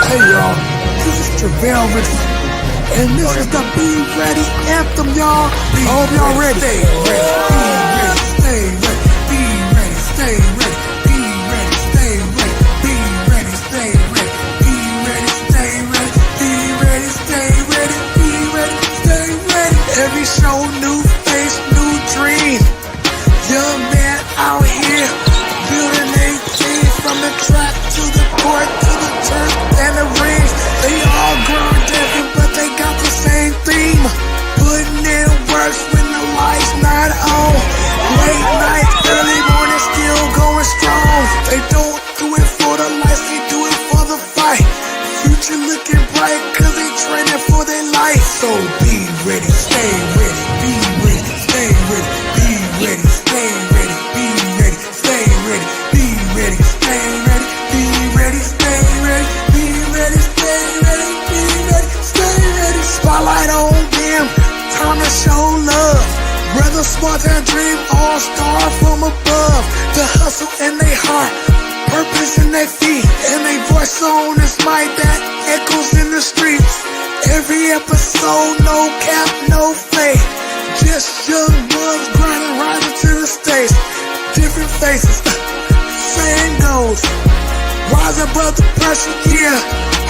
Hey y'all, this is Travell Richardson, and this is the Be Ready anthem, y'all. I hope y'all ready. Stay ready, be ready, stay ready, be ready, stay ready, be ready, stay ready, be ready, stay ready, be ready, stay ready, be ready, stay ready. Every show, new face, new dream. Young man out here building a team from the track to the court to the turf and the rings. They all grown different, but they got the same theme. Putting in work when the lights not on. Late nights, early morning, still going strong. They don't do it for the lights, they do it for the fight. Future looking bright, cause they training for their life. So be ready, stay ready, be ready, stay ready, be ready, stay ready, be ready, stay ready, be ready, stay ready, be ready, stay ready, be ready, stay ready, be ready, stay ready. Spotlight on them, time to show love. Brother smart and dream, all star from above. The hustle in their heart, purpose in their feet, and they voice on this mic that echoes in the streets. Every episode, no cap, no fake. Just young bugs grinding, rising to the stage. Different faces, same goals. Rise above the pressure, yeah,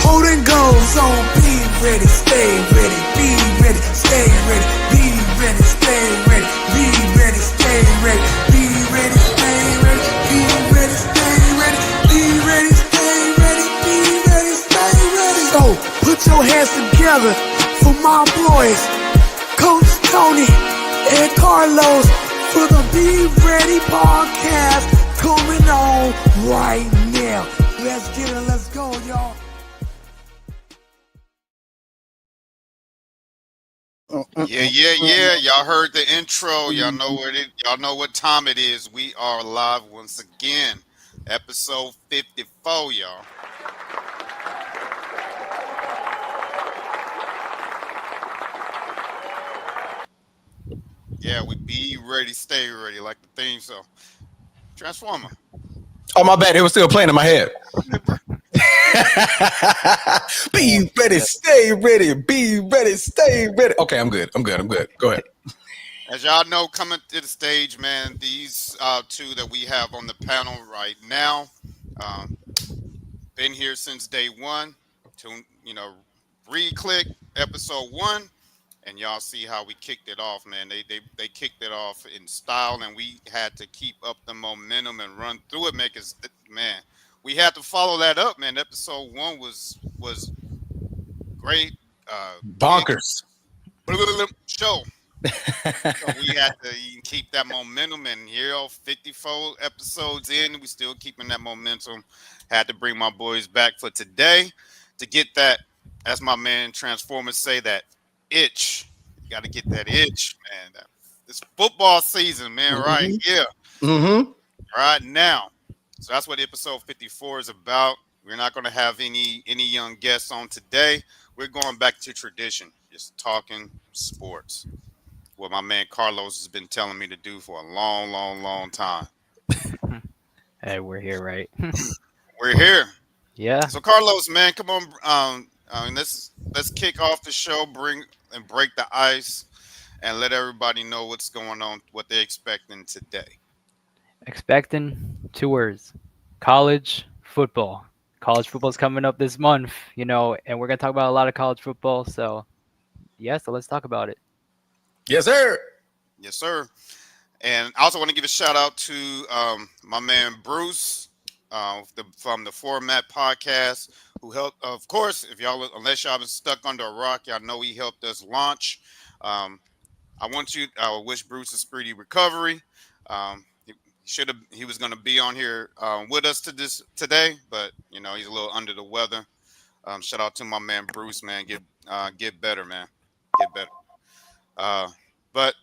holding goals. So be ready, stay ready, be ready, stay ready, be ready, stay ready, be ready, stay ready, be ready, stay ready, be ready, stay ready, be ready, stay ready, be ready, stay ready. So put your hands together for my boys, Coach Tony and Carlos, for the Be Ready podcast coming on right now. Let's get it, let's go, y'all. Yeah. Y'all heard the intro. Y'all know what time it is. We are live once again. Episode 54, y'all. Yeah, we be ready, stay ready, like the theme. So, Transformer. Oh, my bad. It was still playing in my head. Be ready, stay ready. Be ready, stay ready. Okay, I'm good. Go ahead. As y'all know, coming to the stage, man, these two that we have on the panel right now, been here since day one. Re-click episode 1, and y'all see how we kicked it off, man. They kicked it off in style, and we had to keep up the momentum and run through it. Man, we had to follow that up, man. Episode 1 was great. Bonkers. Show. So we had to keep that momentum, and here, 54 episodes in, we still keeping that momentum. Had to bring my boys back for today to get that, as my man Transformers say, that itch. You got to get that itch, man. It's football season, man, right here, right now. So that's what episode 54 is about. We're not going to have any young guests on today. We're going back to tradition, just talking sports. What my man Carlos has been telling me to do for a long time. Hey, we're here, right? We're here. Yeah. So Carlos, man, come on. Let's kick off the show, break the ice, and let everybody know what's going on, what they're expecting today. Expecting 2 words: college football. College football's coming up this month, and we're gonna talk about a lot of college football. So let's talk about it. Yes, sir. Yes, sir. And I also want to give a shout out to my man Bruce from the Format Podcast, who helped. Of course, unless y'all been stuck under a rock, y'all know he helped us launch. I wish Bruce a speedy recovery. He was going to be on here with us today, but he's a little under the weather. Shout out to my man Bruce, man. Get better, man. Get better. But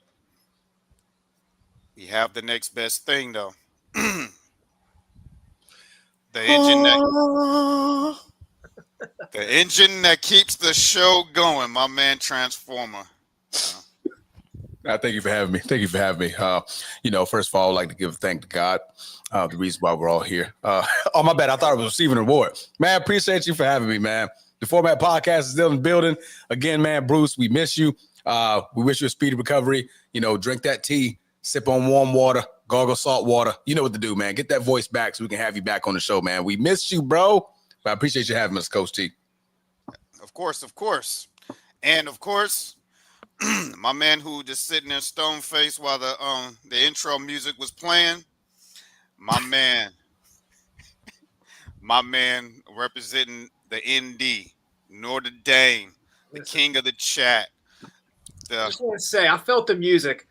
we have the next best thing, though. the engine that keeps the show going, my man Transformer. Thank you for having me. Thank you for having me. First of all, I'd like to give a thank to God. The reason why we're all here. Oh, my bad. I thought I was receiving an award. Man, appreciate you for having me, man. The Format Podcast is still in the building. Again, man, Bruce, we miss you. We wish you a speedy recovery. Drink that tea, sip on warm water, gargle salt water. You know what to do, man. Get that voice back so we can have you back on the show, man. We missed you, bro. But I appreciate you having us, Coach T. Of course. And of course, my man who just sitting there stone faced while the intro music was playing. My man representing the ND, Notre Dame, the king of the chat. I just want to say, I felt the music.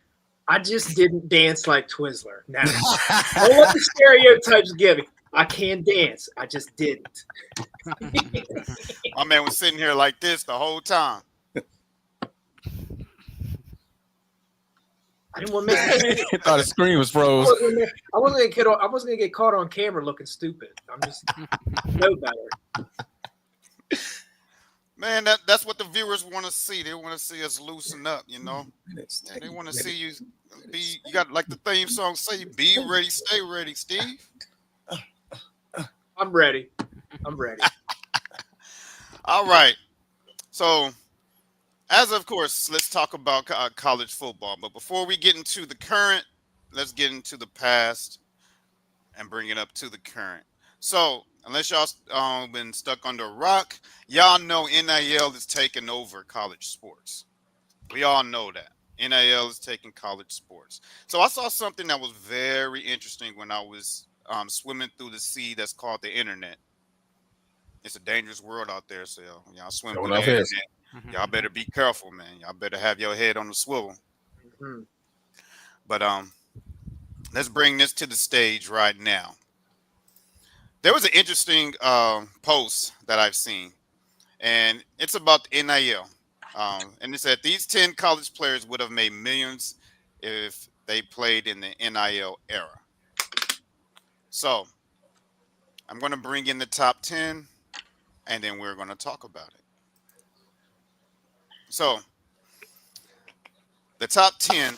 I just didn't dance like Twizzler. Now, don't let the stereotypes get me. I can dance. I just didn't. My man was sitting here like this the whole time. I didn't want to make. I thought the screen was froze. I wasn't gonna get caught on camera looking stupid. I'm just no better. Man, that's what the viewers want to see. They want to see us loosen up, Yeah, they want to see you be. You got like the theme song say, "Be ready, stay ready," Steve. I'm ready. All right. So, as of course, let's talk about college football. But before we get into the current, let's get into the past and bring it up to the current. So, unless y'all been stuck under a rock, y'all know NIL is taking over college sports. We all know that. NIL is taking college sports. So I saw something that was very interesting when I was swimming through the sea that's called the internet. It's a dangerous world out there, so y'all swim through the internet. Y'all better be careful, man. Y'all better have your head on the swivel. Mm-hmm. But let's bring this to the stage right now. There was an interesting post that I've seen, and it's about the NIL. And it said these 10 college players would have made millions if they played in the NIL era. So I'm going to bring in the top 10, and then we're going to talk about it. So the top 10,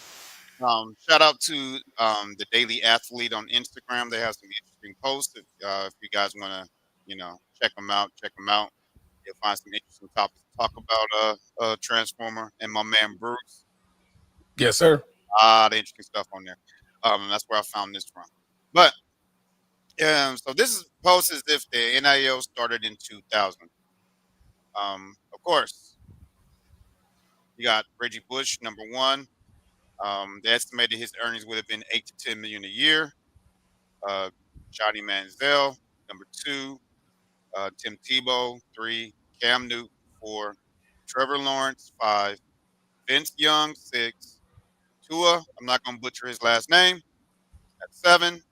shout out to the Daily Athlete on Instagram. They have some interesting posts. If you guys want to, check them out. You'll find some interesting topics to talk about Transformer and my man Bruce. Yes, sir. The interesting stuff on there. That's where I found this from. But so this is post as if the NIL started in 2000. Of course, you got Reggie Bush, number one. They estimated his earnings would have been $8 to $10 million a year. Johnny Manziel, number two. Tim Tebow, 3. Cam Newton, 4. Trevor Lawrence, 5. Vince Young, 6. Tua, I'm not going to butcher his last name, at 7.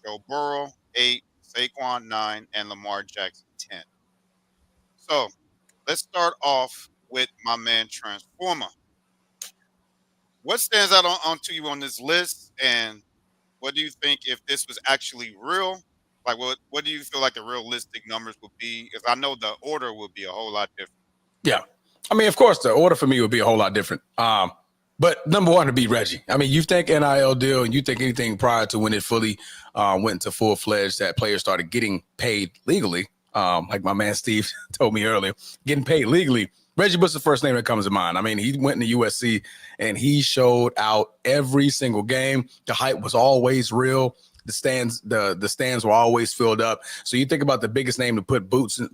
Joe Burrow, 8. Saquon, 9. And Lamar Jackson, 10. So let's start off with my man Transformer. What stands out to you on this list, and what do you think if this was actually real? Like, what do you feel like the realistic numbers would be? Because I know the order would be a whole lot different. Yeah. I mean, of course, the order for me would be a whole lot different. But number one would be Reggie. I mean, you think NIL deal and you think anything prior to when it fully went into full-fledged that players started getting paid legally, like my man Steve told me earlier, getting paid legally. Reggie Bush is the first name that comes to mind. I mean, he went into USC and he showed out every single game. The hype was always real. The stands were always filled up. So you think about the biggest name to put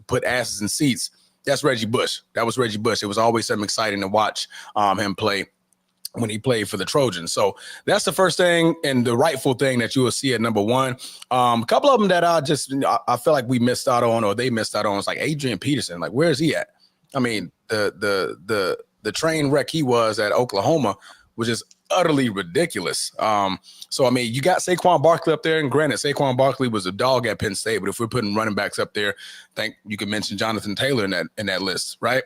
put asses in seats. That's Reggie Bush. That was Reggie Bush. It was always something exciting to watch him play when he played for the Trojans. So that's the first thing and the rightful thing that you will see at number one. A couple of them that I feel like we missed out on or they missed out on is like Adrian Peterson. Like, where is he at? I mean, the train wreck he was at Oklahoma was just utterly ridiculous. So, I mean, you got Saquon Barkley up there, and granted, Saquon Barkley was a dog at Penn State, but if we're putting running backs up there, I think you can mention Jonathan Taylor in that list, right?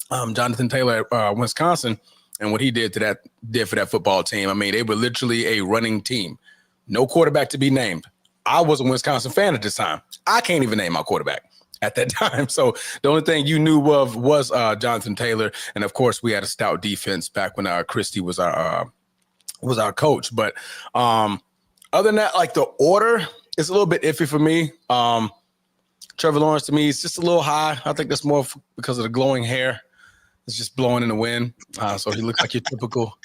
Jonathan Taylor at Wisconsin and what he did for that football team. I mean, they were literally a running team. No quarterback to be named. I was a Wisconsin fan at this time. I can't even name my quarterback. at that time. So the only thing you knew of was Jonathan Taylor, and of course we had a stout defense back when Christie was our coach. But other than that, like the order is a little bit iffy for me. Trevor Lawrence to me is just a little high. I think that's more because of the glowing hair. It's just blowing in the wind. So he looks like your typical,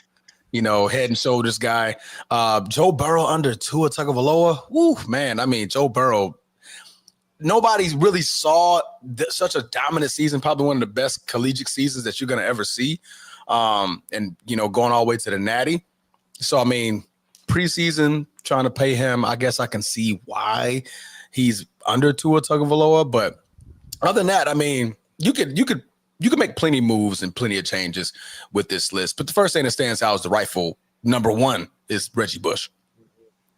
head and shoulders guy. Joe Burrow under Tua Tagovailoa. Woo, man. I mean, Joe Burrow, nobody really saw such a dominant season, probably one of the best collegiate seasons that you're going to ever see. And, going all the way to the Natty. So, I mean, preseason, trying to pay him, I guess I can see why he's under Tua Tagovailoa. But other than that, I mean, you could make plenty of moves and plenty of changes with this list. But the first thing that stands out is the rightful number one is Reggie Bush.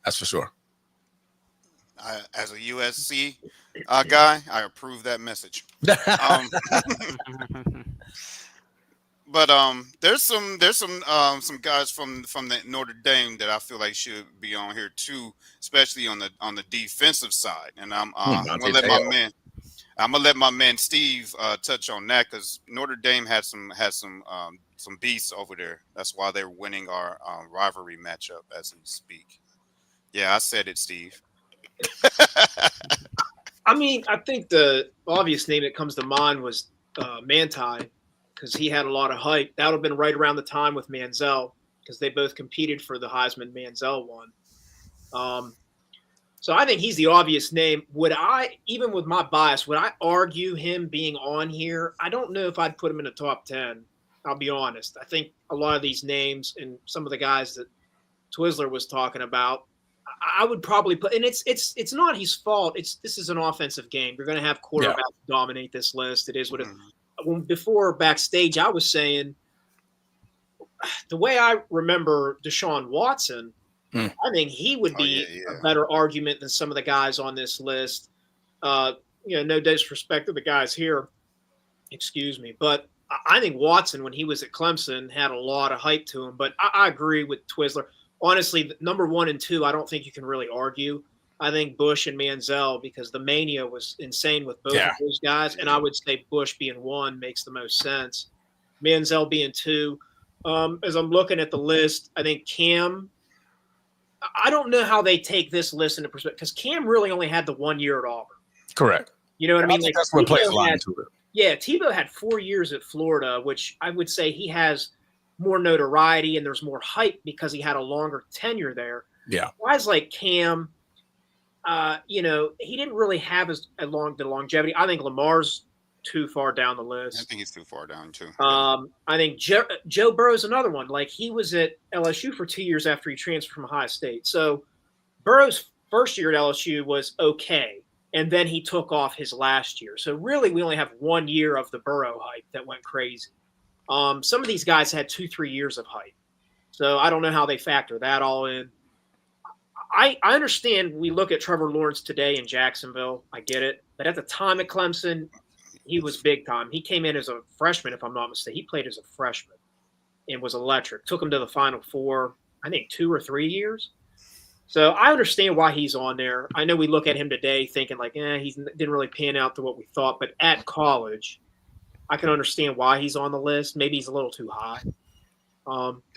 That's for sure. As a USC guy, I approve that message. But there's some guys from the Notre Dame that I feel like should be on here too, especially on the defensive side. And I'm gonna let my man Steve touch on that because Notre Dame has some beasts over there. That's why they're winning our rivalry matchup as we speak. Yeah, I said it, Steve. I mean, I think the obvious name that comes to mind was Manti, because he had a lot of hype. That would have been right around the time with Manziel, because they both competed for the Heisman. Manziel won. So I think he's the obvious name. Would I, even with my bias, would I argue him being on here? I don't know if I'd put him in the top 10. I'll be honest. I think a lot of these names and some of the guys that Twizzler was talking about, I would probably put, and it's not his fault. This is an offensive game. You're going to have quarterbacks dominate this list. It is what it is. Before backstage, I was saying the way I remember Deshaun Watson, I think he would be a better argument than some of the guys on this list. No disrespect to the guys here, excuse me, but I think Watson, when he was at Clemson, had a lot of hype to him. But I agree with Twizzler. Honestly, number 1 and 2, I don't think you can really argue. I think Bush and Manziel, because the mania was insane with both of those guys. And I would say Bush being 1 makes the most sense. Manziel being 2. As I'm looking at the list, I think Cam, I don't know how they take this list into perspective, because Cam really only had the 1 year at Auburn. Correct. You know what I mean? Like, that's what plays a lot into it. Yeah, Tebow had 4 years at Florida, which I would say he has more notoriety and there's more hype because he had a longer tenure there. Yeah. Guys like Cam, he didn't really have the longevity. I think Lamar's too far down the list. I think he's too far down too. I think Joe Burrow's another one. Like, he was at LSU for 2 years after he transferred from Ohio State. So Burrow's first year at LSU was okay, and then he took off his last year. So really, we only have 1 year of the Burrow hype that went crazy. Some of these guys had 2-3 years of hype. So I don't know how they factor that all in. I understand we look at Trevor Lawrence today in Jacksonville. I get it. But at the time at Clemson, he was big time. He came in as a freshman, if I'm not mistaken. He played as a freshman and was electric. Took him to the Final Four, I think, 2 or 3 years. So I understand why he's on there. I know we look at him today thinking like, he didn't really pan out to what we thought. But at college, I can understand why he's on the list. Maybe he's a little too high.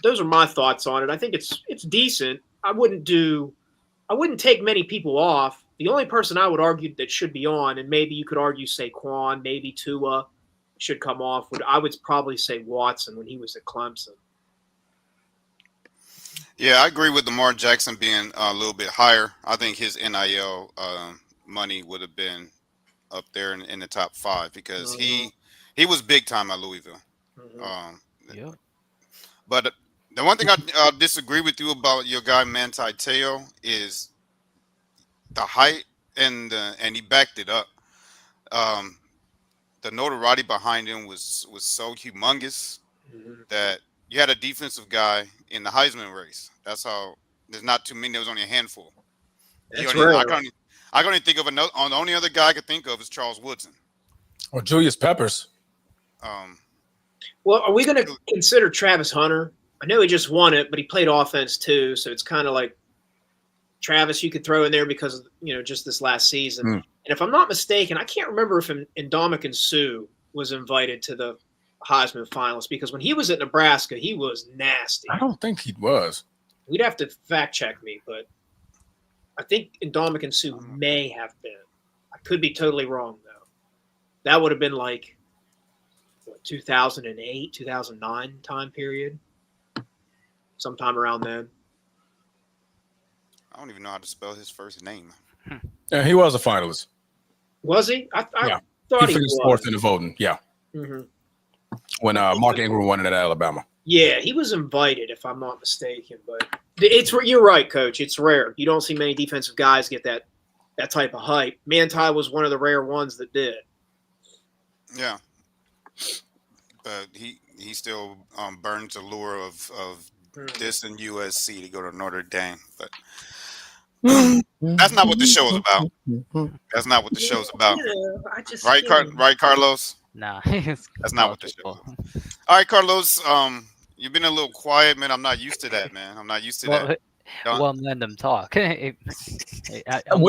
Those are my thoughts on it. I think it's decent. I wouldn't take many people off. The only person I would argue that should be on, and maybe you could argue Saquon, maybe Tua should come off, I would probably say Watson when he was at Clemson. Yeah, I agree with Lamar Jackson being a little bit higher. I think his NIL money would have been up there in the top 5 because he was big time at Louisville. But the one thing I disagree with you about your guy Manti Te'o is the height and he backed it up. The notoriety behind him was so humongous that you had a defensive guy in the Heisman race. That's how. There's not too many. There was only a handful. That's right. I can only think of the only other guy I could think of is Charles Woodson or Julius Peppers. Well, are we going to consider Travis Hunter? I know he just won it, but he played offense too, so it's kind of like Travis you could throw in there because of, just this last season. Mm. And if I'm not mistaken, I can't remember if Ndamukong Suh was invited to the Heisman finalists, because when he was at Nebraska, he was nasty. I don't think he was. We'd have to fact check me, but I think Ndamukong Suh may have been. I could be totally wrong, though. That would have been like 2008, 2009 time period, sometime around then. I don't even know how to spell his first name. Yeah, he was a finalist. Was he? I Yeah. thought He finished was. fourth in the voting. Yeah, Mm-hmm. when Mark Ingram won it at Alabama. Yeah, he was invited, if I'm not mistaken. But you're right, Coach. It's rare. You don't see many defensive guys get that type of hype. Manti was one of the rare ones that did. Yeah, but he still burns the lure of this and USC to go to Notre Dame. But that's not what the show is about. That's not what the show's about. I just Right, Carlos? Nah, That's not what the show is about. All right, Carlos. You've been a little quiet, man. I'm not used to that, man. I'm not used to that. Well, I'm letting them talk. We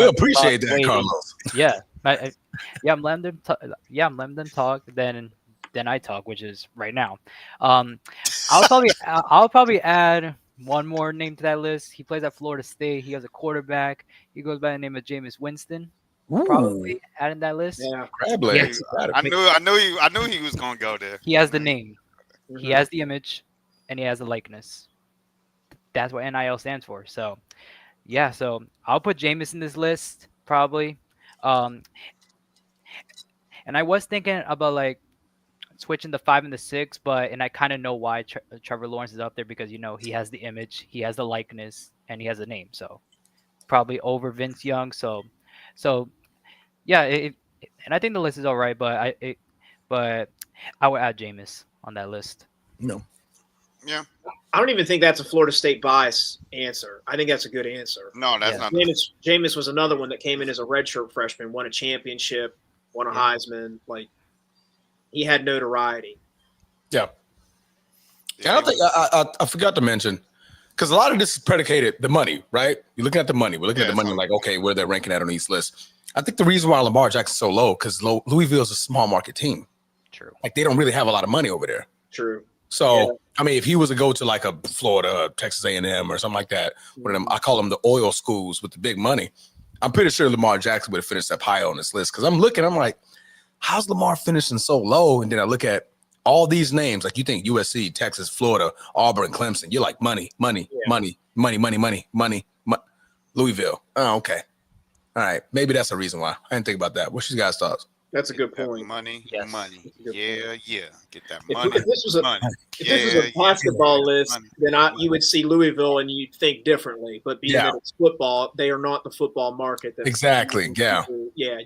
appreciate that, Carlos. Yeah, I'm letting them. I'm letting them talk. Then I talk, which is right now. I'll probably add one more name to that list. He plays at Florida State. He has a quarterback. He goes by the name of Jameis Winston. Probably adding that list. Yeah, Crab legs. I knew he was gonna go there. He has the name. Mm-hmm. He has the image, and he has the likeness. That's what NIL stands for. So, yeah. So I'll put Jameis in this list probably. And I was thinking about like switching the 5 and the 6, and I kind of know why Trevor Lawrence is up there, because he has the image, he has the likeness, and he has a name. So probably over Vince Young. So yeah. And I think the list is all right, but I would add Jameis on that list. No. Yeah. I don't even think that's a Florida State bias answer. I think that's a good answer. No, that's not. Jameis was another one that came in as a redshirt freshman, won a championship, won a Heisman. Like, he had notoriety. Yeah. I don't think I forgot to mention, because a lot of this is predicated the money, right? You're looking at the money. We're looking at the money like, okay, where they're ranking at on these lists. I think the reason why Lamar Jackson's so low, because Louisville is a small market team. True. Like, they don't really have a lot of money over there. True. So, I mean, if he was to go to like a Florida, Texas A&M or something like that, one of them, I call them the oil schools with the big money, I'm pretty sure Lamar Jackson would have finished up high on this list. Because I'm like, how's Lamar finishing so low? And then I look at all these names, like you think USC, Texas, Florida, Auburn, Clemson. You're like money. Louisville. Oh, okay. All right. Maybe that's the reason why. I didn't think about that. What's you guys' thoughts? That's a good point. Money. Yeah. Get that money. If this was a basketball list, then you would see Louisville and you'd think differently. But being that it's football, they are not the football market. Exactly. Yeah. Yeah.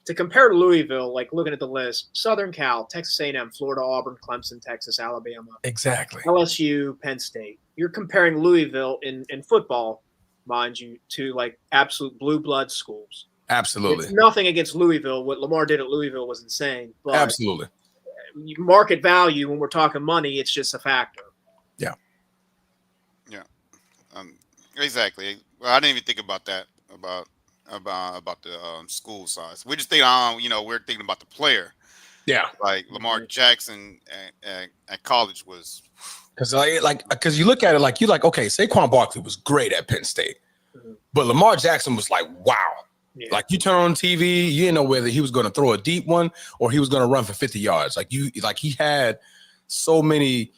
To compare to Louisville, like looking at the list, Southern Cal, Texas A&M, Florida, Auburn, Clemson, Texas, Alabama, Exactly. LSU, Penn State. You're comparing Louisville in football, mind you, to like absolute blue blood schools. Absolutely. It's nothing against Louisville. What Lamar did at Louisville was insane. But absolutely. Market value, when we're talking money, it's just a factor. Yeah. Yeah. Exactly. Well, I didn't even think about that about the school size. We just think, we're thinking about the player. Yeah. Like Lamar Jackson at college was. Because you look at it like okay, Saquon Barkley was great at Penn State, but Lamar Jackson was like, wow. Yeah. Like you turn on TV, you didn't know whether he was going to throw a deep one or he was going to run for 50 yards. He had so many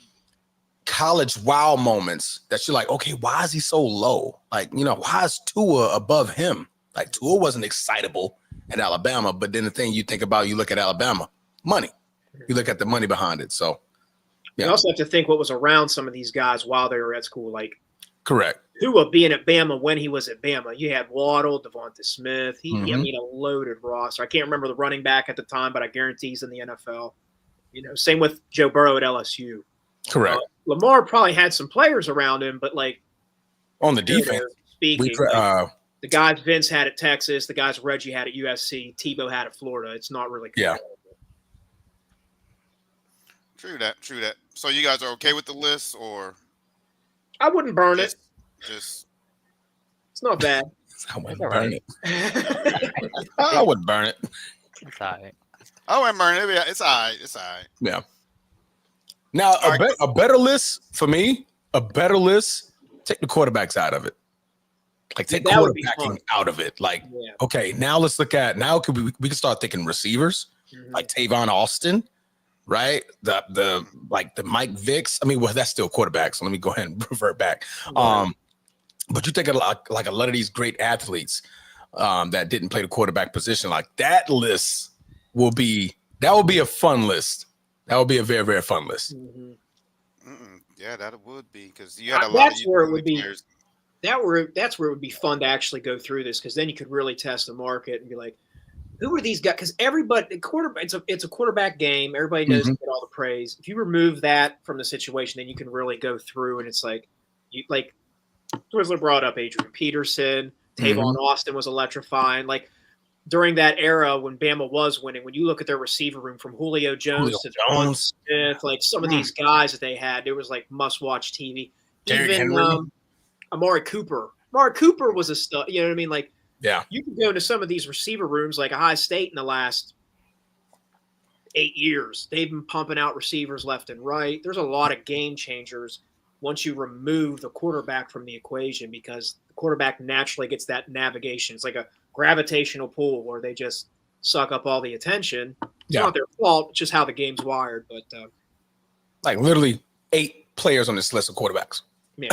college wow moments that you're like, okay, why is he so low? Like, why is Tua above him? Like Tua wasn't excitable at Alabama, but then the thing you think about, you look at Alabama, money. You look at the money behind it. So you also have to think what was around some of these guys while they were at school. Like, correct. Tua being at Bama when he was at Bama, you had Waddle, Devonta Smith. He a loaded roster. I can't remember the running back at the time, but I guarantee he's in the NFL. Same with Joe Burrow at LSU. Correct. Lamar probably had some players around him, but like on the defense, speaking, the guys Vince had at Texas, the guys Reggie had at USC, Tebow had at Florida. It's not really comparable. True that. So you guys are okay with the list, or I wouldn't burn it. Just It's not bad. I wouldn't It's all burn right. it. I wouldn't burn it. It's all right. I wouldn't burn it. It's all right. It's all right. Yeah. Now, All right. a better list for me, take the quarterbacks out of it. Like, take That would be fun. quarterbacking out of it. Like, Yeah. okay, now let's look at, we can start thinking receivers, Mhm. like Tavon Austin, right? The Mike Vicks. I mean, well, that's still quarterback, so let me go ahead and revert back. Right. But you think of like a lot of these great athletes that didn't play the quarterback position, like that list will be a fun list. That would be a very, very fun list. Mhm. Yeah, that would be because you had a lot That's of where it would be. players. That's where it would be fun to actually go through this, because then you could really test the market and be like, who are these guys? Because it's a quarterback game. Everybody knows to get all the praise. If you remove that from the situation, then you can really go through, and it's like Twizzler brought up Adrian Peterson, Tavon Austin was electrifying. Like during that era when Bama was winning, when you look at their receiver room from Julio Jones to Devon Smith, like some of these guys that they had, it was like must-watch TV. Derrick Even Henry. Amari Cooper. Amari Cooper was a stud. You know what I mean? Like, yeah, you can go into some of these receiver rooms, like Ohio State in the last 8 years. They've been pumping out receivers left and right. There's a lot of game changers once you remove the quarterback from the equation, because the quarterback naturally gets that navigation. It's like a gravitational pull where they just suck up all the attention. It's not their fault. It's just how the game's wired. But like literally 8 players on this list of quarterbacks. Yeah.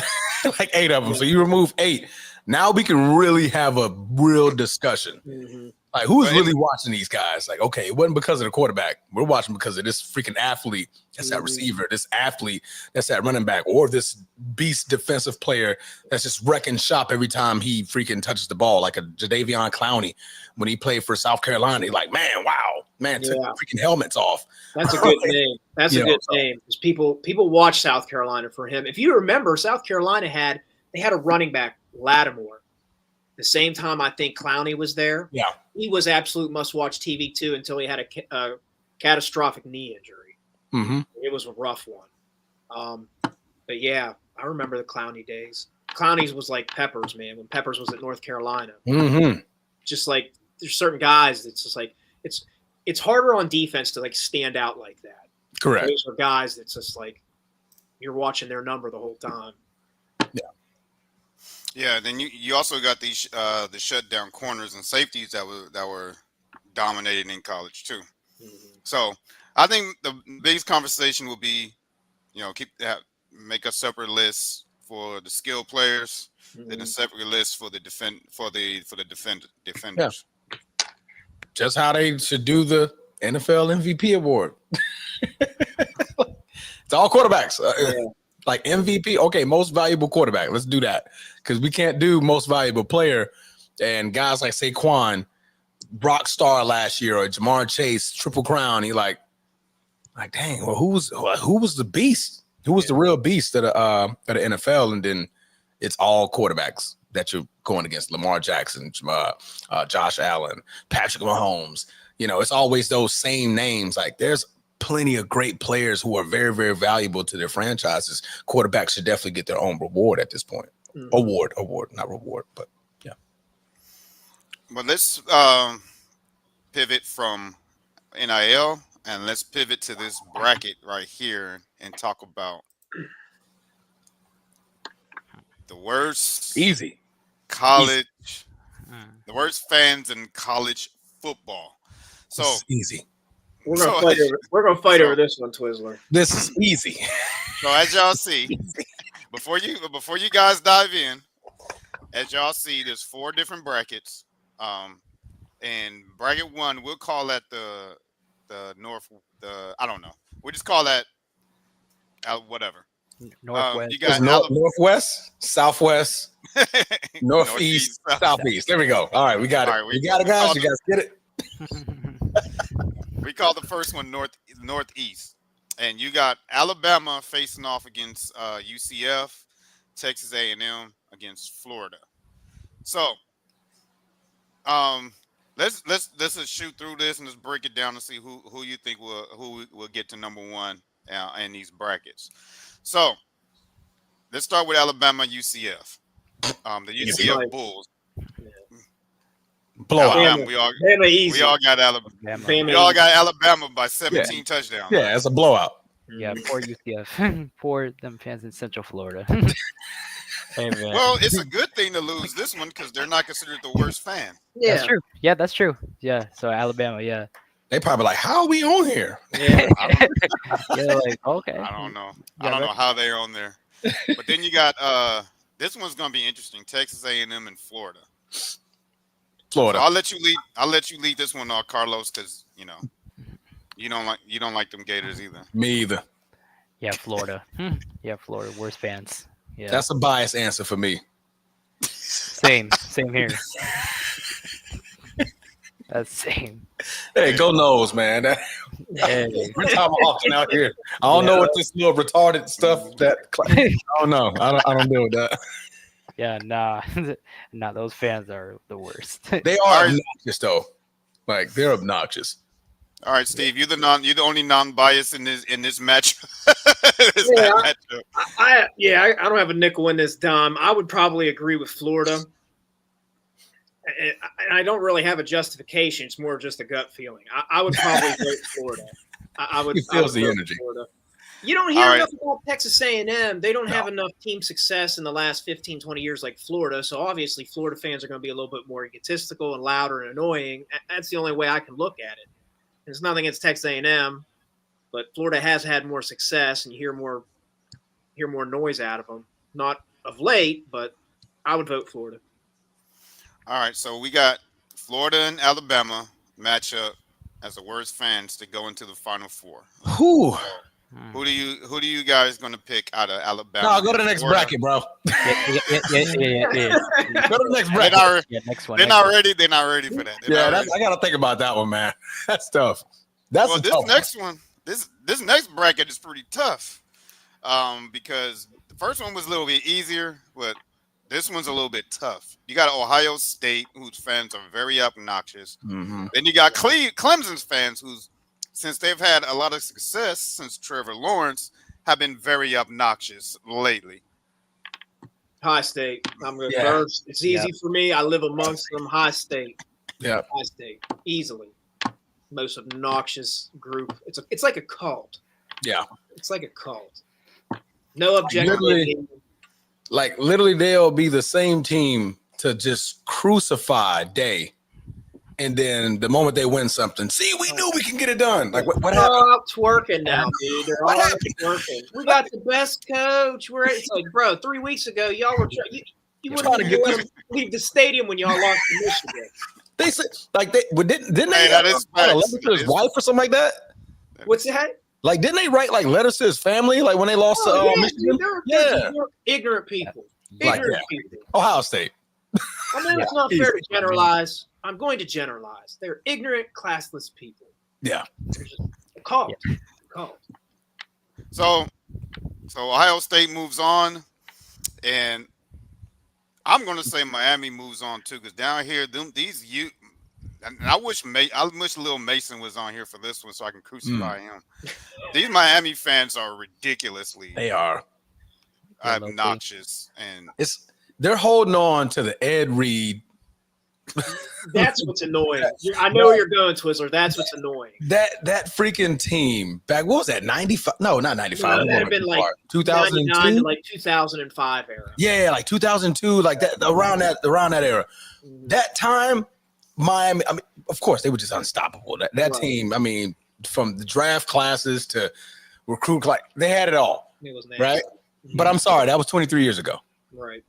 Like 8 of them. So you remove 8. Now we can really have a real discussion. Mhm. Like, who's really watching these guys? Like, okay, it wasn't because of the quarterback. We're watching because of this freaking athlete. That's that receiver. This athlete. That's that running back. Or this beast defensive player that's just wrecking shop every time he freaking touches the ball. Like a Jadeveon Clowney when he played for South Carolina. He's like, man, wow. Man, took the freaking helmets off. That's a good name. That's a good name. Because people watch South Carolina for him. If you remember, South Carolina had a running back, Lattimore. The same time I think Clowney was there. Yeah. He was absolute must-watch TV too until he had a catastrophic knee injury. Mm-hmm. It was a rough one. But yeah, I remember the Clowney days. Clowney's was like Peppers, man, when Peppers was at North Carolina. Mm-hmm. Just like there's certain guys that's just like it's harder on defense to like stand out like that. Correct. Those are guys that's just like you're watching their number the whole time. Yeah. Yeah, then you also got these the shutdown corners and safeties that were dominating in college too. Mm-hmm. So I think the biggest conversation will be, make a separate list for the skill players, then a separate list for the defenders. Yeah. Just how they should do the NFL MVP award. It's all quarterbacks. Like MVP, okay, most valuable quarterback. Let's do that, because we can't do most valuable player and guys like Saquon, rock star last year, or Jamar Chase, triple crown. He like dang, well, who was the beast? Who was the real beast of the NFL? And then it's all quarterbacks that you're going against: Lamar Jackson, Josh Allen, Patrick Mahomes. It's always those same names. Like there's plenty of great players who are very, very valuable to their franchises. Quarterbacks should definitely get their own reward at this point. Award, not reward, but yeah. But let's pivot from NIL and let's pivot to this bracket right here and talk about the worst college, the worst fans in college football. So it's easy. We're gonna fight over this one, Twizzler. This is easy. So as y'all see, before you guys dive in, as y'all see, there's 4 different brackets. And bracket 1, we'll call that the I don't know. We'll just call that whatever. Northwest. You got Northwest, Southwest, Northeast, Southeast. There we go. All right, we got it. We got it, guys. You guys get it. We call the first one Northeast, and you got Alabama facing off against UCF, Texas A&M against Florida. So, let's just shoot through this and just break it down and see who you think will get to number 1 in these brackets. So, let's start with Alabama UCF. The UCF Right. Bulls. Blowout. Alabama. Bama easy. We all got Alabama. Bama. We all got Alabama by 17 touchdowns. Yeah, it's a blowout. Yeah, poor UCF. Poor them fans in Central Florida. Hey, man. Well, it's a good thing to lose this one because they're not considered the worst fan. Yeah. That's true. Yeah, that's true. Yeah, so Alabama, yeah. They probably like, how are we on here? Yeah. Yeah, like, okay. I don't know. I Yeah, don't know that's- how they're on there. But then you got this one's gonna be interesting. Texas A&M and Florida. Florida. So I'll let you lead this one off, Carlos, because you don't like them Gators either. Me either. Yeah, Florida. Yeah, Florida. Worst fans. Yeah. That's a biased answer for me. Same here. That's same. Hey, go Noles, man. Hey. We're talking often out here. I don't know what this little retarded stuff that I don't know. I don't deal with that. Yeah, nah. Nah, those fans are the worst. They are obnoxious though. Like they're obnoxious. All right, Steve, you're the only non-biased in this match. Matchup. I don't have a nickel in this dime. I would probably agree with Florida. I don't really have a justification. It's more just a gut feeling. I would probably vote Florida. I would. He feels I would the vote energy. Florida. You don't hear All right. enough about Texas A&M. They don't have enough team success in the last 15, 20 years like Florida. So obviously Florida fans are going to be a little bit more egotistical and louder and annoying. That's the only way I can look at it. There's nothing against Texas A&M, but Florida has had more success, and you hear more noise out of them. Not of late, but I would vote Florida. All right, so we got Florida and Alabama matchup as the worst fans to go into the Final Four. Whew. Who do you guys gonna pick out of Alabama? No, go to the next Florida? bracket, bro. Yeah. Go to the next They're bracket. not, Yeah, next one. they're next not one. ready. They're not ready for that. They're Yeah, not ready. I gotta think about that one, man. That's tough. That's Well, a this tough next one, this next bracket is pretty tough, because the first one was a little bit easier, but this one's a little bit tough. You got Ohio State, whose fans are very obnoxious. one. Then you got Clemson's fans, who's, since they've had a lot of success since Trevor Lawrence, have been very obnoxious lately. High State. I'm going to Yeah. first. It's easy for me. I live amongst them. High State. Yeah. High State. Easily. Most obnoxious group. It's like a cult. Yeah. It's like a cult. No objective. Literally, they'll be the same team to just crucify Day. And then the moment they win something, see, we knew we can get it done. Like, what They're happened? all out twerking now, dude. They're What all out happened? twerking. We got the best coach. It's like, bro, 3 weeks ago, y'all were you Trying wouldn't to even get let them leave the stadium when y'all lost to Michigan. They said, like, didn't they Hey, that is write a facts. letter to his wife or something like that? What's that? Like, didn't they write like letters to his family? Like when they lost to Yeah, Michigan? dude, Yeah. they're ignorant people. Like Ignorant that. people. Ohio State. I know it's not fair to generalize. I'm going to generalize. They're ignorant, classless people. Yeah. They're just a cult. Cult. So Ohio State moves on, and I'm going to say Miami moves on too, because down here, and I wish Lil Mason was on here for this one so I can crucify him. These Miami fans are ridiculously They are. obnoxious, and They're holding on to the Ed Reed. That's what's annoying. I know where you're going, Twizzler. That's what's annoying. That freaking team back. What was that? 95? No, not 95. No, that'd have been like 99 to 2002. like 2005 era. Yeah, like 2002, like that around that era. That time, Miami. I mean, of course, they were just unstoppable. That Right. team. I mean, from the draft classes to recruit, like they had it all, It was nasty. right? But I'm sorry, that was 23 years ago. Right.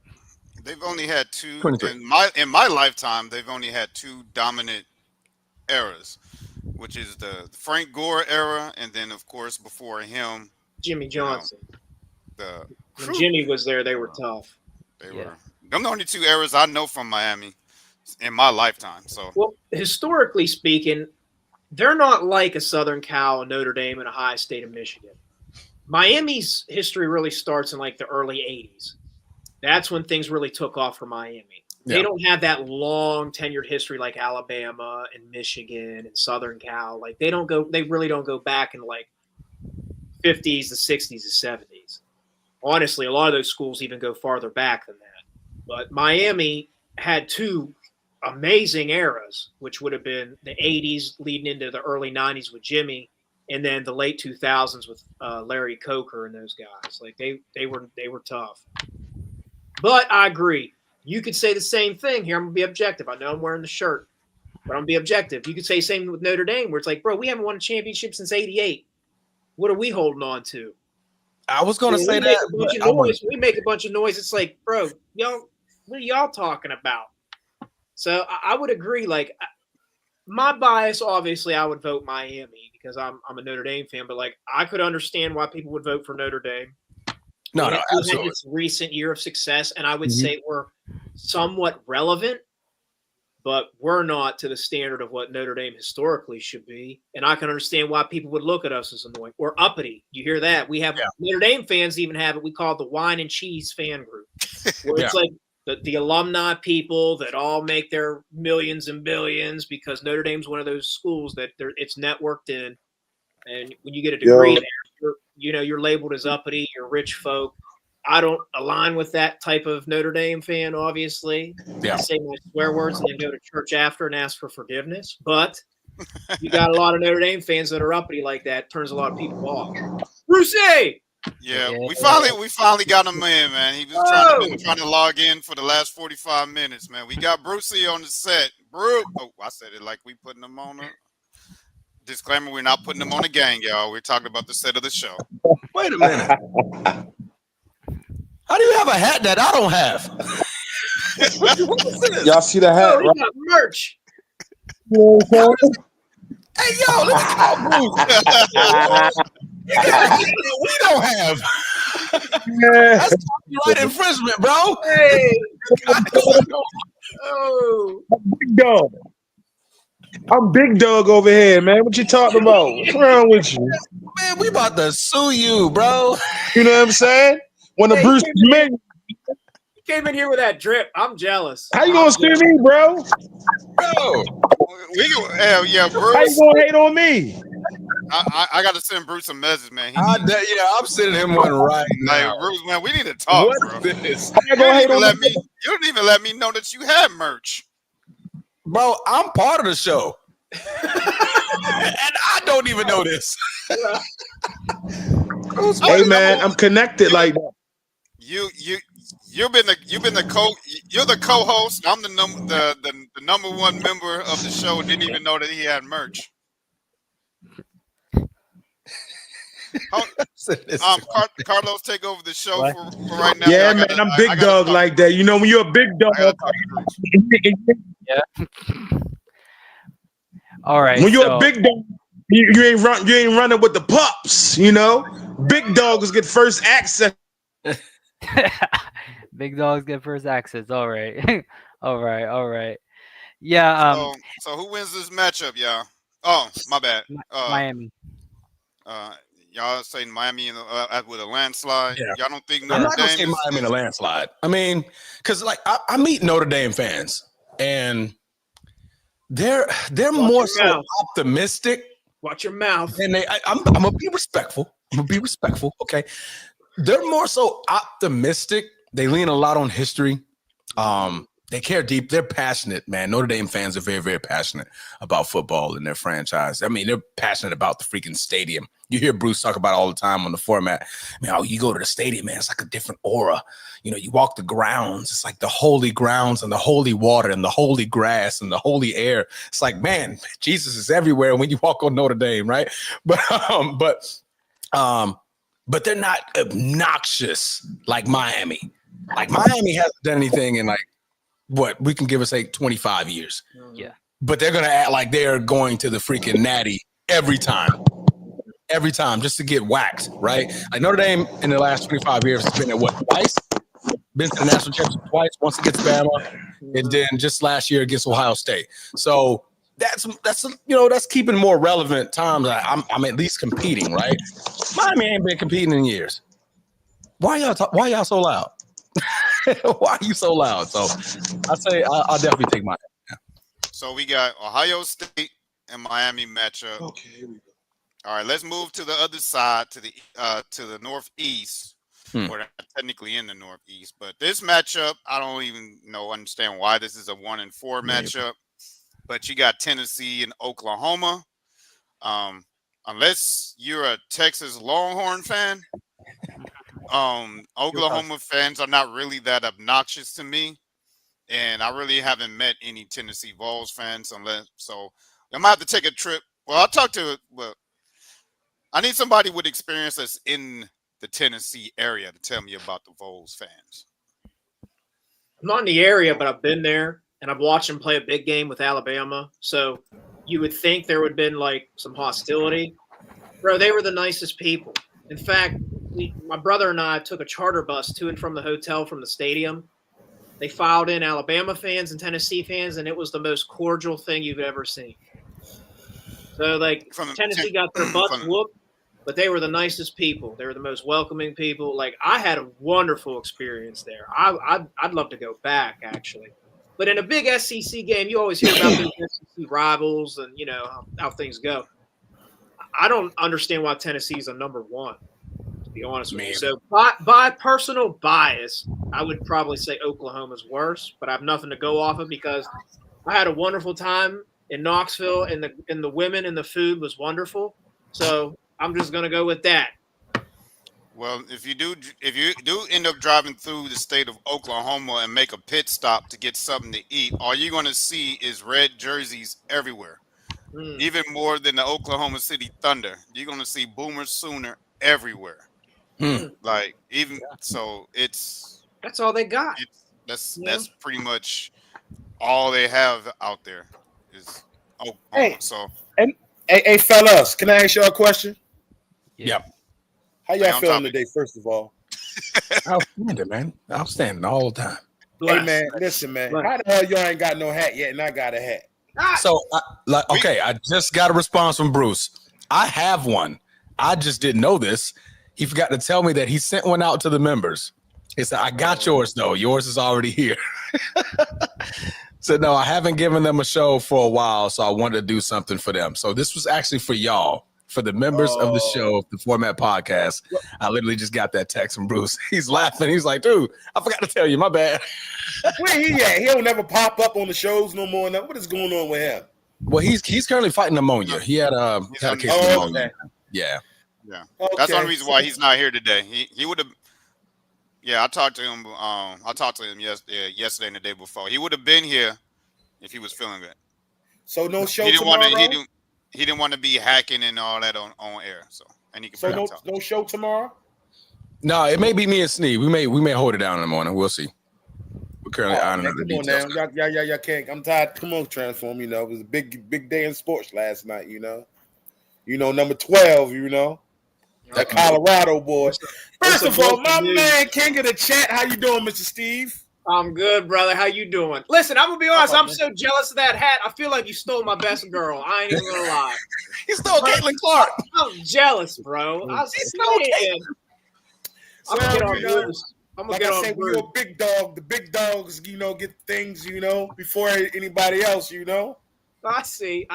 they've only had two 23. in my lifetime. They've only had two dominant eras, which is the Frank Gore era, and then of course before him, Jimmy Johnson. When the Jimmy was there, they were tough. they Yeah. were them the only two eras I know from Miami in my lifetime. So Well, historically speaking, they're not like a Southern Cal, a Notre Dame, and a Ohio State of Michigan. Miami's history really starts in like the early 80s. That's when things really took off for Miami. They Yeah. don't have that long tenured history like Alabama and Michigan and Southern Cal. Like they really don't go back in like 50s, the 60s, the 70s. Honestly, a lot of those schools even go farther back than that. But Miami had two amazing eras, which would have been the 80s leading into the early 90s with Jimmy, and then the late 2000s with Larry Coker and those guys. Like they were tough. But I agree. You could say the same thing here. I'm gonna be objective. I know I'm wearing the shirt, but I'm gonna be objective. You could say the same with Notre Dame, where it's like, bro, we haven't won a championship since '88. What are we holding on to? I was going to say we that. We make a bunch of noise. It's like, bro, y'all, what are y'all talking about? So I would agree. Like, my bias, obviously, I would vote Miami because I'm a Notre Dame fan. But like, I could understand why people would vote for Notre Dame. No, We had absolutely. this recent year of success, and I would say we're somewhat relevant, but we're not to the standard of what Notre Dame historically should be. And I can understand why people would look at us as annoying or uppity. You hear that? We have Notre Dame fans even have it. We call it the wine and cheese fan group, where it's like the alumni people that all make their millions and billions because Notre Dame's one of those schools that it's networked in. And when you get a degree there, you're labeled as uppity, you're rich folk. I don't align with that type of Notre Dame fan, obviously. Yeah. I say my swear words and then go to church after and ask for forgiveness. But you got a lot of Notre Dame fans that are uppity like that. Turns a lot of people off. Brucey! Yeah, we finally got him in, man. He was trying to log in for the last 45 minutes, man. We got Brucey on the set. I said it like we putting him on a disclaimer. We're not putting him on the gang, y'all. We're talking about the set of the show. Wait a minute. How do you have a hat that I don't have? Y'all see the hat, Oh, he got merch. Hey, yo, let me call Bruce. We don't have. That's copyright infringement, bro. Hey. Oh. Big dog. I'm big dog over here, man. What you talking about? What's wrong with you? Man, we about to sue you, bro. You know what I'm saying? When the Bruce man, You came in here with that drip. I'm jealous. how you gonna sue me, bro? Bro. Yeah, Bruce. How you gonna hate on me? I got to send Bruce a message, man. I'm sending him one right now. Like, Bruce, man, we need to talk, What bro. is this? How you gonna hate on me? You didn't even let me know that you had merch. Bro, I'm part of the show. And I don't even know this. Hey man, I'm connected like that. You're the co-host. I'm the number one member of the show. Didn't even know that he had merch. Carlos, take over the show for right now. Yeah, man, I'm big dog like that. You know, when you're a big dog, Yeah. All right. when you're a big dog, you ain't running with the pups. You know, big dogs get first access. Big dogs get first access. All right. All right. Yeah. So who wins this matchup, y'all? Oh, my bad. Miami. Y'all saying Miami with a landslide? Yeah. Y'all don't think I'm Notre not gonna say Dame? Miami in a landslide. I mean, because like I meet Notre Dame fans, and they're more so mouth. optimistic. Watch your mouth. And I'm gonna be respectful. Okay, they're more so optimistic. They lean a lot on history. They care deep. They're passionate, man. Notre Dame fans are very, very passionate about football and their franchise. I mean, they're passionate about the freaking stadium. You hear Bruce talk about it all the time on the format. Man, you go to the stadium, man, it's like a different aura. You know, you walk the grounds. It's like the holy grounds and the holy water and the holy grass and the holy air. It's like, man, Jesus is everywhere when you walk on Notre Dame, right? But they're not obnoxious like Miami. Like Miami hasn't done anything in like, what we can give us 25 years. Yeah. But they're going to act like they're going to the freaking natty every time, just to get whacked, right? Like Notre Dame in the last 25 years has been there, twice? Been to the national championship twice, once against Bama, and then just last year against Ohio State. So that's keeping more relevant times. I'm at least competing, right? Miami ain't been competing in years. Why y'all so loud? Why are you so loud? So I'd say I'll definitely take Miami. Yeah. So we got Ohio State and Miami matchup. Okay, here we go. All right, let's move to the other side, to the northeast. Or technically in the Northeast. But this matchup, I don't even understand why this is a 1-4 matchup. But you got Tennessee and Oklahoma. Unless you're a Texas Longhorn fan, Oklahoma fans are not really that obnoxious to me. And I really haven't met any Tennessee Vols fans so I might have to take a trip. Well, I need somebody with experience that's in the Tennessee area to tell me about the Vols fans. I'm not in the area, but I've been there and I've watched them play a big game with Alabama. So you would think there would have been like some hostility. Bro, they were the nicest people. In fact, my brother and I took a charter bus to and from the hotel from the stadium. They filed in Alabama fans and Tennessee fans, and it was the most cordial thing you've ever seen. So, like, Tennessee got their butts whooped, but they were the nicest people. They were the most welcoming people. Like, I had a wonderful experience there. I'd love to go back, actually. But in a big SEC game, you always hear about those SEC rivals and, how things go. I don't understand why Tennessee's a number one, to be honest with you. So by personal bias, I would probably say Oklahoma's worse, but I have nothing to go off of because I had a wonderful time in Knoxville, and the women and the food was wonderful. So I'm just gonna go with that. Well, if you do end up driving through the state of Oklahoma and make a pit stop to get something to eat, all you're gonna see is red jerseys everywhere. Even more than the Oklahoma City Thunder. You're gonna see Boomer Sooner everywhere. Like so that's all they got. That's pretty much all they have out there is Oklahoma. Hey, fellas, can I ask y'all a question? Yeah. How y'all feeling today, first of all? Outstanding, man. Outstanding all the time. Hey, man, listen, man. How the hell y'all ain't got no hat yet and I got a hat? So, I just got a response from Bruce. I have one. I just didn't know this. He forgot to tell me that he sent one out to the members. He said, I got yours, though. Yours is already here. So, no, I haven't given them a show for a while, so I wanted to do something for them. So this was actually for y'all, for the members of the show, the Format Podcast. I literally just got that text from Bruce. He's laughing. He's like, dude, I forgot to tell you. My bad. Where he at? He don't never pop up on the shows no more. Now, what is going on with him? Well, he's currently fighting pneumonia. He had a case of pneumonia. Okay. Yeah. Okay. That's the only reason why he's not here today. He would have. Yeah, I talked to him. I talked to him yesterday and the day before. He would have been here if he was feeling good. So no show he didn't tomorrow. He didn't want to be hacking and all that on air. So no show tomorrow. No, it may be me and Sneed. We may hold it down in the morning. We'll see. We're currently ironing out the details. Y'all can't. I'm tired. Come on, Transform. It was a big day in sports last night. Number 12. That Colorado boy. First of all, my man, king of the chat. How you doing, Mr. Steve? I'm good, brother. How you doing? Listen, I'm gonna be honest. I'm so jealous of that hat. I feel like you stole my best girl. I ain't even gonna lie. You stole Caitlin Clark. I'm jealous, bro. I'm gonna get on Bruce. I'm gonna get on Bruce. We're a big dog. The big dogs, get things, before anybody else, I see.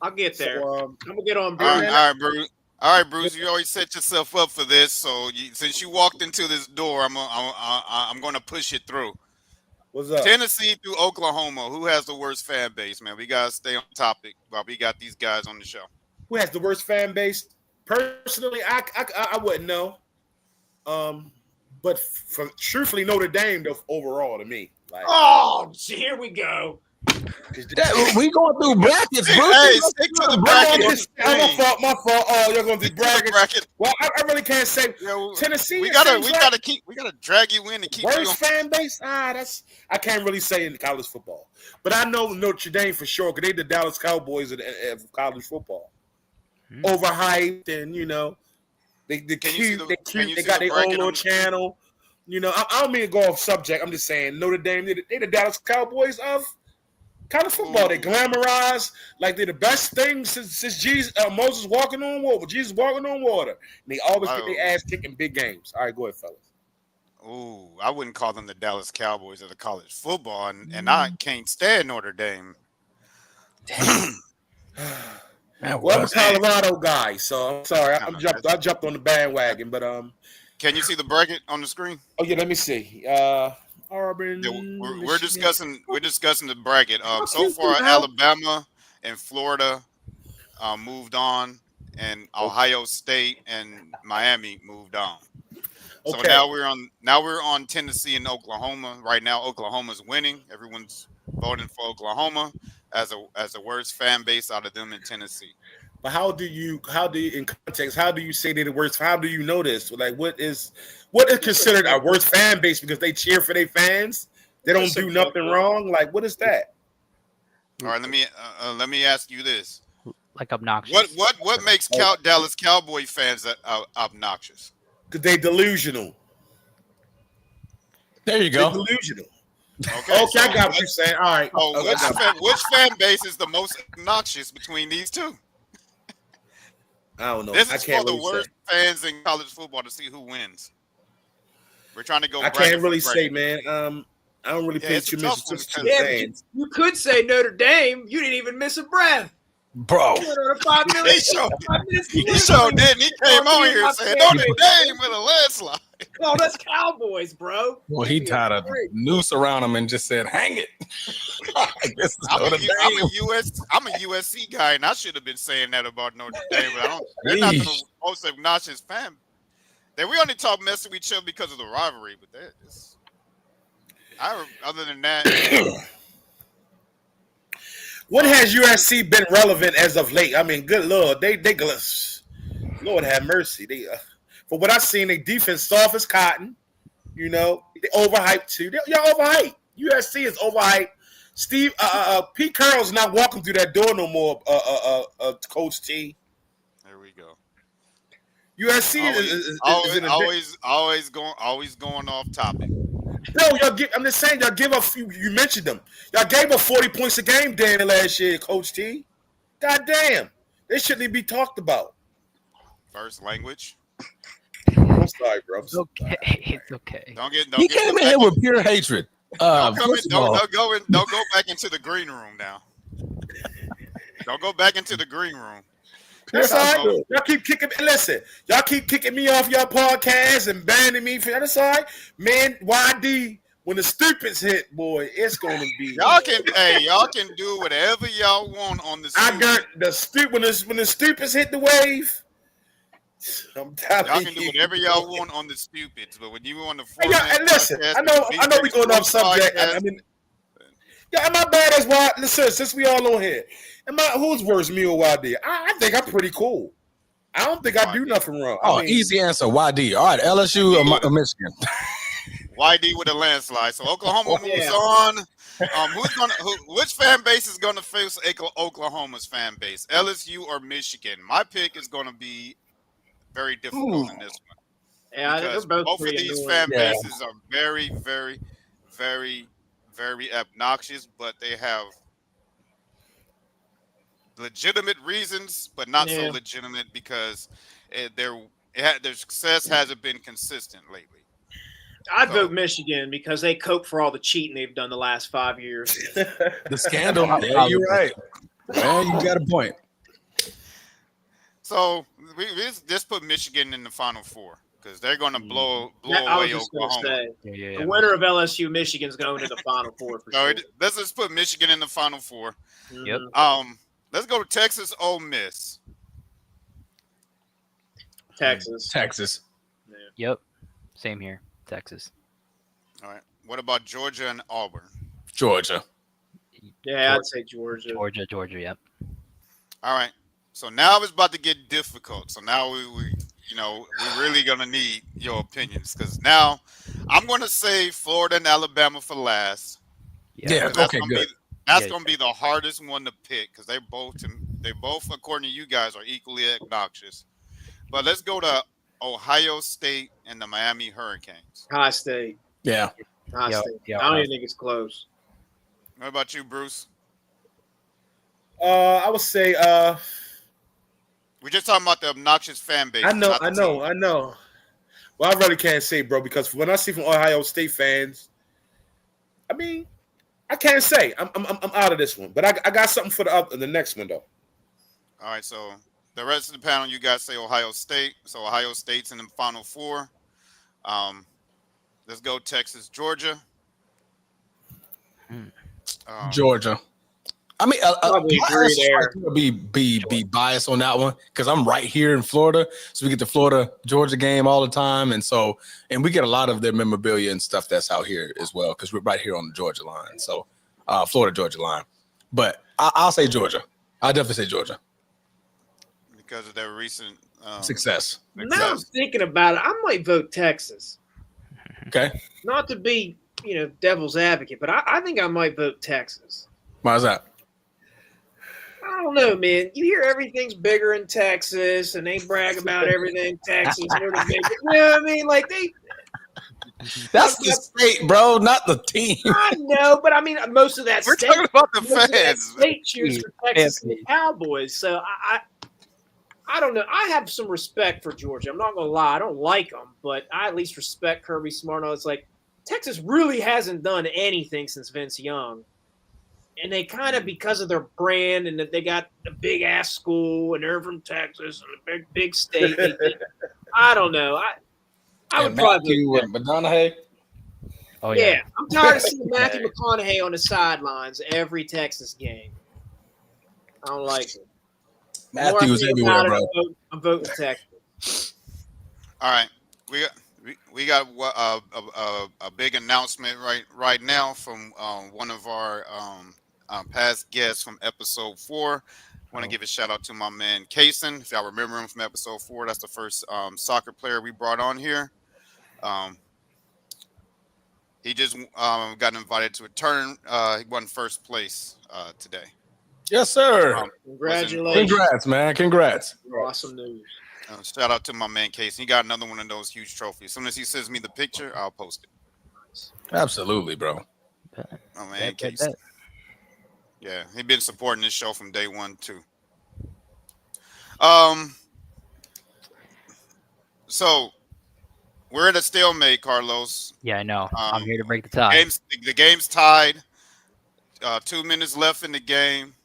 I'll get there. So, I'm gonna get on Bruce. Bruce. All right, Bruce. You always set yourself up for this. So since you walked into this door, I'm going to push it through. What's up? Tennessee through Oklahoma. Who has the worst fan base, man? We gotta stay on topic while we got these guys on the show. Who has the worst fan base? Personally, I wouldn't know. But truthfully, Notre Dame overall to me. Here we go. We going through brackets, bro. Hey, stick to the bracket. My fault. Oh, you're going to do brackets. Well, I really can't say. Tennessee. We gotta drag you in and keep worst fan base. I can't really say in college football, but I know Notre Dame for sure because they the Dallas Cowboys of college football. Overhyped and they got their own little channel. I don't mean to go off subject. I'm just saying Notre Dame. They the Dallas Cowboys of college football. They glamorize like they're the best thing since Jesus, Moses walking on water. Jesus walking on water. And they always get their ass kicked in big games. All right, go ahead, fellas. Ooh, I wouldn't call them the Dallas Cowboys of the college football, and I can't stand Notre Dame. Well, I'm a Colorado guy, so I'm sorry. I jumped on the bandwagon, but Can you see the bracket on the screen? Oh yeah, let me see. Auburn. Yeah, we're Michigan. discussing the bracket. So you far, do now. Alabama and Florida moved on, and Ohio State and Miami moved on. So Okay. now we're on Tennessee and Oklahoma. Right now, Oklahoma's winning. Everyone's voting for Oklahoma as a worst fan base out of them in Tennessee. But how do you in context? How do you say they're the worst? How do you know this? Like, what is considered a worst fan base because they cheer for their fans? They don't do nothing wrong. Like, what is that? All right, let me ask you this: Like obnoxious. what makes Dallas Cowboy fans obnoxious? Because they delusional. There you They're go. delusional. Okay, so I got what you're saying. All right. which fan base is the most obnoxious between these two? I don't know. This I is can't for the really worst say. fans in college football to see who wins. We're trying to go. I can't really say, man. I don't really pay it's a too much tough one attention to because- the Yeah, but fans. you could say Notre Dame. You didn't even miss a breath. Bro. You went on a 5 minute. He showed 5 minutes. He sure didn't. He came on here and said, Notre Dame with a landslide. Oh, that's Cowboys, bro. Well, he tied a noose around him and just said, "Hang it." This is I'm Notre a USC guy, and I should have been saying that about Notre Dame, but I don't. They're not the Yeesh. most obnoxious fan. We only talk mess with each other because of the rivalry, but other than that, When has USC been relevant as of late? I mean, good Lord, they Lord have mercy. They for what I've seen, their defense soft as cotton. You know, they overhyped too. Y'all overhyped. USC is overhyped. Steve Pete Carroll's not walking through that door no more. Coach T. there we go. USC is in a always going off topic. No, I'm just saying, y'all give up. You mentioned them. Y'all gave up 40 points a game, damn, last year, Coach T. God damn, they shouldn't even be talked about. First language. I'm sorry, bro. It's okay. It's okay. He came in here with pure hatred. Don't First of all, go back into the green room now. Don't go back into the green room. That's all right. Y'all keep kicking. Listen, y'all keep kicking me off your podcast and banning me for that's all right. Man, YD, when the stupids hit, boy, it's gonna be. Y'all can do whatever y'all want on the. I got the when the stupids hit the wave. I'm telling Y'all can do you. whatever y'all want on the stupids, but when you on the Hey, and listen, I know we're going off subject. I mean, yeah, am I bad as why? Listen, since we all on here, who's worse, me or YD? I think I'm pretty cool. I don't think I do nothing wrong. oh, easy answer. YD. All right, LSU or Michigan. YD with a landslide. So Oklahoma moves on. Which fan base is gonna face Oklahoma's fan base? LSU or Michigan? My pick is gonna be very difficult in this one. Yeah, they're both of pretty these annoying. fan bases are very, very, very, very obnoxious, but they have legitimate reasons, but not so legitimate because their success hasn't been consistent lately. I'd vote Michigan because they cope for all the cheating they've done the last 5 years. The scandal. Yeah, you're right. Well, you got a point. So we just put Michigan in the Final Four because they're going to blow away Oklahoma. The winner of LSU Michigan's going to the Final Four for sure. Let's just put Michigan in the Final Four. Yep. Let's go to Texas, Ole Miss. Texas. Yep. Same here. Texas. All right. What about Georgia and Auburn? Georgia. Yeah, I'd say Georgia. Georgia. Yep. All right. So now it's about to get difficult. So now we're really gonna need your opinions because now I'm gonna say Florida and Alabama for last. Yeah. Okay. Good. That's gonna be the hardest one to pick because they both, according to you guys, are equally obnoxious. But let's go to Ohio State and the Miami Hurricanes. High State. Yeah. High State. Yeah, I don't even think it's close. What about you, Bruce? I would say We're just talking about the obnoxious fan base. I know. Well, I really can't say, bro, because when I see from Ohio State fans, I mean, I can't say. I'm out of this one, but I got something for the next one though. All right, so the rest of the panel, you guys say Ohio State. So Ohio State's in the Final Four. Let's go Texas, Georgia. Georgia. I mean, Probably my agree answer's there. right there be biased on that one because I'm right here in Florida, so we get the Florida Georgia game all the time, and we get a lot of their memorabilia and stuff that's out here as well because we're right here on the Georgia line, so Florida Georgia line. But I'll say Georgia. I'll definitely say Georgia because of their recent success. Now I'm thinking about it. I might vote Texas. Okay, Not to be, devil's advocate, but I think I might vote Texas. why is that? I don't know, man. You hear everything's bigger in Texas, and they brag about everything Texas. You know what I mean? Like That's the state, bro, not the team. I know, but I mean, most of that We're state, talking about the most of that fans. state cheers for Texas and the Cowboys. So I don't know. I have some respect for Georgia. I'm not gonna lie. I don't like them, but I at least respect Kirby Smart. It's like Texas really hasn't done anything since Vince Young. And they kind of, because of their brand and that they got a big ass school and they're from Texas and a big state. I don't know. I would probably Matthew and McConaughey. Oh yeah. I'm tired of seeing Matthew McConaughey on the sidelines every Texas game. I don't like it. Matthew's everywhere, bro. I'm voting Texas. All right, we got a big announcement right now from one of our past guests from episode 4. I want to give a shout out to my man Kaysen. If y'all remember him from episode 4, that's the first soccer player we brought on here. He just got invited to a turn. He won first place today. Yes, sir. Congratulations. Congrats, man. Congrats. Awesome news. Shout out to my man Case. He got another one of those huge trophies. As soon as he sends me the picture, I'll post it. Absolutely, bro. Oh man, Case. Yeah, he been supporting this show from day one too. So we're at a stalemate, Carlos. Yeah, I know. I'm here to break the tie. The game's tied. 2 minutes left in the game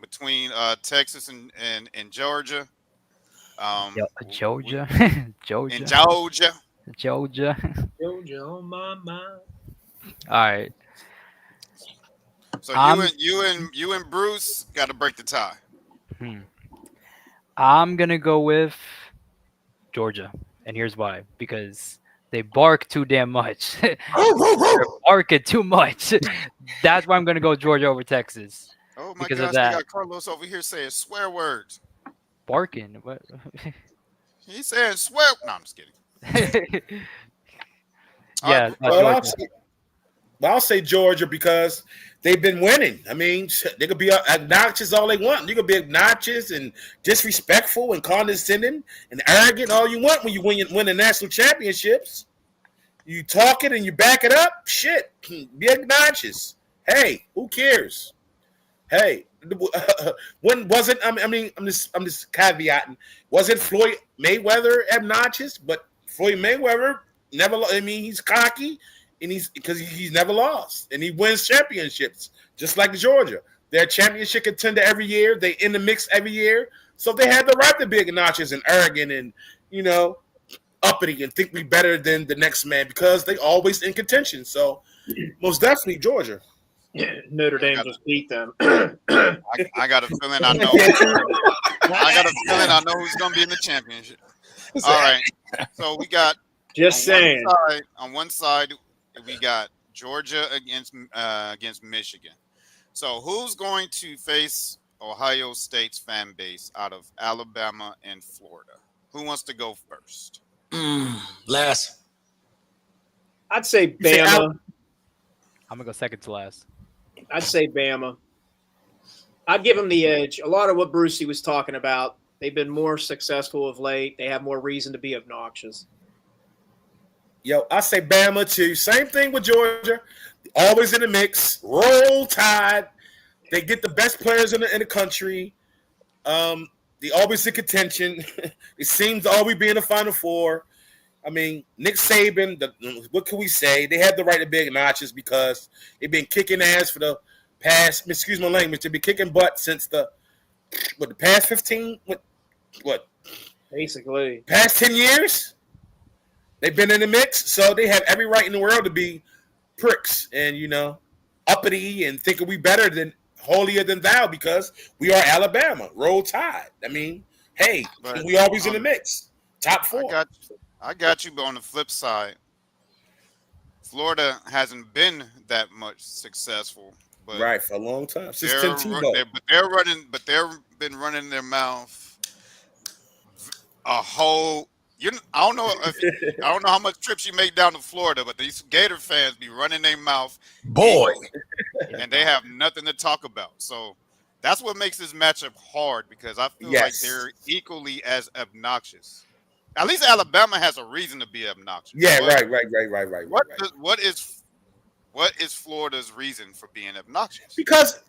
between Texas and Georgia. Georgia. In Georgia. Georgia on my mind. All right. So you and Bruce got to break the tie. I'm gonna go with Georgia, and here's why: because they bark too damn much. They're barking too much. That's why I'm gonna go Georgia over Texas. Oh my because gosh, of that. we got Carlos over here saying swear words. Barking. What? He's saying swear. No, I'm just kidding. Yeah. I'll say Georgia because they've been winning. I mean, they could be obnoxious all they want. You could be obnoxious and disrespectful and condescending and arrogant all you want when you win the national championships. You talk it and you back it up. Shit, be obnoxious. Hey, who cares? Hey, when wasn't? I mean, I'm just caveating. Wasn't Floyd Mayweather obnoxious? But Floyd Mayweather never. I mean, he's cocky. And he's never lost, and he wins championships just like Georgia. They're a championship contender every year. They in the mix every year, so they have the right to be obnoxious and arrogant and uppity and think we better than the next man because they always in contention. So most definitely Georgia. Notre Dame just beat them. I got a feeling I know. I got a feeling I know who's going to be in the championship. All right, so we got just saying on one side. We got Georgia against Michigan. So who's going to face Ohio State's fan base out of Alabama and Florida? Who wants to go first? Last. I'd say Bama. I'm gonna go second to last. I'd say Bama. I'd give them the edge. A lot of what Brucey was talking about. They've been more successful of late. They have more reason to be obnoxious. Yo, I say Bama too. Same thing with Georgia. Always in the mix. Roll Tide. They get the best players in the country. They always in contention. It seems to always be in the Final Four. I mean, Nick Saban, what can we say? They have the right to be obnoxious because they've been kicking ass for the past, excuse my language, they've been kicking butt since the past 15, what? Basically. Past 10 years? They've been in the mix, so they have every right in the world to be pricks and uppity and thinking we better than holier than thou because we are Alabama. Roll Tide. I mean, hey, But, we always in the mix. Top 4. I got you, but on the flip side, Florida hasn't been that much successful. But Right, for a long time. Since they're, Tim ru- Tebow. they've been running their mouth a whole. I don't know how much trips you make down to Florida, but these Gator fans be running their mouth, Boy. and they have nothing to talk about. So that's what makes this matchup hard because I feel like they're equally as obnoxious. At least Alabama has a reason to be obnoxious. Yeah, But right. What is Florida's reason for being obnoxious? Because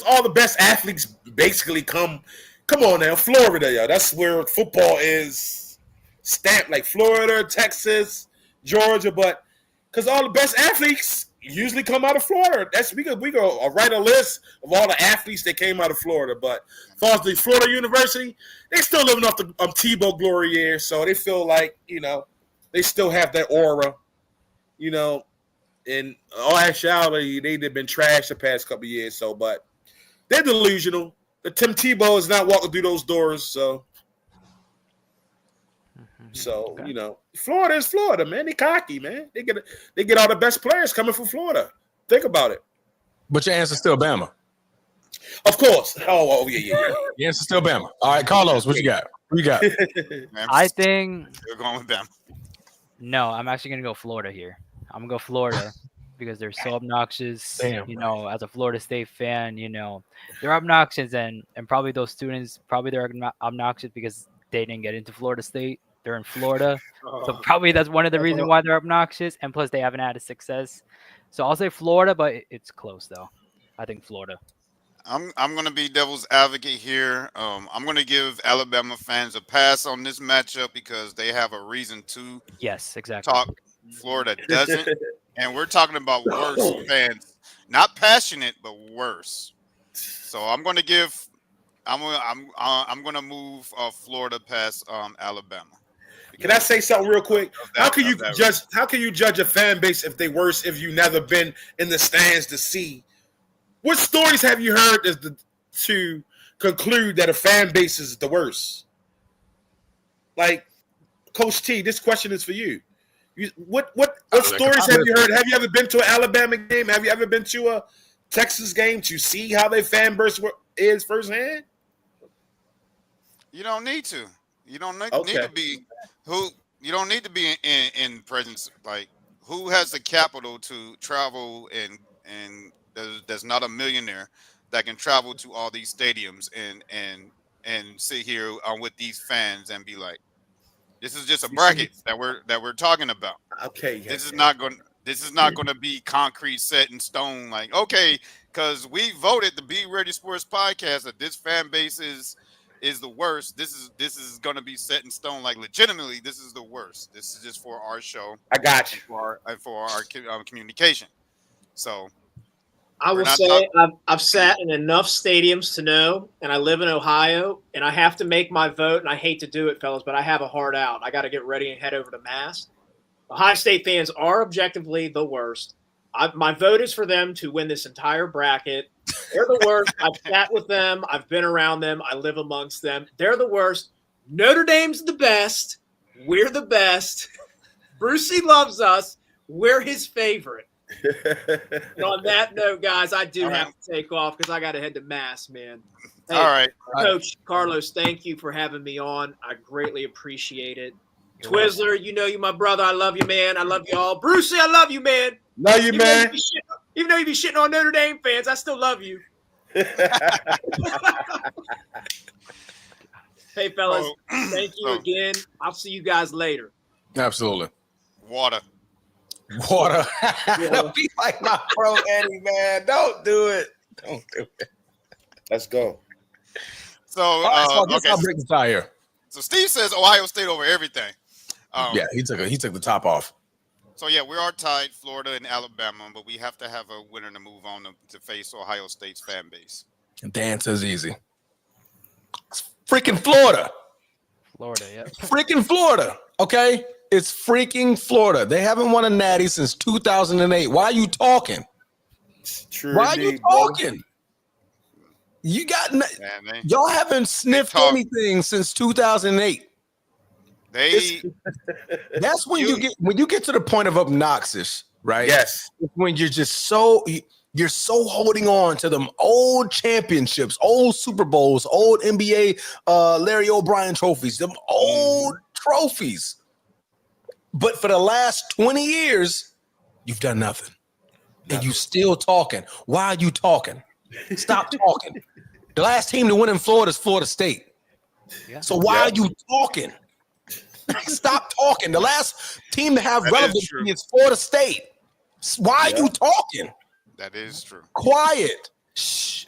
all the best athletes basically come on now, Florida, yo. That's where football is stamped, like Florida, Texas, Georgia, but because all the best athletes usually come out of Florida. We go write a list of all the athletes that came out of Florida. But as far as the Florida University, they still living off the Tebow glory years, so they feel like they still have that aura, In all actuality, they've been trashed the past couple of years. So, but they're delusional. The Tim Tebow is not walking through those doors. So, Florida is Florida, man. They cocky, man. They get all the best players coming from Florida. Think about it. But your answer's still Bama. Of course. Oh yeah. Your answer's still Bama. All right, Carlos, what you got? What you got? I think You're going with them. no. I'm actually gonna go Florida here. I'm gonna go Florida because they're so obnoxious. Damn. As a Florida State fan, they're obnoxious, and probably those students they're obnoxious because they didn't get into Florida State. They're in Florida, so probably that's one of the reasons why they're obnoxious. And plus, they haven't had a success. So I'll say Florida, but it's close though. I think Florida. I'm going to be devil's advocate here. I'm going to give Alabama fans a pass on this matchup because they have a reason to Yes, exactly. talk. Florida doesn't, and we're talking about worse fans, not passionate, but worse. So I'm going to give. I'm going to move Florida past Alabama. Can I say something real quick? How can you judge a fan base if they worse if you've never been in the stands to see? What stories have you heard to conclude that a fan base is the worst? Like, Coach T, this question is for you. What stories have you heard? Have you ever been to an Alabama game? Have you ever been to a Texas game to see how their fan base is firsthand? You don't need to. You don't need to be who. You don't need to be in presence. Like, who has the capital to travel and there's not a millionaire that can travel to all these stadiums and sit here with these fans and be like, this is just a bracket that we're talking about. Okay, this is not going to be concrete set in stone. Like, okay, because we voted the Be Ready Sports podcast that this fan base is the worst. This is going to be set in stone. Like, legitimately, this is the worst. This is just for our show. I got you. For our communication. So I will say I've sat in enough stadiums to know, and I live in Ohio, and I have to make my vote, and I hate to do it, fellas, but I have a hard out. I got to get ready and head over to Mass. Ohio State fans are objectively the worst. My vote is for them to win this entire bracket. They're the worst. I've sat with them. I've been around them. I live amongst them. They're the worst. Notre Dame's the best. We're the best. Brucey loves us. We're his favorite. And on that note, guys, I do have to take off because I got to head to Mass, man. Hey, all right. Coach Carlos, thank you for having me on. I greatly appreciate it. Twizzler, you're my brother. I love you, man. I love you all. Brucey, I love you, man. Love you, man. Even though you be shitting on Notre Dame fans, I still love you. Hey, fellas, thank you again. I'll see you guys later. Absolutely. Water. Don't be like my bro Eddie, man. Don't do it. Let's go. So, I'll break the tie here. So Steve says Ohio State over everything. Yeah, he took the top off. So yeah, we are tied, Florida and Alabama, but we have to have a winner to move on to face Ohio State's fan base. And the answer's easy. It's freaking Florida. Florida, yeah. Freaking Florida. Okay. It's freaking Florida. They haven't won a natty since 2008. Why are you talking? True. Why are you indeed, brother. talking? You got Man, y'all haven't sniffed talk- anything since 2008. they That's when you get to the point of obnoxious, right? Yes. It's when you're just you're so holding on to them old championships, old Super Bowls, old NBA Larry O'Brien trophies, them old trophies. But for the last 20 years, you've done nothing. And you still talking. Why are you talking? Stop talking. The last team to win in Florida is Florida State. Yeah. So why are you talking? Stop talking. The last team to have That is relevancy true. is Florida State. Why are you talking? That is true. Quiet. Shh.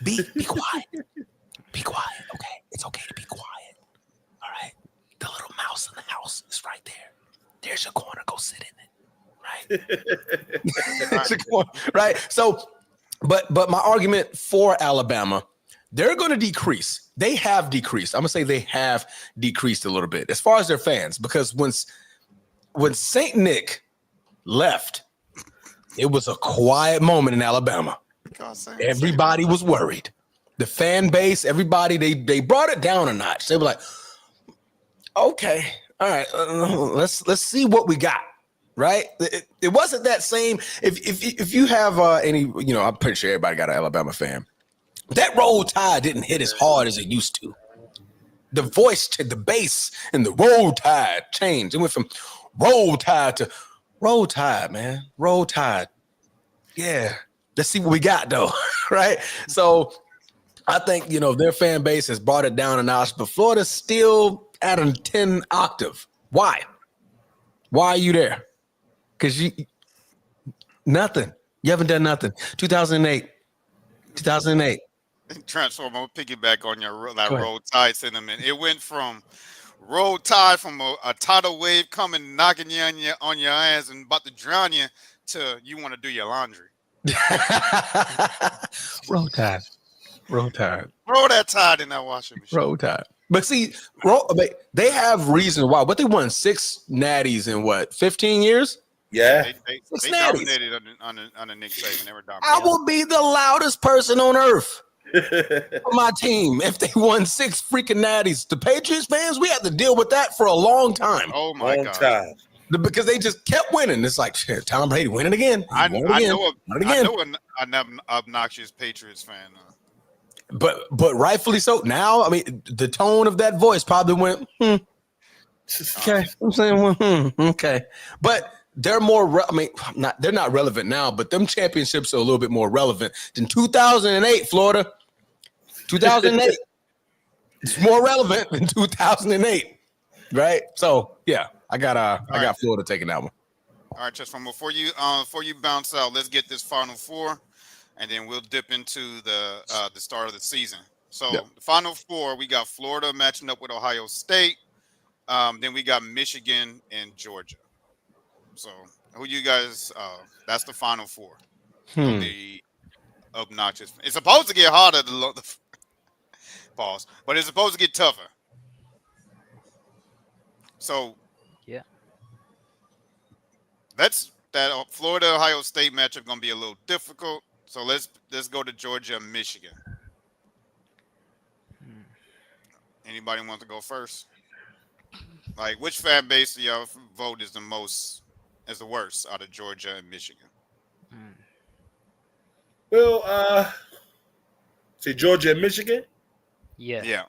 Be quiet. Be quiet. Okay. It's okay to be quiet. All right. The little mouse in the house is right there. There's your corner. Go sit in it. Right. There's your corner, right. So, but my argument for Alabama, they're going to decrease. They have decreased. I'm going to say they have decreased a little bit as far as their fans, because when St. Nick left, it was a quiet moment in Alabama. Everybody was worried. The fan base, everybody, they brought it down a notch. They were like, okay, all right, let's see what we got. Right? It wasn't that same. If you have any, I'm pretty sure everybody got an Alabama fan. That Roll Tide didn't hit as hard as it used to. The voice to the bass and the Roll Tide changed. It went from Roll Tide to Roll Tide, man. Roll Tide. Yeah. Let's see what we got, though. Right? So I think, their fan base has brought it down a notch, but Florida's still at a 10 octave. Why? Why are you there? Because nothing. You haven't done nothing. 2008. Transform. I'm gonna piggyback on that Roll Tide sentiment. It went from Roll Tide from a tidal wave coming, knocking you on your ass and about to drown you, to you want to do your laundry. Roll Tide. Throw that tide in that washing machine. Roll Tide. But see, they have reason why. But they won 6 natties in 15 years? Yeah. They dominated on the Nick Saban. They were dominated. I will be the loudest person on earth for my team if they won 6 freaking natties. The Patriots fans, we had to deal with that for a long time. Oh my Long God! time. Because they just kept winning. It's like, shit, Tom Brady winning again. I know an obnoxious Patriots fan. But rightfully so. Now, I mean, the tone of that voice probably went, okay. I'm saying, okay. But they're more, they're not relevant now, but them championships are a little bit more relevant than 2008, Florida. 2008. It's more relevant than 2008, right? So, yeah, I got Florida taking that one. All right, just before you bounce out, let's get this Final Four, and then we'll dip into the start of the season. So the Final Four, we got Florida matching up with Ohio State. Then we got Michigan and Georgia. So who you guys? That's the Final Four. The obnoxious. It's supposed to get harder. Pause. But it's supposed to get tougher. So yeah, that Florida Ohio State matchup going to be a little difficult. So let's go to Georgia and Michigan. Anybody want to go first? Like, which fan base do y'all vote is the worst out of Georgia and Michigan? Well, say Georgia and Michigan. yeah, Yeah.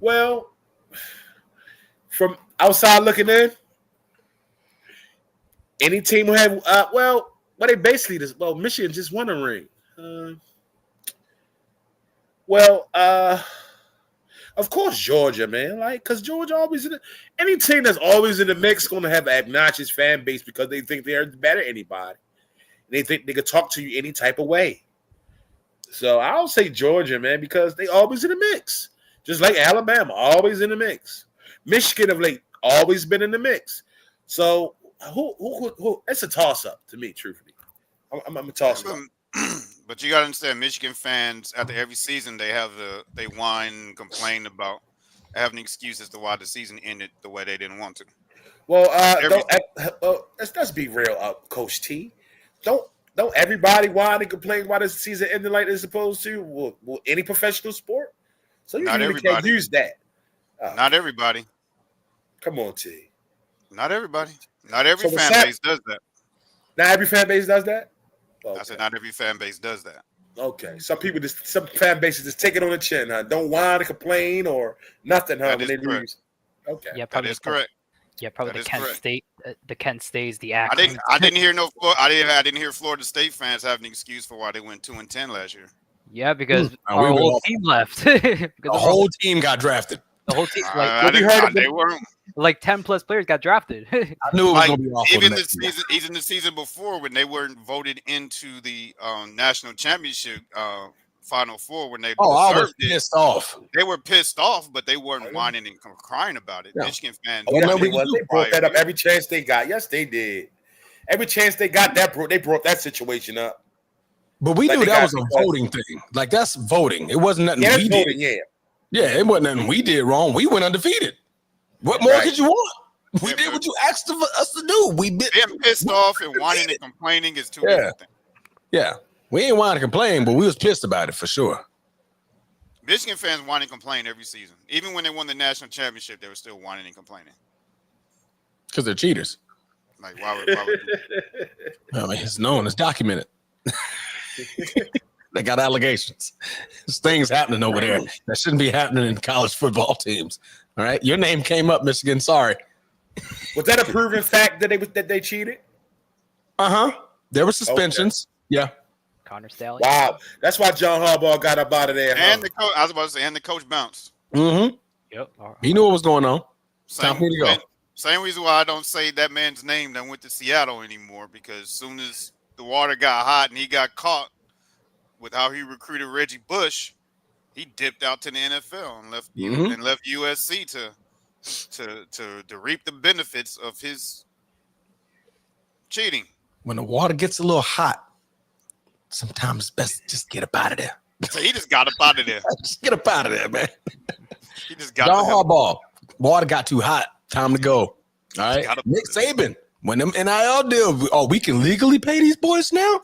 Well, from outside looking in, any team who have they basically Michigan just won a ring. Of course Georgia, man. Like, because Georgia always any team that's always in the mix going to have an obnoxious fan base because they think they're better than anybody. They think they could talk to you any type of way. So I'll say Georgia, man, because they always in the mix. Just like Alabama, always in the mix. Michigan of late, always been in the mix. So who it's a toss-up to me, truthfully. I'm a toss-up. But you got to understand, Michigan fans, after every season, they whine and complain about have an excuse as to why the season ended the way they didn't want to. Well, Everything. let's be real, Coach T. Don't everybody whine and complain why the season ended like it's supposed to? Will any professional sport? So you Not really can't everybody. use that. Not everybody. Come on, T. Not everybody. Not every So the fan Sam- base does that. Not every fan base does that. I said not every fan base does that. Okay. Some fan bases just take it on the chin, huh? Don't whine and complain or nothing, huh? That When is they correct. lose. Okay. Yeah, That probably is correct. Yeah, probably That the is Kent correct. State, the Kent Stays, the I Akron. didn't hear no. I didn't hear Florida State fans have an excuse for why they went 2-10 last year. Yeah, because We our went whole off. team left. Because The whole team got drafted. the whole team, They weren't. like 10 plus players got drafted. I knew it was Like going to be awful. even the the next year. season, even the season before when they weren't voted into the national championship Final Four when they Oh, I was deserved it. pissed off. They were pissed off, but they weren't whining and crying about it. Yeah. Michigan fans. Oh, no, They we do. brought that up every chance they got. Yes, they did. Every chance they got, they brought that situation up. But we Like knew they that got was a success. voting thing. Like, that's voting. It wasn't nothing Yeah, we that's did. voting, yeah. Yeah, it wasn't nothing we did wrong. We went undefeated. What more Right. could you want? We Yeah, did but- what you asked of us to do. We bit. Being pissed off and whining and complaining is two Yeah. different things. Yeah, we ain't whining and complain, but we was pissed about it for sure. Michigan fans whine and complain every season. Even when they won the national championship, they were still whining and complaining. Because they're cheaters. Like, why would I mean, it's known, it's documented. They got allegations. There's things happening over there that shouldn't be happening in college football teams. All right, your name came up, Michigan. Sorry. Was that a proven fact that they cheated? There were suspensions. Yeah. Connor Staley. Wow, that's why John Harbaugh got up out of there. and the coach, I was about to say, and the coach bounced. Mm-hmm. Yep. He knew what was going on. Time for me to go. Same reason why I don't say that man's name that went to Seattle anymore, because as soon as the water got hot and he got caught with how he recruited Reggie Bush, he dipped out to the NFL and left Mhm. left USC to reap the benefits of his cheating. When the water gets a little hot, sometimes it's best to just get up out of there. So he just got up out of there. Just get up out of there, man. He just got John the hell- Harbaugh. Water got too hot. Time to go. All right. Gotta- Nick Saban. When them NIL deal, we can legally pay these boys now.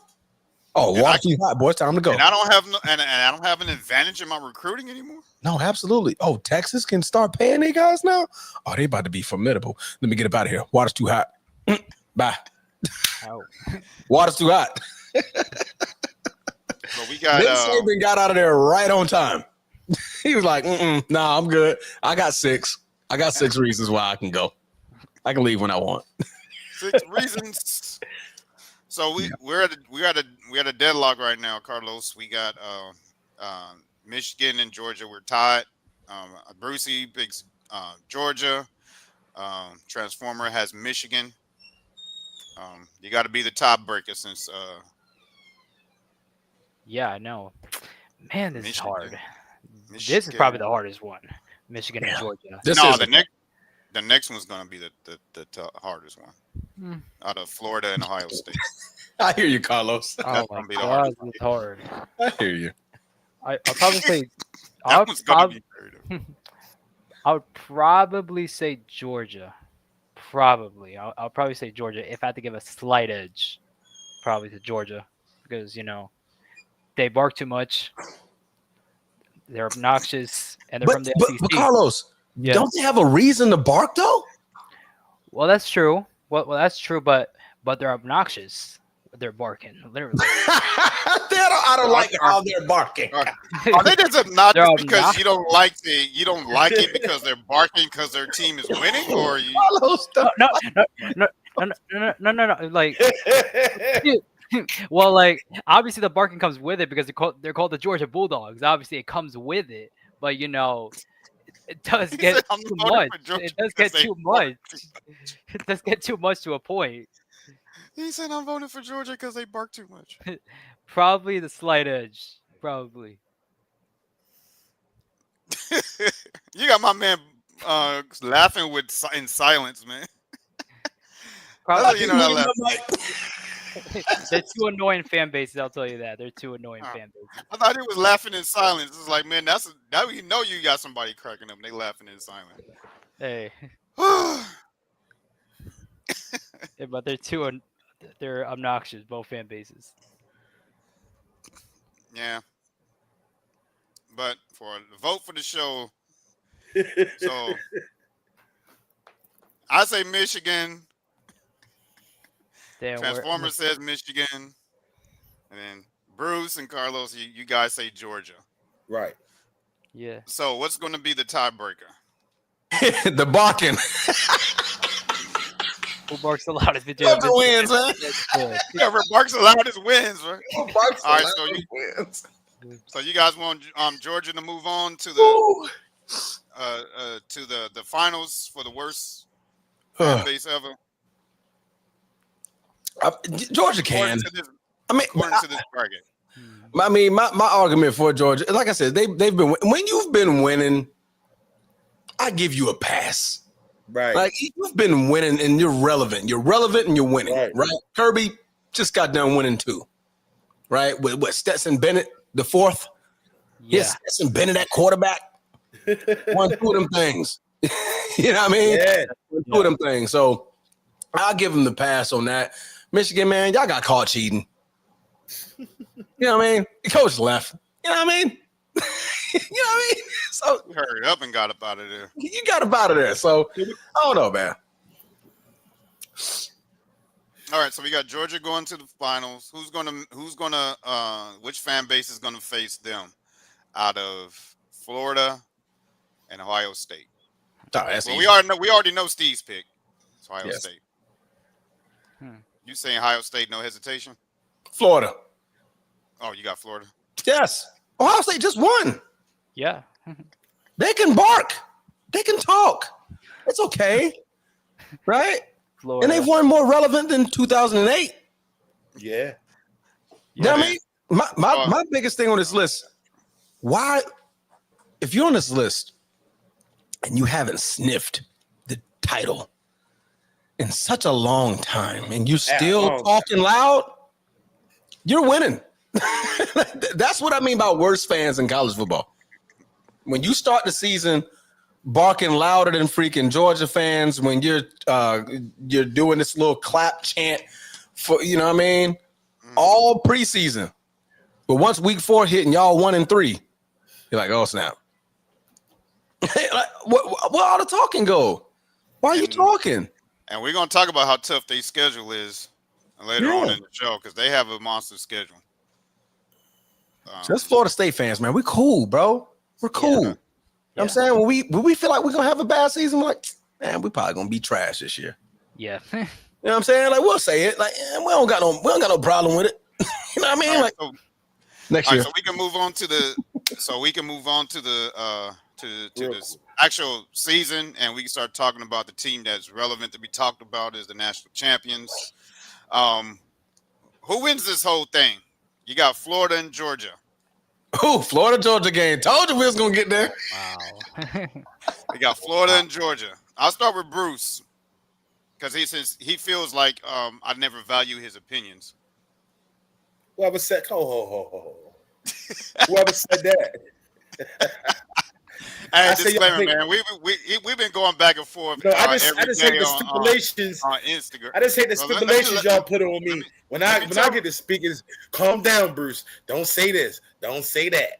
Oh, And water I- too hot, boys. Time to go. And I don't have no, and I don't have an advantage in my recruiting anymore. No, absolutely. Oh, Texas can start paying their guys now. Oh, they about to be formidable. Let me get up out of here. Water's too hot. Bye. Oh. Water's too hot. But we got Nick Saban got out of there right on time. He was like, nah, I'm good. I got 6. I got 6 reasons why I can go. I can leave when I want. 6 reasons. So we're at a deadlock right now, Carlos. We got Michigan and Georgia. We're tied. Brucey picks Georgia. Transformer has Michigan. You got to be the tiebreaker since Yeah, I know. Man, this is Michigan. hard. This is Michigan. probably the hardest one. Michigan and Georgia. This No, is the next one's gonna be the hardest one Hmm. out of Florida and Ohio State. I hear you, Carlos. Oh That's my gonna be the god, hardest it's hard. I hear you. I'll probably say. That one's gonna be very tough. I would probably say Georgia. Probably. I'll probably say Georgia if I had to give a slight edge. Probably to Georgia because they bark too much. They're obnoxious and they're from the SEC. But Carlos, Yeah. don't they have a reason to bark though? Well, that's true. Well, that's true, but they're obnoxious. They're barking, literally. I don't like how they're barking. Are they just obnoxious They're because you don't like it because they're barking because their team is winning, or you? Carlos, No. Like, well, like obviously the barking comes with it because they're called the Georgia Bulldogs. Obviously, it comes with it, but it does He get said, "I'm too voting much. for Georgia It does because get they too bark much. It does get too much to a point. He said, "I'm voting for Georgia because they bark too much." Probably the slight edge. Probably. You got my man laughing in silence, man. Probably. You know that laugh. They're two annoying fan bases. I'll tell you that. They're two annoying fan bases. I thought he was laughing in silence. It's like, man, now you know you got somebody cracking up. They laughing in silence. Hey, yeah, but they're obnoxious. Both fan bases. Yeah. But for the vote for the show, so I say Michigan. Damn, Transformer says Michigan, and then Bruce and Carlos, you guys say Georgia. Right. Yeah. So what's going to be the tiebreaker? The barking. Who barks the loudest? Whoever wins, man. Whoever barks the loudest wins, right? Who barks the All right, loudest wins. So you guys want Georgia to move on to the the finals for the worst fan base ever? Georgia can. According to this bracket. I mean, my argument for Georgia, like I said, they've been, when you've been winning, I give you a pass. Right. Like, you've been winning and you're relevant. You're relevant and you're winning, right? Kirby just got done winning too, right? With what, Stetson Bennett, the fourth? Yeah. Yes, Stetson Bennett, that quarterback. Won two of them things. You know what I mean? Yeah. Two of them things. So I'll give them the pass on that. Michigan, man, y'all got caught cheating. You know what I mean? The coach left. You know what I mean? You know what I mean? So We hurried up and got up out of there. you got up out of there. So I don't know, man. All right, so we got Georgia going to the finals. Which fan base is gonna face them out of Florida and Ohio State? Oh, that's Well, easy. we already know Steve's pick. It's Ohio Yes. State. You saying Ohio State, no hesitation? Florida. Oh, you got Florida. Yes. Ohio State just won. Yeah. They can bark. They can talk. It's okay. Right? Florida. And they've won more relevant than 2008. Yeah. You know what I man. mean? My biggest thing on this list, why, if you're on this list and you haven't sniffed the title in such a long time and you still talking loud, you're winning. That's what I mean by worst fans in college football. When you start the season barking louder than freaking Georgia fans, when you're doing this little clap chant for, you know what I mean, all preseason. But once week 4 hit and y'all 1-3, you're like, oh snap. Like, where all the talking go? Why are you talking? And we're gonna talk about how tough their schedule is later on in the show because they have a monster schedule. Just Florida State fans, man. We cool, bro. We're cool. You know what I'm saying? When we feel like we're gonna have a bad season, we're like, man, we probably gonna be trash this year. Yeah. You know what I'm saying? Like, we'll say it. Like, we don't got no problem with it. You know what I mean? Like, next year. So we can move on to the the actual season, and we can start talking about the team that's relevant to be talked about as the national champions. Who wins this whole thing? You got Florida and Georgia. Oh, Florida Georgia game. Told you we was gonna get there. Wow. We got Florida and Georgia. I'll start with Bruce because he feels like I never value his opinions. Whoever said, Whoever said that. Hey, I say disclaimer, y'all man. We've been going back and forth. No, I just every hate day the stipulations. on Instagram. I just hate the Well, let- stipulations let- y'all put on me. When I let me tell- get to speak, is calm down, Bruce. Don't say this. Don't say that.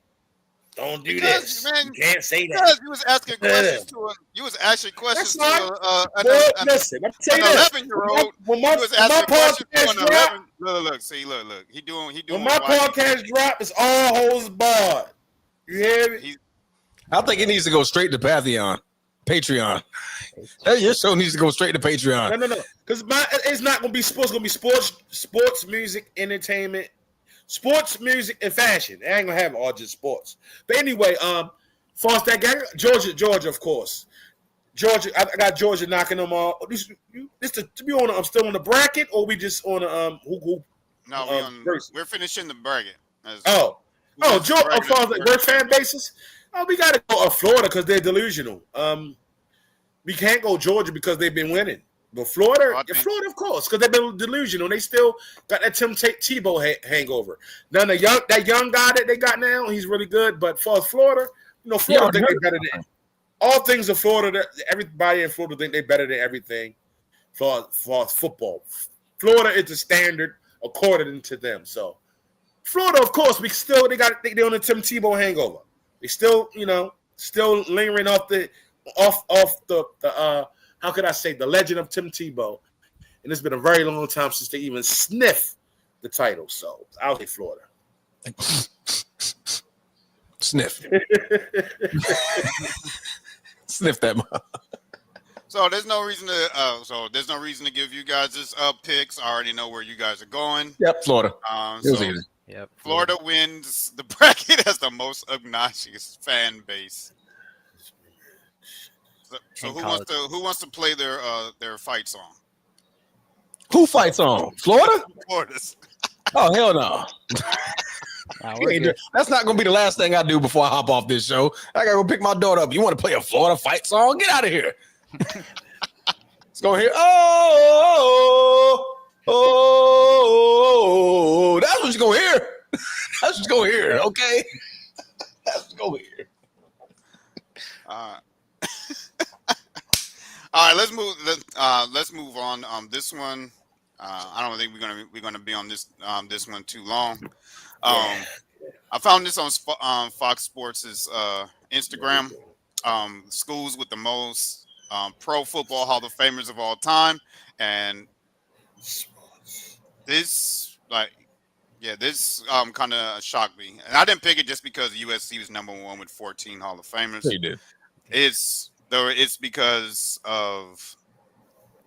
Don't do Because, this. man, You can't say that. Because you was asking questions to That's an not. Listen, I'm telling you this. 11-year-old. When He my was asking questions to podcast an drop, 11. Look. He doing. when my what YG podcast drop, it's all holes barred. You hear me? He- I think it needs to go straight to Patreon. Hey, your show needs to go straight to Patreon. No. Because it's not gonna be sports. It's gonna be sports, music, entertainment, sports, music, and fashion. I ain't gonna have all just sports. But anyway, far as that gang, Georgia, of course. Georgia, I got Georgia knocking them off. To be on, I'm still on the bracket, or we just on who? No, we're finishing the bracket. Georgia. As far as like worst fan bases, we gotta go Florida because they're delusional. We can't go Georgia because they've been winning. But Florida, I think- Florida, of course, because they've been delusional. They still got that Tim Tebow hangover. Now that young guy that they got now, he's really good. But for Florida, Florida think they're better than all things in Florida. Everybody in Florida think they're better than everything for football. Florida is the standard according to them. So Florida, of course, they on the Tim Tebow hangover. They still, still lingering off the how could I say, the legend of Tim Tebow. And it's been a very long time since they even sniffed the title. So I'll say Florida. Sniff. Sniff that. So there's no reason to give you guys this picks. I already know where you guys are going. Yep, Florida. It was So easy. Yep. Florida wins the bracket, has the most obnoxious fan base. So who wants to play their fight song? Who fights on? Florida? Florida's. Oh, hell no. Nah, we're good. That's not going to be the last thing I do before I hop off this show. I got to go pick my daughter up. You want to play a Florida fight song? Get out of here. Let's go here. Oh, that's what you're going to hear. That's what you're going to hear, okay? That's what you're going to hear. All right, let's move on. This one, I don't think we're gonna be on this one too long. I found this on Fox Sports' Instagram. Schools with the most pro football Hall of Famers of all time, and this kind of shocked me. And I didn't pick it just because USC was number 1 with 14 Hall of Famers. You did. It's because of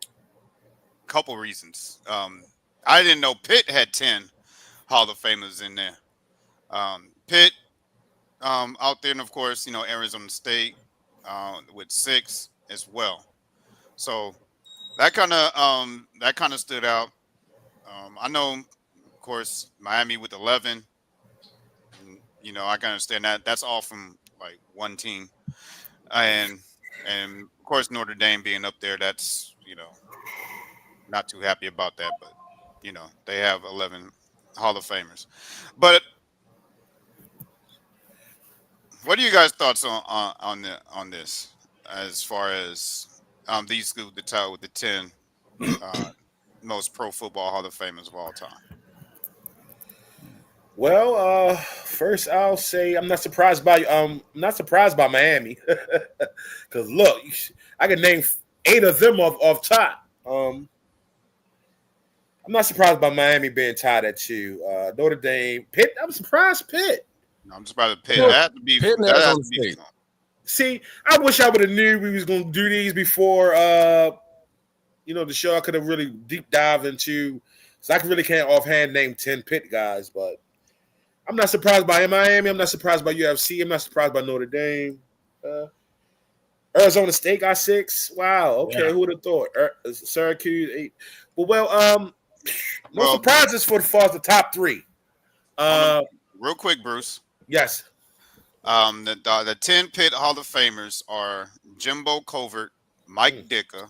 a couple reasons. I didn't know Pitt had 10 Hall of Famers in there. Pitt out there, and of course, Arizona State with 6 as well. So that kind of stood out. I know, of course, Miami with 11. And, I can understand that. That's all from like one team, and of course Notre Dame being up there. That's not too happy about that, but they have 11 Hall of Famers. But what are you guys' thoughts on this as far as these schools the title with the 10 most pro football Hall of Famers of all time? Well, first I'll say I'm not surprised by Miami, because look, I can name 8 of them off top. I'm not surprised by Miami being tied at 2. Notre Dame, Pitt. I'm surprised Pitt. No, I'm surprised Pitt. That had to be. Pitt and That had Arizona to be. State. See, I wish I would have knew we was going to do these before. The show I could have really deep dive into. So I really can't offhand name 10 Pitt guys, but I'm not surprised by Miami. I'm not surprised by UFC. I'm not surprised by Notre Dame. Arizona State got 6. Wow. Okay, yeah. Who would have thought? Syracuse 8. Well, no surprises for the top 3. Real quick, Bruce. Yes. The 10 Pitt Hall of Famers are Jimbo Covert, Mike Dicker,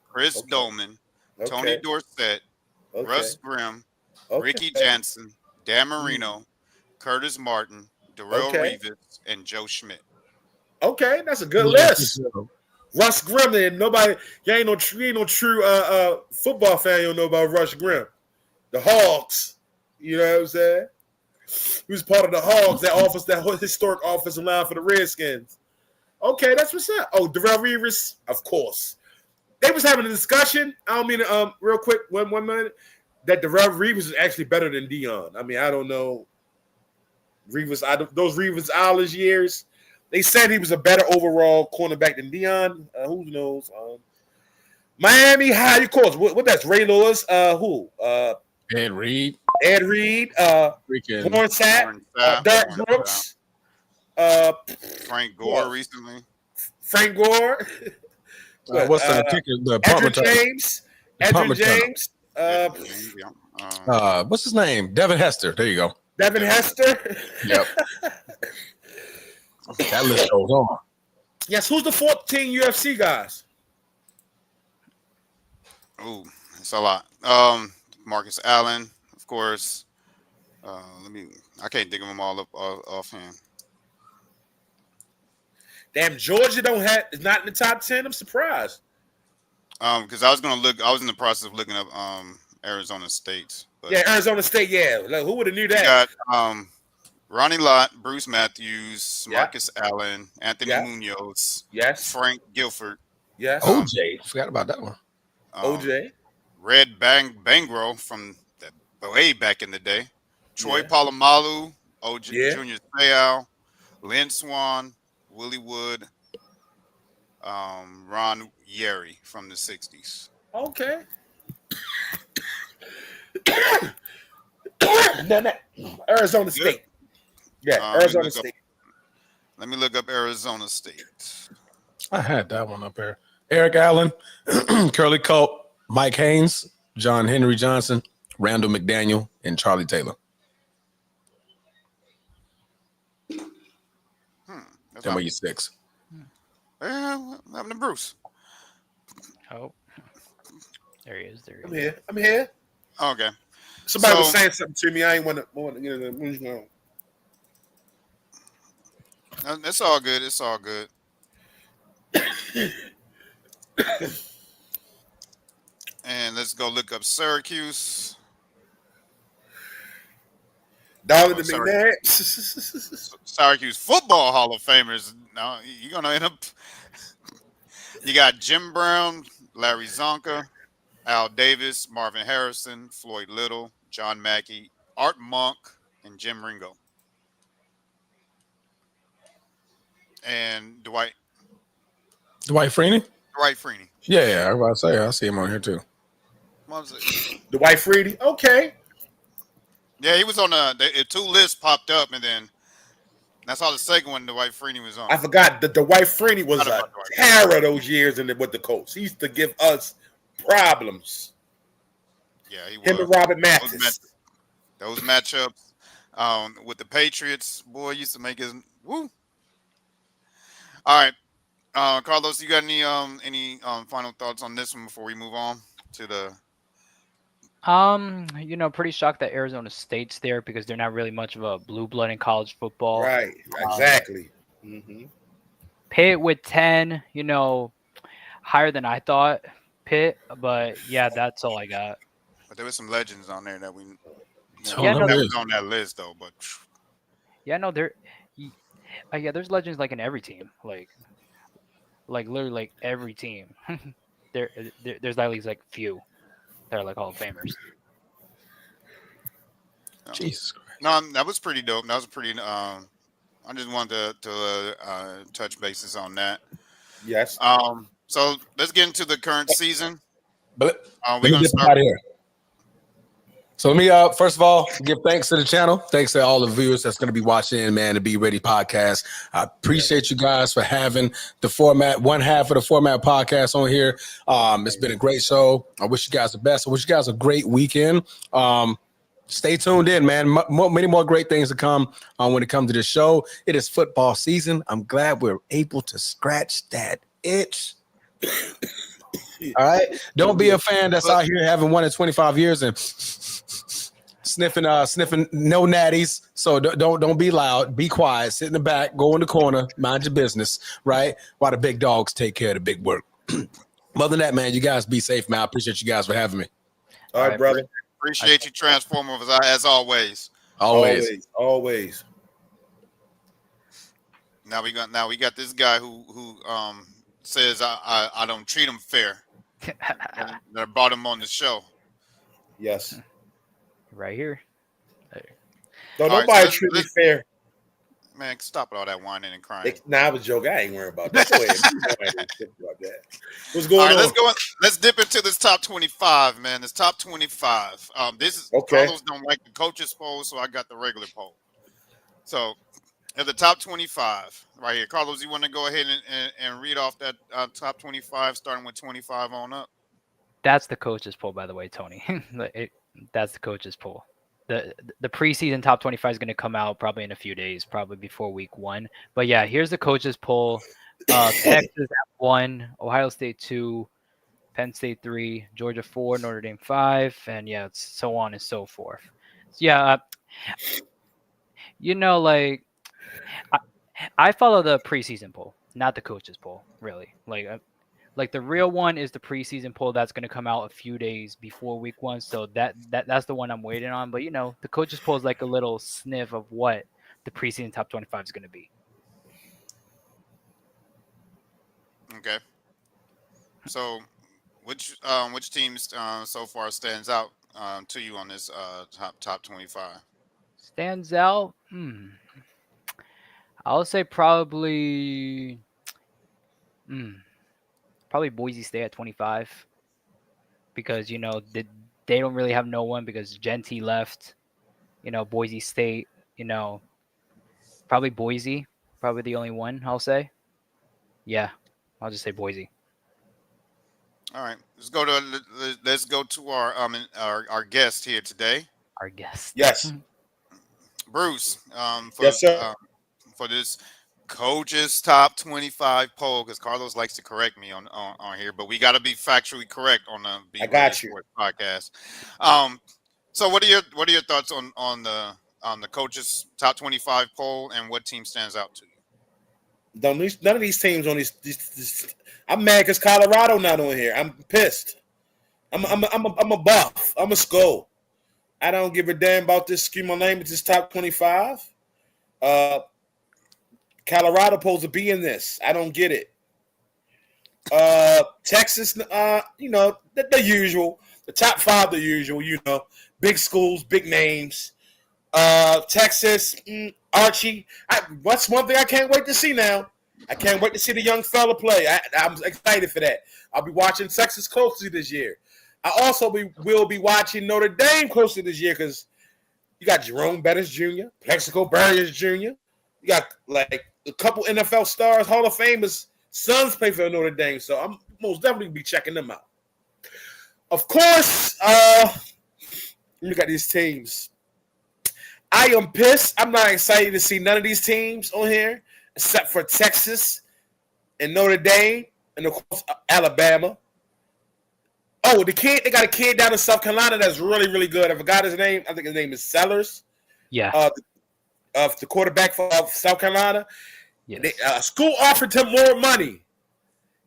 Chris Dolman, Tony Dorsett, Russ Grimm, Ricky Jansen, Dan Marino, Curtis Martin, Darrell Reeves, and Joe Schmidt. Okay, that's a good list. Russ Grimm, and nobody, you ain't no true football fan. You don't know about Russ Grimm. The Hogs, you know what I'm saying? He was part of the Hogs, that historic offensive line for the Redskins. Okay, that's what's up. Oh, Darrell Reeves, of course. They was having a discussion. I don't mean to, real quick, one minute, that Darrell Reeves is actually better than Dion. I mean, I don't know. Those Reeves Isles years, they said he was a better overall cornerback than Dion. Who knows? Miami High, of course. What that's Ray Lewis? Who? Ed Reed. Warren Sapp. Derek Brooks. Frank Gore recently. Frank Gore. What's the kicker? The Edwin James. What's his name? Devin Hester. There you go. Devin Hester. Yep. That list goes on. Yes. Who's the 14 UFC guys? Ooh, it's a lot. Marcus Allen, of course. I can't think of them all offhand. Damn, Georgia is not in the top 10. I'm surprised. Because I was in the process of looking up Arizona State. But Yeah, Arizona State. Yeah, like, who would have knew you that? got Ronnie Lott, Bruce Matthews, Yeah. Marcus Allen, Anthony Yeah. Munoz, Yes. Frank Guilford, Yes. OJ, forgot about that one. OJ. Red Bangro from the way back in the day, Troy Yeah. Polamalu, OJ Yeah. Junior Seau, Lynn Swan, Willie Wood, Ron Yeri from the 60s. Okay. Arizona State. Yeah, Arizona State. Let me look up Arizona State. I had that one up there. Eric Allen, Curly Culp, Mike Haynes, John Henry Johnson, Randall McDaniel, and Charlie Taylor. That's Tell me not, you six. what happened to Bruce? Oh, there he is. There I'm he is. here. I'm here. Okay. Somebody was So- saying something to me. I ain't want to get it. It's all good. It's all good. And let's go look up Syracuse. Dollar to sorry. McNabb. Syracuse football Hall of Famers. Now you're gonna end up. You got Jim Brown, Larry Zonka, Al Davis, Marvin Harrison, Floyd Little, John Mackey, Art Monk, and Jim Ringo. And Dwight Freeney? Freeney. Yeah, I was about to say, I see him on here too. What was it? Dwight Freeney. Okay. Yeah, he was on the two lists popped up, and then that's all the second one Dwight Freeney was on. I forgot that Dwight Freeney was Forgot a about Dwight. terror those years with the Colts. He used to give us problems. Yeah, he was. Him and Robert Mathis. Those matchups with the Patriots, boy, used to make his woo. All right, Carlos, you got any final thoughts on this one before we move on to the? Pretty shocked that Arizona State's there because they're not really much of a blue blood in college football. Right. Exactly. Pitt with 10, higher than I thought. Pitt, but yeah, that's all I got. But there were some legends on there that we. Yeah, no, that there was is. on that list though, but Yeah, no, there's legends like in every team, like literally like every team. There's at least like few that are like Hall of Famers. Jesus Christ. no, that was pretty dope. That was pretty. I just wanted to touch bases on that. Yes. So let's get into the current season. But We're let me gonna get start. out of here. So let me first of all give thanks to the channel. Thanks to all the viewers that's going to be watching, man, the Be Ready podcast. I appreciate you guys for having the format, one half of the format podcast on here. It's been a great show. I wish you guys the best. I wish you guys a great weekend. Stay tuned in, man. Many more great things to come when it comes to the show. It is football season. I'm glad we're able to scratch that itch. All right. Don't be a fan that's out here having 1 in 25 years and sniffing no natties. So don't be loud. Be quiet. Sit in the back. Go in the corner. Mind your business. Right. While the big dogs take care of the big work. Other than that, man, you guys be safe, man. I appreciate you guys for having me. All right, brother. Appreciate you, Transformers, as always. Always. Now we got this guy who says I don't treat him fair. That I brought him on the show. Yes. Right here. Don't All right, nobody so treat me let's- fair. Man, stop all that whining and crying. Nah, I was joking. I ain't worried about that. Go ahead. Go ahead. About that. What's going All right, on? let's dip into this top 25, man. This top 25. This is Okay. Carlos don't like the coaches poll, so I got the regular poll. So at the top 25 right here, Carlos, you want to go ahead and read off that top 25, starting with 25 on up? That's the coaches poll, by the way, Tony. That's the coaches poll. The preseason top 25 is going to come out probably in a few days, probably before week 1. But yeah, here's the coaches poll. Texas at 1, Ohio State 2, Penn State 3, Georgia 4, Notre Dame 5, and yeah, it's so on and so forth. So yeah, like I follow the preseason poll, not the coaches poll, really. Like the real one is the preseason poll that's going to come out a few days before week 1. So that's the one I'm waiting on. But the coaches poll is like a little sniff of what the preseason top 25 is going to be. Okay. So, which teams so far stands out to you on this top 25? Stands out. I'll say probably Boise State at 25 because they don't really have no one because Genty left. Boise State. Probably Boise. Probably the only one I'll say. Yeah, I'll just say Boise. All right, let's go to our guest here today, Our guest. Yes. Bruce. Yes, sir. For this coaches top 25 poll, because Carlos likes to correct me on here, but we got to be factually correct on the I got you. Sports podcast. So what are your thoughts on the coaches top 25 poll, and what team stands out to you? None of these teams on these I'm mad because Colorado not on here. I'm pissed. I'm a buff. I'm a skull. I don't give a damn about this scheme of name. It's just top 25. Colorado supposed to be in this. I don't get it. Texas, the usual. The top 5, the usual. Big schools, big names. Texas, Archie. What's one thing I can't wait to see now? I can't wait to see the young fella play. I'm excited for that. I'll be watching Texas closely this year. I also will be watching Notre Dame closely this year because you got Jerome Bettis Jr., Plexico Burgess Jr., you got like a couple NFL stars, Hall of Famers, sons play for Notre Dame, so I'm most definitely be checking them out. Of course, look at these teams. I am pissed. I'm not excited to see none of these teams on here except for Texas and Notre Dame and, of course, Alabama. Oh, they got a kid down in South Carolina that's really, really good. I forgot his name. I think his name is Sellers. Yeah. The quarterback for South Carolina. Yes. School offered him more money,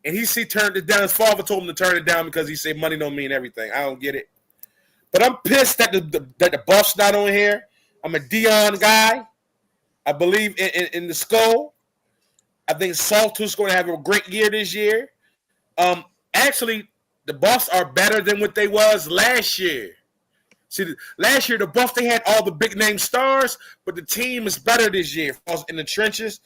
and he turned it down. His father told him to turn it down because he said money don't mean everything. I don't get it. But I'm pissed that the Buff's not on here. I'm a Dion guy. I believe in the skull. I think Salter's going to have a great year this year. Actually, the Buffs are better than what they was last year. See, last year the Buffs, they had all the big name stars, but the team is better this year in the trenches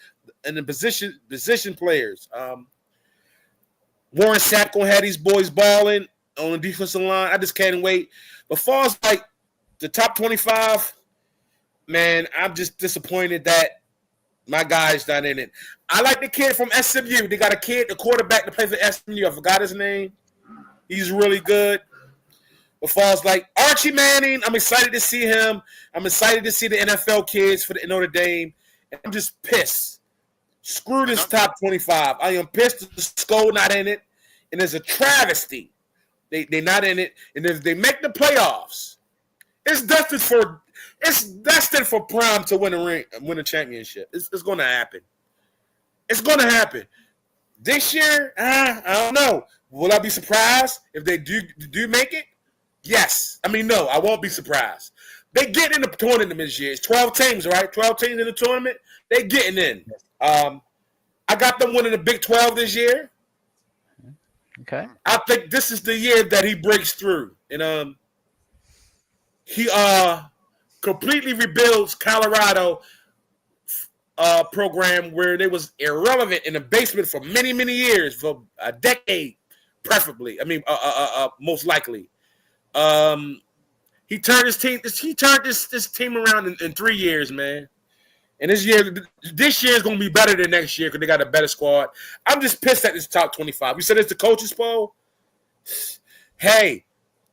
and the position players. Warren Sapp gonna have these boys balling on the defensive line. I just can't wait. But far as like the top 25, man, I'm just disappointed that my guy's not in it. I like the kid from SMU. They got the quarterback to play for SMU. I forgot his name. He's really good. But far as like Archie Manning, I'm excited to see him. I'm excited to see the NFL kids for the Notre Dame. And I'm just pissed. Screw this top 25. I am pissed that the Skull not in it. And it's a travesty. They're not in it. And if they make the playoffs, it's destined for Prime to win a championship. It's going to happen. It's going to happen. This year, I don't know. Will I be surprised if they do make it? Yes. I mean, no, I won't be surprised. They get in the tournament this year. It's 12 teams, right? 12 teams in the tournament. They getting in. I got them winning the Big 12 this year. Okay. I think this is the year that he breaks through. And he completely rebuilds Colorado program where they was irrelevant in the basement for many, many years, for a decade, preferably. I mean, most likely. He turned his team. He turned this team around in 3 years, man. And this year is going to be better than next year because they got a better squad. I'm just pissed at this top 25. You said it's the coaches poll. Hey,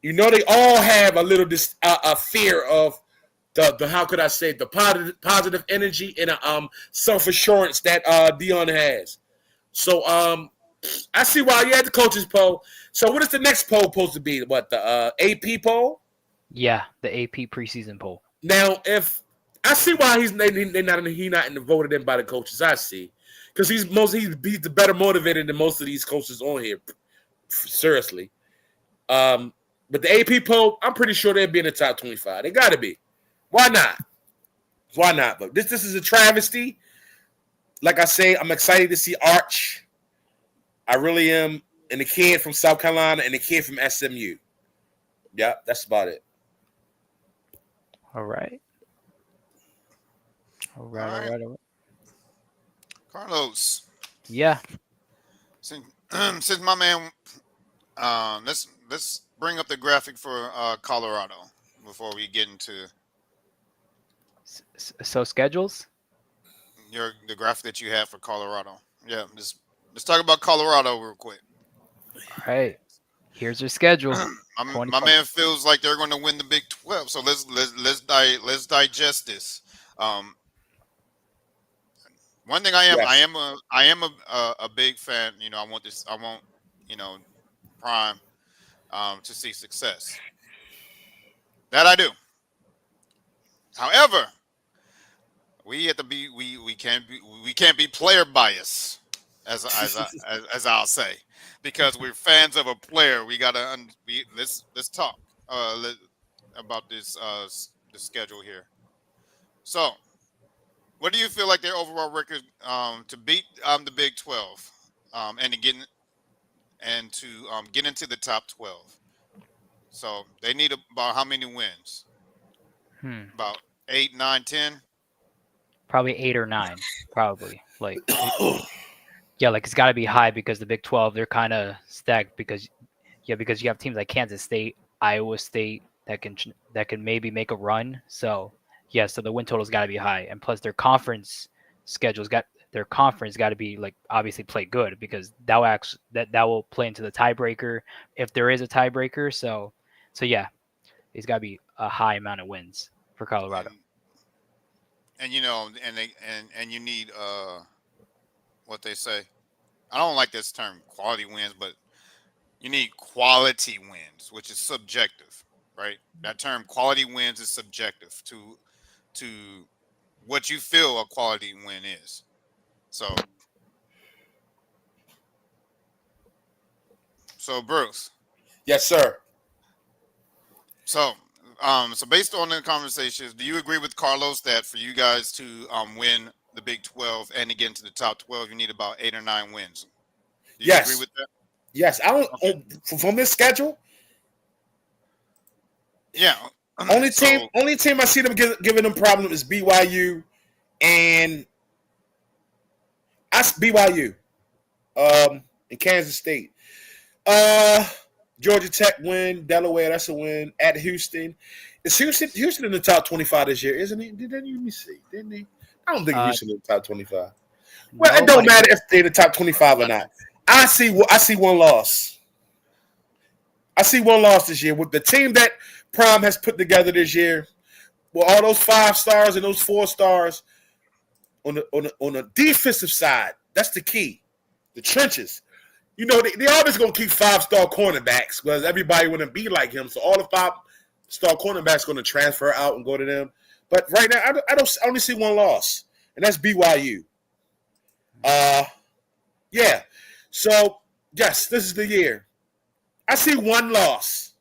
they all have a little a fear of the how could I say, the positive energy and self assurance that Dion has. So I see why you had the coaches poll. So what is the next poll supposed to be? What, the AP poll? Yeah, the AP preseason poll. Now, if I see why he not in the voted in by the coaches, I see, because he's the better motivated than most of these coaches on here. Seriously, but the AP poll, I'm pretty sure they'll be in the top 25. They got to be. Why not? Why not? But this is a travesty. Like I say, I'm excited to see Arch. I really am, and the kid from South Carolina and the kid from SMU. Yeah, that's about it. All right. All right. Carlos. Yeah. Since my man, let's bring up the graphic for Colorado before we get into So schedules. the graphic that you have for Colorado. Yeah, let's talk about Colorado real quick. All right. Here's your schedule. My man feels like they're going to win the Big 12. So let's digest this. One thing I am a big fan. You know, I want Prime to see success. That I do. However, we can't be player bias, as I'll say, because we're fans of a player. We gotta let's talk about this the schedule here. So, what do you feel like their overall record to beat the Big 12 and to get into the top 12? So they need about how many wins? About 8, 9, 10. Probably 8 or 9. Probably yeah, like it's got to be high because the Big 12 they're kind of stacked because you have teams like Kansas State, Iowa State that can maybe make a run. So yeah, so the win total's got to be high, and plus their conference got to be like obviously play good because that will play into the tiebreaker if there is a tiebreaker. So yeah, it's got to be a high amount of wins for Colorado. And you know, and you need what they say. I don't like this term quality wins, but you need quality wins, which is subjective, right? That term quality wins is subjective to what you feel a quality win is. So Bruce. Yes, sir. So based on the conversations, do you agree with Carlos that for you guys to win the Big 12 and to get into the top 12, you need about 8 or 9 wins? Do you agree with that? Yes. I don't from this schedule. Yeah. Only team I see them giving them problem is BYU, and BYU, and Kansas State. Georgia Tech win, Delaware, that's a win. At Houston. Is Houston in the top 25 this year, isn't he? Let me see. Didn't he? I don't think Houston in the top 25. Well, it don't matter if they're in the top 25 or not. I see one loss. I see one loss this year with the team that Prime has put together this year. With all those 5 stars and those 4 stars on the defensive side. That's the key. The trenches. You know, they always going to keep 5-star cornerbacks because everybody want to be like him. So all the 5-star cornerbacks going to transfer out and go to them. But right now, I only see one loss, and that's BYU. Yeah. So, yes, this is the year. I see one loss.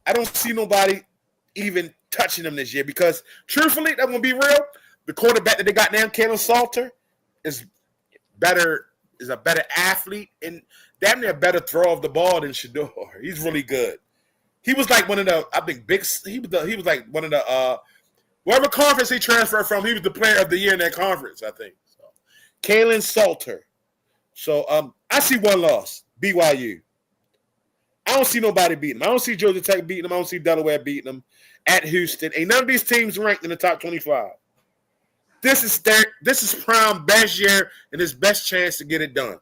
I don't see nobody even touching them this year because, truthfully, I'm going to be real. The quarterback that they got now, Kalen Salter, is a better athlete and damn near a better throw of the ball than Shador. He's really good. He was like one of the, I think, he was like one of the, whatever conference he transferred from, he was the player of the year in that conference, I think. So, Kalen Salter. So, I see one loss, BYU. I don't see nobody beating them. I don't see Georgia Tech beating them. I don't see Delaware beating them at Houston. Ain't none of these teams ranked in the top 25. This is Prime best year and his best chance to get it done.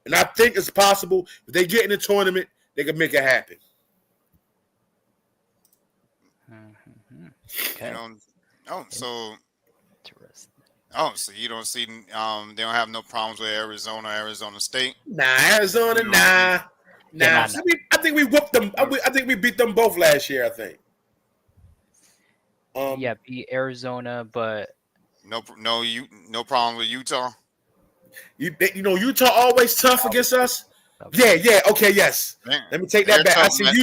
And I think it's possible if they get in the tournament, they can make it happen. Okay. So Interesting. Oh, so you don't see they don't have no problems with Arizona State. Nah, Arizona, You don't see nah. Yeah, Nah, nah. I think we whooped them. I think we beat them both last year. I think. Yeah, beat Arizona, but no problem with Utah. You know Utah always tough against us. Yeah, yeah, okay, yes. Let me take They're that back. I tough, see man.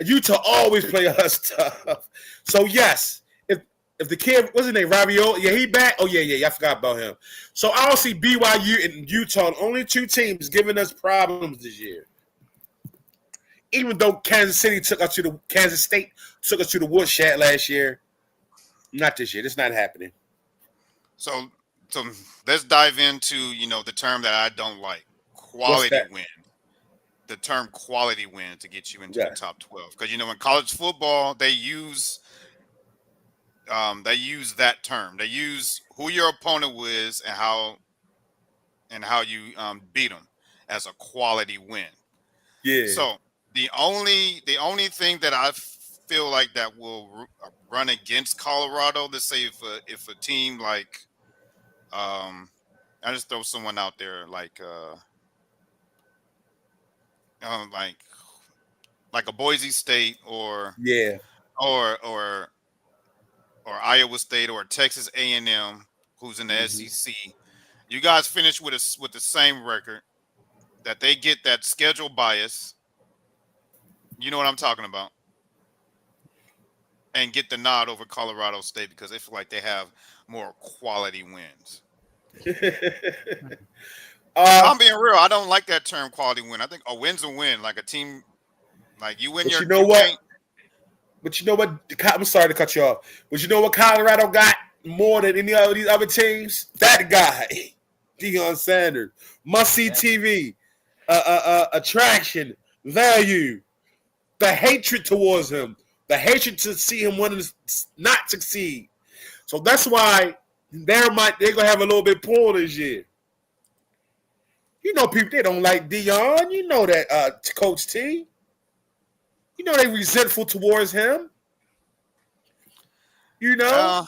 Utah always play us tough. So yes, if the kid what's his name, Ravioli, yeah, he back. Oh yeah, I forgot about him. So I don't see BYU and Utah, the only two teams giving us problems this year. Even though Kansas State took us to the woodshed last year. Not this year. It's not happening. So let's dive into the term that I don't like, What's quality that? win. The term quality win to get you into the Yes. top 12, because in college football they use that term. They use who your opponent was and how you beat them as a quality win. Yeah. So the only thing that I feel like that will run against Colorado, let's say if a team I just throw someone out there like a Boise State Yeah. or or Iowa State or Texas A&M, who's in the Mm-hmm. SEC. You guys finish with the same record, that they get that schedule bias. You know what I'm talking about, and get the nod over Colorado State because they feel like they have more quality wins. uh, I'm being real. I don't like that term quality win. I think a win's a win. Like a team, like you win but your you know you what? can't. But you know what? I'm sorry to cut you off. But you know what Colorado got more than any of these other teams? That guy, Deion Sanders. Must see TV, attraction, value, the hatred towards him, the hatred to see him wanting to not succeed. So that's why they're gonna have a little bit pull this year. You know, people they don't like Deion. You know that Coach T. You know they resentful towards him. You know, Uh,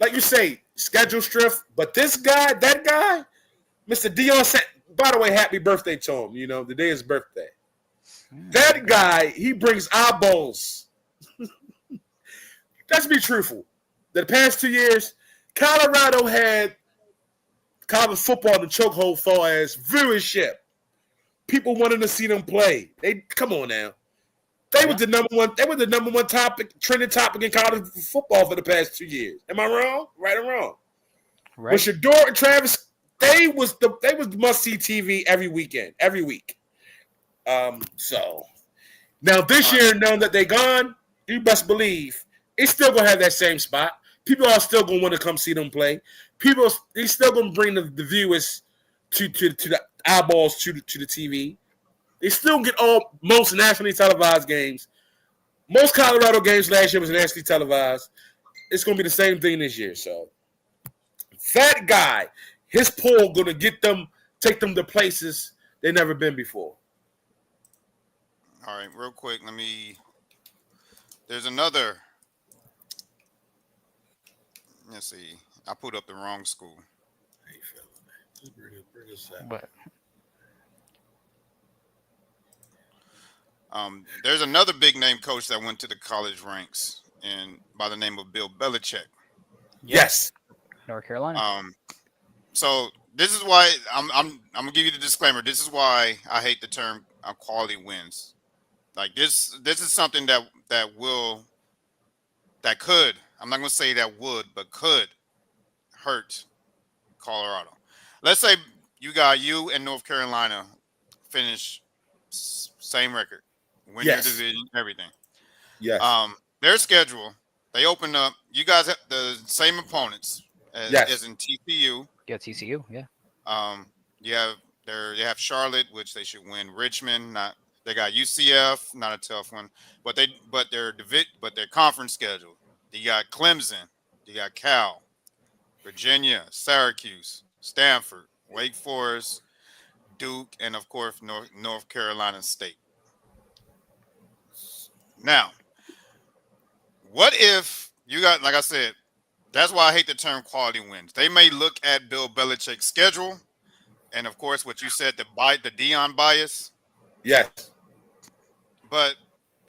like you say, schedule striff. But this guy, that guy, Mr. Deion said, by the way, happy birthday to him. You know, the day is his birthday. That guy, he brings eyeballs. Let's be truthful. The past 2 years, Colorado had college football in the chokehold far as viewership. People wanted to see them play. They come on now. They were the number one. They were the number one trending topic in college football for the past 2 years. Am I wrong? Right or wrong? right. But Shador and Travis, they was must see TV every weekend, every week. So now this year, knowing that they gone, you best believe it's still gonna have that same spot. People are still gonna want to come see them play. They still gonna bring the viewers to the eyeballs to the TV. They still get most nationally televised games. Most Colorado games last year was nationally televised. It's going to be the same thing this year. So that guy, his pull going to take them to places they've never been before. all right, real quick. There's another. Let's see. I put up the wrong school. But There's another big name coach that went to the college ranks, and by the name of Bill Belichick. Yes. North Carolina. So this is why I'm gonna give you the disclaimer. This is why I hate the term quality wins. Like this is something that could, I'm not gonna say that would, but could hurt Colorado. Let's say you and North Carolina finish same record, win your division, everything. Yes. Their schedule, they open up. You guys have the same opponents as in TCU. Yeah, TCU. Yeah. You have Charlotte, which they should win. Richmond, not. They got UCF, not a tough one, but their conference schedule. You got Clemson, you got Cal, Virginia, Syracuse, Stanford, Wake Forest, Duke, and of course North Carolina State. Now, what if you got, like I said, That's why I hate the term quality wins. They may look at Bill Belichick's schedule, and of course, what you said, the Dion bias. Yes. But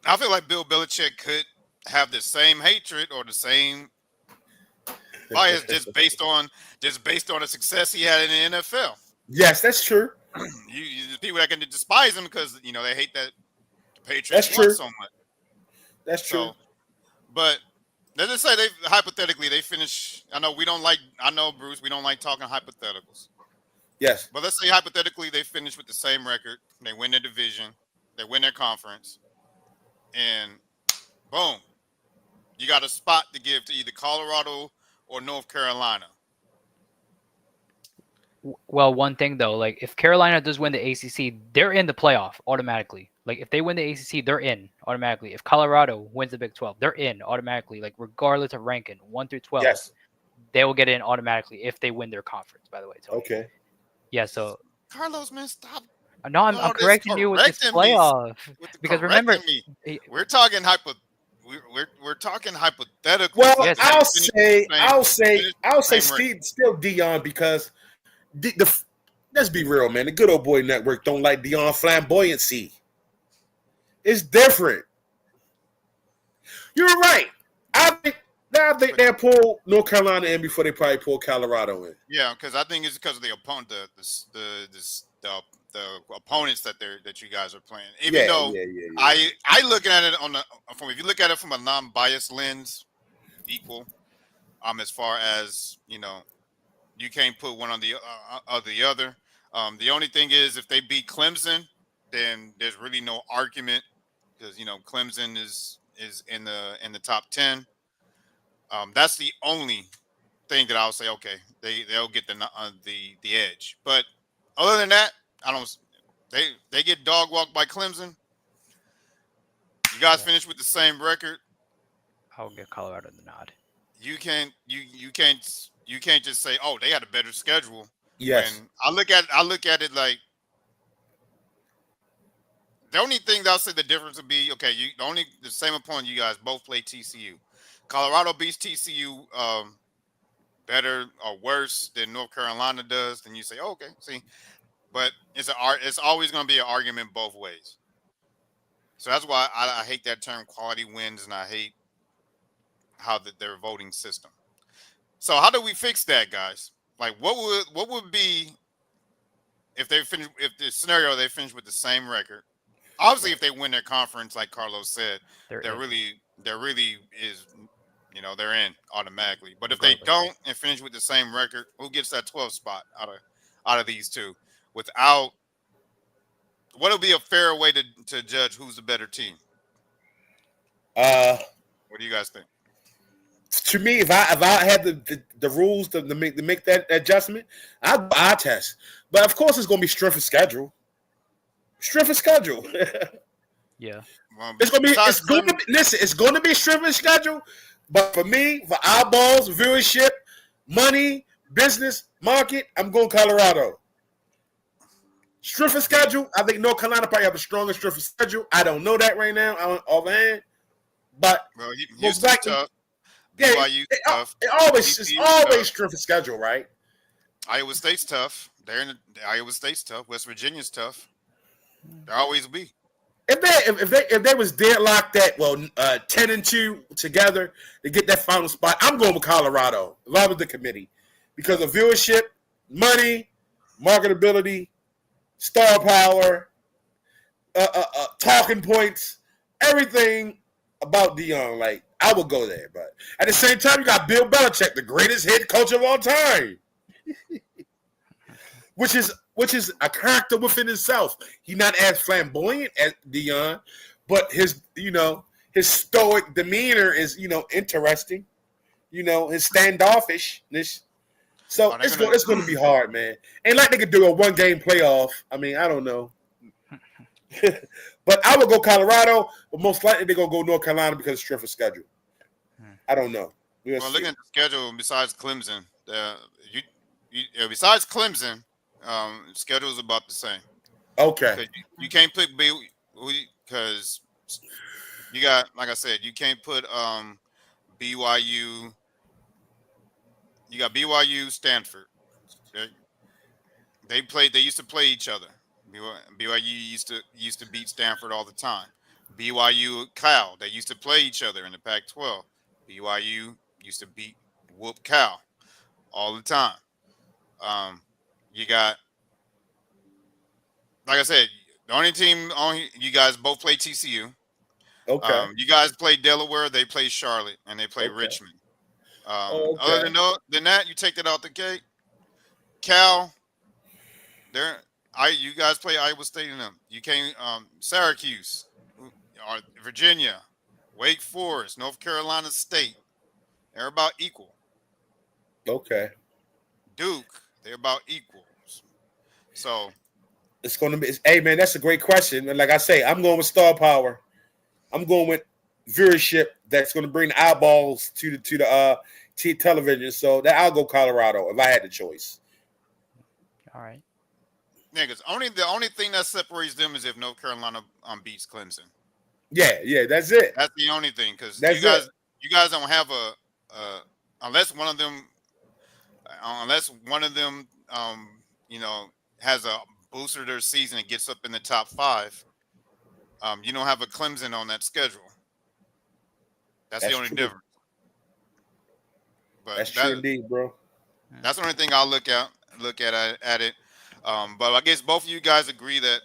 I feel like Bill Belichick could have the same hatred or the same bias just based on the success he had in the NFL. Yes, that's true. There's people that can despise him because they hate that the Patriots That's won true. so much. That's true. So, but let's just say they finish. I know Bruce, we don't like talking hypotheticals. Yes. But let's say hypothetically they finish with the same record, they win their division, they win their conference, and boom, you got a spot to give to either Colorado or North Carolina. Well, one thing though, like if Carolina does win the ACC, they're in the playoff automatically. Like if they win the ACC, they're in automatically. If Colorado wins the Big 12, they're in automatically. Like regardless of ranking, 1 through 12, Yes. they will get in automatically if they win their conference. By the way, Tony. Okay. Yeah. So Carlos, man, stop. no, I'm correcting you with this playoff because remember, we're talking we're talking hypothetical. Well, Yes. I'll say still Dion because let's be real, man. The good old boy network don't like Dion flamboyancy. It's different. You're right. I think they'll pull North Carolina in before they probably pull Colorado in. Yeah, because I think it's because of the opponent, the opponents that you guys are playing. Even though I look at it if you look at it from a non-biased lens, equal. As far as you can't put one on the other. The only thing is if they beat Clemson, then there's really no argument because Clemson is in the top 10. That's the only thing that I'll say. Okay, they'll get the edge. But other than that, I don't. They get dog walked by Clemson. You guys finish with the same record. I'll give Colorado the nod. You can't just say, oh, they had a better schedule. Yes. And I look at it like the only thing that I'll say the difference would be the same opponent you guys both play TCU. Colorado beats TCU better or worse than North Carolina does. Then you say, oh, okay, see, but it's always going to be an argument both ways. So that's why I hate that term quality wins, and I hate how their voting system. So how do we fix that, guys? Like, what would be if the scenario they finish with the same record? Obviously, if they win their conference, like Carlos said, they're really is they're in automatically. But if they don't and finish with the same record, who gets that 12th spot out of these two? Without what would be a fair way to judge who's the better team? What do you guys think? To me, if I had the rules to make that adjustment, I'd test. But of course, it's going to be strength of schedule. Strength of schedule. Yeah. Well, It's going to be strength of schedule. But for me, for eyeballs, viewership, money, business, market, I'm going Colorado. Strength of schedule, I think North Carolina probably have the strongest strength of schedule. I don't know that right now offhand. But Houston's tough. BYU tough. It's always strength of schedule, right? Iowa State's tough. Iowa State's tough. West Virginia's tough. There always be. If they was deadlocked at 10-2 together to get that final spot, I'm going with Colorado. Along with the committee because of viewership, money, marketability, star power, talking points, everything about Dion. Like I would go there, but at the same time, you got Bill Belichick, the greatest head coach of all time, which is a character within himself. He's not as flamboyant as Dion, but his stoic demeanor is interesting. His standoffishness. So it's going to be hard, man. Ain't like they could do a 1-game playoff. I mean, I don't know. But I would go Colorado, but most likely they're going to go North Carolina because of strength of schedule. I don't know. Looking at the schedule, besides Clemson, besides Clemson, schedule is about the same. Okay. You can't put because you got, like I said, you can't put BYU You got BYU, Stanford. They used to play each other. BYU used to beat Stanford all the time. BYU, Cal. They used to play each other in the Pac-12. BYU used to whoop Cal all the time. You got, like I said, the only team you guys both play TCU. Okay. You guys play Delaware. They play Charlotte, and they play Okay. Richmond. Okay. Other than that, you take that out the gate. Cal, you guys play Iowa State and them. You came Syracuse, Virginia, Wake Forest, North Carolina State. They're about equal. Okay. Duke, they're about equals. So It's going to be. Hey, man, that's a great question. And like I say, I'm going with star power. I'm going with viewership that's going to bring eyeballs to the television. So that I'll go Colorado if I had the choice. All right. yeah, because the only thing that separates them is if North Carolina beats Clemson. Yeah, that's it. That's the only thing, because That's you guys don't have unless one of them has a booster their season and gets up in the top 5. You don't have a Clemson on that schedule. That's the only true. difference. But That's true indeed, bro. that's the only thing I'll look at it. But I guess both of you guys agree that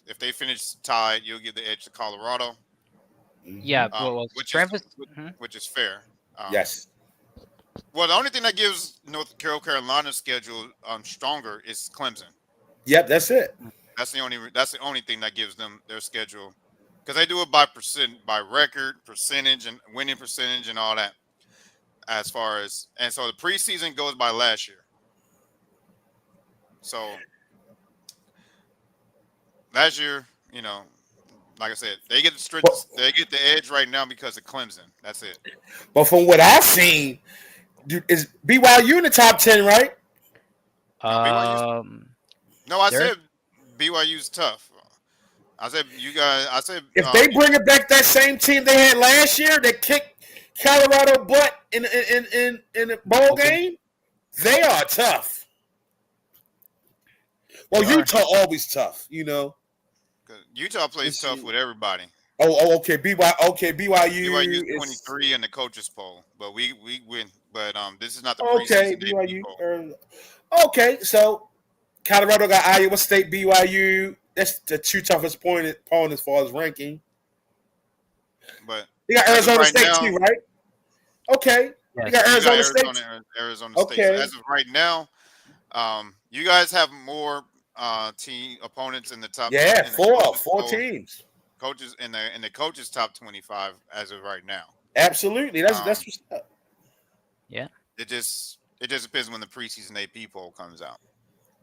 if they finish tied, you'll give the edge to Colorado. Yeah, which is fair. Yes. Well, the only thing that gives North Carolina's schedule stronger is Clemson. Yep, that's it. That's the only thing that gives them their schedule, because they do it by record, percentage, and winning percentage, and all that. And so the preseason goes by last year. So last year, like I said, they get the edge right now because of Clemson. That's it. But from what I've seen, is BYU in the top 10, right? No, I said BYU's tough. I said you guys. I said if they bring it back that same team they had last year that kicked Colorado butt in the bowl game, they are tough. Well, Utah always tough, Utah plays tough with everybody. Oh, okay. BYU is 23 in the coaches poll, but we win. But this is not the preseason. BYU. Okay, so Colorado got Iowa State, BYU. That's the 2 toughest opponents as far as ranking. But you got Arizona State too, right? Okay, you got Arizona State. Arizona State. Okay. So as of right now, you guys have more team opponents in the top. Yeah, four teams. Coaches in the coaches top 25 as of right now. Absolutely, that's what's up. Yeah, it just depends when the preseason AP poll comes out.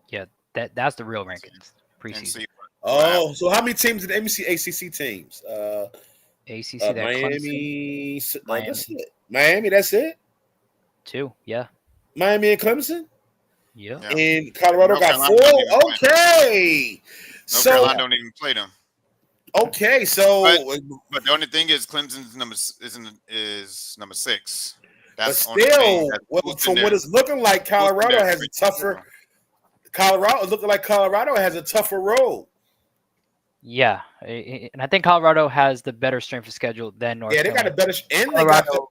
Yeah, that's the real rankings preseason. So how many teams did the ACC teams? ACC, Miami. That's it. Miami, that's it. 2, yeah. Miami and Clemson. Yeah. And Colorado got 4. Okay. North Carolina don't even play them. Okay, so but the only thing is Clemson's number 6. That's but still, from what it's looking like, Colorado has a tougher. Colorado looking like Colorado has a tougher road. Yeah, and I think Colorado has the better strength of schedule than North Carolina. They got a better and Colorado.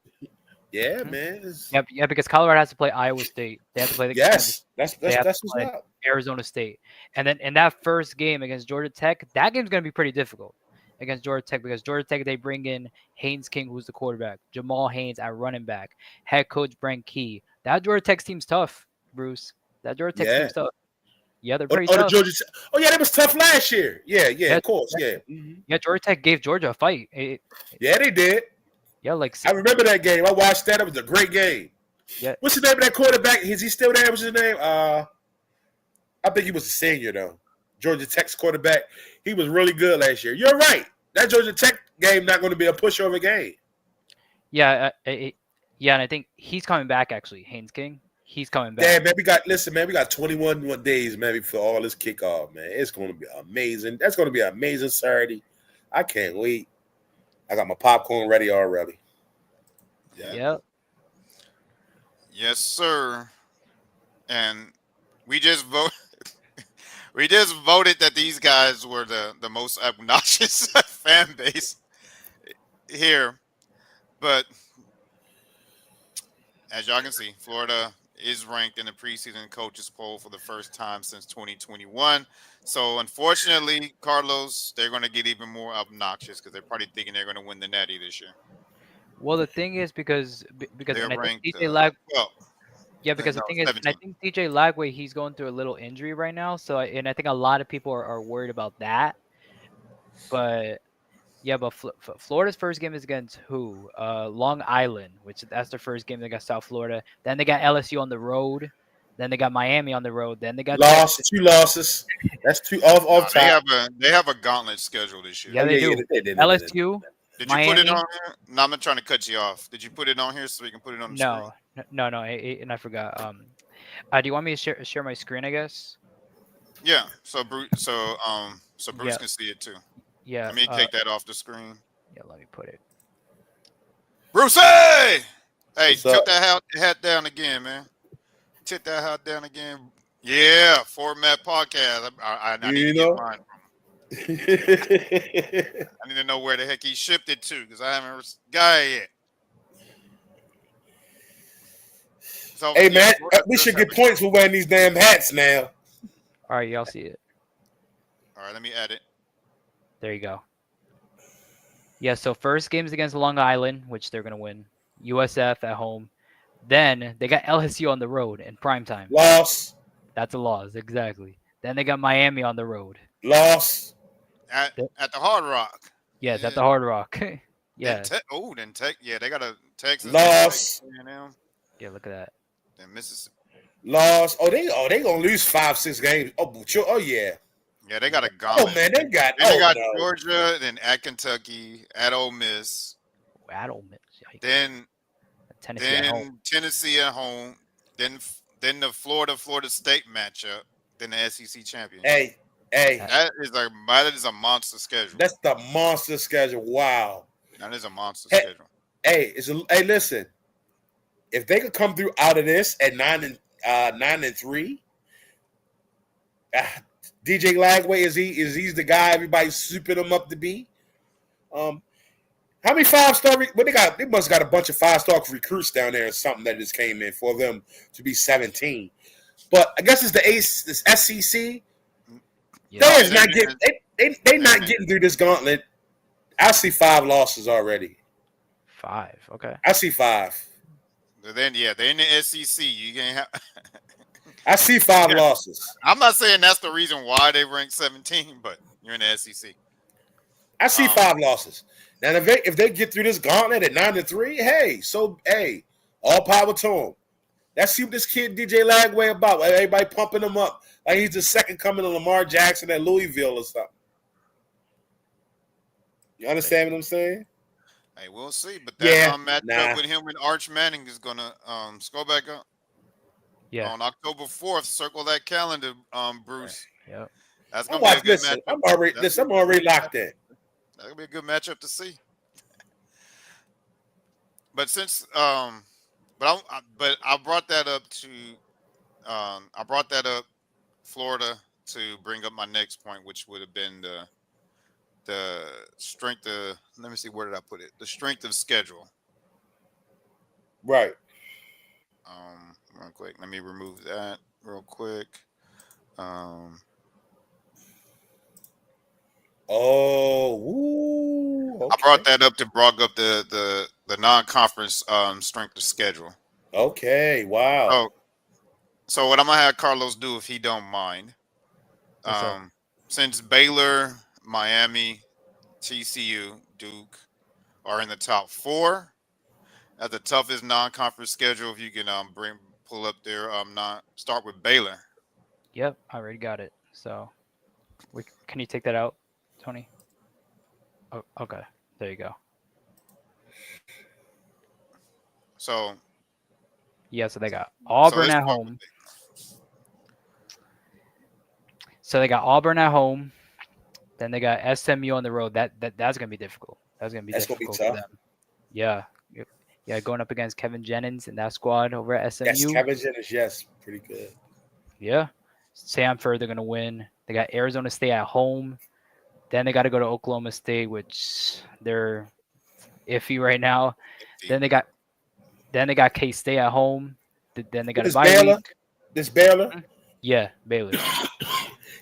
Yeah, man. Yeah, because Colorado has to play Iowa State. They have to play the that's what's up. Arizona State, and then in that first game against Georgia Tech, that game's going to be pretty difficult against Georgia Tech because Georgia Tech they bring in Haynes King, who's the quarterback, Jamal Haynes at running back, head coach Brent Key. That Georgia Tech team's tough, Bruce. That Georgia Tech team's tough. Yeah, they're pretty tough. That was tough last year. Yeah, of course, yeah. Mm-hmm. Yeah, Georgia Tech gave Georgia a fight. Yeah, they did. Yeah, I remember that game. I watched that. It was a great game. Yeah. What's the name of that quarterback? Is he still there? What's his name? I think he was a senior though. Georgia Tech's quarterback. He was really good last year. You're right. That Georgia Tech game not going to be a pushover game. Yeah, and I think he's coming back actually. Haynes King. He's coming back. Yeah, man. We got 21 days, man, for all this kickoff, man. It's going to be amazing. That's going to be an amazing Saturday. I can't wait. I got my popcorn ready already. Yeah. Yes, sir. And we just vote. We just voted that these guys were the most obnoxious fan base here. But as y'all can see, Florida is ranked in the preseason coaches poll for the first time since 2021. So unfortunately, Carlos, they're going to get even more obnoxious because they're probably thinking they're going to win the Natty this year. Well, the thing is because They're and I think ranked DJ Lag, well, yeah, because the no, thing is, and I 17. think DJ Lagway, he's going through a little injury right now. So, and I think a lot of people are worried about that. But yeah, but Florida's first game is against who? Long Island, which that's their first game. They got South Florida. Then they got LSU on the road. Then they got Miami on the road. Then they got Lost Texas. 2 losses. That's 2 No, off top. they have a gauntlet schedule this year. Yeah, they do. they did. LSU, Did you put it Miami. on here? No, I'm not trying to cut you off. Did you put it on here so we can put it on the screen? No. And I forgot. Do you want me to share my screen? I guess. Yeah. So Bruce, so Bruce Yeah. can see it too. Yeah. Let me take that off the screen. Yeah, let me put it. Bruce, hey, What's tilt up? that hat down again, man. Tilt that hat down again. Yeah, format podcast. I need You to get know? mine. I need to know where the heck he shipped it to because I haven't got it yet. So, Hey, yeah, man, Florida we does should have get a- points for wearing these damn hats now. All right, y'all see it. All right, let me add it. There you go. Yeah, so first game's against Long Island, which they're gonna win. USF at home. Then they got LSU on the road in prime time. Loss. That's a loss, exactly. Then they got Miami on the road. Loss. At the Hard Rock. Yes, at the Yeah. Hard Rock. Yeah, Then Tech. Yeah, they got a Texas. Loss. A&M, yeah. Look at that. then Mississippi. Loss. Oh, they gonna lose 5-6 games. Oh yeah. Yeah, they got a Oh gauntlet. man, they got. Then they Oh got no. Georgia, then at Kentucky, at Ole Miss, I don't miss. Yikes. then Tennessee at home. Tennessee at home, then the Florida State matchup, then the SEC championship. Hey, That is a monster schedule. that's the monster schedule. Wow. That is a monster Hey. schedule. Hey, listen. If they could come through out of this at 9-3, DJ Lagway is he's the guy everybody's souping him up to be. How many 5-star? What they got? They must have got a bunch of 5-star recruits down there or something that just came in for them to be 17. But I guess it's this SEC. Yeah. They is not getting they not getting through this gauntlet. I see 5 losses already. 5. Okay. I see 5. Then they're in the SEC. You can't have. I see 5 losses. I'm not saying that's the reason why they ranked 17, but you're in the SEC. I see 5 losses. Now, if they get through this gauntlet at 9-3, hey, all power to them. Let's see what this kid DJ Lagway about. Everybody pumping him up like he's the second coming of Lamar Jackson at Louisville or something. You understand what I'm saying? Hey, we'll see. But that matchup nah. with him and Arch Manning is gonna scroll back up. Yeah. On October 4th, circle that calendar, Bruce. Yep. That's I'm gonna be a good listen, matchup. I'm already locked in. That's gonna be a good matchup to see. But since I brought that up Florida to bring up my next point, which would have been the strength of. Let me see, where did I put it? The strength of schedule. Right. Real quick. Let me remove that real quick. Okay. I brought that up to bring up the non-conference strength of schedule. Okay. Wow. So what I'm gonna have Carlos do, if he don't mind, since Baylor, Miami, TCU, Duke are in the top 4 at the toughest non-conference schedule, if you can pull up their start with Baylor. Yep. I already got it. So, can you take that out, Tony? Oh, okay. There you go. So Yeah. So they got Auburn let's at start home. with So they got Auburn at home. Then they got SMU on the road. That's gonna be difficult. That's gonna be That's gonna be difficult for tough. them. Yeah. Yeah, going up against Kevin Jennings and that squad over at SMU. Yes, Kevin Jennings. Yes, pretty good. Yeah. Samford, they're gonna win. They got Arizona State at home. Then they got to go to Oklahoma State, which they're iffy right now. Then they got K State at home. Then they got a This bye Baylor. week. This Baylor. Yeah, Baylor. It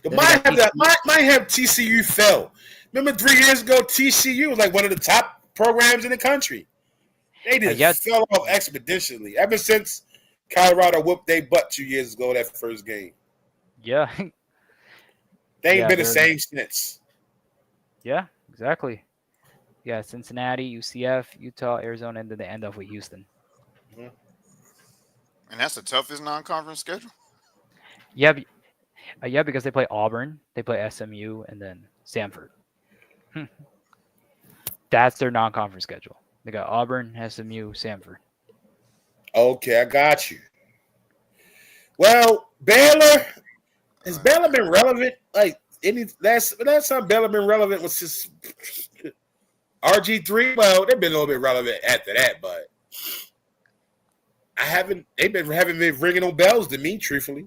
Then they might got have TCU fell. Remember 3 years ago, TCU was like one of the top programs in the country. They just fell off expeditionally ever since Colorado whooped their butt 2 years ago that first game. Yeah. They ain't been the same since. Yeah, exactly. Yeah, Cincinnati, UCF, Utah, Arizona, and then they end up with Houston. And that's the toughest non-conference schedule. Yeah, yeah, because they play Auburn, they play SMU, and then Samford. That's their non-conference schedule. They got Auburn, SMU, Samford. Okay, I got you. Well, Baylor has Baylor been relevant? Like any last time Baylor been relevant was just RG3. Well, they've been a little bit relevant after that, but they've been haven't been ringing no bells to me, truthfully.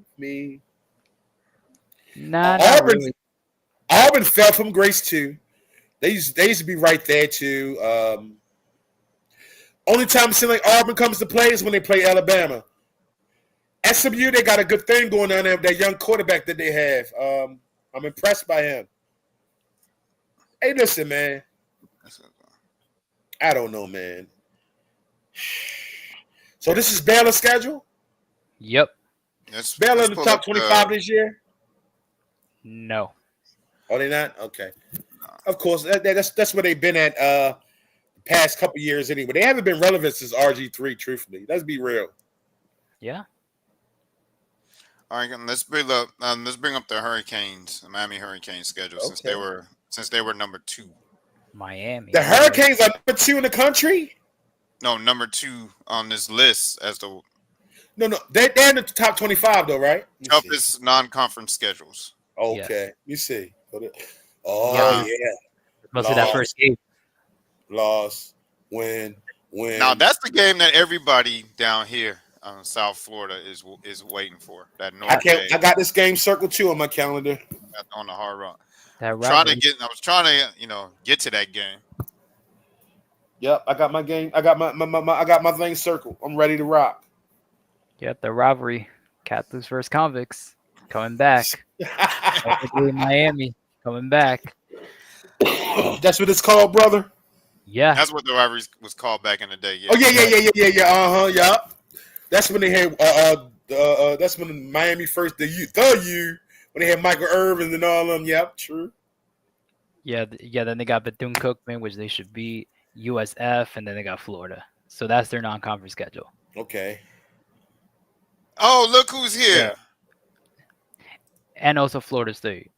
Nah, Auburn, really. Auburn fell from grace too. They used to be right there too. Only time it seems like Auburn comes to play is when they play Alabama. SMU, they got a good thing going on there with that young quarterback that they have. I'm impressed by him. Hey, listen, man. I don't know, man. So this is Baylor's schedule? Yep. Baylor in the top 25 this year? No. Oh, they not? Okay. Of course, that's where they've been at the past couple years anyway. They haven't been relevant since RG3, truthfully. Let's be real. Yeah. All right, let's bring up the Hurricanes, the Miami Hurricanes schedule since they were number 2. Miami. The Hurricanes are number 2 in the country? No, number 2 on this list as the No, they're in the top 25 though, right? toughest non-conference schedules. Okay, you see. Oh yeah. Must be that first game. Loss, win. Now that's the game that everybody down here South Florida is waiting for. That North game. I got this game circled too on my calendar. On the Hard Rock. I was trying to get to that game. Yep, I got my game. I got my thing circled. I'm ready to rock. Yep, the rivalry. Catholics versus convicts coming back. Miami coming back. That's what it's called, brother. Yeah, that's what the rivalry was called back in the day. Yeah. Oh yeah. Yeah. That's when they had. That's when Miami first the U when they had Michael Irvin and all of them. Yep, true. Yeah. Then they got Bethune-Cookman, which they should beat. USF, and then they got Florida. So that's their non-conference schedule. Okay. Oh, look who's here. Yeah. And also Florida State.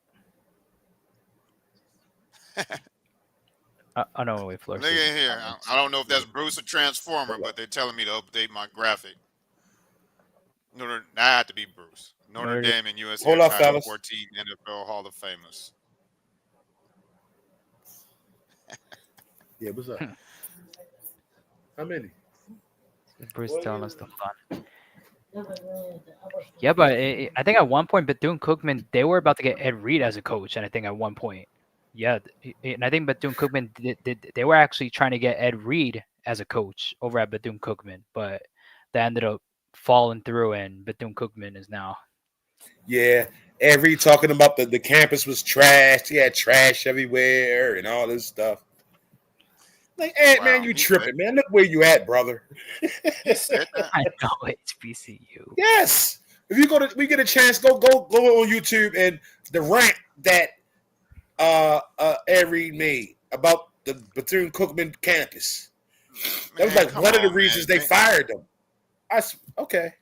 I know wait, Florida Look State. at here. I don't know if that's Bruce or Transformer, but they're telling me to update my graphic. I have to be Bruce. Notre Dame and USC Hold up, fellas. 14 NFL Hall of Famers. Yeah, what's up? How many? Bruce telling us to hold on. Yeah, but I think at one point Bethune-Cookman, they were about to get Ed Reed as a coach, and I think at one point, yeah, and I think Bethune-Cookman they were actually trying to get Ed Reed as a coach over at Bethune-Cookman, but that ended up falling through, and Bethune-Cookman is now. Yeah, Ed Reed talking about the campus was trashed. He had trash everywhere and all this stuff. Like, hey, man, you tripping, man. Look where you at, brother. I know, it's BCU. Yes. If we get a chance, go on YouTube and the rant that Ed Reed made about the Bethune-Cookman campus. That was like one of the reasons they fired them. Okay.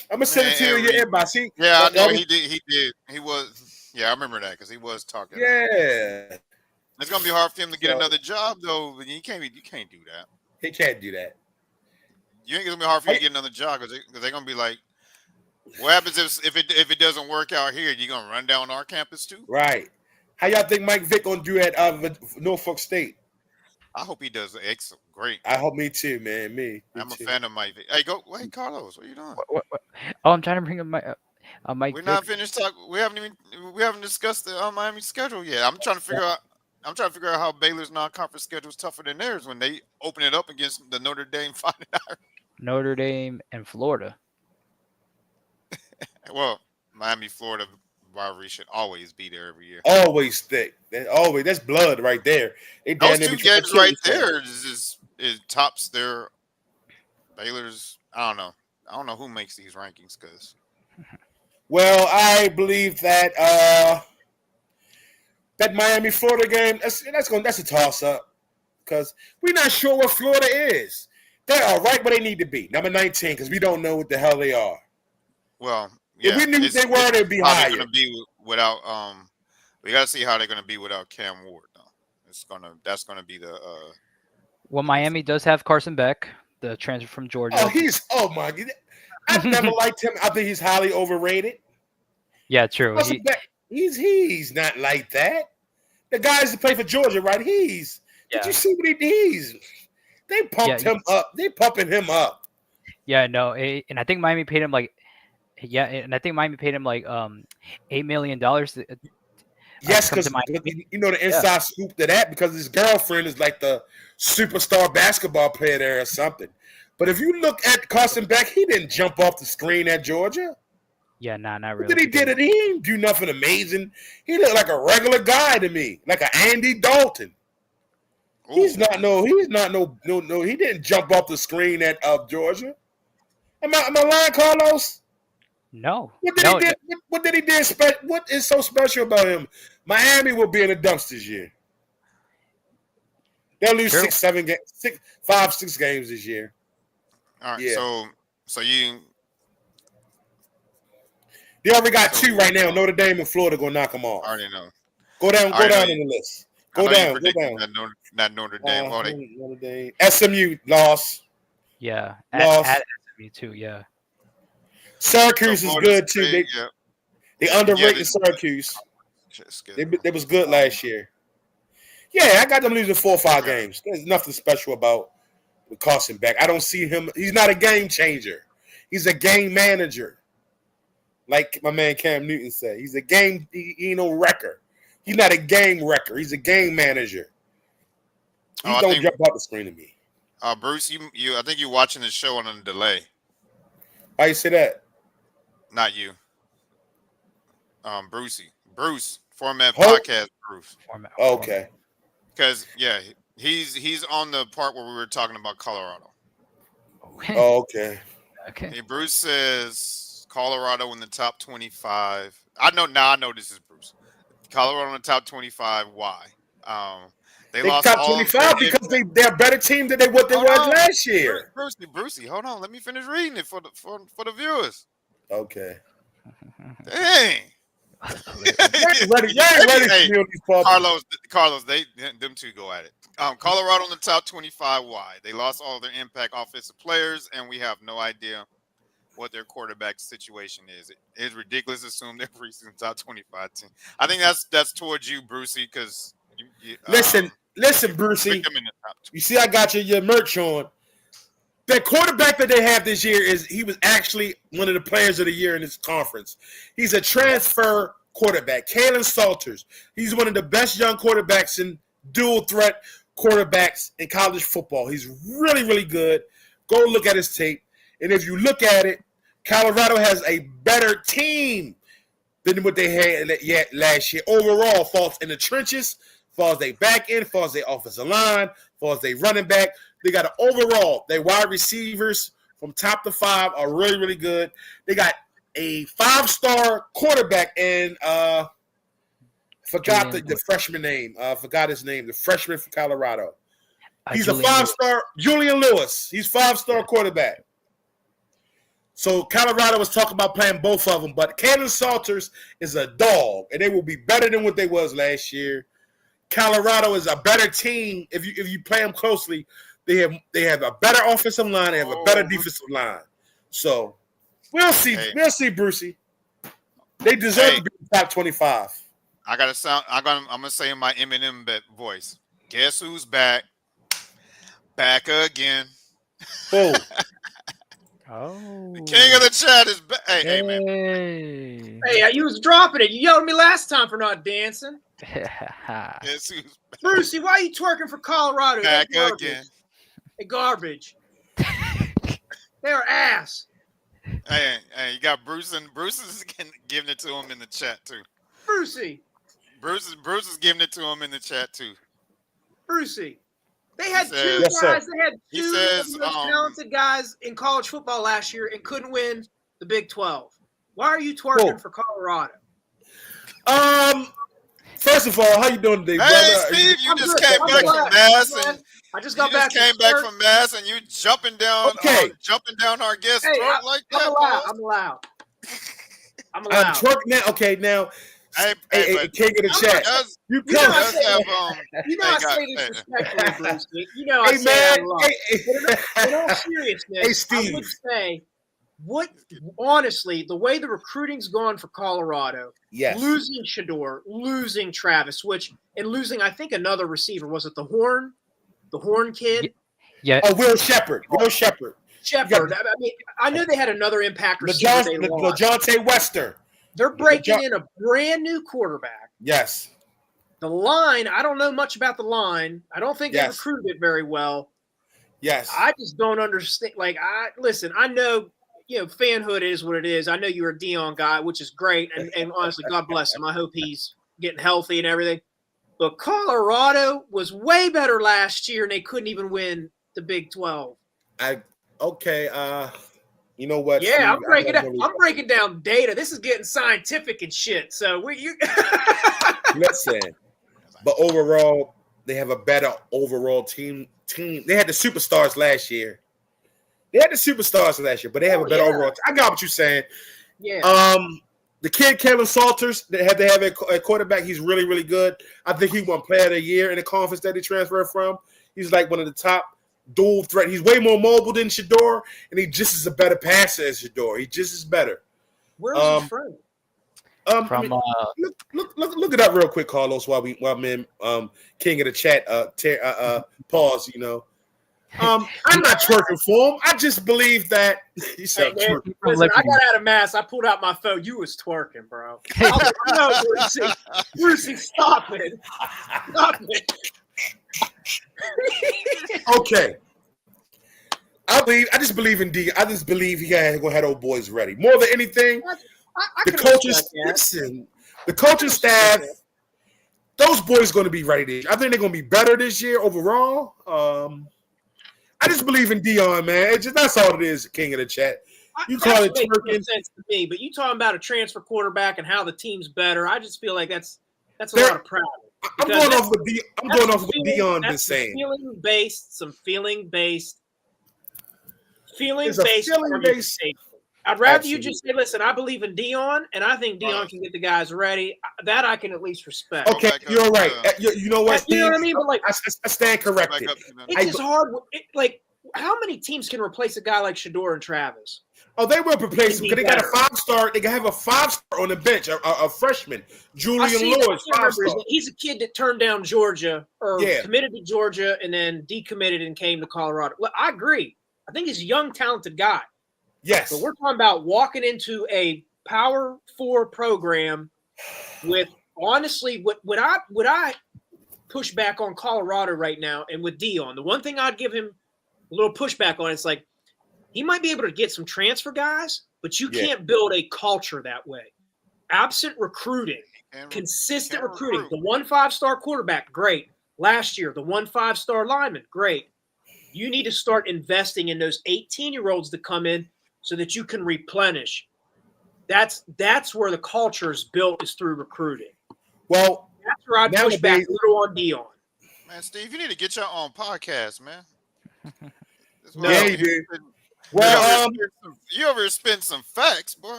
I'm gonna send it to you in your inbox. I know he did. He was. Yeah, I remember that because he was talking. Yeah. It's gonna be hard for him to get another job though. But you can't do that. He can't do that. It's gonna be hard for you to get another job because they're gonna be like, what happens if it doesn't work out here? You gonna run down our campus too? Right. How y'all think Mike Vick gonna do at Norfolk State? I hope he does excellent. Great. I hope me too, man. Me I'm a too. fan of Mike Vick. Hey, go. Wait, Carlos, what are you doing? What? Oh, I'm trying to bring up my Mike We're Vick. not finished talking. We haven't discussed the Miami schedule yet. I'm trying to figure out. I'm trying to figure out how Baylor's non-conference schedule is tougher than theirs when they open it up against the Notre Dame Fighting Irish. Notre Dame and Florida. Well, Miami, Florida rivalry should always be there every year. Always thick. That's blood right there. They Those down there two between the games right two. there is tops their Baylor's. I don't know who makes these rankings because Well, I believe that that Miami Florida game that's a toss up because we're not sure what Florida is. They are right where they need to be, number 19, because we don't know what the hell they are. well, If yeah, we knew they were, they'd be how higher. they're going to be without. We got to see how they're going to be without Cam Ward though. That's gonna be the. Well, Miami does have Carson Beck, the transfer from Georgia. Oh my god, I've never liked him. I think he's highly overrated. Yeah, true. He's not like that. The guys that play for Georgia, right? Did you see what he's? They pumped him up. They pumping him up. Yeah, no, and I think Miami paid him like, $8 million. Yes, because you know the inside scoop to that because his girlfriend is like the superstar basketball player there or something. But if you look at Carson Beck, he didn't jump off the screen at Georgia. Yeah, not really. What did he did? He didn't do nothing amazing. He looked like a regular guy to me, like an Andy Dalton. Ooh. He didn't jump off the screen at Georgia. Am I lying, Carlos? No. What did he do? What is so special about him? Miami will be in the dumps this year. They'll lose 6 games this year. All right. Yeah. So you. They already got 2 right now. Notre Dame and Florida gonna knock them off. I already know. Go down in the list. Go down. Not Notre Dame. Notre Dame. SMU lost. Yeah. Lost. At SMU too. Yeah. Syracuse is good too. They underrated Syracuse. They was good last year. Yeah, I got them losing 4 or 5 games. There's nothing special about Carson Beck. I don't see him. He's not a game changer. He's a game manager. Like my man Cam Newton said, he's a game. He ain't no wrecker. He's not a game wrecker. He's a game manager. He don't jump out the screen to me. Bruce, I think you're watching the show on a delay. How you say that? Not you. Bruce, Format Podcast, Bruce. Okay. Because he's on the part where we were talking about Colorado. Oh, okay. Okay. Hey, Bruce says Colorado in the top 25. I know this is Bruce. Colorado in the top 25. Why? They lost top all 25 because they're a better team than what they were last year. Brucey, hold on. Let me finish reading it for the viewers. Okay. Dang. Carlos, them two go at it. Colorado in the top 25. Why? They lost all their impact offensive players, and we have no idea what their quarterback situation is. It is ridiculous to assume they're reaching the top 25 team. I think that's towards you, Brucey, because listen, Brucey. You see, I got your merch on. The quarterback that they have this year he was actually one of the players of the year in this conference. He's a transfer quarterback, Kalen Salters. He's one of the best young quarterbacks in dual threat quarterbacks in college football. He's really, really good. Go look at his tape. And if you look at it, Colorado has a better team than what they had last year. Overall, falls in the trenches, falls they back end, falls they offensive line, falls they running back. They got an overall. Their wide receivers from top to 5 are really, really good. They got a 5-star quarterback and forgot the freshman name. Forgot his name. The freshman from Colorado. He's a 5-star. Julian Lewis. He's 5-star quarterback. So Colorado was talking about playing both of them, but Kalen Salters is a dog, and they will be better than what they was last year. Colorado is a better team if you play them closely. They have a better offensive line. They have a better defensive line. So we'll see. We'll see, Brucey. They deserve to be in the top 25. I'm gonna say in my Eminem voice. Guess who's back? Back again. Who? Oh. The king of the chat is back. Hey, man. Hey. Hey, you was dropping it. You yelled at me last time for not dancing. Guess who's Brucey, why are you twerking for Colorado? back They're garbage. again? They're garbage. They're ass. Hey, you got Bruce, and Bruce is giving it to him in the chat too. Brucey. Bruce is giving it to him in the chat too. Brucey. They had says- two Yes, sir. guys. They had He two says, of the most talented guys in college football last year and couldn't win the Big 12. Why are you twerking Cool. for Colorado? First of all, how you doing today, Hey, brother? Steve, you I'm just good. came I'm back glad. from Mass, I'm glad. and I just you got just back. came back from Mass, and you jumping down, Okay. jumping down our guest Hey, throat like that. I'm allowed. boss. I'm allowed. I'm I'm allowed. twerking now. Okay, now, Hey, hey, king of the I'm chat. does You You know come. I does say- have You know Hey, I God, say this hey. respectfully, Brucey. You know I Hey, say it out of man. love. In all seriousness, Hey, Steve. I would say, honestly, the way the recruiting's gone for Colorado, Yes. losing Shador, losing Travis, and losing, I think, another receiver. Was it the Horn kid? Yeah. Oh, Will Shepard. Shepard. I mean, I knew they had another impact receiver they lost. LeJohntay Wester. They're breaking in a brand new quarterback. Yes. The line, I don't know much about the line. I don't think they Yes. recruited it very well. Yes. I just don't understand. Like, I know, fanhood is what it is. I know you're a Dion guy, which is great. And honestly, God bless him. I hope he's getting healthy and everything. But Colorado was way better last year, and they couldn't even win the Big 12. Okay. You know what? Yeah, Steve, I'm breaking down data. This is getting scientific and shit. So Listen, but overall, they have a better overall team. They had the superstars last year. But they have a better overall. I got what you're saying. yeah. The kid Kevin Salters, they have a quarterback. He's really, really good. I think he won Player of the Year in the conference that he transferred from. He's like one of the top dual threat. He's way more mobile than Shador, and he just is a better passer as Shador. He just is better. Where is he from? Look it up real quick, Carlos. While me and King of the Chat pause. I'm not twerking for him. I just believe that he said Hey, man, twerking. listen, I got out of Mass. I pulled out my phone. You was twerking, bro. I was like, no, Brucey, stop it. Stop it. Okay. I just believe in D. I just believe he gonna have those boys ready. More than anything, I the can coaches respect that. listen. The coaching staff, those boys going to be ready this year. I think they're going to be better this year overall. I just believe in Dion, man. That's all it is, King of the Chat. You call it makes no twerking. sense to me, but you talking about a transfer quarterback and how the team's better. I just feel like that's a lot of pride. I'm going off what Dion been saying. Some feeling-based It's a feeling-based. I'd rather Absolutely. you just say, listen, I believe in Dion, and I think Dion can get the guys ready. That I can at least respect. Okay, you're right. You know what? You know what I Steve? mean? But like, I stand corrected. it's just hard. Like, how many teams can replace a guy like Shador and Travis? Oh, they will replace him because they got a 5-star. They have a 5-star on the bench, a freshman, Julian Lewis, 5-star. He's a kid that turned down Georgia or Yeah. committed to Georgia and then decommitted and came to Colorado. Well, I agree. I think he's a young, talented guy. Yes. But we're talking about walking into a Power 4 program with, honestly, what I push back on Colorado right now and with Dion, the one thing I'd give him a little pushback on, it's like he might be able to get some transfer guys, but you can't build a culture that way. Absent recruiting, consistent recruiting. The 1 5-star quarterback, great. Last year, the 1 5-star lineman, great. You need to start investing in those 18-year-olds that come in so that you can replenish. That's where the culture is built, is through recruiting. Well, that's where I push back a little on Dion. Man, Steve, you need to get your own podcast, man. Yeah, you did. Well, you ever spin some facts, boy?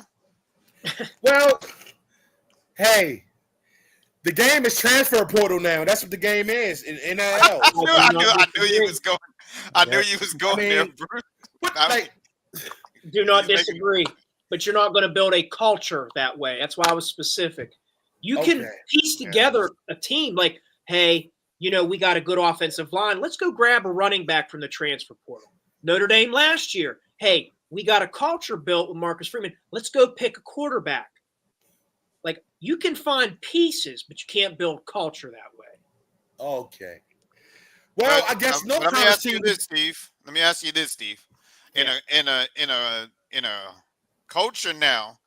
Well, hey, the game is transfer portal now. That's what the game is in NIL. I knew you was going. I knew you was going there, Bruce. Do not disagree, but you're not going to build a culture that way. That's why I was specific. You can piece together a team like, hey, we got a good offensive line. Let's go grab a running back from the transfer portal. Notre Dame last year, hey, we got a culture built with Marcus Freeman. Let's go pick a quarterback. Like, you can find pieces, but you can't build culture that way. Okay. Well, I guess no let me college ask you team. this, Steve. Let me ask you this, Steve. In a culture now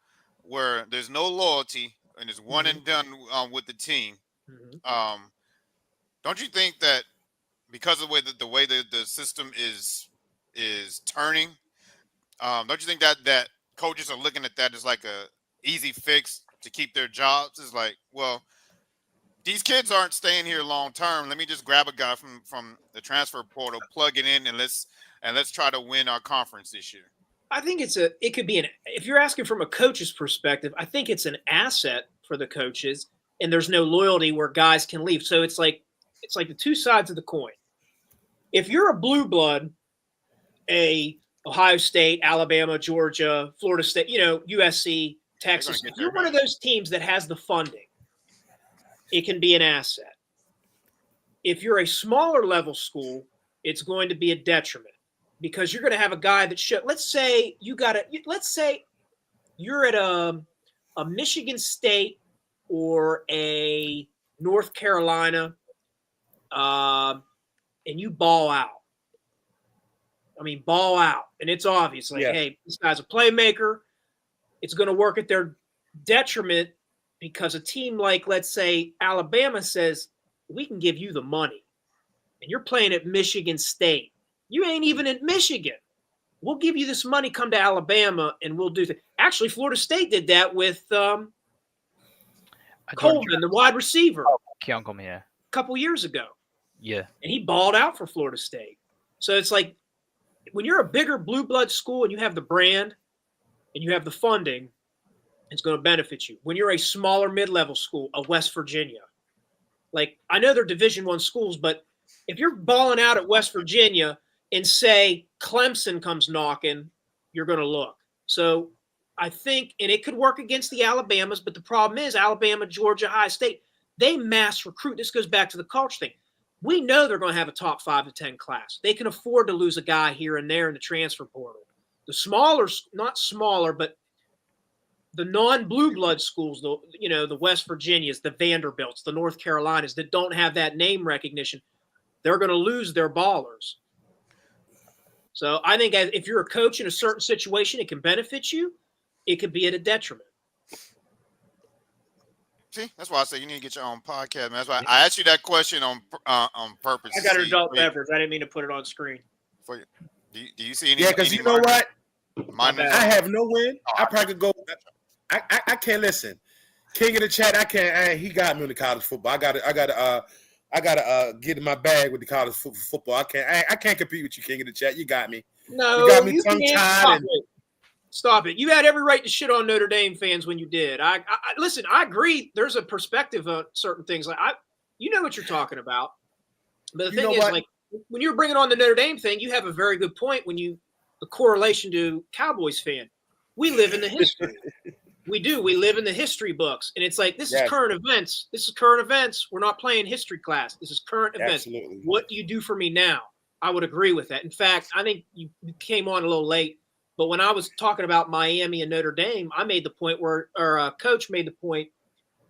where there's no loyalty and it's one and done with the team, don't you think that because of the way the system is turning, don't you think that coaches are looking at that as like a easy fix to keep their jobs? It's like, well, these kids aren't staying here long term. Let me just grab a guy from the transfer portal, plug it in, and let's try to win our conference this year. I think it could be if you're asking from a coach's perspective, I think it's an asset for the coaches, and there's no loyalty where guys can leave. So it's like the two sides of the coin. If you're a blue blood, a Ohio State, Alabama, Georgia, Florida State, USC, Texas, if you're one of those teams that has the funding, it can be an asset. If you're a smaller level school, it's going to be a detriment because you're going to have a guy that let's say you're at a Michigan State or a North Carolina, and you ball out. I mean, ball out. And it's obvious. Like, hey, this guy's a playmaker. It's going to work at their detriment because a team like, let's say, Alabama says, we can give you the money. And you're playing at Michigan State. You ain't even at Michigan. We'll give you this money, come to Alabama, and we'll do that. Actually, Florida State did that with Coleman, the wide receiver. Coleman, yeah. A couple years ago. Yeah. And he balled out for Florida State. So it's like when you're a bigger blue blood school and you have the brand and you have the funding, it's going to benefit you. When you're a smaller mid-level school, a West Virginia, like I know they're Division I schools, but if you're balling out at West Virginia and say Clemson comes knocking, you're going to look. So I think, and it could work against the Alabamas, but the problem is Alabama, Georgia, Ohio State, they mass recruit. This goes back to the culture thing. We know they're going to have a top 5 to 10 class. They can afford to lose a guy here and there in the transfer portal. The smaller, not smaller, but the non-blue blood schools, the West Virginias, the Vanderbilts, the North Carolinas that don't have that name recognition, they're going to lose their ballers. So I think if you're a coach in a certain situation, it can benefit you. It could be at a detriment. See, that's why I say you need to get your own podcast, man. That's why I asked you that question on purpose. I got an adult beverage. I didn't mean to put it on screen. For you. Do you see any? Yeah, because you know what? I have no win. I probably could go. I can't listen. King of the chat. I can't. He got me in the college football. I gotta get in my bag with the college football. I can't compete with you, King of the chat. You got me. No, you got me tongue tied. Stop it. You had every right to shit on Notre Dame fans when you did. I listen, I agree. There's a perspective on certain things. Like you know what you're talking about. But the thing is, like, when you're bringing on the Notre Dame thing, you have a very good point the correlation to Cowboys fan. We live in the history. We do. We live in the history books. And it's like, this is current events. This is current events. We're not playing history class. This is current events. Absolutely. What do you do for me now? I would agree with that. In fact, I think you came on a little late. But when I was talking about Miami and Notre Dame, I made the point Coach made the point,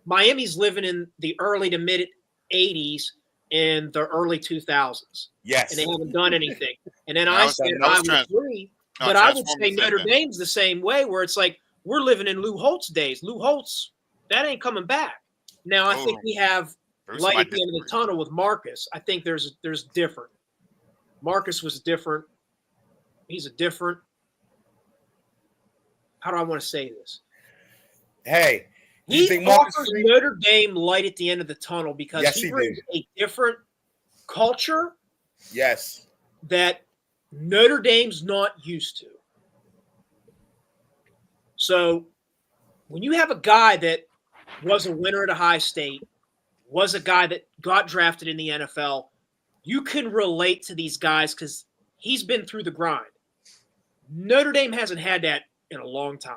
Miami's living in the early to mid 80s and the early 2000s. Yes. And they haven't done anything. And then I said, I would agree. But I would say Notre Dame's the same way, where it's like we're living in Lou Holtz days. Lou Holtz, that ain't coming back. Now, I think we have light at the end of the tunnel with Marcus. I think there's different. Marcus was different. He's a different. How do I want to say this? Hey, he offers Notre Dame light at the end of the tunnel because he brings a different culture. Yes. That Notre Dame's not used to. So when you have a guy that was a winner at Ohio State, was a guy that got drafted in the NFL, you can relate to these guys because he's been through the grind. Notre Dame hasn't had that in a long time.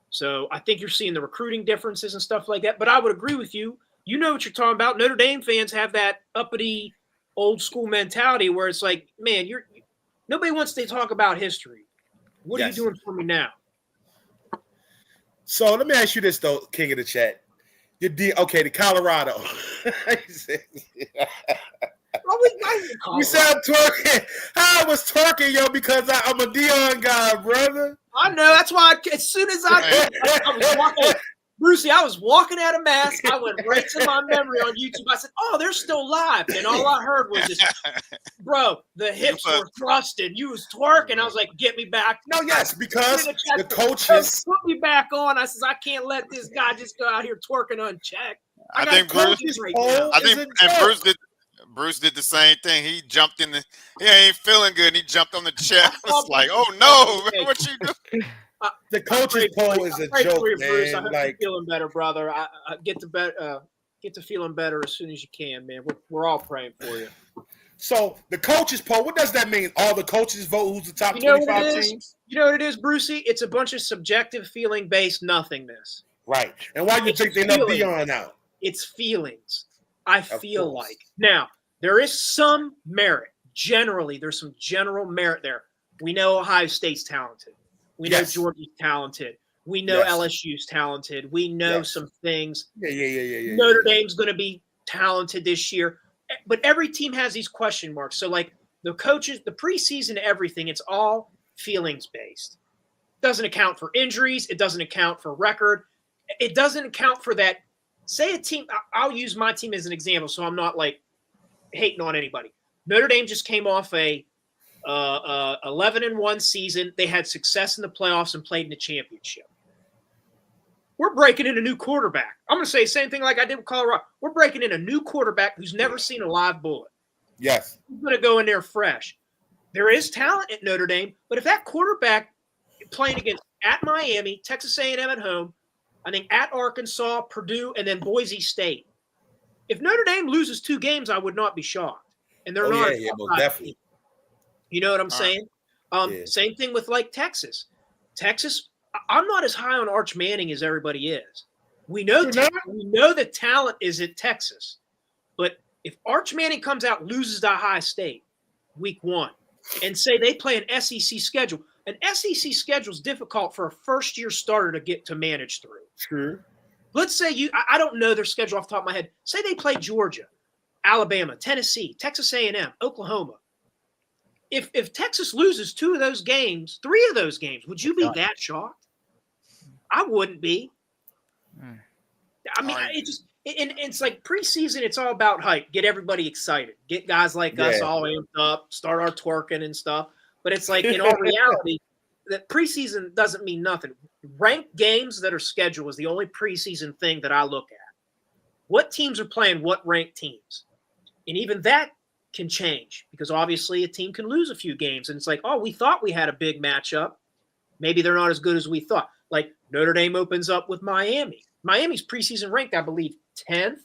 So I think you're seeing the recruiting differences and stuff like that. But I would agree with you. You know what you're talking about. Notre Dame fans have that uppity, old school mentality where it's like, man, nobody wants to talk about history. What are you doing for me now? So let me ask you this, though, King of the Chat. The Colorado. You said I'm twerking. I was twerking, yo, because I'm a Dion guy, brother. I know. That's why as soon as I was walking, Brucey, I was walking out of Mass. I went right to my memory on YouTube. I said, oh, they're still live. And all I heard was this, bro, the hips were thrusted. You was twerking. I was like, get me back. No, yes, because the coaches put me back on. I said, I can't let this guy just go out here twerking unchecked. I think Bruce did the same thing. He jumped in he ain't feeling good. He jumped on the chair. It's like, oh no, what you do? The coach's poll is a joke, man. Bruce. I hope you're feeling better, brother. I get to feeling better as soon as you can, man. We're all praying for you. So the coaches poll, what does that mean? All the coaches vote who's the top 25 teams? You know what it is, Brucey? It's a bunch of subjective feeling-based nothingness. Right. And why do you think they left Dion out? It's feelings. I feel like. Now, there is some merit. Generally, there's some general merit there. We know Ohio State's talented. We know Georgia's talented. We know LSU's talented. We know some things. Yeah. Notre Dame's going to be talented this year. But every team has these question marks. So, like, the coaches, the preseason, everything, it's all feelings-based. Doesn't account for injuries. It doesn't account for record. It doesn't account for that. Say a team, I'll use my team as an example, so I'm not, like, hating on anybody. Notre Dame just came off a 11-1 season. They had success in the playoffs and played in the championship. We're breaking in a new quarterback. I'm going to say the same thing like I did with Colorado. We're breaking in a new quarterback who's never seen a live bullet. Yes. He's going to go in there fresh. There is talent at Notre Dame, but if that quarterback playing against at Miami, Texas A&M at home, I think at Arkansas, Purdue, and then Boise State. If Notre Dame loses 2 games, I would not be shocked. And they're not. Yeah, most definitely. You know what I'm saying? Same thing with like Texas. Texas, I'm not as high on Arch Manning as everybody is. We know the talent is at Texas. But if Arch Manning comes out and loses to Ohio State week 1 and say they play an SEC schedule, an SEC schedule is difficult for a first-year starter to manage through. Sure. Let's say I don't know their schedule off the top of my head. Say they play Georgia, Alabama, Tennessee, Texas A&M, Oklahoma. If Texas loses 2 of those games, 3 of those games, would you be that shocked? I wouldn't be. I mean, it's like preseason. It's all about hype. Get everybody excited. Get guys like us all amped up. Start our twerking and stuff. But it's like in all reality, that preseason doesn't mean nothing. Ranked games that are scheduled is the only preseason thing that I look at. What teams are playing what ranked teams? And even that can change because obviously a team can lose a few games. And it's like, oh, we thought we had a big matchup. Maybe they're not as good as we thought. Like Notre Dame opens up with Miami. Miami's preseason ranked, I believe, 10th.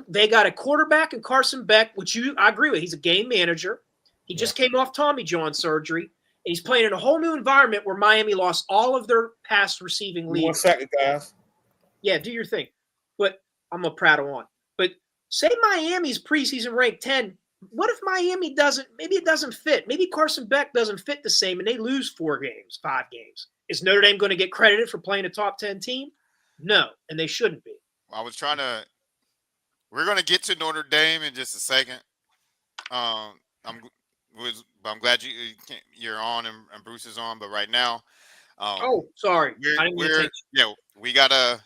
They got a quarterback in Carson Beck, which I agree with. He's a game manager. He just came off Tommy John surgery. And he's playing in a whole new environment where Miami lost all of their past receiving leads. 1 second, guys. Yeah, do your thing. But I'm going to prattle on. But say Miami's preseason ranked 10. What if Miami maybe it doesn't fit? Maybe Carson Beck doesn't fit the same and they lose 4 games, 5 games. Is Notre Dame going to get credited for playing a top 10 team? No, and they shouldn't be. We're going to get to Notre Dame in just a second. I'm glad you're on and Bruce is on, but right now. Sorry. We got to.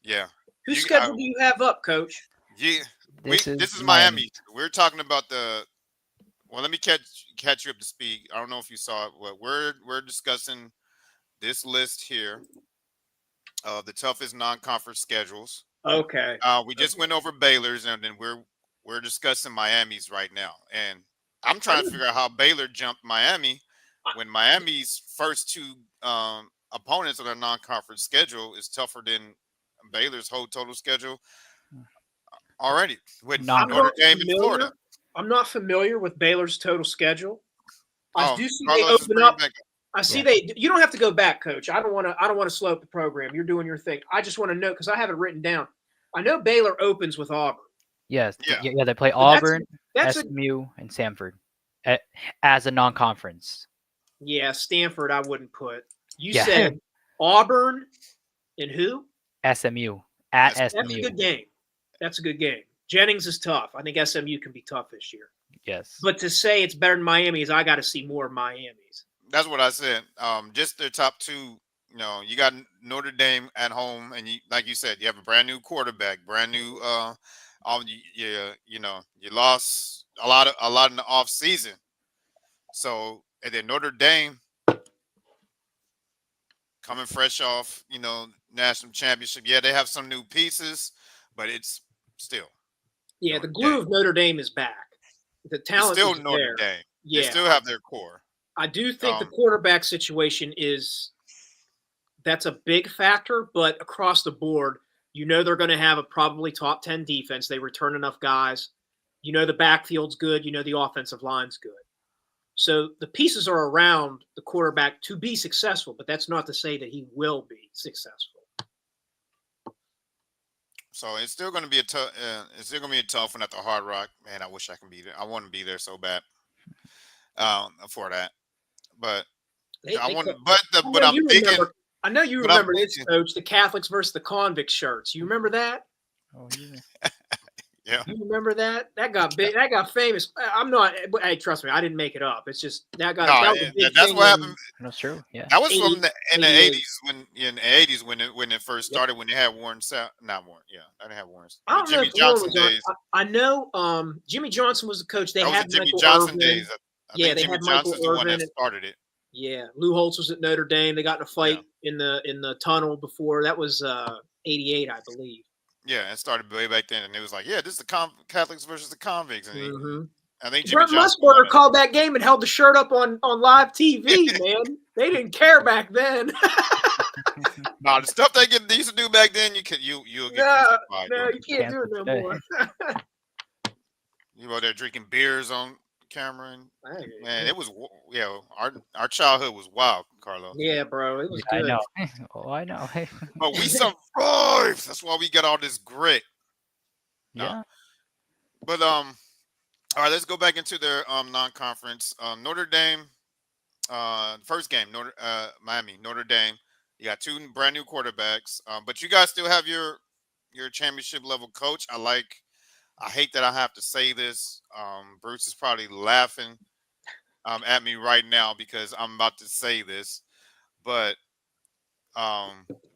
Yeah. Whose schedule do you have up, Coach? Yeah. This is Miami. We're talking about let me catch you up to speed. I don't know if you saw it. But we're discussing this list here of the toughest non-conference schedules. Okay. We just went over Baylor's, and then we're discussing Miami's right now. And I'm trying to figure out how Baylor jumped Miami when Miami's first 2 opponents on their non-conference schedule is tougher than Baylor's whole total schedule already with Notre Dame and Florida. I'm not familiar with Baylor's total schedule. I do see they open up. I see you don't have to go back, Coach. I don't want to slow up the program. You're doing your thing. I just want to know because I have it written down. I know Baylor opens with Auburn. Yes, Yeah. yeah, they play But Auburn, That's a SMU, and Samford as a non-conference. yeah. Stanford, I wouldn't put. You Yeah. said Auburn and who? SMU at That's That's a SMU. good game. That's a good game. Jennings is tough. I think SMU can be tough this year. Yes. But to say it's better than Miami is I got to see more of Miami's. That's what I said. Just their top two. You know, you got Notre Dame at home, and you, like you said, you have a brand new quarterback, brand new. You know, you lost a lot in the off season. So, and then Notre Dame coming fresh off, you know, national championship. Yeah, they have some new pieces, but it's still Yeah, Notre the glue Dame. of Notre Dame is back. The It's talent still is Notre there. Dame. They Yeah, still have their core. I do think the Um, quarterback situation that's a big factor, but across the board, you know they're going to have a probably top 10 defense. They return enough guys. You know the backfield's good. You know the offensive line's good. So the pieces are around the quarterback to be successful, but that's not to say that he will be successful. So it's still going to be a tough. It's still going to be a tough one at the Hard Rock. Man, I wish I can be there. I want to be there so bad. For that, but I want. But I'm thinking. I know you But I'm remember this, thinking. Coach. The Catholics versus the convicts shirts. You remember that? Oh yeah. Yeah. You remember that? That got big. That got famous. I'm not. Hey, trust me, I didn't make it up. It's just that got. No, that was a big that's thing what in- happened. That's true. Yeah. That was 80 from the in the 88. '80s when it first Yep. started when they had Warren not Warren. Yeah, I didn't have Warren. I don't know Jimmy if Warren Johnson was on. days. I know Jimmy Johnson was the coach. They That was had the Jimmy Michael Johnson Irvin. days. I Yeah, think they Jimmy had Michael Johnson's the one that Irvin. started it. Yeah, Lou Holtz was at Notre Dame. They got in a fight in the tunnel before. That was '88, I believe. Yeah, it started way back then, and it was like, yeah, this is the Catholics versus the convicts, and I think Jimmy Brent Johnson won Musburger it. called that game and held the shirt up on live TV. Man, they didn't care back then. No, the stuff they used to do back then, you'll get no, crucified. no, doing you it. can't do it no today. more. You out there drinking beers on camera, and Hey, man, it was our childhood was wild, Carlos. yeah, bro, it was I good. know. Oh, I know. But we survived. That's why we got all this grit. No. Yeah. But all right, let's go back into their non-conference. Notre Dame, first game, Miami, Notre Dame. You got two brand new quarterbacks, but you guys still have your championship level coach. I hate that I have to say this. Bruce is probably laughing at me right now because I'm about to say this, but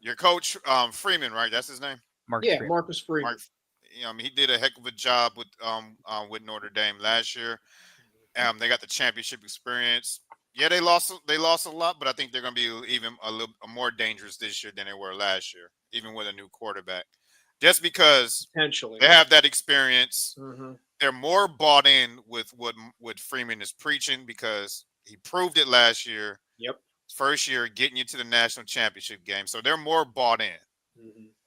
your coach Freeman, right? That's his name. Mark Yeah, Freeman. Marcus Freeman. Mark, he did a heck of a job with Notre Dame last year. They got the championship experience. Yeah, they lost a lot, but I think they're going to be even a little more dangerous this year than they were last year, even with a new quarterback. Just because Potentially, they have that experience, Mhm. they're more bought in with what Freeman is preaching because he proved it last year. Yep. First year getting you to the national championship game, so they're more bought in,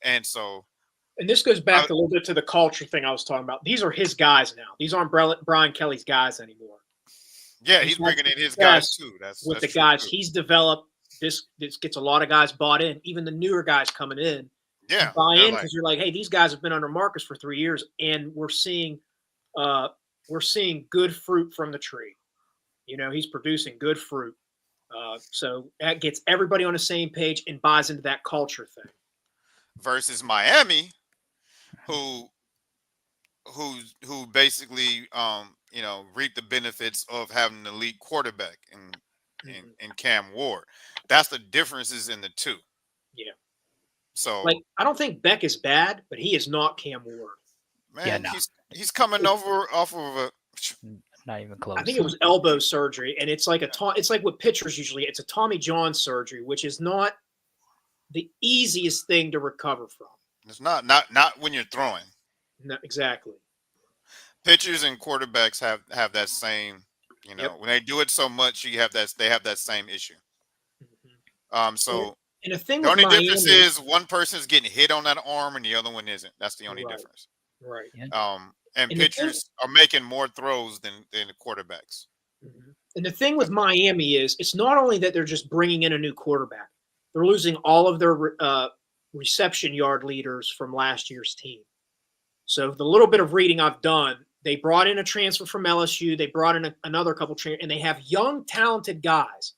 and so. And this goes back a little bit to the culture thing I was talking about. These are his guys now. These aren't Brian Kelly's guys anymore. Yeah, he's bringing in his guys too. That's the true, guys too. he's developed. This gets a lot of guys bought in. Even the newer guys coming in, Yeah, buy they're in like- because you're like, hey, these guys have been under Marcus for 3 years, and we're seeing good fruit from the tree. You know, he's producing good fruit. So that gets everybody on the same page and buys into that culture thing. versus Miami, who basically reap the benefits of having an elite quarterback in Cam Ward. That's the differences in the two. Yeah. So Like, I don't think Beck is bad, but he is not Cam Ward. man, Yeah, no. he's coming over off of a. Not even close. I think it was elbow surgery, and it's like it's like what pitchers usually. It's a Tommy John surgery, which is not the easiest thing to recover from. It's not when you're throwing. No, exactly. Pitchers and quarterbacks have that same. Yep. When they do it so much, they have that same issue. So And the thing the with only Miami, difference is one person's getting hit on that arm and the other one isn't. That's the only Right. difference. right? And And the pitchers are making more throws than the quarterbacks. And the thing with Miami is, it's not only that they're just bringing in a new quarterback; they're losing all of their reception yard leaders from last year's team. So the little bit of reading I've done, they brought in a transfer from LSU. They brought in another couple and they have young, talented guys.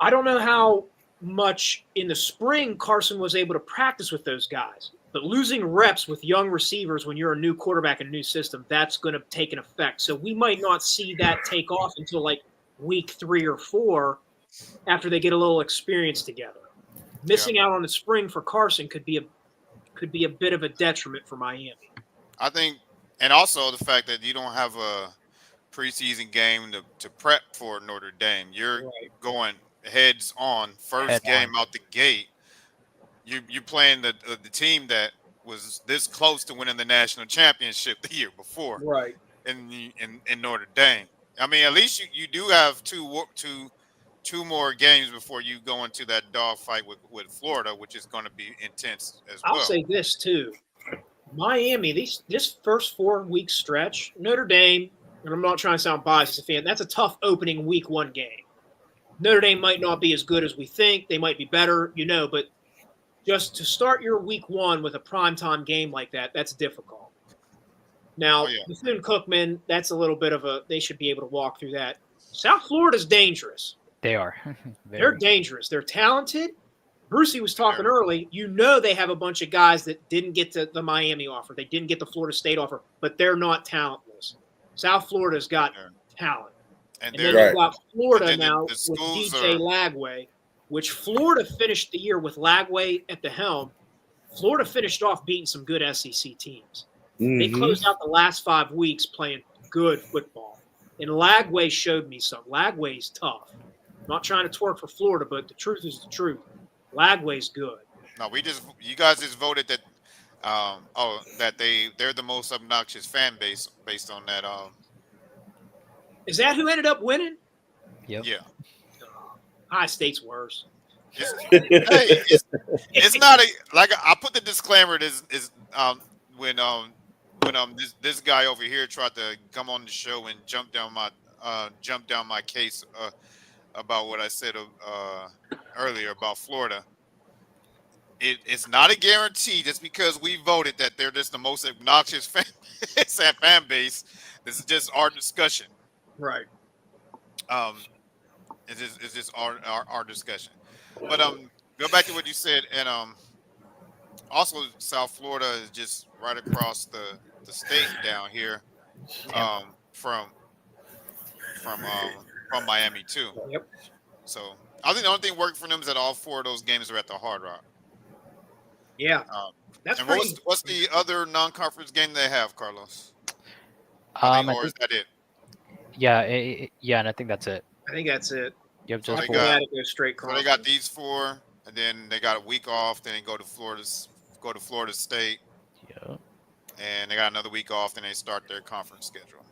I don't know how much in the spring Carson was able to practice with those guys, but losing reps with young receivers when you're a new quarterback in a new system, that's going to take an effect. So we might not see that take off until like week 3 or 4 after they get a little experience together. Missing out on the spring for Carson could be a bit of a detriment for Miami. I think, and also the fact that you don't have a preseason game to prep for Notre Dame. You're going heads on first game out the gate. You're playing the team that was this close to winning the national championship the year before, right? In Notre Dame. I mean, at least you do have two more games before you go into that dogfight with Florida, which is going to be intense as well. I'll say this too. Miami, this first 4-week stretch, Notre Dame, and I'm not trying to sound biased as a fan, that's a tough opening week 1 game. Notre Dame might not be as good as we think. They might be better, but just to start your week 1 with a primetime game like that, that's difficult. Now, Bethune-Cookman, that's a little bit of they should be able to walk through that. South Florida's dangerous. They are. They're dangerous. They're talented. Brucey was talking early. They have a bunch of guys that didn't get the Miami offer. They didn't get the Florida State offer, but they're not talentless. South Florida's got talent. And then you've got Florida now with DJ Lagway, which Florida finished the year with Lagway at the helm. Florida finished off beating some good SEC teams. Mm-hmm. They closed out the last 5 weeks playing good football. And Lagway showed me some. Lagway's tough. I'm not trying to twerk for Florida, but the truth is the truth. Lagway's good. No, you guys just voted that that they're the most obnoxious fan base based on that. Is that who ended up winning? Yep. Yeah. High State's worse. It's not I put the disclaimer when this guy over here tried to come on the show and jump down my case about what I said earlier about Florida. It's not a guarantee just because we voted that they're just the most obnoxious fan base. This is just our discussion. Right. It's just our discussion. But go back to what you said, and also South Florida is just right across the state down here, from Miami too. Yep. So I think the only thing working for them is that all 4 of those games are at the Hard Rock. Yeah. That's and what's the other non-conference game they have, Carlos? Or is that it? Yeah, and I think that's it. I think that's it. You have So just they got these 4, and then they got a week off. Then they go to Florida State. Yeah. And they got another week off. Then they start their conference schedule.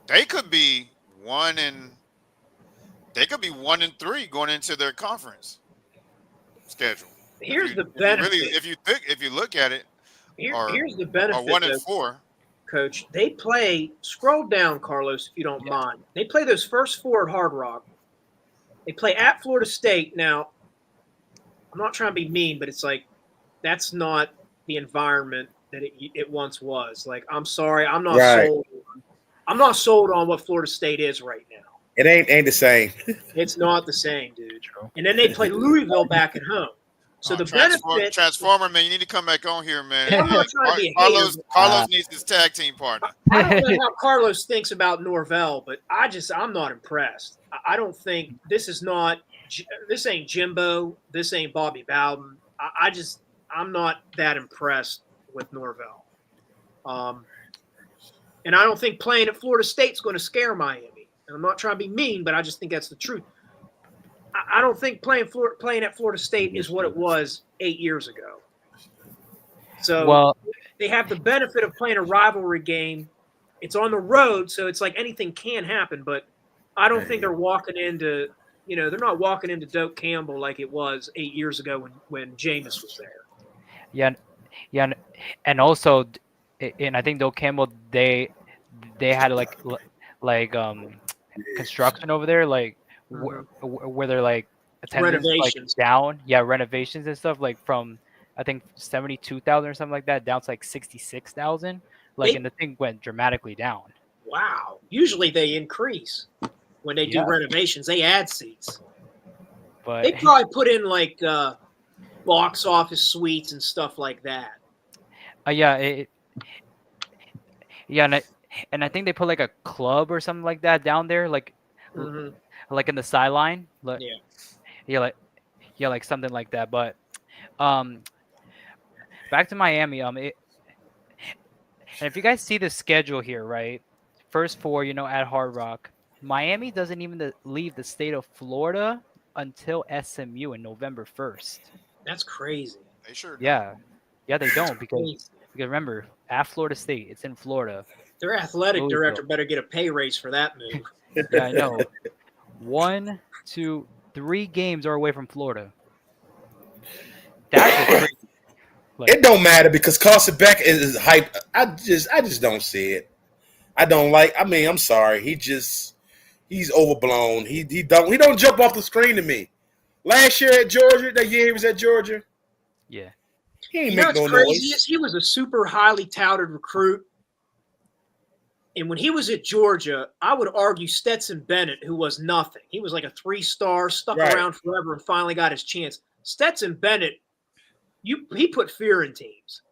They could be 1-3 going into their conference schedule. Here's the benefit. If you look at it, here's the benefit. Or 1-4. Coach, they play. Scroll down, Carlos, if you don't mind. They play those first 4 at Hard Rock. They play at Florida State. Now, I'm not trying to be mean, but it's like that's not the environment that it once was. Like, I'm sorry, I'm not sold. I'm not sold on what Florida State is right now. It ain't the same. It's not the same, dude. And then they play Louisville back at home. So the benefit, Transformer, man, you need to come back on here, man. I'm not trying to be a Carlos needs his tag team partner. I don't know how Carlos thinks about Norvell, but I'm not impressed. I don't think this ain't Jimbo. This ain't Bobby Bowden. I'm not that impressed with Norvell. And I don't think playing at Florida State's going to scare Miami. And I'm not trying to be mean, but I just think that's the truth. I don't think playing at Florida State is what it was 8 years ago. So they have the benefit of playing a rivalry game. It's on the road, so it's like anything can happen. But I don't think they're walking into, they're not walking into Doak Campbell like it was 8 years ago when Jameis was there. Yeah, and also, and I think Doak Campbell they had like construction over there, like. Where they're like attendance Renovations. like down. Yeah, renovations and stuff like from I think 72,000 or something like that down to like 66,000. Like, They- and the thing went dramatically down. Wow. Usually they increase when they do Yeah. renovations. They add seats. But They probably put in like box office suites and stuff like that. yeah, yeah, and I think they put like a club or something like that down there, like Mhm. like in the sideline. Like, Yeah. yeah, like something like that. But um, back to Miami. And if you guys see the schedule here, right? First four, at Hard Rock. Miami doesn't even leave the state of Florida until SMU in November 1st. That's crazy. They sure do. Yeah, they don't because Crazy. remember at Florida State, it's in Florida. Their athletic Louisville. director better get a pay raise for that move. Yeah, I know. 1, 2, 3 games are away from Florida. That's crazy. It don't matter because Carson Beck is hype. I just don't see it. I don't like. I mean, I'm sorry. He's overblown. He don't jump off the screen to me. Last year at Georgia, that year he was at Georgia, Yeah. he ain't You know make no what's crazy noise. is he was a super highly touted recruit. And when he was at Georgia, I would argue Stetson Bennett, who was nothing. He was like a 3-star, stuck Right. around forever, and finally got his chance. Stetson Bennett, he put fear in teams.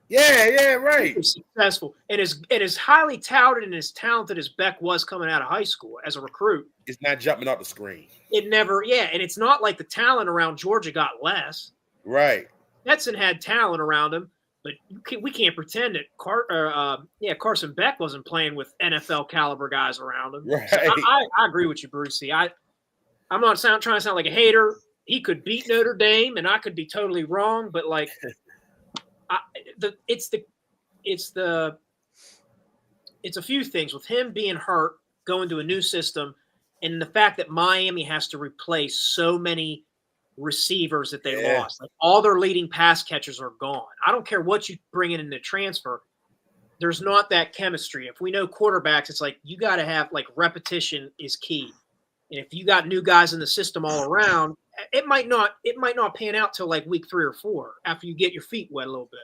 Yeah, He right. was successful. And as highly touted and as talented as Beck was coming out of high school as a recruit, It's not jumping off the screen. it never, and it's not like the talent around Georgia got less. Right. Stetson had talent around him, but we can't pretend that Carson Beck wasn't playing with NFL caliber guys around him. Right. So I agree with you, Brucey. I'm not trying to sound like a hater. He could beat Notre Dame, and I could be totally wrong, but like, it's a few things with him being hurt, going to a new system, and the fact that Miami has to replace so many receivers that they lost. Like all their leading pass catchers are gone. I don't care what you bring in the transfer. There's not that chemistry. If we know quarterbacks, it's like you got to have like repetition is key. And if you got new guys in the system all around, it might not pan out till like week 3 or 4 after you get your feet wet a little bit.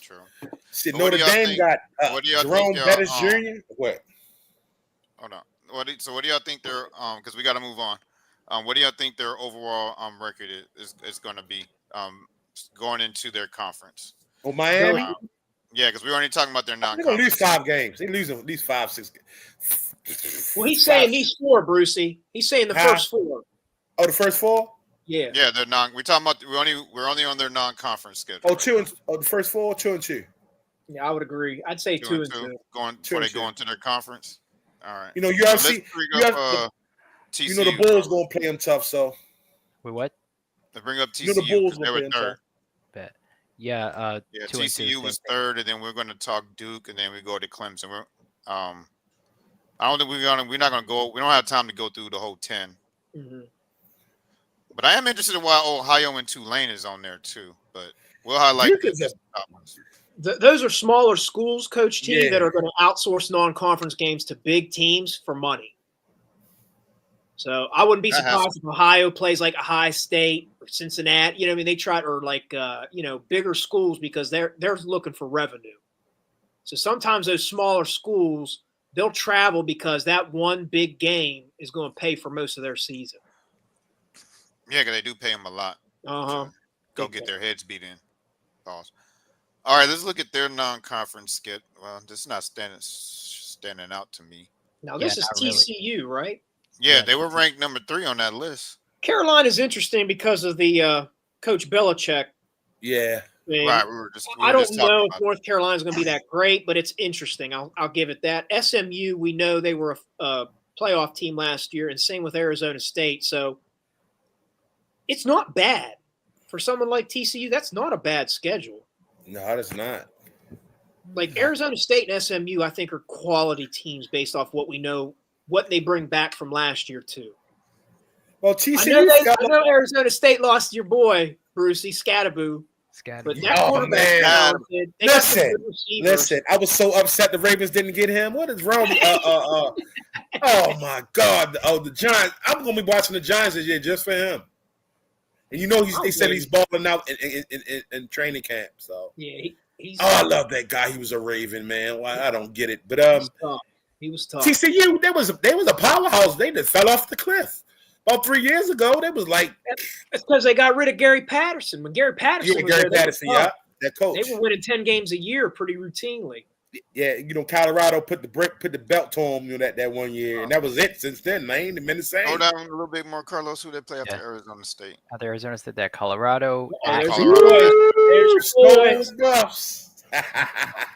True. See, But what Notre do y'all Dame think- got what do y'all Jerome think, Bettis y'all, Jr. What? Hold on. What do y'all think their because we got to move on. What do y'all think their overall record is going to be going into their conference? Oh, Miami? Yeah, because we're only talking about their They're going to lose non-conference. 5 games. They lose at least 5, 6 games. Well, he's saying these 4, Brucey. He's saying the Huh? first 4. Oh, the first 4? Yeah. Yeah, they're non. We're talking about we're only on their non-conference schedule. The first 4, 2 and 2. Yeah, I would agree. I'd say 2 and 2. Going Two before they and two. go into their conference. All right. You know, So let's UFC, bring up TCU. you know the Bulls going to play them tough, so. Wait, what? Let's bring up You know TCU. the 'cause Bulls they gonna were play them third. tough. Bet. Yeah. Yeah, 2 and 2, TCU same was thing. third, and then we're going to talk Duke, and then we go to Clemson. I don't think we're not gonna go. We don't have time to go through the whole 10. Mm-hmm. But I am interested in why Ohio and Tulane is on there too. But we'll highlight Duke the is a- top ones. Those are smaller schools, Coach T, Yeah. that are going to outsource non-conference games to big teams for money. So I wouldn't be That surprised if Ohio plays like Ohio State or Cincinnati. You know, what I mean, they try or like bigger schools because they're looking for revenue. So sometimes those smaller schools they'll travel because that one big game is going to pay for most of their season. Yeah, because they do pay them a lot. Uh-huh. to Go get their heads beat in. Pause. All right, let's look at their non-conference skit. Well, this is not standing out to me. Now this Yeah, is not really. TCU, right? Yeah, Yeah, they were ranked number 3 on that list. Carolina's interesting because of the Coach Belichick Yeah. thing. Right, we were just I don't talking know about if North Carolina's going to be that great, but it's interesting. I'll give it that. SMU, we know they were a playoff team last year, and same with Arizona State. So it's not bad for someone like TCU. That's not a bad schedule. No, that's not. Like Arizona State and SMU, I think are quality teams based off what we know, what they bring back from last year too. Well, I TCU know Arizona State lost your boy Brucey Scattaboo. Scotty. But that Oh, quarterback man. talented. They got some Listen, good receivers. Listen, I was so upset the Ravens didn't get him. What is wrong? Oh my God! Oh, the Giants. I'm gonna be watching the Giants this year just for him. And you know, they said he's balling out in training camp. So Yeah, he's. Oh, I love that guy. He was a Raven, man. Well, I don't get it, but he was tough. TCU, they was a powerhouse. They just fell off the cliff about 3 years ago. They was like, that's because they got rid of Gary Patterson. When Gary Patterson was there, yeah, that coach. They were winning 10 games a year pretty routinely. Yeah, Colorado put the belt to him, that 1 year, and that was it. Since then, they ain't been the same. Go down a little bit more, Carlos. Who they play after Arizona State? After Arizona State, that Colorado. There's Those Buffs.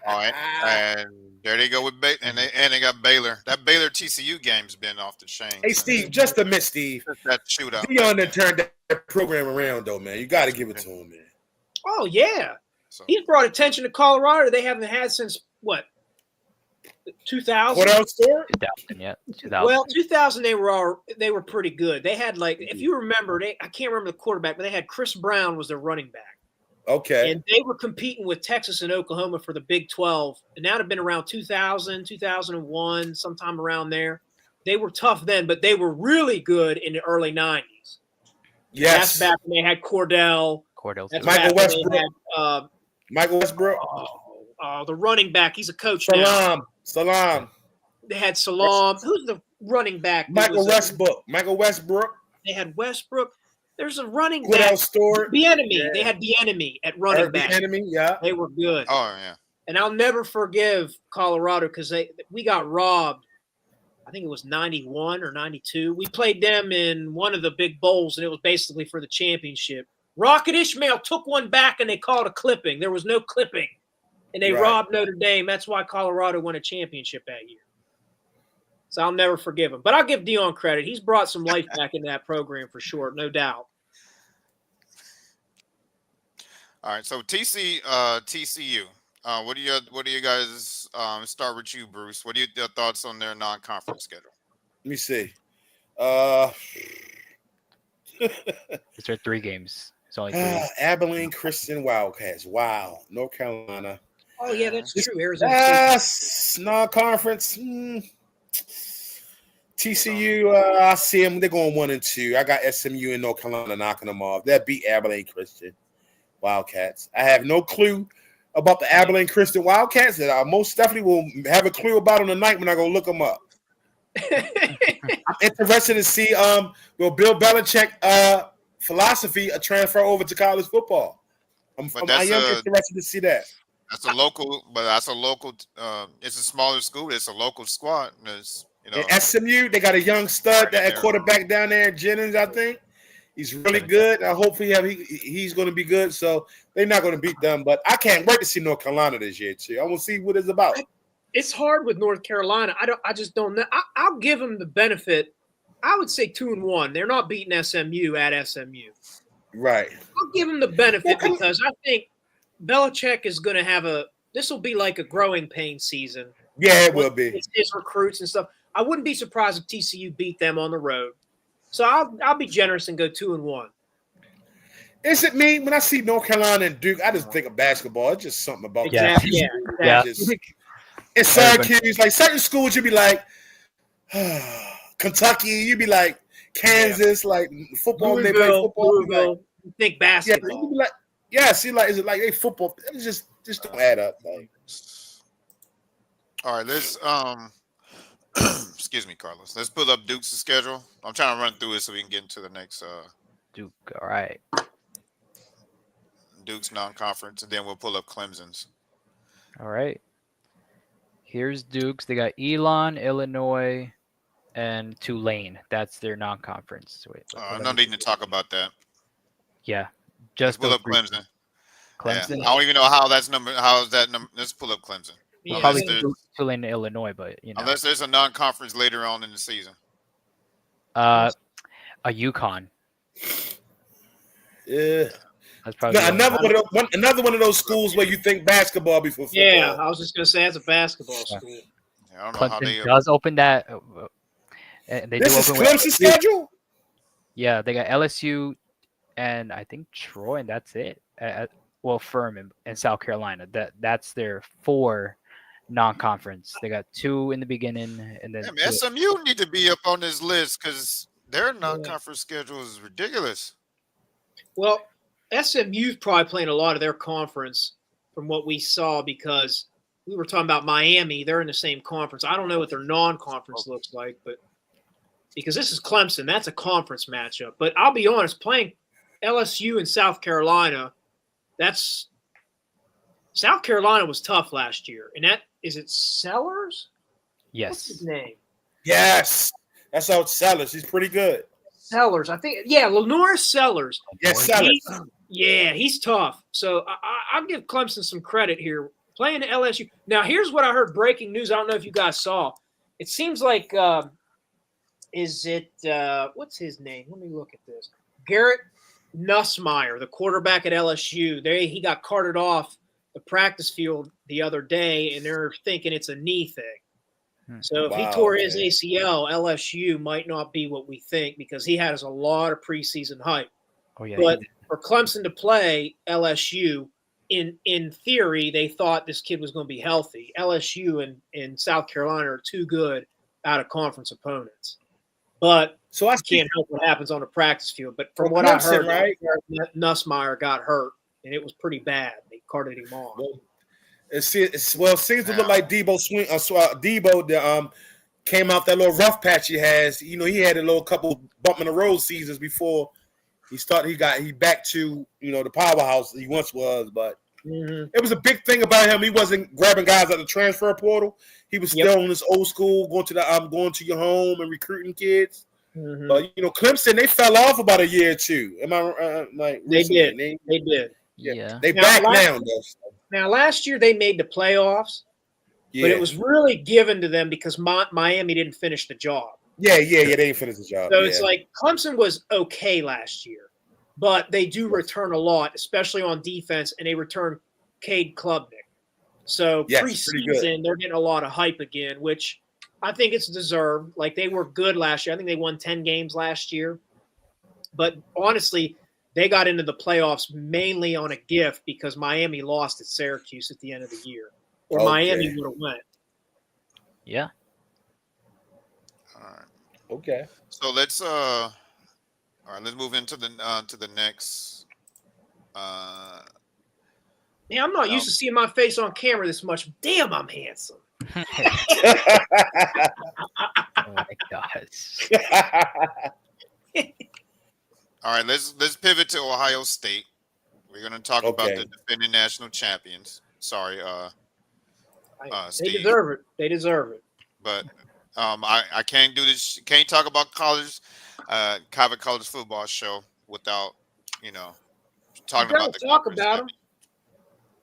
All right, and there they go with and they got Baylor. That Baylor TCU game's been off the chain. Hey, Steve, just a miss, Steve. That shootout. Deion done turned that program around, though, man. You got to give it to him, man. Oh yeah, So, he's brought attention to Colorado. They haven't had since what? 2000. What else, Stuart? 2000, yeah. 2000. Well, 2000 they were pretty good. They had if you remember, I can't remember the quarterback, but they had Chris Brown was their running back. Okay. And they were competing with Texas and Oklahoma for the Big 12. And that had been around 2000, 2001, sometime around there. They were tough then, but they were really good in the early 90s. Yes. That's back when they had Cordell. Cordell. Michael Westbrook. Had, Michael Westbrook. the running back. He's a coach now. Salam. They had Salam. Who's the running back? Michael Westbrook. They had Westbrook. There's a running What back. else, Stuart? The enemy. Yeah. They had the enemy at running back. The enemy, yeah. They were good. oh yeah. And I'll never forgive Colorado because we got robbed. I think it was 91 or 92. We played them in one of the big bowls, and it was basically for the championship. Rocket Ishmael took one back, and they called a clipping. There was no clipping. And they robbed Notre Dame. That's why Colorado won a championship that year. So I'll never forgive him. But I'll give Deion credit. He's brought some life back into that program for sure, no doubt. All right. So TCU. What do you guys start with you, Bruce? What are your thoughts on their non-conference schedule? Let me see. It's their 3 games. It's only 3. Abilene Christian Wildcats. Wow. North Carolina. Oh, yeah, that's true. Arizona State. Non-conference. TCU, I see them. They're going 1 and 2. I got SMU and North Carolina knocking them off. That beat Abilene Christian Wildcats. I have no clue about the Abilene Christian Wildcats that I most definitely will have a clue about on the night when I go look them up. I'm interested to see will Bill Belichick philosophy transfer over to college football. I am interested to see that. That's a local, it's a smaller school. It's a local squad. And SMU, they got a young stud at quarterback down there, Jennings, I think. He's really good. Hopefully he's going to be good. So they're not going to beat them. But I can't wait to see North Carolina this year, too. I want to see what it's about. It's hard with North Carolina. I just don't know. I'll give them the benefit. I would say 2-1. They're not beating SMU at SMU. Right. I'll give them the benefit because I think Belichick is going to this will be like a growing pain season. Yeah, it will be. It's his recruits and stuff. I wouldn't be surprised if TCU beat them on the road. So I'll be generous and go 2-1. Is it me when I see North Carolina and Duke? I just think of basketball. It's just something about exactly. that. It's Syracuse. Like certain schools, you'd be like Kentucky. You'd be like Kansas. Like football, they play football. Like, you think basketball? Yeah, you'd be like, see, like is it like they football? It just don't add up. Like. All right, let's excuse me, Carlos. Let's pull up Duke's schedule. I'm trying to run through it so we can get into the next Duke. All right. Duke's non-conference, and then we'll pull up Clemson's. All right. Here's Duke's. They got Elon, Illinois, and Tulane. That's their non-conference. Wait, no need to talk about that. Yeah, just pull up Clemson. Clemson. Yeah. I don't even know how that's number. How is that number? Let's pull up Clemson. Yeah. Probably Tulane, Illinois, but unless there's a non-conference later on in the season. A UConn. Yeah. That's probably another one of those schools where you think basketball before football. Yeah, I was just gonna say that's a basketball school. Yeah, I don't know Clemson how they does open that. They this do is open Clemson's schedule. Yeah, they got LSU and I think Troy, and that's it. well, Furman and South Carolina. That's their 4 non-conference. They got 2 in the beginning, and then Damn, 2. SMU need to be up on this list because their non-conference schedule is ridiculous. Well, SMU's probably playing a lot of their conference from what we saw because we were talking about Miami. They're in the same conference. I don't know what their non-conference looks like, but because this is Clemson, that's a conference matchup. But I'll be honest, playing LSU and South Carolina, South Carolina was tough last year. And is it Sellers? What's his Yes. name? Yes, that's out Sellers. He's pretty good. Sellers, I think. Yeah, Lenore Sellers. Yes, Sellers. He's tough. So I'll give Clemson some credit here. Playing LSU. Now, here's what I heard breaking news. I don't know if you guys saw. It seems like, what's his name? Let me look at this. Garrett Nussmeier, the quarterback at LSU. He got carted off the practice field the other day, and they're thinking it's a knee thing. So if he tore his ACL, LSU might not be what we think because he has a lot of preseason hype. Oh yeah. But for Clemson to play LSU, in theory, they thought this kid was going to be healthy. LSU and South Carolina are too good out of conference opponents. But So I can't help what happens on the practice field. But from Well, what I Clemson, heard, right? Nussmeier got hurt, and it was pretty bad. They carted him off. It seems to look like Debo came out that little rough patch he has. You know, he had a little couple bump in the road seasons before he back to, you know, the powerhouse he once was. But it was a big thing about him. He wasn't grabbing guys at the transfer portal. He was still in this old school, going to your home and recruiting kids. But you know, Clemson, they fell off about a year or two. Am I like They recently? did. They did. Yeah. They Now, back last- now though. Now, last year they made the playoffs, but it was really given to them because Miami didn't finish the job. Yeah. They didn't finish the job. So it's like Clemson was okay last year, but they do return a lot, especially on defense, and they return Cade Klubnik. So pretty good. preseason, they're getting a lot of hype again, which I think it's deserved. Like they were good last year. I think they won 10 games last year. But honestly, they got into the playoffs mainly on a gift because Miami lost at Syracuse at the end of the year, or Miami would have went. Yeah. All right. Okay. So let's move into the next. Yeah, I'm not used to seeing my face on camera this much. Damn, I'm handsome. Oh my gosh. All right, let's pivot to Ohio State. We're going to talk about the defending national champions. Sorry, They Steve. deserve it. They deserve it. But I can't do this. Can't talk about college football show without talking about the talk conference about them. champions.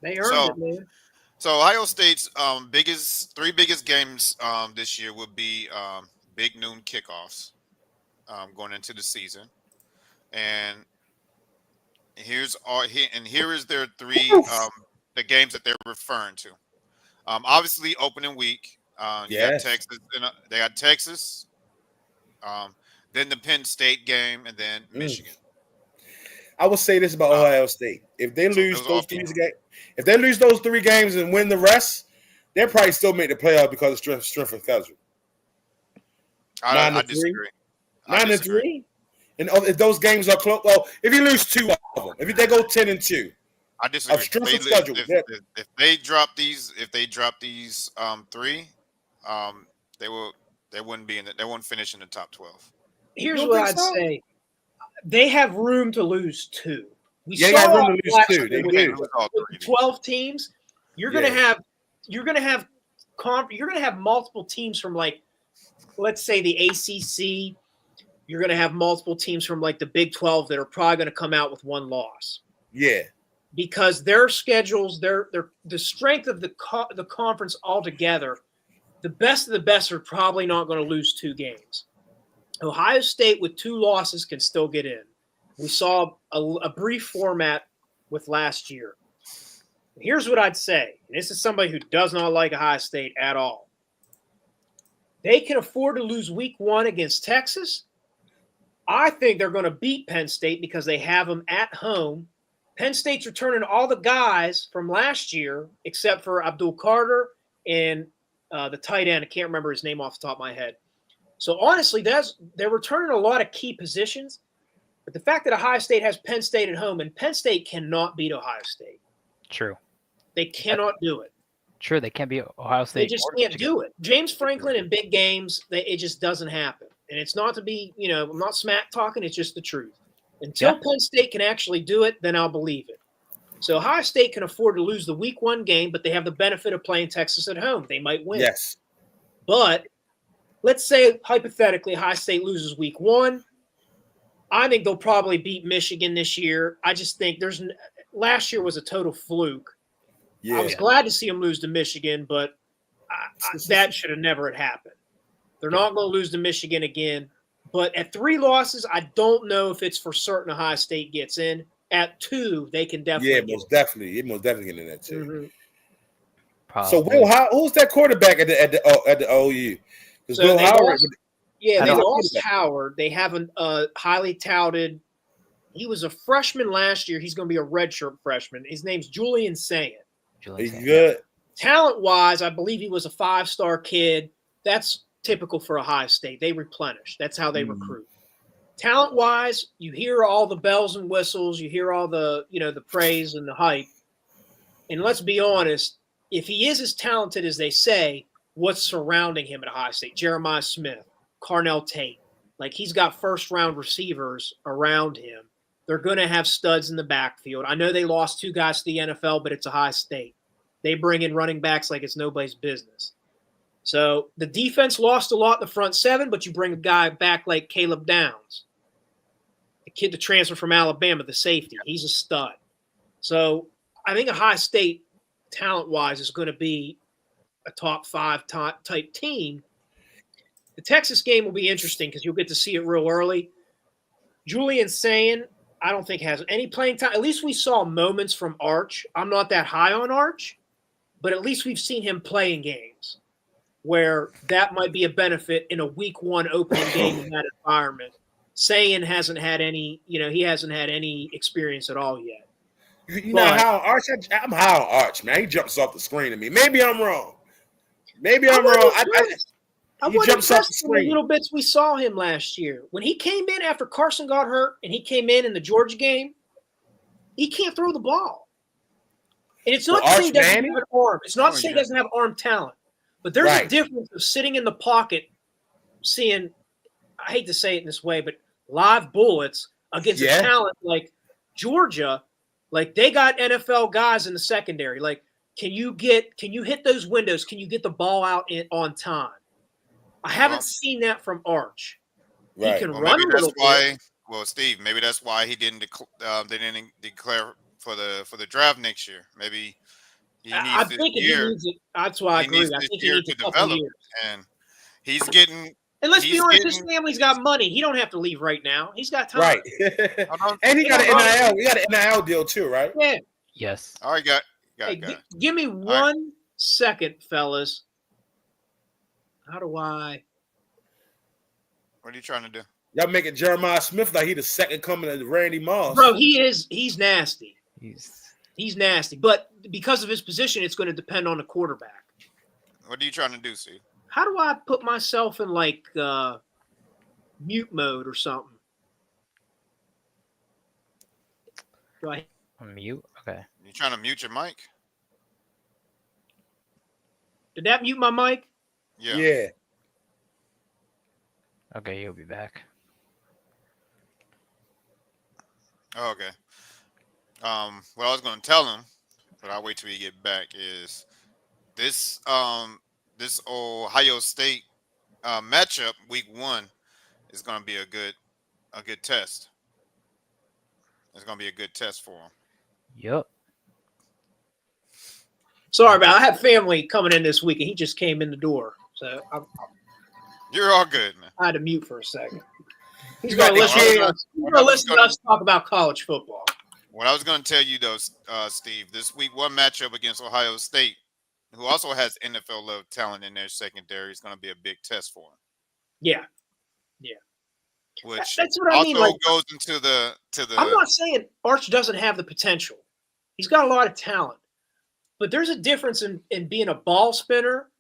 They earned it, man. So Ohio State's three biggest games this year would be big noon kickoffs going into the season, and here is their three the games that they're referring to. Obviously, opening week. You got Texas. They got Texas. Then the Penn State game, and then Michigan. I will say this about Ohio State: if they lose those three games and win the rest, they'll probably still make the playoff because of strength of schedule. I disagree. 9-3, and if those games are close, well, if you lose two of them, if they go 10-2, I disagree. strength of schedule. If they drop these three, they wouldn't be they won't finish in the top 12. Here's what I'd say: they have room to lose two. We They saw got room to lose last two. year They with do. the 12 teams. You're gonna have multiple teams from, like, let's say the ACC. You're gonna have multiple teams from, like, the Big 12 that are probably gonna come out with one loss. Yeah. Because their schedules, the strength of the conference altogether, the best of the best are probably not going to lose two games. Ohio State with two losses can still get in. We saw a brief format with last year. Here's what I'd say. And this is somebody who does not like Ohio State at all. They can afford to lose week 1 against Texas. I think they're going to beat Penn State because they have them at home. Penn State's returning all the guys from last year, except for Abdul Carter and the tight end. I can't remember his name off the top of my head. So honestly, they're returning a lot of key positions. But the fact that Ohio State has Penn State at home, and Penn State cannot beat Ohio State. True. They cannot do it. True, they can't be Ohio State. They just can't do it. James Franklin in big games, it just doesn't happen. And it's not to be, I'm not smack talking. It's just the truth. Until Penn State can actually do it, then I'll believe it. So Ohio State can afford to lose the week 1 game, but they have the benefit of playing Texas at home. They might win. Yes. But let's say, hypothetically, Ohio State loses week 1. I think they'll probably beat Michigan this year. I just think last year was a total fluke. Yeah. I was glad to see them lose to Michigan, but that should have never happened. They're not going to lose to Michigan again. But at 3 losses, I don't know if it's for certain Ohio State gets in. At 2, they can definitely. Yeah, most definitely. It most definitely get in that too. Probably. So Will, who's that quarterback at the OU? So Will they Howard. they lost Howard. They have a highly touted. He was a freshman last year. He's going to be a redshirt freshman. His name's Julian Sayin. He's good. Talent-wise, I believe he was a 5-star kid. That's typical for Ohio State. They replenish. That's how they recruit. Talent-wise, you hear all the bells and whistles. You hear all the, the praise and the hype. And let's be honest, if he is as talented as they say, what's surrounding him at Ohio State? Jeremiah Smith, Carnell Tate. Like, he's got first-round receivers around him. They're going to have studs in the backfield. I know they lost 2 guys to the NFL, but it's Ohio State. They bring in running backs like it's nobody's business. So the defense lost a lot in the front 7, but you bring a guy back like Caleb Downs, the kid to transfer from Alabama, the safety. He's a stud. So I think Ohio State, talent-wise, is going to be a top 5 type team. The Texas game will be interesting because you'll get to see it real early. Julian Sayin, I don't think has any playing time. At least we saw moments from Arch. I'm not that high on Arch, but at least we've seen him play in games where that might be a benefit in a week 1 opening game in that environment. Sayin hasn't had any, he hasn't had any experience at all yet. You know how Arch? I'm high on Arch, man. He jumps off the screen to me. Maybe I'm wrong. Maybe I'm wrong. I wasn't impressed with the little bits we saw him last year. When he came in after Carson got hurt and he came in the Georgia game, he can't throw the ball. And it's not to say he doesn't have an arm. It's not to say he doesn't have arm talent. But there's a difference of sitting in the pocket, seeing, I hate to say it in this way, but live bullets against a talent like Georgia. Like, they got NFL guys in the secondary. Like, can you hit those windows? Can you get the ball out on time? I haven't seen that from Arch. Right. He can run a little bit. Well, Steve, maybe that's why he didn't declare for the draft next year. Maybe he needs this year. That's why I agree. I think he needs a couple years. And he's getting. And let's be honest, his family's got money. He don't have to leave right now. He's got time. Right. And he got an NIL. We got an NIL deal too, right? Yeah. Yes. All right, give me 1 second, fellas. How do I? What are you trying to do? Y'all making Jeremiah Smith like he the second coming of Randy Moss. Bro, he is. He's nasty. He's nasty. But because of his position, it's going to depend on the quarterback. What are you trying to do, Steve? How do I put myself in like mute mode or something? Do I mute? Okay. You trying to mute your mic? Did that mute my mic? Yeah. Okay, you'll be back. Oh, okay. What I was going to tell him, but I'll wait till you get back, is this Ohio State matchup week 1 is going to be a good test. It's going to be a good test for him. Yep. Sorry about it. I have family coming in this week, and he just came in the door. So you're all good, man. I had to mute for a second. He's going to listen to us talk about college football. What I was going to tell you, though, Steve, this week 1 matchup against Ohio State, who also has NFL level talent in their secondary, is going to be a big test for him. Yeah. which That's what I also mean. Like, goes into the I'm not saying Arch doesn't have the potential. He's got a lot of talent. But there's a difference in being a ball spinner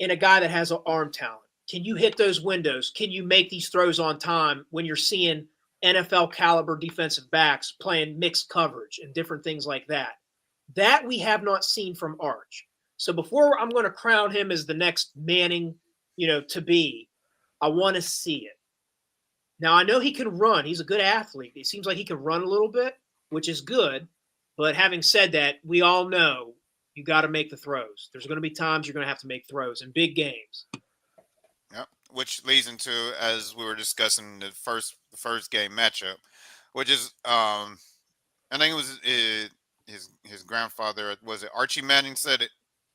and a guy that has an arm talent. Can you hit those windows? Can you make these throws on time when you're seeing NFL caliber defensive backs playing mixed coverage and different things like that? That we have not seen from Arch. So before I'm going to crown him as the next Manning, to be, I want to see it. Now, I know he can run. He's a good athlete. It seems like he can run a little bit, which is good. But having said that, we all know you got to make the throws. There's going to be times you're going to have to make throws in big games. Yep. Which leads into, as we were discussing, the first game matchup, which is I think it was his grandfather, was it Archie Manning said it?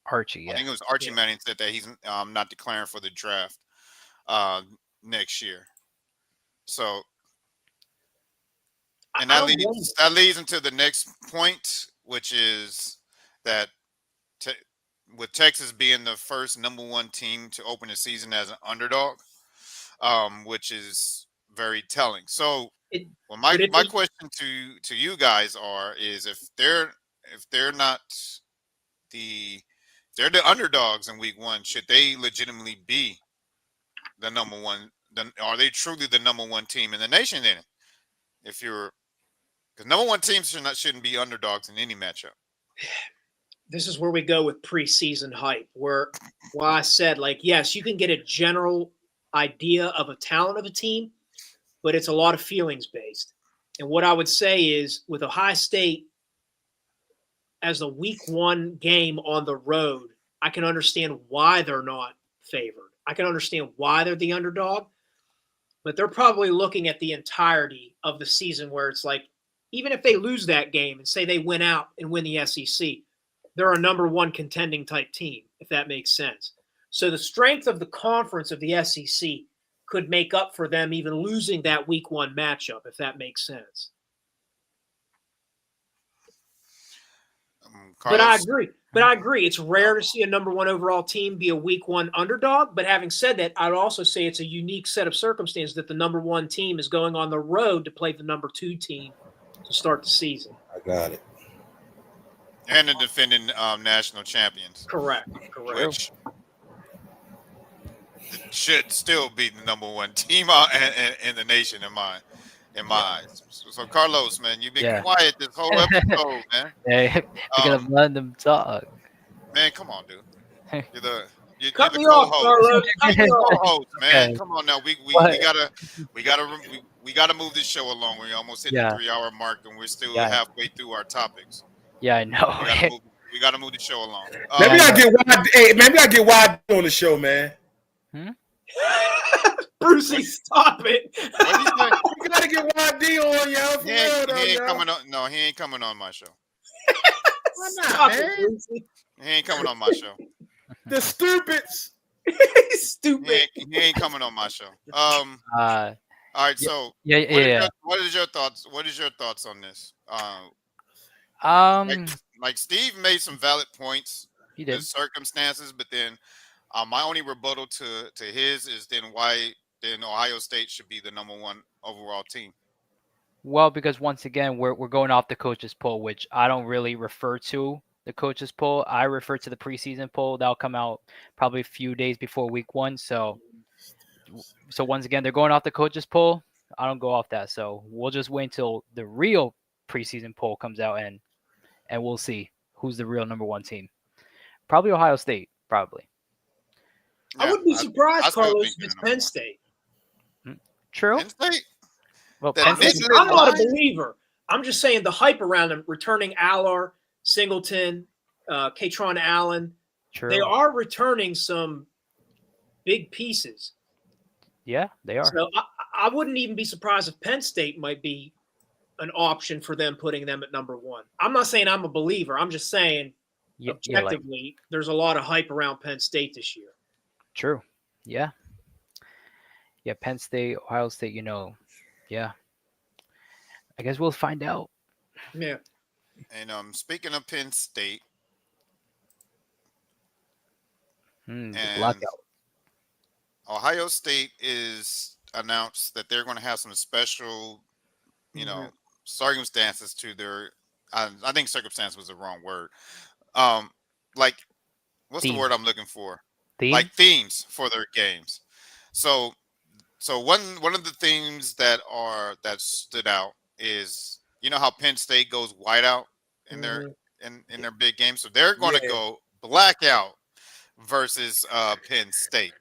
Archie, I yeah. think it was Archie Manning said that he's not declaring for the draft next year. So, and that leads into the next point, which is that with Texas being the first number one team to open the season as an underdog, which is very telling. So, my question to you guys is if they're not they're the underdogs in week one, should they legitimately be the number one? Are they truly the number one team in the nation? Then, because number one teams shouldn't be underdogs in any matchup. This is where we go with preseason hype, where I said, like, yes, you can get a general idea of a talent of a team, but it's a lot of feelings based. And what I would say is with Ohio State as a week one game on the road, I can understand why they're not favored. I can understand why they're the underdog, but they're probably looking at the entirety of the season where it's like, even if they lose that game and say they win out and win the SEC, they're a number one contending type team, if that makes sense. So the strength of the conference of the SEC could make up for them even losing that week one matchup, if that makes sense. But I agree. It's rare to see a number one overall team be a week one underdog. But having said that, I'd also say it's a unique set of circumstances that the number one team is going on the road to play the number two team to start the season. I got it. And the defending national champions. Correct. Which should still be the number one team in the nation in my eyes. So Carlos, man, you've been quiet this whole episode, man. Yeah, because I'm letting them talk. Man, come on, dude. You're the Cut me off, Carlos. Co-host, man. Come on now. We gotta move this show along. We almost hit the 3-hour mark, and we're still halfway through our topics. Yeah, I know. We gotta move the show along. Maybe I get wide on the show, man. Brucey, stop it. You gotta get YD on, y'all. He ain't coming on. No, he ain't coming on my show. Why not, man? He ain't coming on my show. The stupids. He's stupid. He ain't coming on my show. All right. So What is your thoughts? What is your thoughts on this? Like Steve made some valid points. He did. The circumstances, but then my only rebuttal to his is then why then Ohio State should be the number one overall team. Well, because once again, we're going off the coaches poll, which I don't really refer to the coaches poll. I refer to the preseason poll. That'll come out probably a few days before week one. So once again, they're going off the coaches poll. I don't go off that. So we'll just wait until the real preseason poll comes out and we'll see who's the real number one team. Probably Ohio State, probably. Yeah, I wouldn't be surprised, Carlos, if it's Penn State. True. Penn State? Well, I'm not a believer. I'm just saying the hype around them, returning Allard, Singleton, Katron Allen. True. They are returning some big pieces. Yeah, they are. So I wouldn't even be surprised if Penn State might be an option for them, putting them at number one. I'm not saying I'm a believer. I'm just saying objectively, there's a lot of hype around Penn State this year. True. Yeah. Yeah, Penn State, Ohio State, yeah. I guess we'll find out. Yeah. And speaking of Penn State, blackout. Ohio State is announced that they're going to have some special, Mhm. circumstances to their. I think circumstance was the wrong word. Like what's the Theme. word I'm looking for? Theme. Like themes for their games. So one of the themes that stood out is how Penn State goes whiteout in their Mhm. in their big game. So they're going to Yeah. go blackout versus Penn State.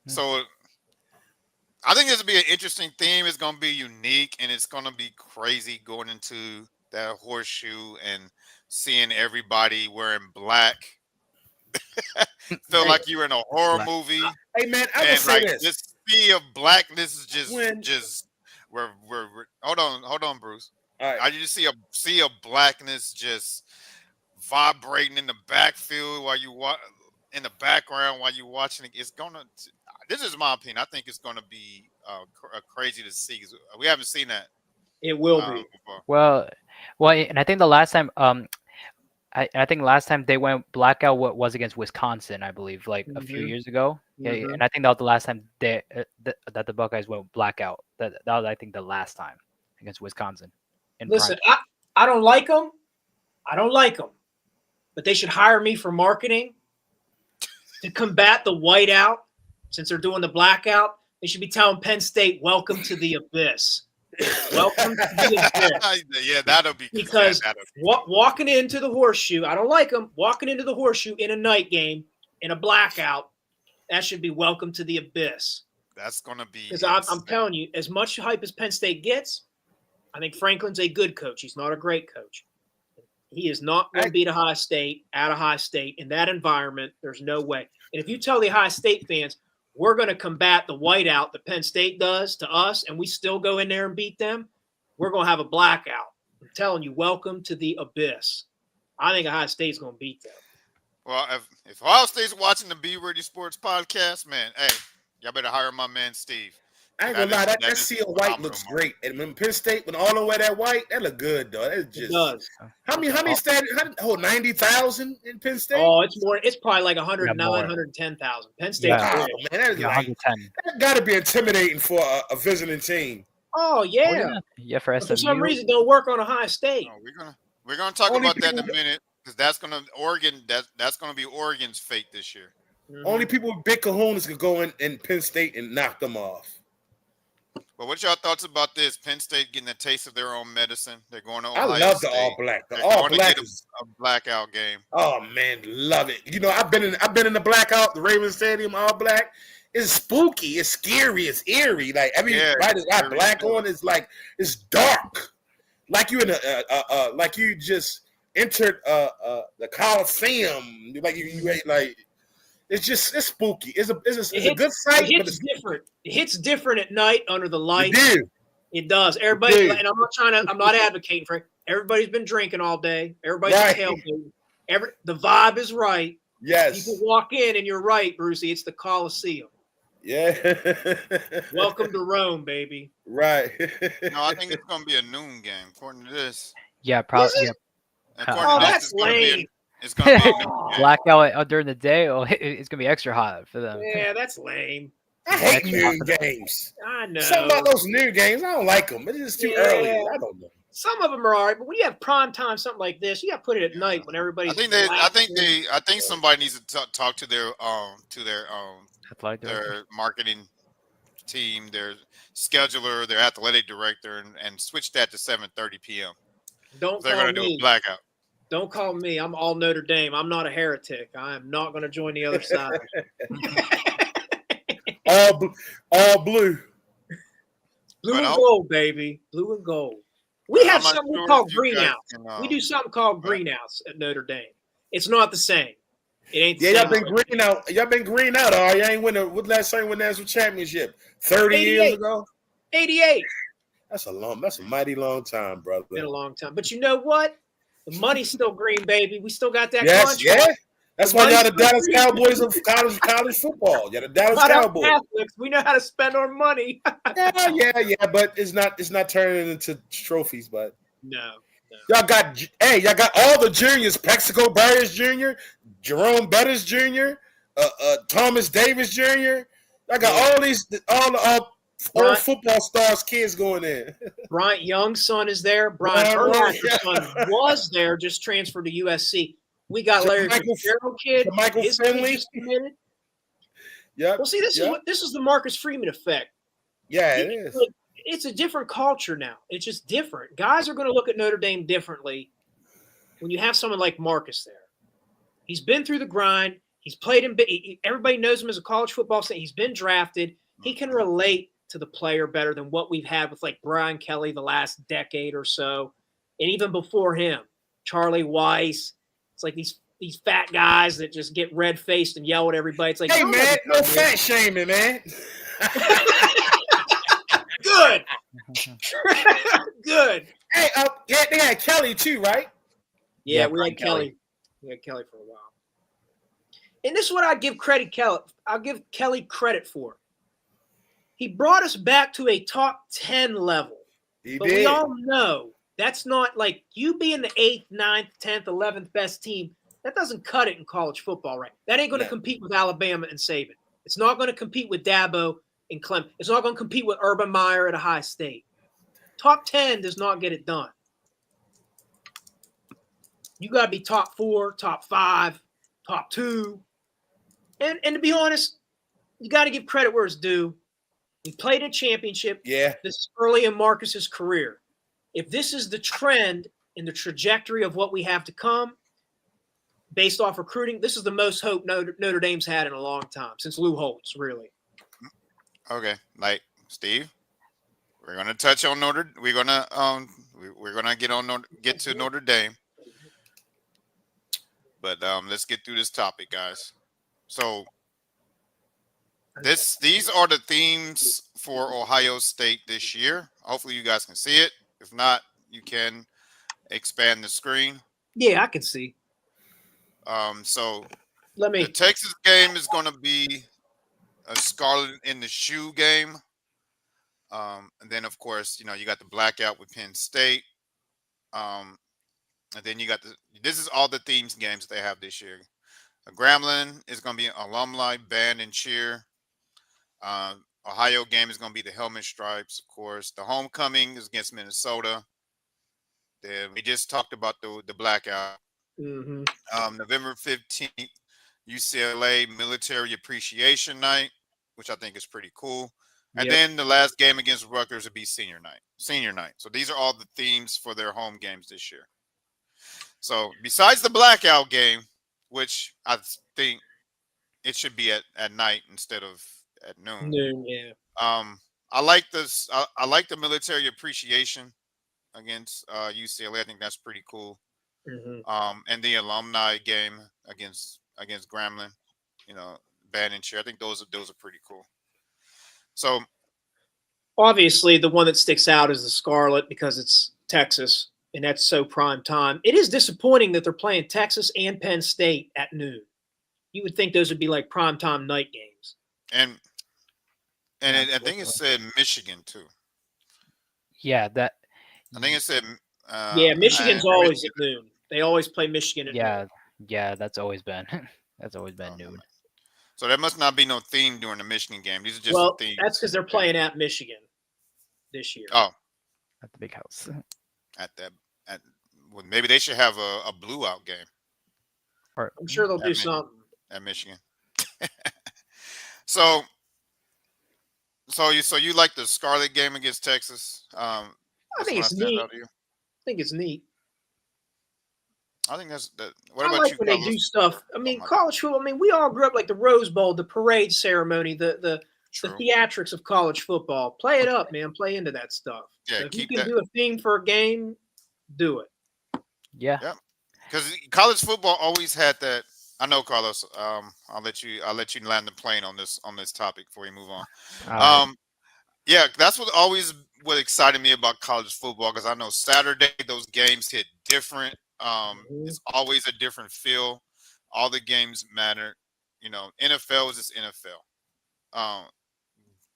Hmm. So I think this will be an interesting theme. It's going to be unique and it's going to be crazy going into that horseshoe and seeing everybody wearing black. Feel Hey, like you're in a horror Black. movie. hey man, I will And say like this. this sea of blackness is just When we're hold on, Bruce. all right, I just see a sea of blackness just vibrating in the backfield while you in the background while you're watching it. It's gonna. This is my opinion. I think it's gonna be crazy to see. 'Cause we haven't seen that It will be. before. Well, and I think the last time I think last time they went blackout was against Wisconsin, I believe, like a few Mhm. years ago. Yeah, Mhm. and I think that was the last time that the Buckeyes went blackout. That was, I think, the last time against Wisconsin. In Listen, prime. I don't like them. I don't like them, but they should hire me for marketing to combat the whiteout. Since they're doing the blackout, they should be telling Penn State, "Welcome to the abyss." Welcome to the abyss. Yeah, that'll be Because that'll be walking into the horseshoe, I don't like them. Walking into the horseshoe in a night game in a blackout, that should be welcome to the abyss. that's gonna be Because I'm insane. telling you, as much hype as Penn State gets, I think Franklin's a good coach. He's not a great coach. He is not going to beat Ohio State at Ohio State in that environment. There's no way. And if you tell the Ohio State fans, we're going to combat the whiteout that Penn State does to us, and we still go in there and beat them, we're going to have a blackout. I'm telling you, welcome to the abyss. I think Ohio State's going to beat them. Well, if Ohio State's watching the Be Ready Sports podcast, man, hey, y'all better hire my man Steve. I ain't gonna lie, that is sea of white phenomenal, looks man. great. And when Penn State, when all the way that white, that look good, though. That's It just does. how many stadiums? 90,000 in Penn State? Oh, it's more. It's probably like 109, more. 110,000. Penn State's Yeah. Oh, big. man, Yeah, 110. that got to be intimidating for a visiting team. Oh, yeah. Yeah, for But SMU. for some reason, don't work on Ohio State. No, we're gonna talk Only about that in a people- minute because that's gonna Oregon. That's gonna be Oregon's fate this year. Mhm. Only people with big kahunas could go in Penn State and knock them off. But what y'all thoughts about this? Penn State getting a taste of their own medicine. They're going to I Ohio love State. the all black. The They're all going to black get is. a blackout game. Oh man, love it. You know, I've been in the blackout, the Ravens Stadium, all black. It's spooky. It's scary. It's eerie. Like every Yeah, right is got very black cool. on. It's like it's dark. Like you in a like you just entered the Coliseum. Like you like. It's spooky. It's a good sight. It but hits it's different. It hits different at night under the you lights. do. It does. Everybody, do. and I'm not advocating for it. Everybody's been drinking all day. Everybody's Right. tailgating. The vibe is right. Yes. People walk in, and you're right, Brucey. It's the Coliseum. Yeah. Welcome to Rome, baby. Right. No, I think it's going to be a noon game. According to this, Yeah, probably. Is it? Yeah. according Oh, to this, that's it's gonna be lame. it's going to be a noon game. Blackout during the day. Oh, it's gonna be extra hot for them. Yeah, that's lame. I hate Extra noon hot. games. I know. Something about those noon games, I don't like them. It's just too Yeah. early. I don't know. Some of them are all right, but when you have prime time, something like this, you got to put it at night when everybody's. I think somebody needs to talk to their Athletic director. their marketing team, their scheduler, their athletic director, and switch that to 7:30 p.m. Don't They're call going to do a me. blackout. Don't call me. I'm all Notre Dame. I'm not a heretic. I am not going to join the other side. All blue. Blue But and I'll- gold, baby. Blue and gold. We have I'm not something we sure call if you guys greenhouse. can, We do something called greenhouse at Notre Dame. It's not the same. It ain't the Yeah, same. y'all been green out. Y'all been green out. All y'all ain't win what last time we won the national championship? 30 years 88. ago. 88. That's a mighty long time, brother. Been a long time. But you know what? The money's still green, baby. We still got that Yes, contract. yeah. That's why y'all the money's Dallas still Cowboys of college football. Y'all the Dallas Not us Cowboys. Catholics. We know how to spend our money. Yeah, but it's not turning into trophies, but No. y'all got all the juniors, Plexico Barriers Jr., Jerome Bettis Jr., Thomas Davis Jr. I got all the old football stars kids going in. Bryant Young's son is there. Brian Urlacher's son was there, just transferred to USC. We got Larry Fitzgerald kid. Michael His Finley. kid just committed. Yeah. Well, see, this is the Marcus Freeman effect. Yeah, it is. Like, it's a different culture now. It's just different. Guys are going to look at Notre Dame differently when you have someone like Marcus there. He's been through the grind. He's played in. Everybody knows him as a college football star. He's been drafted. He can relate to the player better than what we've had with like Brian Kelly the last decade or so, and even before him, Charlie Weiss. It's like these fat guys that just get red faced and yell at everybody. It's like, hey man, no fat shaming, man. Good. Good. Hey, they had Kelly too, right? Yeah, we had Kelly. We had Kelly for a while. And this is what I'll give Kelly credit for. He brought us back to a top 10 level. But we all know that's not like you being the 8th, 9th, 10th, 11th best team. That doesn't cut it in college football, right? That ain't going to compete with Alabama and Saban. It's not going to compete with Dabo and Clem. It's not going to compete with Urban Meyer at Ohio State. Top 10 does not get it done. You got to be top 4, top 5, top 2. And to be honest, you got to give credit where it's due. We played a championship. Yeah. This is early in Marcus's career. If this is the trend in the trajectory of what we have to come, based off recruiting, this is the most hope Notre Dame's had in a long time, since Lou Holtz, really. Okay, like Steve, we're gonna touch on We're gonna get to Notre Dame, but let's get through this topic, guys. So these are the themes for Ohio State this year. Hopefully, you guys can see it. If not, you can expand the screen. Yeah, I can see. So the Texas game is going to be a Scarlet in the Shoe game. And then, of course, you got the blackout with Penn State. And then you got this is all the themes games they have this year. Grambling is going to be an alumni band and cheer. Ohio game is going to be the helmet stripes, of course. The homecoming is against Minnesota. Then we just talked about the blackout. Mm-hmm. November 15th, UCLA Military Appreciation Night, which I think is pretty cool. And then the last game against Rutgers would be senior night. So these are all the themes for their home games this year. So besides the blackout game, which I think it should be at night instead of at noon. I like this. I like the military appreciation against UCLA. I think that's pretty cool. Mm-hmm. And the alumni game against Grambling, band and cheer. I think those are pretty cool. So obviously, the one that sticks out is the Scarlet because it's Texas, and that's so prime time. It is disappointing that they're playing Texas and Penn State at noon. You would think those would be like prime time night games. And I think it said Michigan too. Yeah, that. I think it said. Michigan's always at noon. They always play Michigan at noon. Yeah, that's always been noon. So there must not be no theme during the Michigan game. These are just themes. That's because they're playing at Michigan this year. Oh, at the big house. Well, maybe they should have a blue out game. I'm sure they'll do something at Michigan. So you like the Scarlet game against Texas? I think it's neat. I think that's that. What about you? When they do stuff. I mean, college football. I mean, we all grew up like the Rose Bowl, the parade ceremony, the theatrics of college football. Play it up, man. Play into that stuff. Yeah, so if you can do a theme for a game, do it. Yeah. Because college football always had that. I know, Carlos. I'll let you land the plane on this topic before we move on. Yeah, that's what excited me about college football, because I know Saturday those games hit different. It's always a different feel. All the games matter. NFL is just NFL.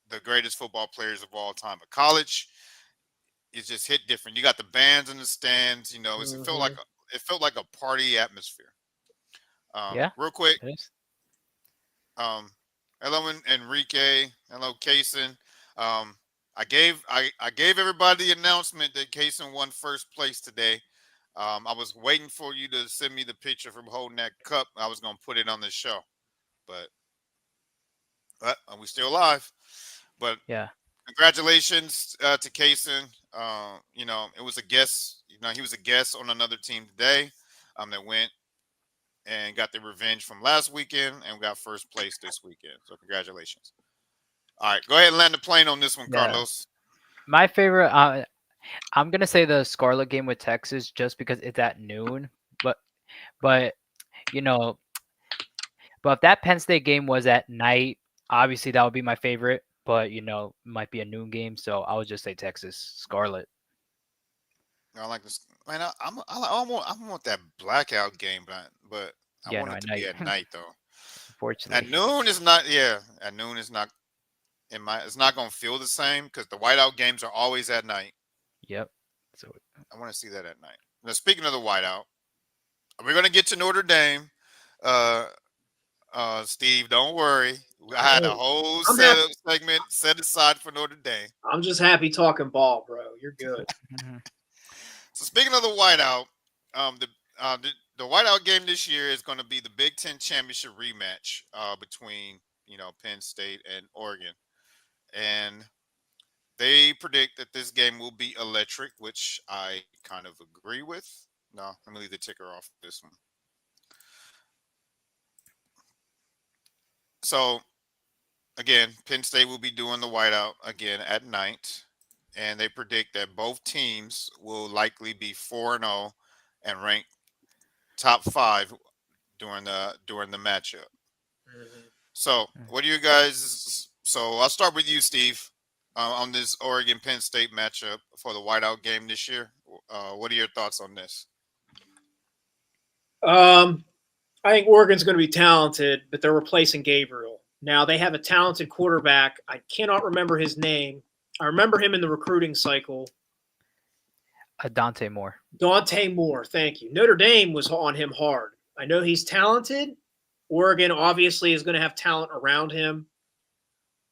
The greatest football players of all time. But college, it just hit different. You got the bands in the stands. It felt like a party atmosphere. Real quick. Hello, Enrique. Hello, Kaysen. I gave everybody the announcement that Kaysen won first place today. I was waiting for you to send me the picture from holding that cup. I was gonna put it on the show, but we still alive. But Yeah. congratulations to Kaysen. It was a guest. He was a guest on another team today. That went and got the revenge from last weekend and got first place this weekend. So congratulations. All right, go ahead and land the plane on this one, Yeah. Carlos. My favorite. I'm gonna say the Scarlet game with Texas just because it's at noon. But you know, but if that Penn State game was at night, obviously that would be my favorite. But might be a noon game, so I would just say Texas Scarlet. I like this. Man, I want that blackout game, but I Yeah, want no, it at to be night. at night though. At Unfortunately. noon is not. Yeah, at noon is not. It's not gonna feel the same because the whiteout games are always at night. Yep. So I want to see that at night. Now, speaking of the whiteout, we're gonna get to Notre Dame. Uh, Steve, don't worry. I had a Hey, whole I'm happy. segment set aside for Notre Dame. I'm just happy talking ball, bro. You're good. mhm. So speaking of the whiteout, the whiteout game this year is going to be the Big Ten championship rematch between Penn State and Oregon, and they predict that this game will be electric, which I kind of agree with. No, let me leave the ticker off this one. So again, Penn State will be doing the whiteout again at night, and they predict that both teams will likely be 4-0 and rank top 5 during the matchup. Mhm. So, what do you guys? So, I'll start with you, Steve, on this Oregon Penn State matchup for the whiteout game this year. What are your thoughts on this? Um, I think Oregon's going to be talented, but they're replacing Gabriel. Now they have a talented quarterback. I cannot remember his name. I remember him in the recruiting cycle. Dante Moore. Dante Moore, thank you. Notre Dame was on him hard. I know he's talented. Oregon obviously is going to have talent around him.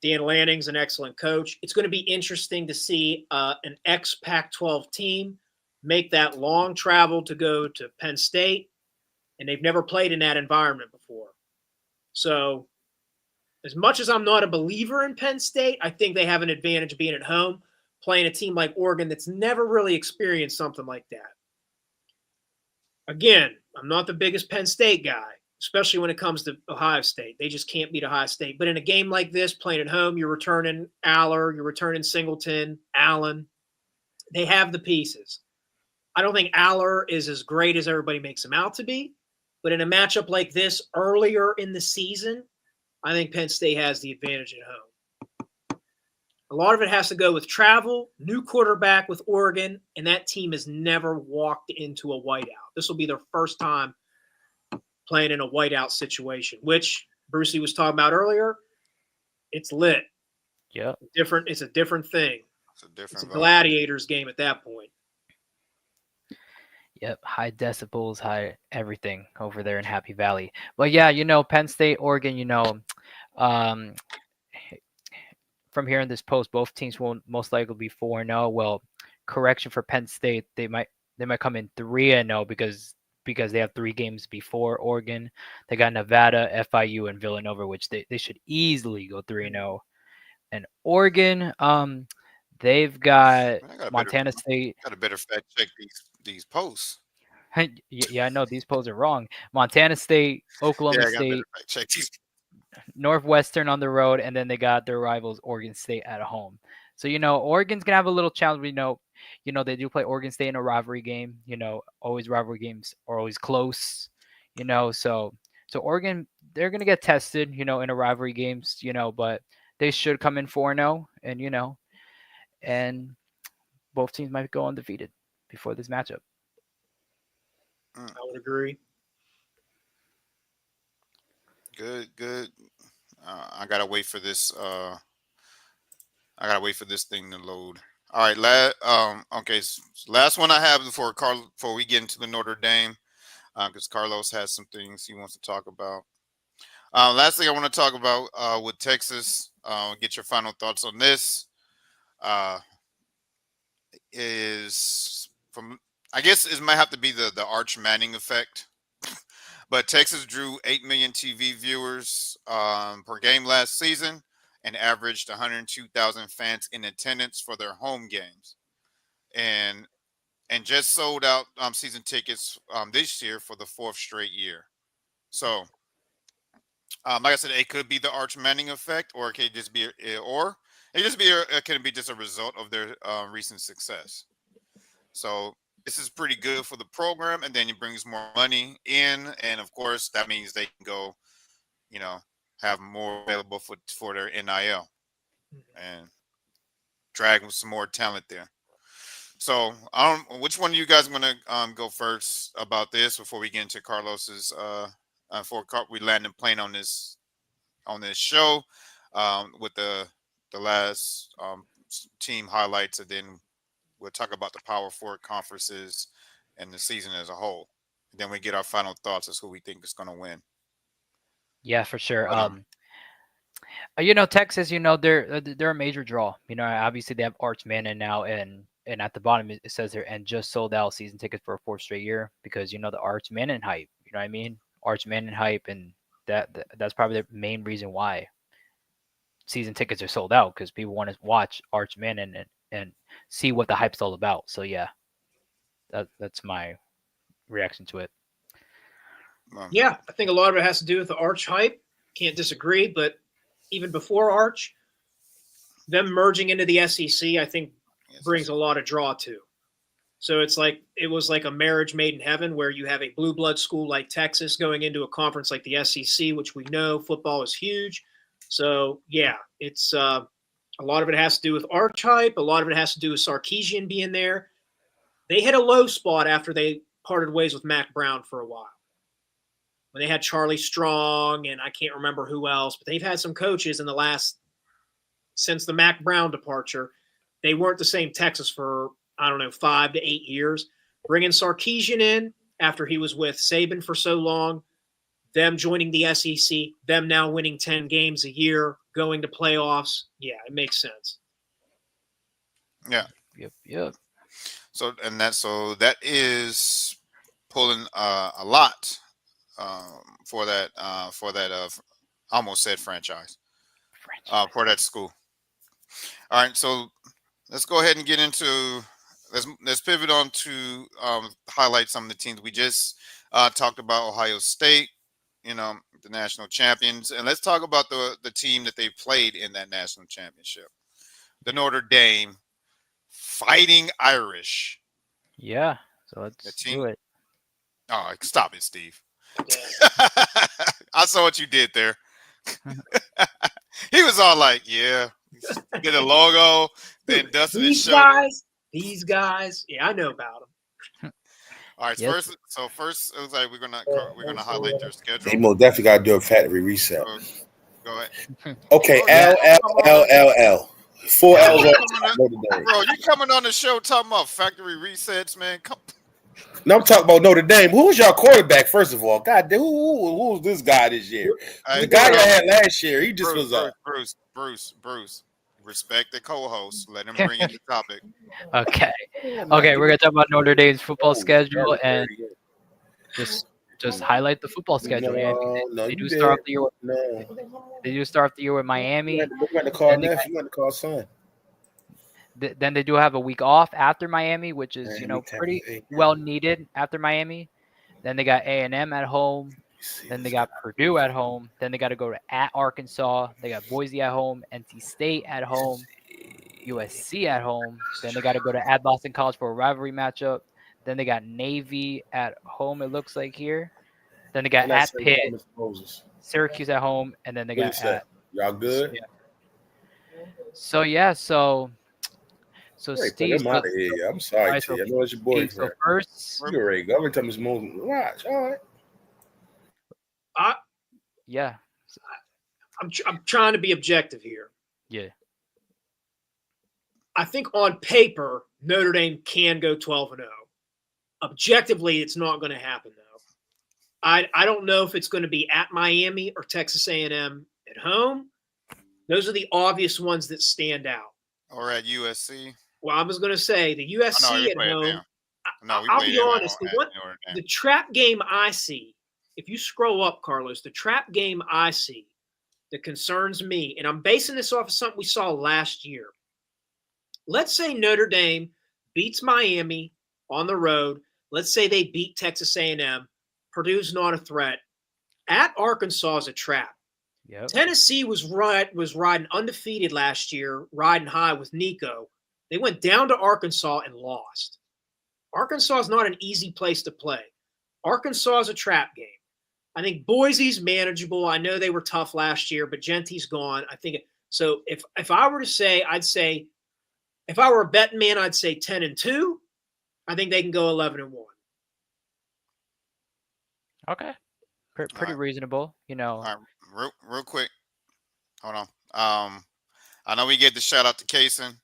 Dan Lanning's an excellent coach. It's going to be interesting to see an ex Pac 12 team make that long travel to go to Penn State, and they've never played in that environment before. So, as much as I'm not a believer in Penn State, I think they have an advantage being at home, playing a team like Oregon that's never really experienced something like that. Again, I'm not the biggest Penn State guy, especially when it comes to Ohio State. They just can't beat Ohio State. But in a game like this, playing at home, you're returning Aller, you're returning Singleton, Allen. They have the pieces. I don't think Aller is as great as everybody makes him out to be. But in a matchup like this earlier in the season, I think Penn State has the advantage at home. A lot of it has to go with travel, new quarterback with Oregon, and that team has never walked into a whiteout. This will be their first time playing in a whiteout situation, which Brucey was talking about earlier. It's lit. Yep. It's a different thing. It's a different It's a vibe. gladiators game at that point. Yep. High decibels, high everything over there in Happy Valley. But yeah, Penn State, Oregon, um, from here in this post, both teams will most likely be 4-0. Well, correction for Penn State, they might come in 3-0 because they have 3 games before Oregon. They got Nevada, FIU, and Villanova, which they should easily go 3-0. And Oregon, they've got Man, I Montana State. got to better fact check these posts. Yeah, I know these polls are wrong. Montana State, Oklahoma Yeah, I got to better State, fact check these. Northwestern on the road, and then they got their rivals Oregon State at home. So Oregon's gonna have a little challenge. They do play Oregon State in a rivalry game. Always rivalry games are always close. So Oregon, they're gonna get tested. In a rivalry games. But they should come in 4-0, and both teams might go undefeated before this matchup. I would agree. Good. I gotta wait for this. I gotta wait for this thing to load. All right, okay. Last one I have before we get into the Notre Dame, because Carlos has some things he wants to talk about. Last thing I want to talk about with Texas, get your final thoughts on this. Uh, is from I guess it might have to be the Arch Manning effect. But Texas drew 8 million TV viewers per game last season and averaged 102,000 fans in attendance for their home games, and just sold out season tickets this year for the fourth straight year. So, like I said, it could be the Arch Manning effect, or it could just be, it can be just a result of their recent success. So this is pretty good for the program, and then it brings more money in, and of course that means they can go, you know, have more available for their NIL and drag some more talent there. So I don't. Which one of you guys want to go first about this before we get into Carlos's? Before we land the plane on this show, with the last team highlights, and then we'll talk about the Power Four conferences and the season as a whole. And then we get our final thoughts as who we think is going to win. Yeah, for sure. Um, Texas, they're a major draw. Obviously they have Arch Manning now, and at the bottom it says there, and just sold out season tickets for a fourth straight year, because the Arch Manning hype. You know what I mean? Arch Manning hype, and that's probably the main reason why season tickets are sold out, because people want to watch Arch Manning and see what the hype's all about. So yeah, that's my reaction to it. Yeah, I think a lot of it has to do with the Arch hype. Can't disagree, but even before Arch, them merging into the SEC, I think, brings a lot of draw too. So it was like a marriage made in heaven, where you have a blue blood school like Texas going into a conference like the SEC, which we know football is huge. So yeah, it's a lot of it has to do with Arch hype. A lot of it has to do with Sarkisian being there. They hit a low spot after they parted ways with Mac Brown for a while, when they had Charlie Strong and I can't remember who else, but they've had some coaches since the Mac Brown departure. They weren't the same Texas for, 5 to 8 years. Bringing Sarkisian in after he was with Saban for so long, them joining the SEC, them now winning 10 games a year, going to playoffs. Yeah, it makes sense. Yeah. Yep. So that is pulling a lot for that I almost said franchise for that school. All right, so let's go ahead and get into let's pivot on to highlight some of the teams we just talked about. Ohio State, the national champions, and let's talk about the team that they played in that national championship, the Notre Dame Fighting Irish. Yeah, so let's do it. Oh, stop it, Steve. I saw what you did there. He was all like, yeah, get a logo, then dusted his shoulder. These guys, yeah, I know about them. All right, Yes. first it was like we're gonna highlight their schedule. He most definitely got to do a factory reset. Go ahead. Okay, Oh, yeah. L. 4 L's. Bro, you coming on the show talking about factory resets, man? Come. No, I'm talking about Notre Dame. Who was your quarterback, first of all? God, who was this guy this year? The guy y'all had last year, he just was up. Bruce. Respect the co-host. Let him bring in the topic. Okay, we're gonna talk about Notre Dame's football schedule and just highlight the football schedule. They do start off the year with Miami. You got to call Neff. You got to call son. Then they do have a week off after Miami, which is pretty well needed after Miami. Then they got A&M at home. Then they got Purdue at home. Then they got to go at Arkansas. They got Boise at home, NC State at home, USC at home. Then they got to go to at Boston College for a rivalry matchup. Then they got Navy at home, it looks like here. Then they got at Pitt, Syracuse at home, and then they got at. Y'all good? Yeah. So Steve, I'm out of here. I'm sorry, right, T. I know it's your boyfriend. So first, you're ready. Go every time it's moving. Watch. All right. Yeah. I'm trying to be objective here. Yeah. I think on paper, Notre Dame can go 12-0. Objectively, it's not going to happen, though. I don't know if it's going to be at Miami or Texas A&M at home. Those are the obvious ones that stand out. Or at USC. Well, I was going to say the Oh, no, USC we at play it home. now. No, we I'll played be them honest. at Notre Dame. The trap game I see, if you scroll up, Carlos, the trap game I see that concerns me, and I'm basing this off of something we saw last year. Let's say Notre Dame beats Miami on the road. Let's say they beat Texas A&M. Purdue's not a threat. At Arkansas is a trap. Yep. Tennessee was riding undefeated last year, riding high with Nico. They went down to Arkansas and lost. Arkansas is not an easy place to play. Arkansas is a trap game. I think Boise's manageable. I know they were tough last year, but Gentie's gone. I think so. If I were to say, I'd say, if I were a betting man, I'd say 10-2. I think they can go 11-1. Okay. Pretty reasonable, you know. All right, real quick. Hold on. I know we gave the shout out to Kaysen.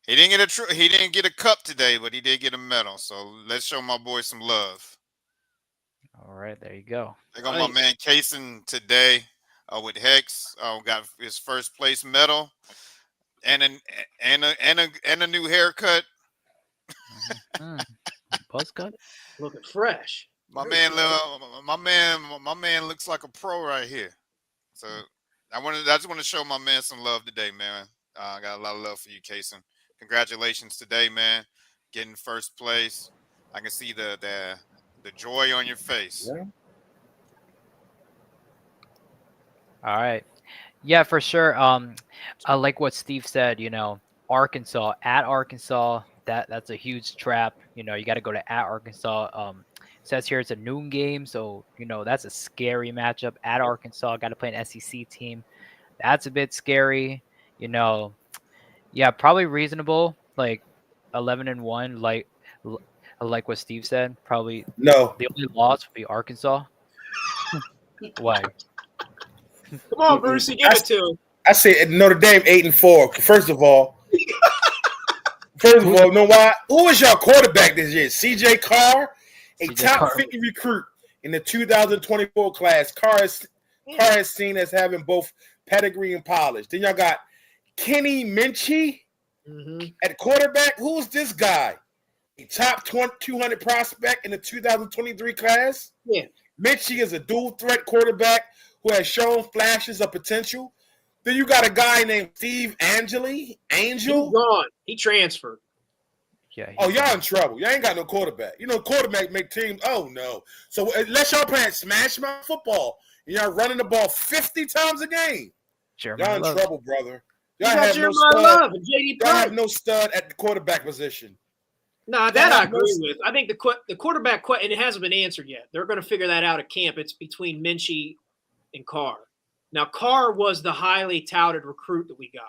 He didn't get a cup today, but he did get a medal. So let's show my boy some love. All right, there you go. They got my man Kaysen today with Hex. Got his first place medal and a new haircut. Buzz cut. Looking fresh. My man looks like a pro right here. So I just want to show my man some love today, man. I got a lot of love for you, Kaysen. Congratulations today, man. Getting first place. I can see the joy on your face. Yeah. All right. Yeah, for sure. I like what Steve said, you know, Arkansas, that's a huge trap. You know, you got to go to at Arkansas. It says here it's a noon game, so you know that's a scary matchup at Arkansas. Got to play an SEC team. That's a bit scary. You know, yeah, probably reasonable. Like 11-1. Like what Steve said. Probably No. the only loss would be Arkansas. Why? Come on, Brucey, give it to him. I say Notre Dame 8-4. First of all, know why? Who was your quarterback this year? C.J. Carr, a top 50 recruit in the 2024 class. Carr is seen as having both pedigree and polish. Then y'all got Kenny Minchie at quarterback. Who's this guy? A top 200 prospect in the 2023 class. Yeah. Minchie is a dual threat quarterback who has shown flashes of potential. Then you got a guy named Steve Angel. He's gone. He transferred. Yeah. Oh, y'all in trouble. Y'all ain't got no quarterback. You know, quarterback make teams. Oh, no. So unless y'all playing smash mouth football and y'all running the ball 50 times a game, y'all in trouble, brother. Y'all have no stud. Y'all have no stud at the quarterback position. No, that I agree with. I think the quarterback and it hasn't been answered yet. They're going to figure that out at camp. It's between Minchie and Carr. Now, Carr was the highly touted recruit that we got.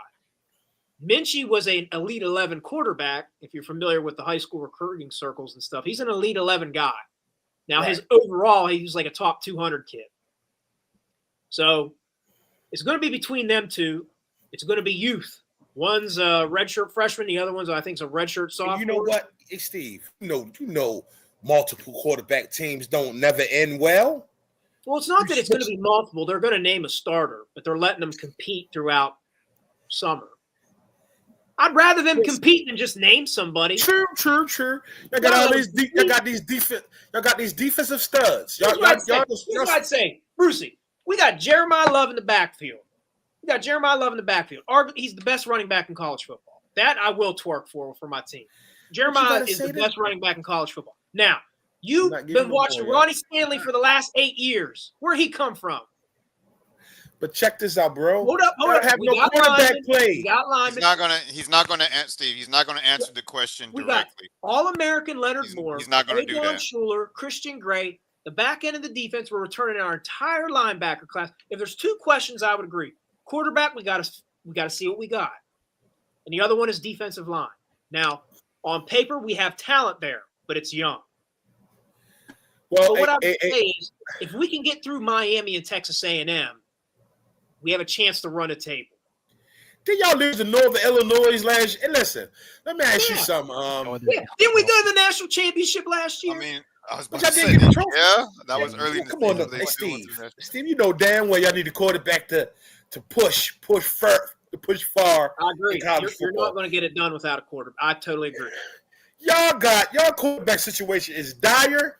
Minchie was an Elite 11 quarterback, if you're familiar with the high school recruiting circles and stuff. He's an Elite 11 guy. Now, his overall, he was like a top 200 kid. So it's going to be between them two. It's going to be youth. One's a redshirt freshman. The other one's, I think, is a redshirt sophomore. You know what? Hey, Steve, you know multiple quarterback teams don't never end well. Well, it's not that it's going to be multiple. They're going to name a starter, but they're letting them compete throughout summer. I'd rather them compete than just name somebody. True. Y'all got all these. Y'all got these defensive studs. Here's what I'd say, Brucey. We got Jeremiah Love in the backfield. He's the best running back in college football. That I will twerk for my team. Jeremiah is the best running back in college football. Now, you've been watching Ronnie Stanley for the last 8 years. Where'd he come from? But check this out, bro. Hold up. Have no quarterback play. He's not gonna answer, Steve. He's not gonna answer the question directly. All-American Leonard Moore. He's not gonna do that. Schuler, Christian Gray. The back end of the defense, we're returning our entire linebacker class. If there's two questions, I would agree. Quarterback, we got to see what we got, and the other one is defensive line. Now, on paper, we have talent there, but it's young. Well, what I would say is, if we can get through Miami and Texas A&M, we have a chance to run a table. Did y'all lose to Northern Illinois last year? And listen, let me ask you something. Didn't we go to the national championship last year? I mean, I was But about to y'all say, didn't get the trophy. yeah, that was early in the Come on, season. hey, They still Steve. went through that. Steve, you know damn well y'all need the quarterback to push far I agree. in college You're football. not going to get it done without a quarterback. I totally agree. Y'all quarterback situation is dire.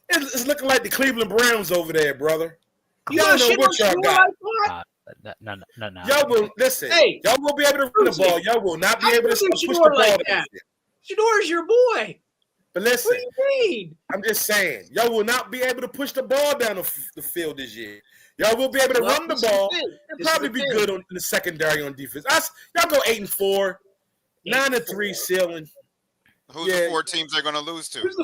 It's looking like the Cleveland Browns over there, brother. You Y'all want know shit what on y'all Shador got. like that? No. Y'all will listen. Hey, Y'all will be able to run the Brucey, ball. Y'all will not be how able you to do push the Shador ball. like down that? the field. Shador's your boy. But What listen, do you mean? I'm just saying, y'all will not be able to push the ball down the field this year. Y'all will be able to Well, run the this is the ball thing. and This is probably the be thing. good in the secondary on defense. Y'all go 8-4, 9-3 ceiling. Who's the 4 teams they're going to lose to? Who's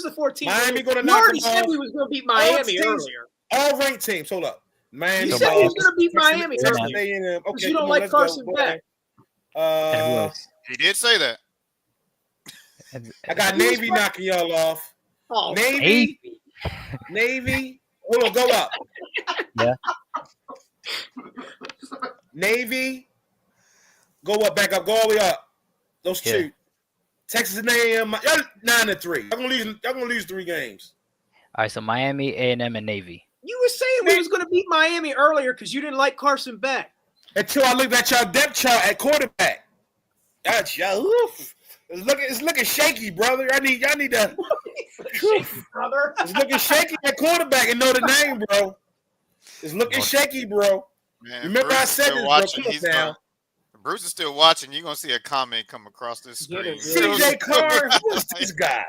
the 4 teams? Miami gonna You knock already them said off. we was going to beat All Miami teams- earlier. All ranked teams. Hold up. Miami. You said we was going to beat Miami Texas earlier. A&M. Because Okay, you don't come on, like let's Carson go. Beck. And who else? He did say that. I got Navy knocking y'all off. Oh, Navy. Hold on, go up. Yeah. Navy. Go up, back up, go all the way up. Those two. Texas and A&M. Y'all 9-3. Y'all gonna lose 3 games. All right, so Miami, A&M, and Navy. you were saying we was going to beat Miami earlier because you didn't like Carson Beck. Until I looked at y'all depth chart at quarterback. It's looking shaky, brother. Y'all need to. Brother. It's looking shaky at quarterback and Notre Dame, bro. It's looking shaky, bro. Man, Remember Bruce I is said still this, bro. watching. Come on now. Bruce is still watching. You're going to see a comment come across this Get screen. it, CJ Carr, who is this guy?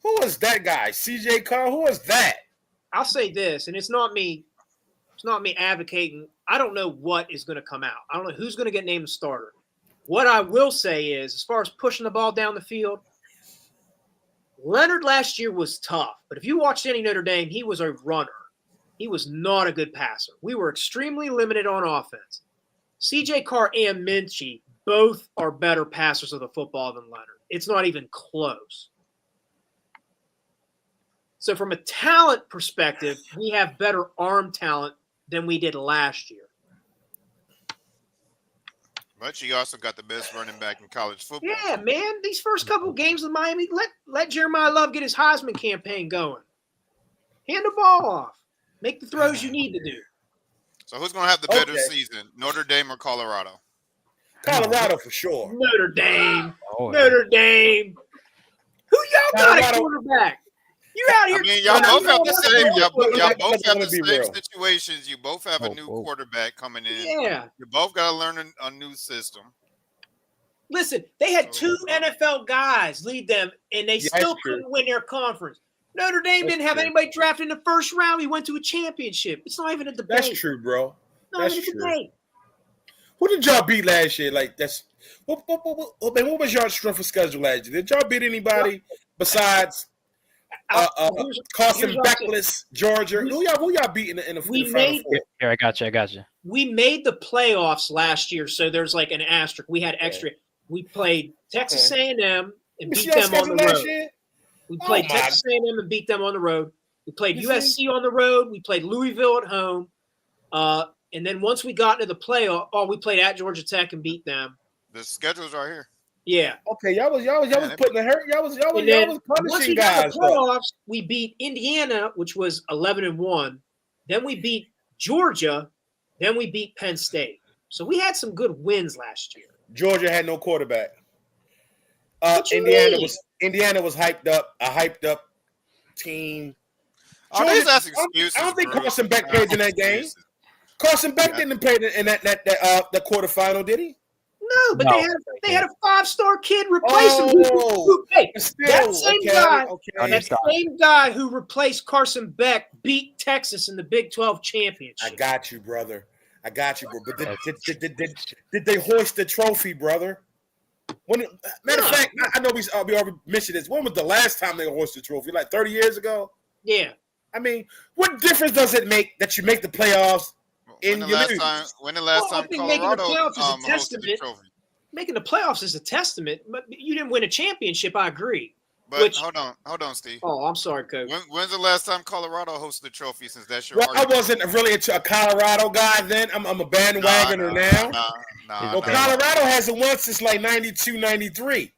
Who is that guy? CJ Carr, who is that? I'll say this, and it's not me advocating. I don't know what is going to come out. I don't know who's going to get named the starter. What I will say is, as far as pushing the ball down the field, Leonard last year was tough. But if you watched any Notre Dame, he was a runner. He was not a good passer. We were extremely limited on offense. CJ Carr and Minchie both are better passers of the football than Leonard. It's not even close. So from a talent perspective, we have better arm talent than we did last year. But you also got the best running back in college football. Yeah, man. These first couple of games with Miami, let Jeremiah Love get his Heisman campaign going. Hand the ball off. Make the throws you need to do. So who's going to have the better Okay. season, Notre Dame or Colorado? Colorado for sure. Notre Dame. Oh, Notre Dame. Who y'all got at Colorado. quarterback? You out here. I mean, y'all both have the same. Y'all both have Let me the be same real. situations. You both have a Oh, new oh. quarterback coming in. Yeah. You both got to learn a new system. Listen, they had 2 NFL guys lead them, and they Yeah, still that's true. couldn't win their conference. Notre Dame That's didn't have true. anybody drafted in the first round. We went to a championship. It's not even a debate. That's true, bro. Not That's even a true. debate. Who did y'all beat last year? Like that's what was y'all strength of schedule last year? Did y'all beat anybody besides Here's Carson what I'm saying. Beckless, Georgia? Who y'all beat in the We Final made- Four? Here, I got you. We made the playoffs last year, so there's like an asterisk. We had extra. We played Texas A&M and You beat see y'all them on schedule the last road. year? We Oh played my- Texas A&M and beat them on the road. We played You USC on the road. We played Louisville at home. And then once we got into the playoff, we played at Georgia Tech and beat them. The schedule's right here. Yeah. Okay, y'all was putting the hurt. Y'all was And then punishing once we got in guys. the though. playoffs, we beat Indiana, which was 11-1. Then we beat Georgia. Then we beat Penn State. So we had some good wins last year. Georgia had no quarterback. What you Indiana mean? was hyped up, a hyped up team. Oh, these Georgia- that's excuses. I don't think Bruce. Carson Beck played in that game. Excuses. Carson Beck didn't play in that quarterfinal, did he? No, but No. they had a 5-star kid replace him. Hey, Still, that same okay, guy, okay. that same guy who replaced Carson Beck beat Texas in the Big 12 championship. I got you, brother. I got you, bro. But did they hoist the trophy, brother? Matter of fact, I know we already mentioned this. When was the last time they hoisted the trophy? Like 30 years ago? Yeah. I mean, what difference does it make that you make the playoffs? When the last time I think making the Colorado playoffs is a hosted the testament. trophy? Making the playoffs is a testament, but you didn't win a championship. I agree. But hold on, Steve. Oh, I'm sorry, Coach. When's the last time Colorado hosted the trophy? Since that's your Well, I argument? wasn't really a Colorado guy then. I'm a bandwagoner now. Nah. Well, Colorado hasn't won since like 92, 93.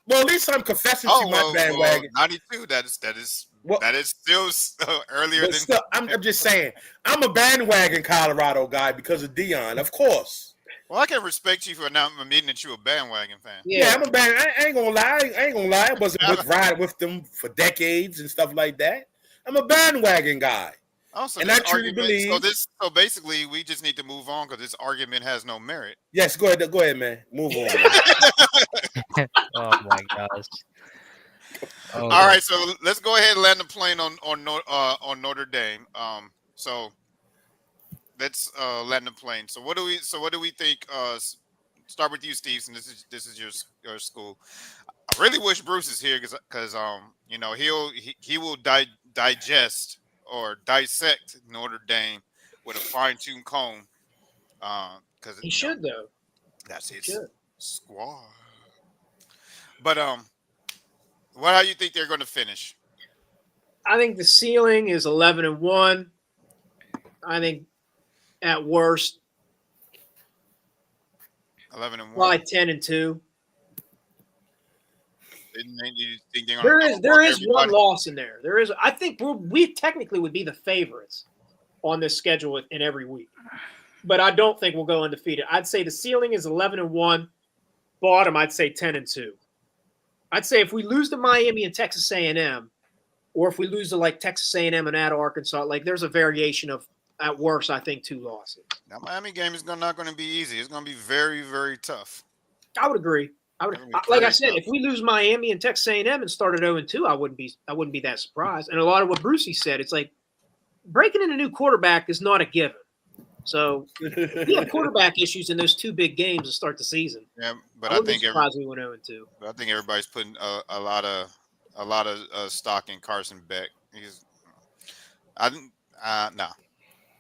Well, at least I'm confessing Oh to my bandwagon. 92. That Well, is still earlier but than. still, I'm just saying, I'm a bandwagon Colorado guy because of Dion, of course. Well, I can respect you for not admitting that you're a bandwagon fan. Yeah, I'm a band. I ain't gonna lie. I wasn't riding with them for decades and stuff like that. I'm a bandwagon guy. Also, And this I truly argument, believe. so basically, we just need to move on because this argument has no merit. Yes, go ahead, man. Move on. Man. Oh my gosh. Oh, All right, so let's go ahead and land the plane on Notre Dame. So let's land the plane. So what do we think? Start with you, Steve. And this is your school. I really wish Bruce is here because you know he will digest or dissect Notre Dame with a fine-tuned comb. Because He should though. That's his Should. squad. But how do you think they're going to finish? I think the ceiling is 11-1. I think at worst 11-1. probably 10-2. You think they're There gonna is one everybody? loss in there. There is. I think we technically would be the favorites on this schedule in every week, but I don't think we'll go undefeated. I'd say the ceiling is 11-1. Bottom, I'd say 10-2. I'd say if we lose to Miami and Texas A&M, or if we lose to like Texas A&M and at Arkansas, like there's a variation of at worst, I think 2 losses. That Miami game is not going to be easy. It's going to be very, very tough. I would agree. Like I said, if we lose Miami and Texas A&M and start at 0-2, I wouldn't be that surprised. And a lot of what Brucey said, it's like breaking in a new quarterback is not a given. So we have quarterback issues in those 2 big games to start the season. Yeah, but I I wouldn't think be surprised we went 0-2. I think everybody's putting a lot of stock in Carson Beck. No.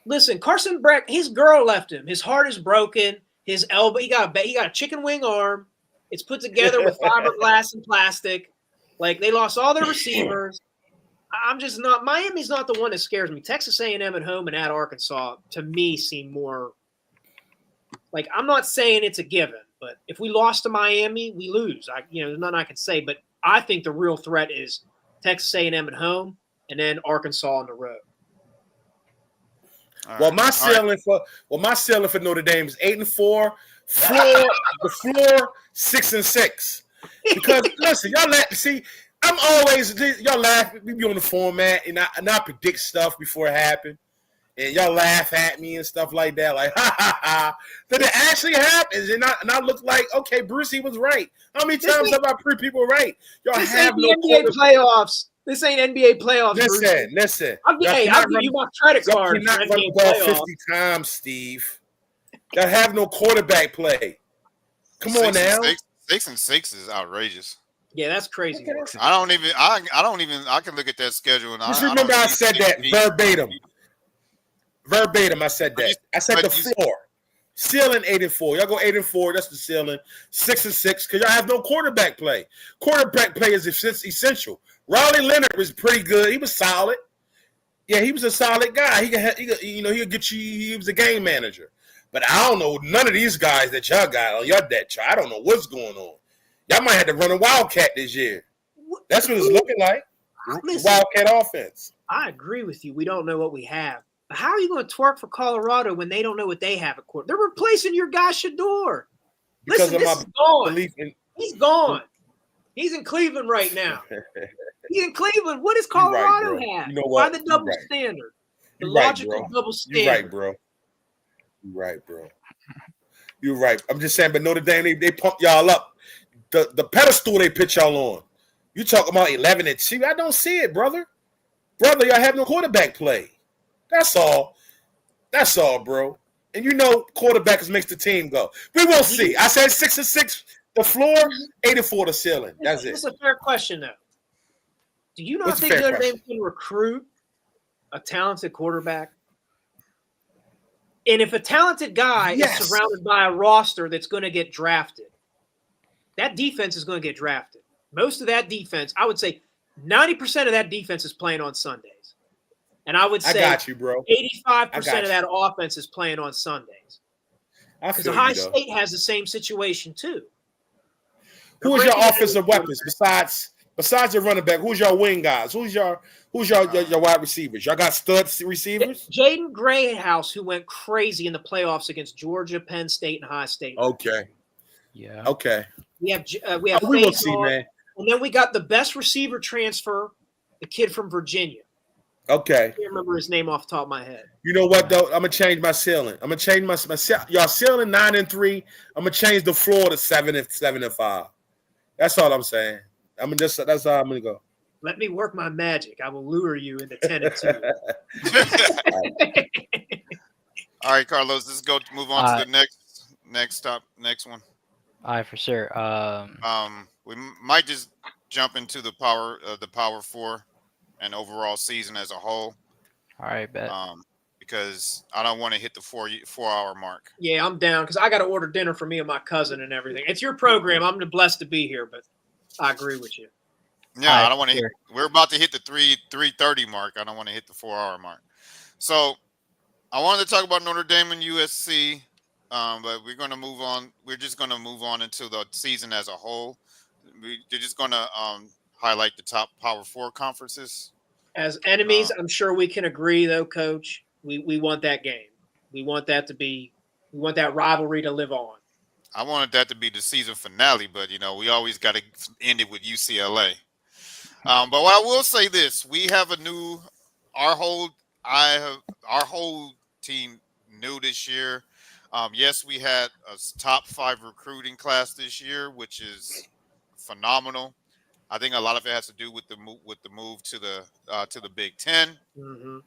Listen, Carson Beck, his girl left him. His heart is broken. His elbow, he got a chicken wing arm. It's put together with fiberglass and plastic. Like they lost all their receivers. I'm just not. Miami's not the one that scares me. Texas A&M at home and at Arkansas to me seem more. Like I'm not saying it's a given, but if we lost to Miami, we lose. There's nothing I can say. But I think the real threat is Texas A&M at home and then Arkansas on the road. My ceiling for Notre Dame is 8-4. The floor 6-6. Because listen, I'm always y'all laugh. We be on the format and I predict stuff before it happened, and y'all laugh at me and stuff like that. Like ha ha ha. Then it actually happens, and I look like okay, Brucey was right. How many times have I proved people right? Y'all This have ain't no the NBA playoffs. This ain't NBA playoffs. Listen. I'll give you my credit card. Y'all cannot run the ball 50 times, Steve. Y'all have no quarterback play. Come on now. 6-6 is outrageous. Yeah, that's crazy. I can look at that schedule and just remember I said that verbatim. Verbatim, I said that. I said the floor. Ceiling 8-4. Y'all go 8-4. That's the ceiling. 6-6 because y'all have no quarterback play. Quarterback play is essential. Riley Leonard was pretty good. He was solid. Yeah, he was a solid guy. He'll get you. He was a game manager. But I don't know none of these guys that y'all got on your depth chart. I don't know what's going on. Y'all might have to run a Wildcat this year. That's what it's looking like. Listen, Wildcat offense. I agree with you. We don't know what we have. But how are you going to twerk for Colorado when they don't know what they have at court? They're replacing your guy Shador. Because Listen, of this is my gone. belief in. He's gone. He's in Cleveland right now. He's in Cleveland. What does You're right, Colorado bro. have? You know Why what? the double You're right. standard? The You're right, logical bro. double standard. You're right, bro. You're right, bro. You're right. I'm just saying, but Notre Dame, they pump y'all up. The pedestal they put y'all on. You talking about 11-2? I don't see it, brother. Brother, y'all have no quarterback play. That's all. That's all, bro. And you know, quarterbacks makes the team go. We will see. I said 6-6 the floor, 8-4 the ceiling. That's it. It's a fair question, though. Do you not What's a think fair Notre question? Dame can recruit a talented quarterback? And if a talented guy Yes. is surrounded by a roster that's going to get drafted, that defense is going to get drafted. Most of that defense, I would say 90% of that defense is playing on Sundays. And I would I say got you, bro. 85% of that offense is playing on Sundays. I Because feel Ohio you, though. State has the same situation too. Who is your offensive weapons besides your running back? Who's your wing guys? Who's your wide receivers? Y'all got stud receivers? Jaden Grayhouse, who went crazy in the playoffs against Georgia, Penn State, and Ohio State. Okay. Yeah. Okay. We have We will see, man. And then we got the best receiver transfer, the kid from Virginia. Okay. I can't remember his name off the top of my head. You know what though? I'm gonna change my ceiling. I'm gonna change my y'all ceiling 9-3. I'm gonna change the floor to 7-5. That's all I'm saying. That's how I'm gonna go. Let me work my magic. I will lure you into 10-2. All right, Carlos. Let's move on to the next one. All right, for sure. We might just jump into the power four and overall season as a whole. All right, bet. Because I don't want to hit the 4-hour mark. Yeah, I'm down because I got to order dinner for me and my cousin and everything. It's your program. I'm blessed to be here, but I agree with you. Yeah, I don't want to. We're about to hit the 3:30 mark. I don't want to hit the 4-hour mark. So I wanted to talk about Notre Dame and USC, but we're going to move on. We're just going to move on into the season as a whole. They're just going to highlight the top Power 4 conferences. As enemies, I'm sure we can agree, though, Coach. We want that game. We want that rivalry to live on. I wanted that to be the season finale, but we always got to end it with UCLA. But what I will say this: we have our whole team new this year. Yes, we had a top 5 recruiting class this year, which is phenomenal. I think a lot of it has to do with the move to the Big Ten. Mm-hmm.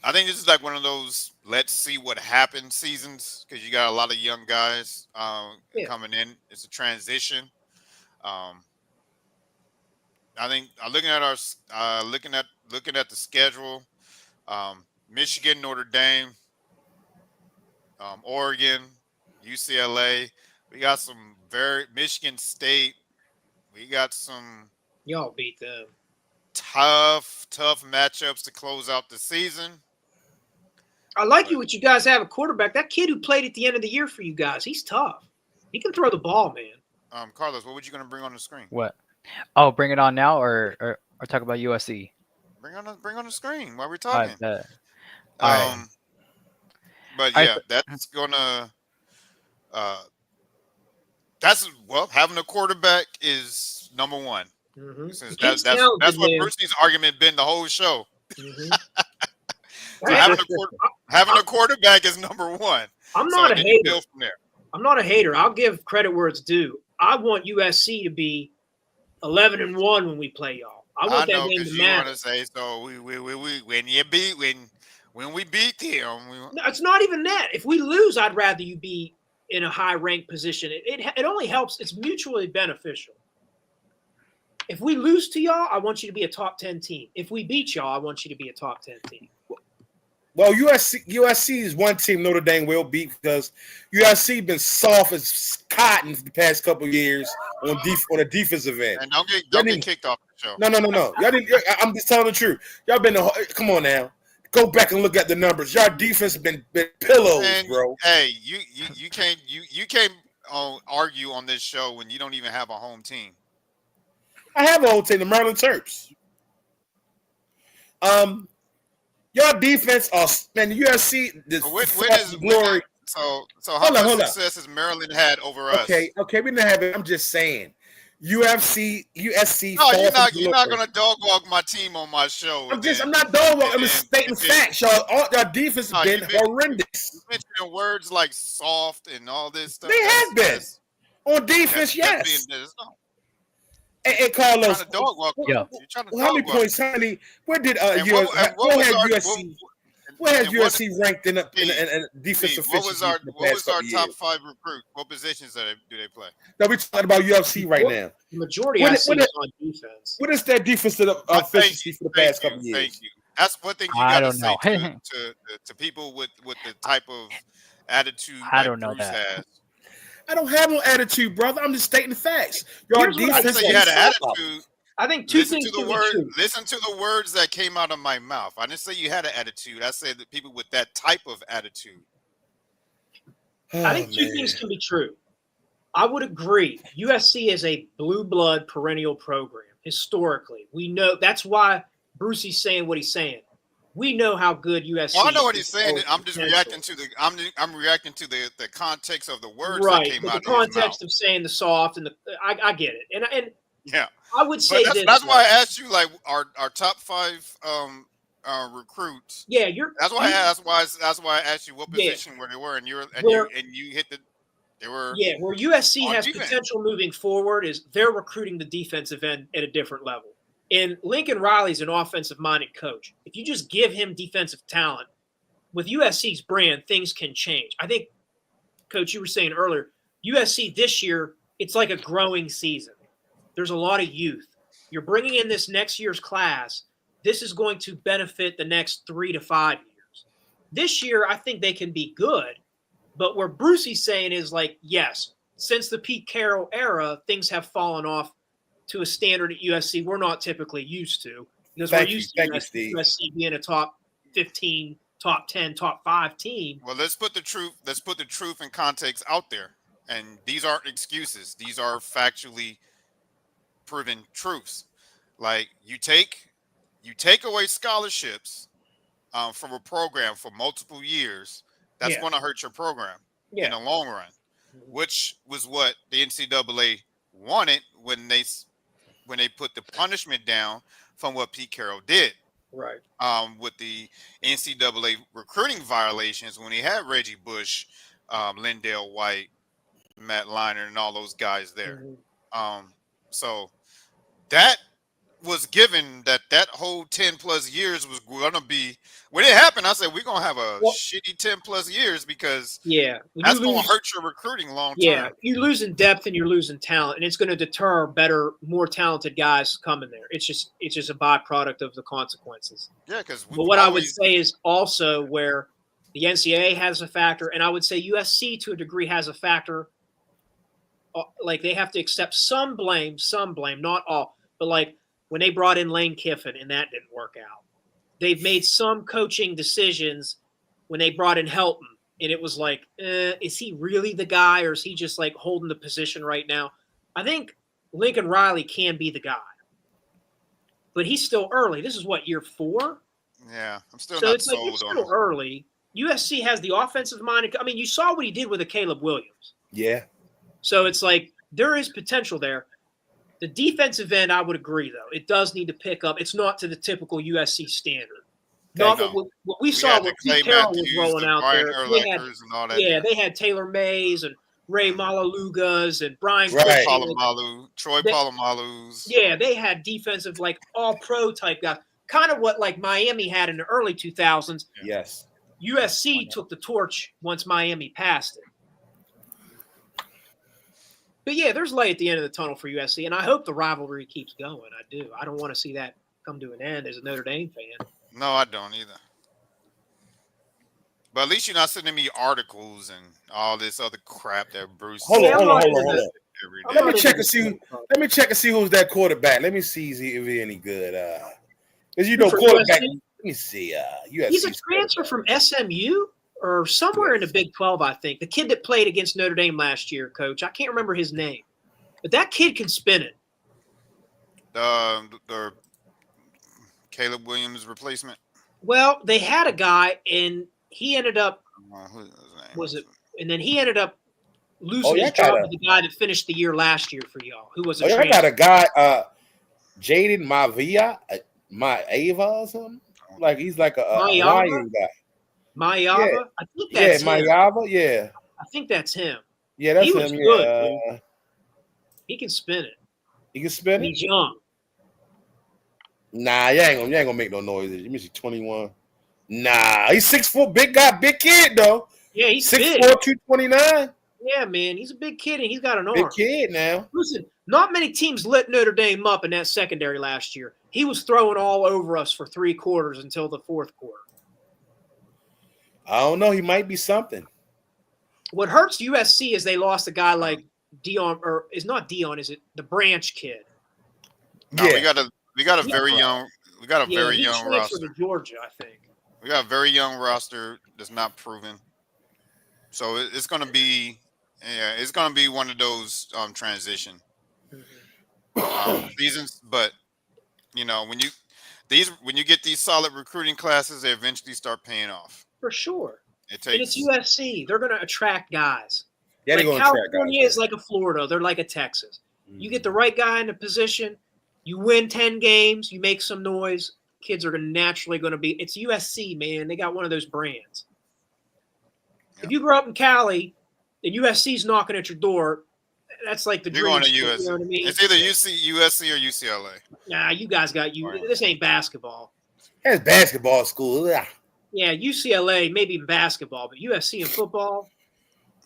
I think this is like one of those let's see what happens seasons because you got a lot of young guys coming in. It's a transition. I think looking at the schedule, Michigan, Notre Dame, Oregon, UCLA. We got some Michigan State. We got some y'all beat them. Tough matchups to close out the season. I like you. What you guys have a quarterback. That kid who played at the end of the year for you guys, he's tough. He can throw the ball, man. Carlos, what were you going to bring on the screen? What? Oh, bring it on now, or talk about USC. Bring on the screen while we're talking. All right. But yeah, that's gonna. Having a quarterback is number one. Mm-hmm. Since that's what Brucey's argument been the whole show. Mm-hmm. So having a quarterback is number one. I'm not a hater. From there. I'm not a hater. I'll give credit where it's due. I want USC to be 11-1 when we play y'all. I want that game to matter. Want to say so. When we beat them. No, it's not even that. If we lose, I'd rather you be in a high ranked position. It only helps. It's mutually beneficial. If we lose to y'all, I want you to be a top 10 team. If we beat y'all, I want you to be a top 10 team. Well, USC is one team Notre Dame will beat because USC been soft as cotton for the past couple of years on the defensive end. And don't get kicked off the show. No. Y'all didn't. I'm just telling the truth. Y'all been come on now. Go back and look at the numbers. Y'all defense has been pillows, bro. Hey, you can't argue on this show when you don't even have a home team. I have a whole team, the Maryland Terps. Your defense, man, the USC. Glory. So how much success has Maryland had over us? Okay, we didn't have it. I'm just saying, USC. No, you're not gonna dog walk my team on my show. I'm not dog walking. I'm just stating facts. Y'all defense has been horrendous. You mentioning words like soft and all this stuff. They have been on defense, yes. Hey, Carlos, how many points, honey? Where did USC? Where has USC ranked in defensive efficiency? What was our top 5 recruit? What positions do they play? No, we're talking about UFC right now. The majority I see is on defense. What is their defensive efficiency for the past couple of years? Thank you. That's one thing you got to say to people with the type of attitude Bruce has. I don't have no attitude, brother. I'm just stating the facts. Your defense. You had an attitude. I think two things. Listen to the words that came out of my mouth. I didn't say you had an attitude. I said that people with that type of attitude. I think two things can be true. I would agree. USC is a blue blood perennial program. Historically, we know that's why Brucey's saying what he's saying. We know how good USC. Well, I know what he's is saying. always I'm just potential. reacting to the. I'm reacting to the context of the words that Right, came but out the of his mouth. context of saying the soft and the I get it, and Yeah, I would say but this. that's why I asked you like our top 5 recruits. Yeah, you're. That's why I asked you what Yeah. position where they were, and Where- you hit the. They were Yeah, where USC on has defense. potential moving forward is they're recruiting the defensive end at a different level. And Lincoln Riley's an offensive-minded coach. If you just give him defensive talent, with USC's brand, things can change. I think, Coach, you were saying earlier, USC this year, it's like a growing season. There's a lot of youth. You're bringing in this next year's class. This is going to benefit the next 3 to 5 years. This year, I think they can be good. But where Brucey's saying is like, yes, since the Pete Carroll era, things have fallen off to a standard at USC we're not typically used to. Because we're used to USC being a top 15, top 10, top 5 team. Well, let's put the truth and context out there. And these aren't excuses. These are factually proven truths. Like you take away scholarships from a program for multiple years, that's Yeah. going to hurt your program in Yeah. the long run, which was what the NCAA wanted when they put the punishment down from what Pete Carroll did. Right. With the NCAA recruiting violations when he had Reggie Bush, Lindale White, Matt Leinart, and all those guys there. So that was given that whole 10 plus years was going to be when it happened. I said we're going to have a shitty 10 plus years because that's going to hurt your recruiting long term. Yeah, you're losing depth and you're losing talent, and it's going to deter better, more talented guys coming there. It's just a byproduct of the consequences. Yeah, because but what I would say is also where the NCAA has a factor, and I would say USC to a degree has a factor. Like they have to accept some blame, not all, but like when they brought in Lane Kiffin and that didn't work out. They've made some coaching decisions when they brought in Helton, and it was like, is he really the guy, or is he just like holding the position right now? I think Lincoln Riley can be the guy, but he's still early. This is what, year 4? Yeah, I'm still so not it's like sold it's on still it. early. USC has the offensive mind. I mean, you saw what he did with a Caleb Williams. Yeah. So it's like there is potential there. The defensive end, I would agree, though. It does need to pick up. It's not to the typical USC standard. Not what we saw what Pete Carroll was rolling out there. They had Taylor Mays and Ray Malalugas and Brian Right. Troy Polamalu's. Yeah, they had defensive, like all-pro type guys. Kind of what like Miami had in the early 2000s. Yes. USC took the torch once Miami passed it. But yeah, there's light at the end of the tunnel for USC, and I hope the rivalry keeps going. I do. I don't want to see that come to an end as a Notre Dame fan. No, I don't either. But at least you're not sending me articles and all this other crap that Bruce. Hold on. Every day. Let me check and see who's that quarterback. Let me see if he's any good. Because quarterback. USC? Let me see. USC. He's a transfer from SMU or somewhere in the Big 12, I think. The kid that played against Notre Dame last year, Coach. I can't remember his name, but that kid can spin it. The Caleb Williams replacement. Well, they had a guy, and he ended up and then he ended up losing his job to the guy that finished the year last year for y'all, who was a transfer. I got a guy, Jaden Maeva or something. Like he's like a Lion guy. Mayava? Yeah. I think that's him. Mayava, yeah. I think that's him. Yeah, that's he him. Was good, he can spin it. He can spin it? He's young. Nah, you ain't gonna make no noises. You see 21. Nah, he's 6 foot, big guy, big kid though. Yeah, he's 6'4", big. 229. Yeah, man, he's a big kid and he's got an arm. Big kid now. Listen, not many teams lit Notre Dame up in that secondary last year. He was throwing all over us for 3 quarters until the 4th quarter. I don't know. He might be something. What hurts USC is they lost a guy like Dion, or is not Dion, is it the Branch kid? No, we got a very young. We got a very young roster. To Georgia, I think. We got a very young roster that's not proven. So it's going to be Yeah, it's gonna be one of those transition seasons. But when you get these solid recruiting classes, they eventually start paying off. For sure. It And it's takes USC. They're going to attract guys. Yeah, they're Like going to track California guys. is like a Florida. They're like a Texas. You get the right guy in a position, you win 10 games, you make some noise, kids are naturally going to be – it's USC, man. They got one of those brands. Yep. If you grow up in Cali and USC's knocking at your door, that's like the you're dream. going to school, USC. You know what I mean? It's either USC or UCLA. Nah, you guys got you. Right. This ain't basketball. That's basketball school. Yeah, UCLA, maybe even basketball, but USC and football,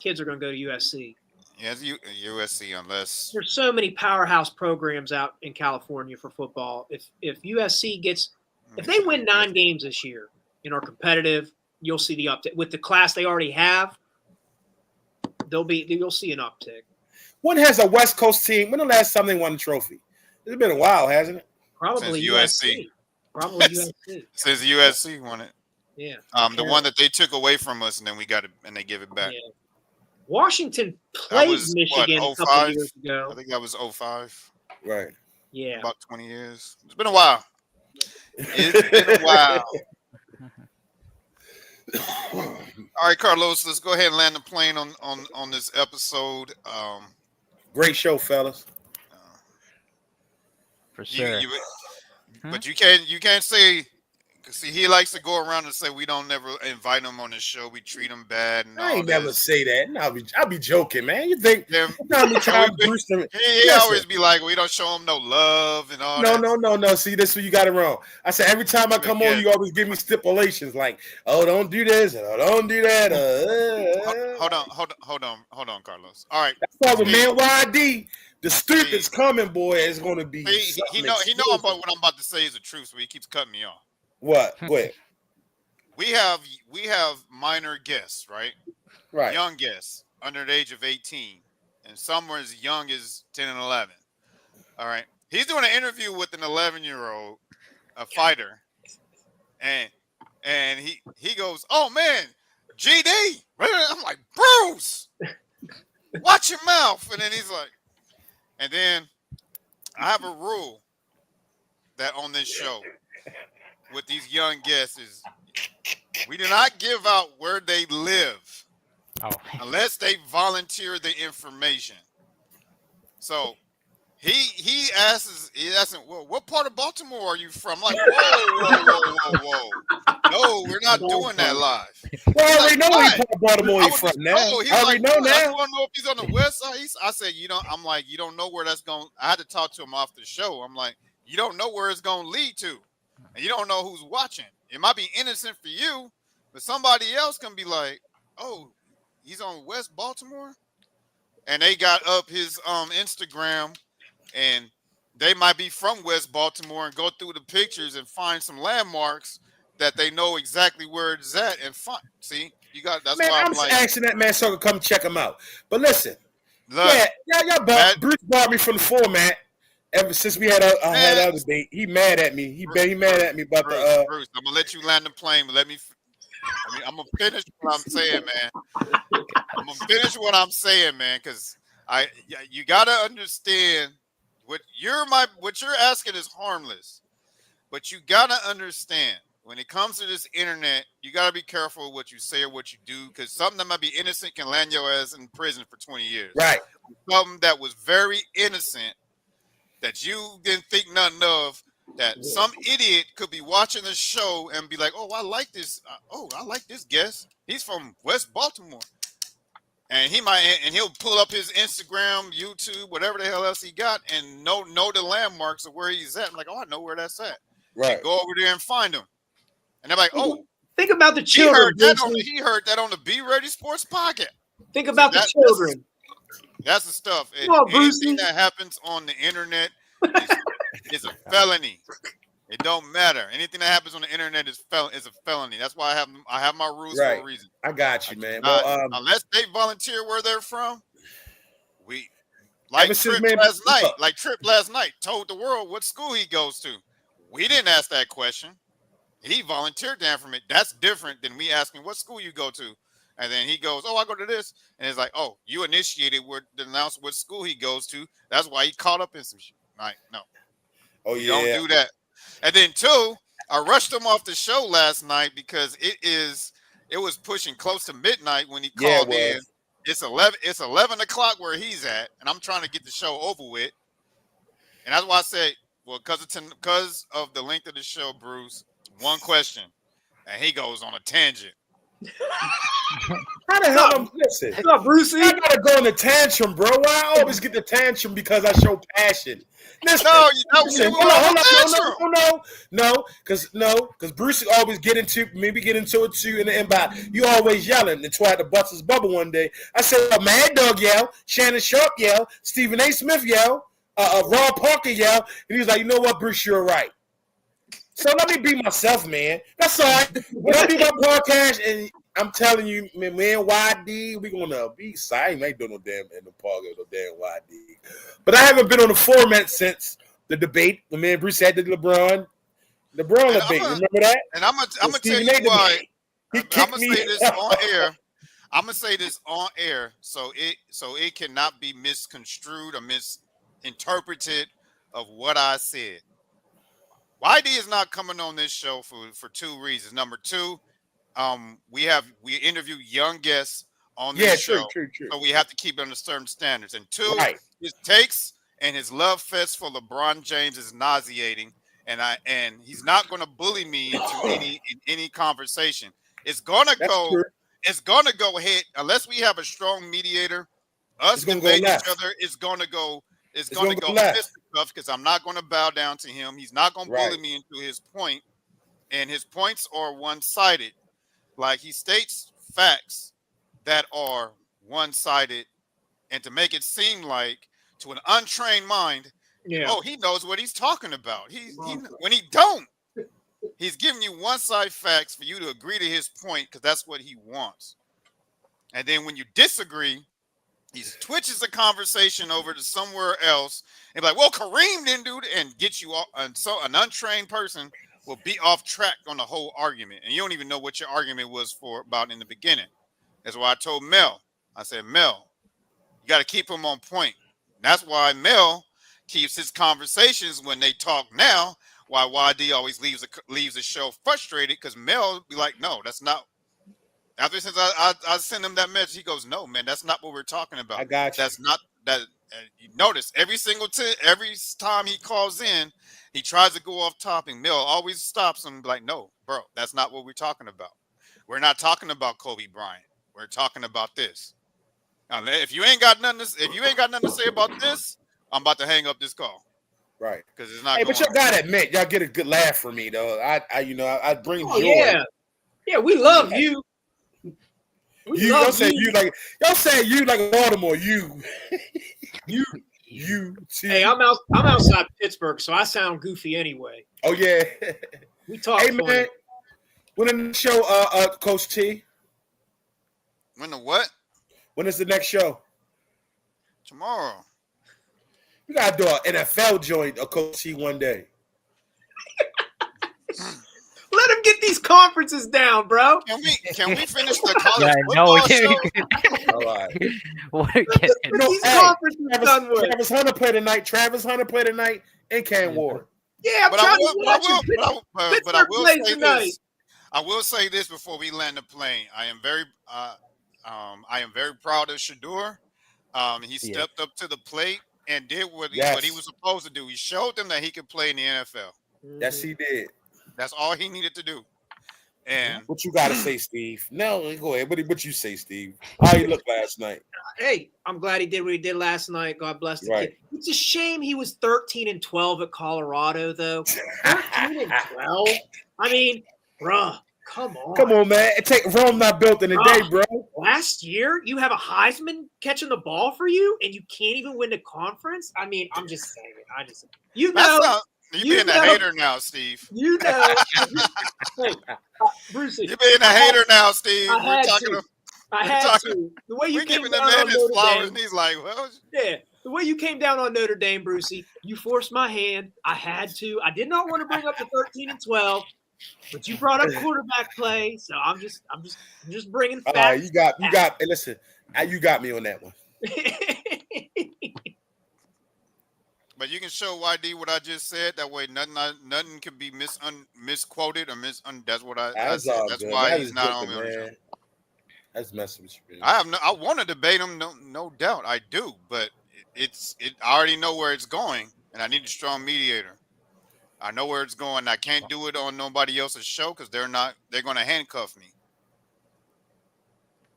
kids are going to go to USC. Yeah, it's USC unless There's so many powerhouse programs out in California for football. If USC if they win 9 games this year and are competitive, you'll see the uptick. With the class they already have, you'll see an uptick. When has a West Coast team? When the last time they won a trophy? It's been a while, hasn't it? Probably Since USC. Probably USC. Since USC won it. Yeah. The one that they took away from us, and then we got it, and they give it back. Yeah. Washington played was, Michigan what, a couple 05? years I ago. think that was 05. Right. Yeah. About 20 years. It's been a while. It's been a while. All right, Carlos, let's go ahead and land the plane on this episode. Great show, fellas. For sure. But you can't say. See, he likes to go around and say we don't never invite him on the show. We treat him bad. And I ain't all never this. say that. No, I'll be joking, man. You think Yeah. how many times Bruce? He Listen. always be like, we don't show him no love and all that. No. See, this is where you got it wrong. I said every time I come on, you always give me stipulations like, "Oh, don't do this, oh, don't do that." Hold on, Carlos. All right. That's why with man YD, the street that's coming, boy, is going to be. He know about what I'm about to say is the truth, so he keeps cutting me off. What? Go ahead. We have minor guests, right? Right. Young guests under the age of 18, and some are as young as 10 and 11. All right. He's doing an interview with an 11-year-old, a fighter, and he goes, "Oh man, GD." I'm like, "Bruce, watch your mouth." And then he's like, and then I have a rule that on this show with these young guests is we do not give out where they live unless they volunteer the information. So he asks, well, what part of Baltimore are you from? I'm like, whoa. No, we're not doing that live. Well, I already know why? what part of Baltimore he's from now. I already know now. I want to know if he's on the west side. I said, I'm like, you don't know where that's going. I had to talk to him off the show. I'm like, you don't know where it's going to lead to. And you don't know who's watching. It might be innocent for you, but somebody else can be like, oh, he's on West Baltimore? And they got up his Instagram, and they might be from West Baltimore and go through the pictures and find some landmarks that they know exactly where it's at and find. See, that's Man, why I'm like, asking that man so I can come check him out. But listen, look, Bruce brought me from the format. Ever since we had our debate, he mad at me. He mad at me about the. Bruce, I'm gonna let you land the plane, but I'm gonna finish what I'm saying, man. I'm gonna finish what I'm saying, man, because you gotta understand what you're asking is harmless, but you gotta understand when it comes to this internet, you gotta be careful of what you say or what you do, because something that might be innocent can land your ass in prison for 20 years. Right. Something that was very innocent that you didn't think nothing of, that some idiot could be watching the show and be like, oh, I like this. I like this guest. He's from West Baltimore. And he'll pull up his Instagram, YouTube, whatever the hell else he got, and know the landmarks of where he's at. I'm like, oh, I know where that's at. Right. And go over there and find him. And they're like, oh, think about the children. He heard that on the Be Ready Sports Pocket. Think about the children. That's the stuff. Anything that happens on the internet is a felony. It don't matter. Anything that happens on the internet is a felony. That's why I have my rules for a reason. I got you, man. Well, unless they volunteer where they're from, Trip last night told the world what school he goes to. We didn't ask that question. He volunteered the information. That's different than me asking what school you go to. And then he goes, "Oh, I go to this," and it's like, "Oh, you initiated where to announce what school he goes to. That's why he caught up in some shit." Like, no, Oh you don't yeah. do that. And then two, I rushed him off the show last night because it was pushing close to midnight when he Yeah, it called in. was. It's 11 o'clock where he's at, and I'm trying to get the show over with. And that's why I said, well, because of the length of the show, Bruce, one question, and he goes on a tangent. How the hell I'm listen? What's up, Brucey? I gotta go in the tantrum, bro. I always get the tantrum because I show passion. Listen, No, listen, because Bruce always get into it too in the inbox. You always yelling. That's why I had to bust his bubble one day. I said, Mad Dog yell, Shannon Sharp yell, Stephen A. Smith yell, Ron Parker yell, and he was like, you know what, Bruce, you're right. So let me be myself, man. That's all right. When I do my podcast, and I'm telling you, man, YD, we gonna be silent. I ain't doing no damn in the park or no damn YD. But I haven't been on the format since the debate when me and Bruce had the LeBron debate. Remember that? And I'm gonna tell you why. I'm gonna say this on air. I'm gonna say this on air, so it cannot be misconstrued or misinterpreted of what I said. YD is not coming on this show for two reasons. Number two, we interview young guests on this show, true. so we have to keep it under certain standards. And two, Right. his takes and his love fest for LeBron James is nauseating, and he's not going to bully me into any conversation. It's gonna True. It's gonna go ahead unless we have a strong mediator. Us debating each other is gonna go. It's gonna go fisticuffs because I'm not gonna bow down to him. He's not gonna bully me into his point, and his points are one-sided. Like he states facts that are one-sided, and to make it seem like to an untrained mind, oh, he knows what he's talking about. When he don't, he's giving you one-side facts for you to agree to his point because that's what he wants. And then when you disagree, he twitches the conversation over to somewhere else and be like, well, Kareem didn't do it, and get you off. And so an untrained person will be off track on the whole argument. And you don't even know what your argument was about in the beginning. That's why I told Mel, I said, Mel, you got to keep him on point. And that's why Mel keeps his conversations when they talk now, why YD always leaves the show frustrated, because Mel be like, no, that's not. After since I sent him that message, he goes, "No, man, that's not what we're talking about. I got you. That's not that." You notice every time he calls in, he tries to go off topic. Mill always stops him, like, "No, bro, that's not what we're talking about. We're not talking about Kobe Bryant. We're talking about this. Now, if you ain't got nothing to say about this, I'm about to hang up this call." Right. Because it's not. Hey, but y'all gotta admit, y'all get a good laugh from me though. I bring joy. Yeah, we love you. Y'all say you like Baltimore. You too. Hey, I'm outside Pittsburgh, so I sound goofy anyway. Oh yeah. We talk. Hey man, when the next show, Coach T? When the what? When is the next show? Tomorrow. You gotta do an NFL joint, Coach T, one day. Let him get these conferences down, bro. Can we finish the college football show? All right. These conferences done with. Travis Hunter played tonight, and Cam Ward. Yeah, but I will say this. I will say this before we land the plane. I am very proud of Shador. He stepped up to the plate and did what he was supposed to do. He showed them that he could play in the NFL. Yes, he did. That's all he needed to do. And what you gotta say, Steve? No, go ahead. What you say, Steve? How he looked last night? Hey, I'm glad he did what he did last night. God bless the kid. It's a shame he was 13-12 at Colorado, though. 13-12. I mean, bruh, come on, man. Rome not built in a day, bro. Last year, you have a Heisman catching the ball for you, and you can't even win the conference. I mean, I'm just saying it. You're being a hater now, Steve. You know. Hey, Brucey. You're being a hater now, Steve. I had to. The way you came down on Notre Dame. And he's like, well. Yeah. The way you came down on Notre Dame, Brucey, you forced my hand. I had to. I did not want to bring up the 13-12. But you brought up quarterback play, so I'm just bringing All right, facts. you got. Hey, listen, you got me on that one. But you can show YD what I just said. That way, nothing can be misquoted or That's what I That's said. all That's good. why That he's is not good, on me on the show. man. That's messing with you. I want to debate him, no doubt, I do. But I already know where it's going, and I need a strong mediator. I know where it's going. I can't do it on nobody else's show because they're going to handcuff me.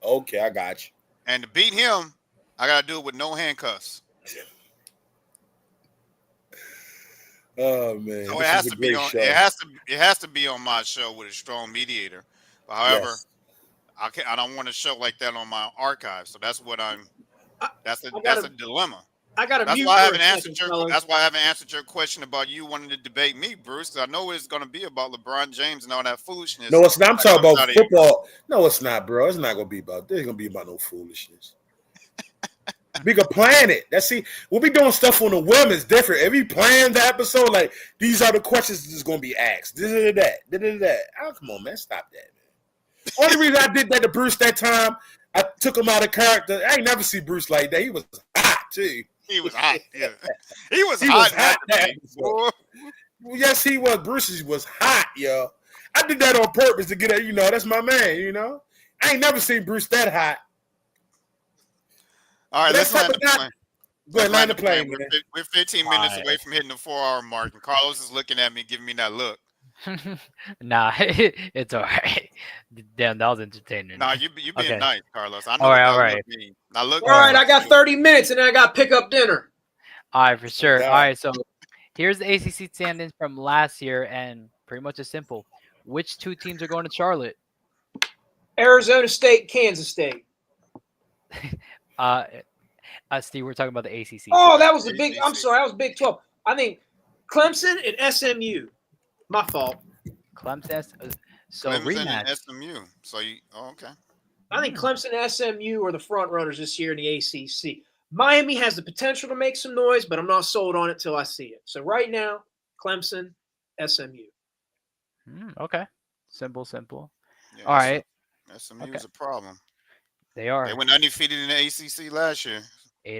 Okay, I got you. And to beat him, I got to do it with no handcuffs. Oh man, So this it has is a to be great on. show. It has to be on my show with a strong mediator. But however, Yes. I don't want a show like that on my archive. So that's what I'm. That's a dilemma. I got to That's mute why I for haven't a answered second, your. fellas. That's why I haven't answered your question about you wanting to debate me, Bruce. 'Cause I know it's going to be about LeBron James and all that foolishness. No, it's not. I'm that talking comes about out of you. football. No, it's not, bro. It's not gonna be about. There's gonna be about no foolishness. We could plan it. We'll be doing stuff on the web is different. If we plan the episode, like these are the questions that's gonna be asked. This is that. Oh, come on, man. Stop that, man. Only reason I did that to Bruce that time, I took him out of character. I ain't never see Bruce like that. He was hot too. He was hot. Yeah. He was He hot. was hot in that that debate, episode. boy. Yes, he was. Bruce was hot, yo. I did that on purpose to get at, that's my man, I ain't never seen Bruce that hot. All right, But let's land the plane. Go ahead, land the plane, man. We're 15 minutes All right. away from hitting the 4-hour mark, and Carlos is looking at me, giving me that look. Nah, it's all right. Damn, that was entertaining. Nah, you being Okay. nice, Carlos. I know All right, that all right. look mean. Now look. All right, I got 30 minutes, and then I got to pick up dinner. All right, for sure. Yeah. All right, so here's the ACC standings from last year, and pretty much it's simple. Which two teams are going to Charlotte? Arizona State, Kansas State. Steve, we're talking about the ACC. Oh, that was the big. ACC. I'm sorry, that was Big 12. I think Clemson and SMU. My fault. Clemson. So Clemson rematch. and SMU. So okay. I think Clemson and SMU are the front runners this year in the ACC. Miami has the potential to make some noise, but I'm not sold on it till I see it. So right now, Clemson, SMU. Okay. Simple. Yeah, All right. SMU is a problem. They are. They went undefeated in the ACC last year.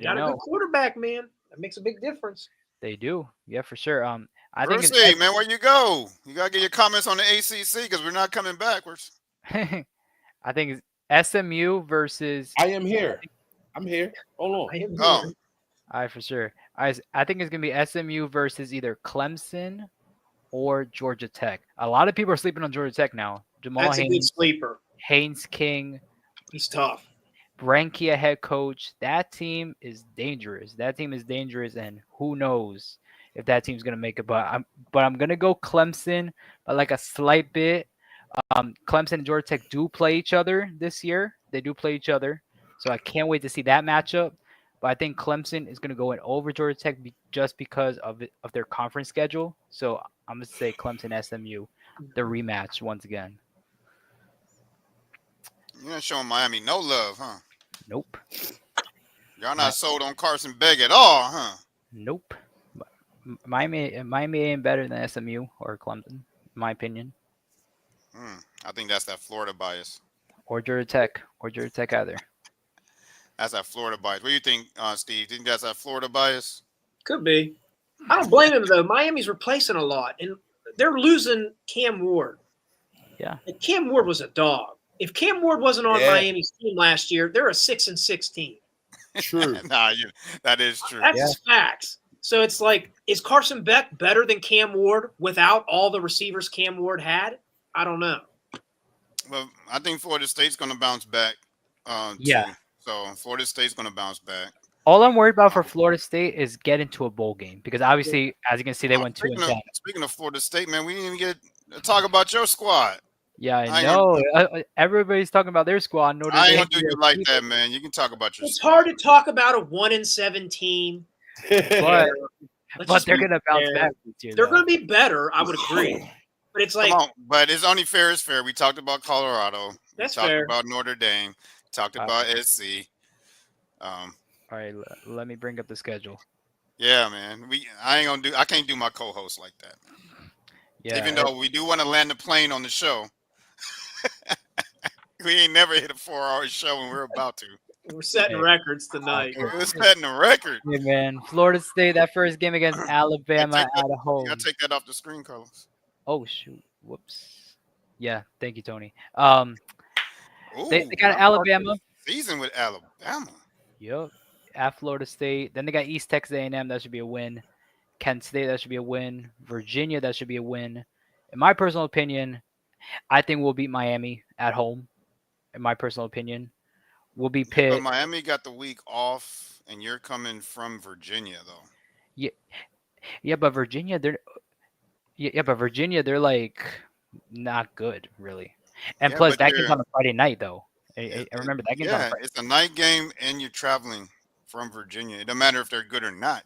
got a 8-0. good quarterback, man. That makes a big difference. They do. Yeah, for sure. I Bruce, think it's, man, where you go? You gotta get your comments on the ACC because we're not coming backwards. I think it's SMU versus. I am here. I'm here. Hold I on. am Oh. here. All right, for sure. I think it's gonna be SMU versus either Clemson or Georgia Tech. A lot of people are sleeping on Georgia Tech now. Jamal That's a good sleeper. Haynes King, He's tough. Brankia head coach. That team is dangerous. And who knows if that team's gonna make it. But I'm gonna go Clemson, but like a slight bit. Clemson and Georgia Tech do play each other this year. They do play each other, so I can't wait to see that matchup. But I think Clemson is gonna go in over Georgia Tech just because of their conference schedule. So I'm gonna say Clemson SMU, the rematch once again. You're not showing Miami no love, huh? Nope. Y'all not sold on Carson Beck at all, huh? Nope. Miami ain't better than SMU or Clemson, in my opinion. I think that's that Florida bias. Or Georgia Tech either. That's that Florida bias. What do you think, Steve? Think that's that Florida bias? Could be. I don't blame him, though. Miami's replacing a lot, and they're losing Cam Ward. Yeah. And Cam Ward was a dog. If Cam Ward wasn't on Miami's team last year, they're a 6-6 team. True. That is true. That's just facts. So it's like, is Carson Beck better than Cam Ward without all the receivers Cam Ward had? I don't know. Well, I think Florida State's going to bounce back. Yeah. Too. So Florida State's going to bounce back. All I'm worried about for Florida State is getting to a bowl game because obviously, as you can see, they went 2-10. Speaking of Florida State, man, we didn't even get to talk about your squad. Yeah, I know. Everybody's talking about their squad. I ain't gonna do you like that, man. You can talk about your It's squad. hard to talk about a 1-7 team. But Let's they're just gonna be bounce fair. back this year. They're though. going to be better, I would agree. But it's like, Come on, but it's only fair is fair. We talked about Colorado. That's we talked fair. about Notre Dame. Talked about SC. All right, let me bring up the schedule. Yeah, man. I can't do my co-host like that. Yeah. Even though we do want to land the plane on the show. We ain't never hit a 4-hour show, and we're about to. We're setting Yeah. records tonight. We're setting a record. Hey, man, Florida State, that first game against Alabama take that- at home. You gotta take that off the screen, Carlos. Oh shoot! Whoops. Yeah, thank you, Tony. Ooh, They got Alabama. season with Alabama. Yep. At Florida State. Then they got East Texas A&M. That should be a win. Kent State. That should be a win. Virginia. That should be a win. In my personal opinion, I think we'll beat Miami at home. In my personal opinion, we'll beat Pitt. But Miami got the week off, and you're coming from Virginia, though. Yeah, but Virginia, they're like not good, really. And Yeah, plus, but that they're- game's on a Friday night, though. I remember that game's on Yeah, Friday. it's a night game, and you're traveling from Virginia. It don't matter if they're good or not.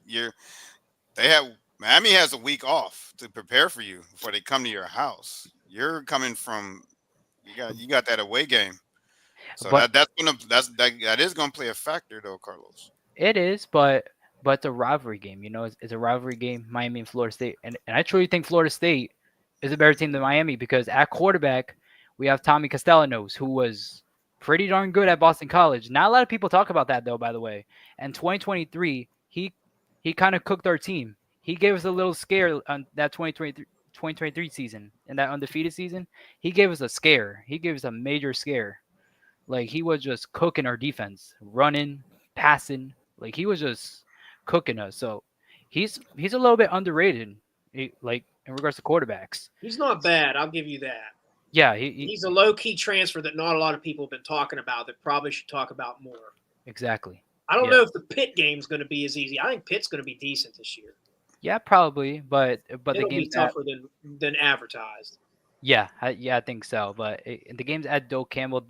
Miami has a week off to prepare for you before they come to your house. You're coming from you got that away game. So But- that is gonna play a factor though, Carlos. It is, but it's a rivalry game. It's a rivalry game. Miami and Florida State, and I truly think Florida State is a better team than Miami because at quarterback we have Tommy Castellanos, who was pretty darn good at Boston College. Not a lot of people talk about that though, by the way. And 2023, he kind of cooked our team. He gave us a little scare on that 2023 season, in that undefeated season. He gave us a scare. He gave us a major scare. Like, he was just cooking our defense, running, passing. Like, he was just cooking us. So he's a little bit underrated, like in regards to quarterbacks. He's not bad. I'll give you that. Yeah, He's a low-key transfer that not a lot of people have been talking about that probably should talk about more. exactly. I don't Yeah. know if the Pitt game's going to be as easy. I think Pitt's going to be decent this year. Yeah, probably, but the It'll be game's at, tougher than advertised. I think so. But the game's at Doak Campbell,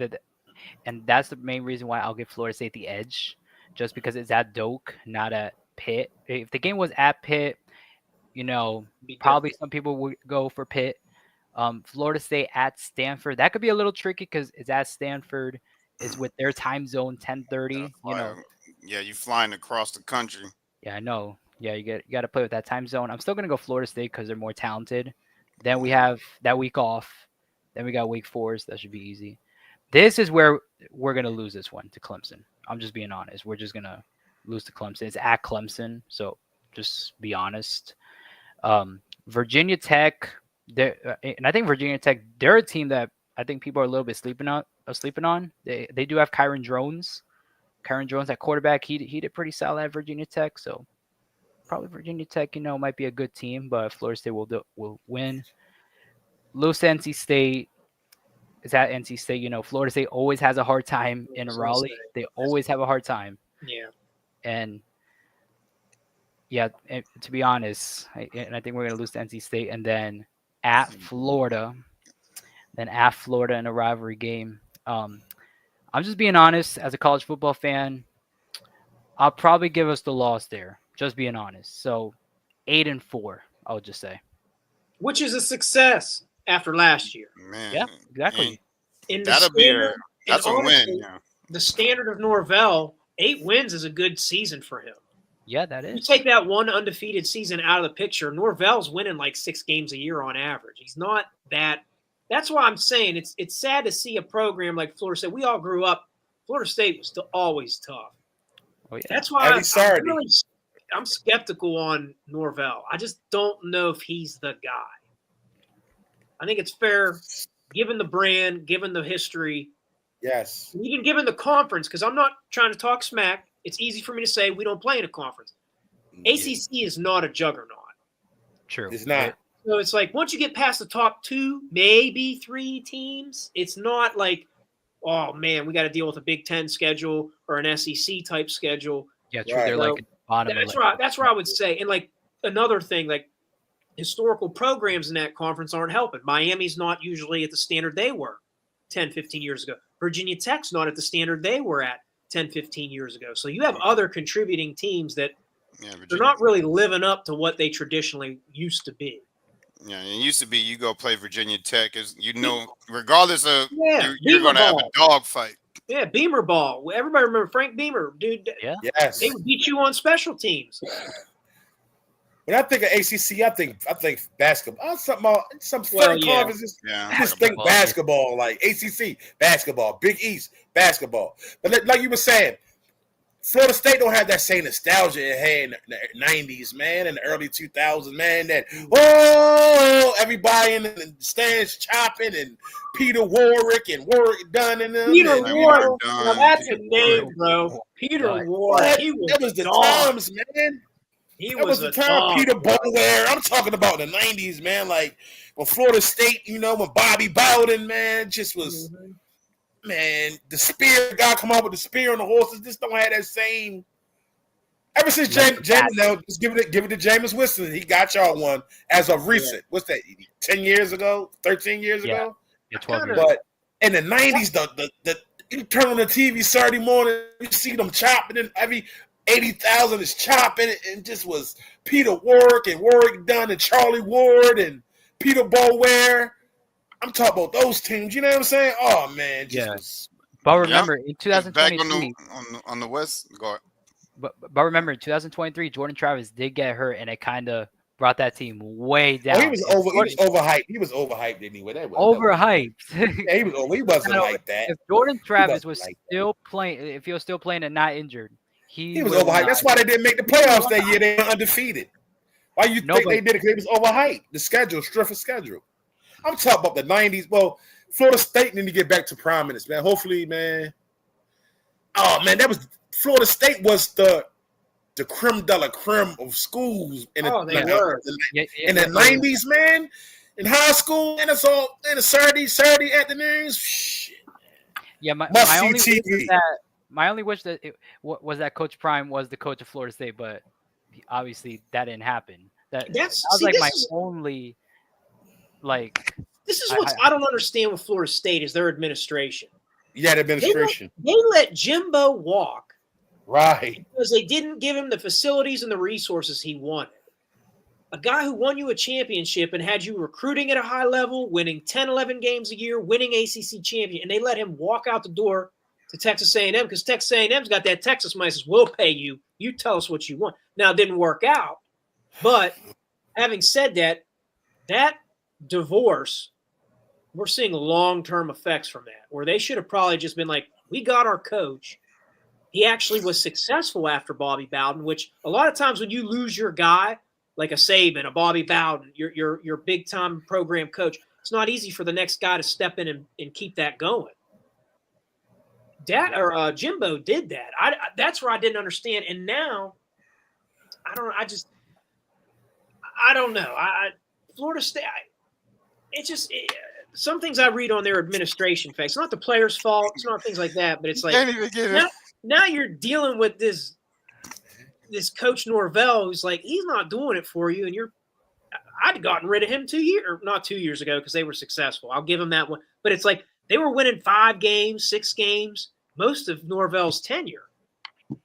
and that's the main reason why I'll give Florida State the edge, just because it's at Doak, not at Pitt. If the game was at Pitt, Be probably some people would go for Pitt. Florida State at Stanford, that could be a little tricky because it's at Stanford. It's with their time zone, 10:30. Yeah, you flying across the country. Yeah, I know. Yeah, you got to play with that time zone. I'm still gonna go Florida State because they're more talented. Then we have that week off. Then we got Wake Forest. That should be easy. This is where we're gonna lose this one to Clemson. I'm just being honest. We're just gonna lose to Clemson. It's at Clemson, so just be honest. Virginia Tech, and I think Virginia Tech, they're a team that I think people are a little bit sleeping on. They do have Kyron Drones. Kyron Drones at quarterback. He did pretty solid at Virginia Tech, so probably Virginia Tech, might be a good team, but Florida State will win. Lose to NC State. Is at NC State. Florida State always has a hard time in Raleigh. They always have a hard time. Yeah. And to be honest, I think we're going to lose to NC State, and then at Florida. Then at Florida in a rivalry game. I'm just being honest. As a college football fan, I'll probably give us the loss there. Just being honest. So 8-4, I would just say. Which is a success after last year. Man. Yeah, exactly. In the That'll be standard- that's a and win. honestly, Yeah. The standard of Norvell, 8 wins is a good season for him. Yeah, that You is. take that one undefeated season out of the picture, Norvell's winning like 6 games a year on average. He's not that. That's why I'm saying it's sad to see a program like Florida State. We all grew up. Florida State was still always tough. Oh, yeah. That's why Every Saturday. I'm skeptical on Norvell. I just don't know if he's the guy. I think it's fair, given the brand, given the history, Yes. even given the conference, because I'm not trying to talk smack. It's easy for me to say we don't play in a conference. ACC is not a juggernaut. True. It's not. So it's like once you get past the top 2, maybe 3 teams, it's not like, oh man, we got to deal with a Big Ten schedule or an SEC type schedule. Yeah, true. Right. They're like at the bottom. That's where I would say. And like another thing, like historical programs in that conference aren't helping. Miami's not usually at the standard they were 10, 15 years ago. Virginia Tech's not at the standard they were at 10, 15 years ago. So you have other contributing teams that Yeah, they're Virginia. not really living up to what they traditionally used to be. Yeah, it used to be you go play Virginia Tech, as regardless of Yeah, you're going to have a Beamer dog fight. Yeah, Beamer ball. Everybody remember Frank Beamer, dude. Yes. They would beat you on special teams. When I think of ACC, I think basketball. Some Well, certain yeah. conferences. Yeah, I just like a think ball, basketball, like ACC basketball, Big East basketball. But like you were saying, Florida State don't have that same nostalgia it had in the 90s, man, in the early 2000s, man. That everybody in the stands chopping and Peter Warwick and Warwick Dunn and them. Peter and, Like Ward. Warwick Dunn, Now that's a Peter name, Ward. bro. Peter What? Ward. What? He was That was the dog. times, man. He That was the a time. dog. Peter Bowler. I'm talking about the 90s, man. Like when Florida State, when Bobby Bowden, man, just was, man, the spear guy come out with the spear on the horses. Just don't have that same. Ever since James, now just give it to Jameis Winston. He got y'all one as of recent. What's that? 10 years ago, 13 years ago. Yeah, 12 years. But in the 90s, the you turn on the TV Saturday morning, you see them chopping, and every 80,000 is chopping, and just was Peter Warwick and Warwick Dunn and Charlie Ward and Peter Boulware. I'm talking about those teams. You know what I'm saying? Oh man, was, But remember, in Back 2023, on the West. Go ahead. but remember, in 2023, Jordan Travis did get hurt, and it kind of brought that team way down. he was overhyped. He was overhyped anyway. Overhyped. Yeah, he was over. He wasn't like that. If Jordan Travis was like still playing, if he was still playing and not injured, he was overhyped. That's why they didn't make the playoffs that year. They were undefeated. Why you think they did it? Because they was overhyped. The schedule, strength of schedule. I'm talking about the 90s. Well, Florida State need to get back to prominence, man. Hopefully, man. Oh man, Florida State was the creme de la creme of schools in the 90s, man. In high school, and it's all in the Saturday afternoons. Shit. Yeah, my Must only see wish TV. was that was that Coach Prime was the coach of Florida State, but obviously that didn't happen. That was like my only like. This is what I don't understand with Florida State is their administration. Yeah, the administration. They let Jimbo walk. Right. Because they didn't give him the facilities and the resources he wanted. A guy who won you a championship and had you recruiting at a high level, winning 10, 11 games a year, winning ACC champion, and they let him walk out the door to Texas A&M because Texas A&M's got that Texas money says, we'll pay you. You tell us what you want. Now, it didn't work out. But having said that, that divorce, we're seeing long-term effects from that, where they should have probably just been like, we got our coach. He actually was successful after Bobby Bowden, which a lot of times when you lose your guy, like a Saban, a Bobby Bowden, your big-time program coach, it's not easy for the next guy to step in and keep that going. Jimbo did that. That's where I didn't understand. And now, I don't know. Florida State, some things I read on their administration facts. It's not the players' fault. It's not things like that. But it's like now you're dealing with this Coach Norvell who's like, he's not doing it for you. And I'd gotten rid of him not 2 years ago because they were successful. I'll give him that one. But it's like they were winning 5 games, 6 games, most of Norvell's tenure.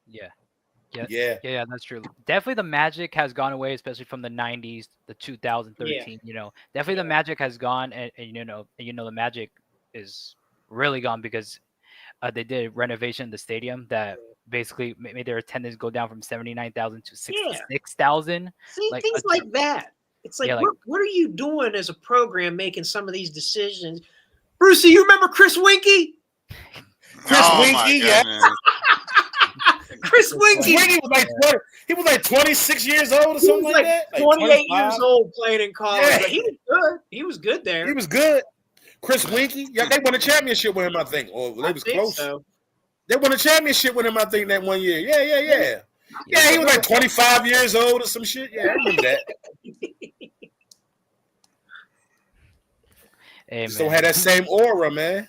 Yeah, that's true. Definitely the magic has gone away, especially from the 90s, the 2013, definitely the magic has gone. And the magic is really gone because they did renovation in the stadium that basically made their attendance go down from 79,000 to 66,000. See, things like that. It's like, what are you doing as a program making some of these decisions? Brucey, you remember Chris Winkie? Yeah. Chris Winkie. He was like 26 years old or something like that. Like 28 years old playing in college. Yeah. But he was good. He was good there. He was good. Chris Winkie. Yeah, they won a championship with him, I think. Or they was close. So. They won a championship with him, I think, that one year. Yeah. Yeah, he was like 25 years old or some shit. Yeah, I remember that. Hey, Just don't have that same aura, man.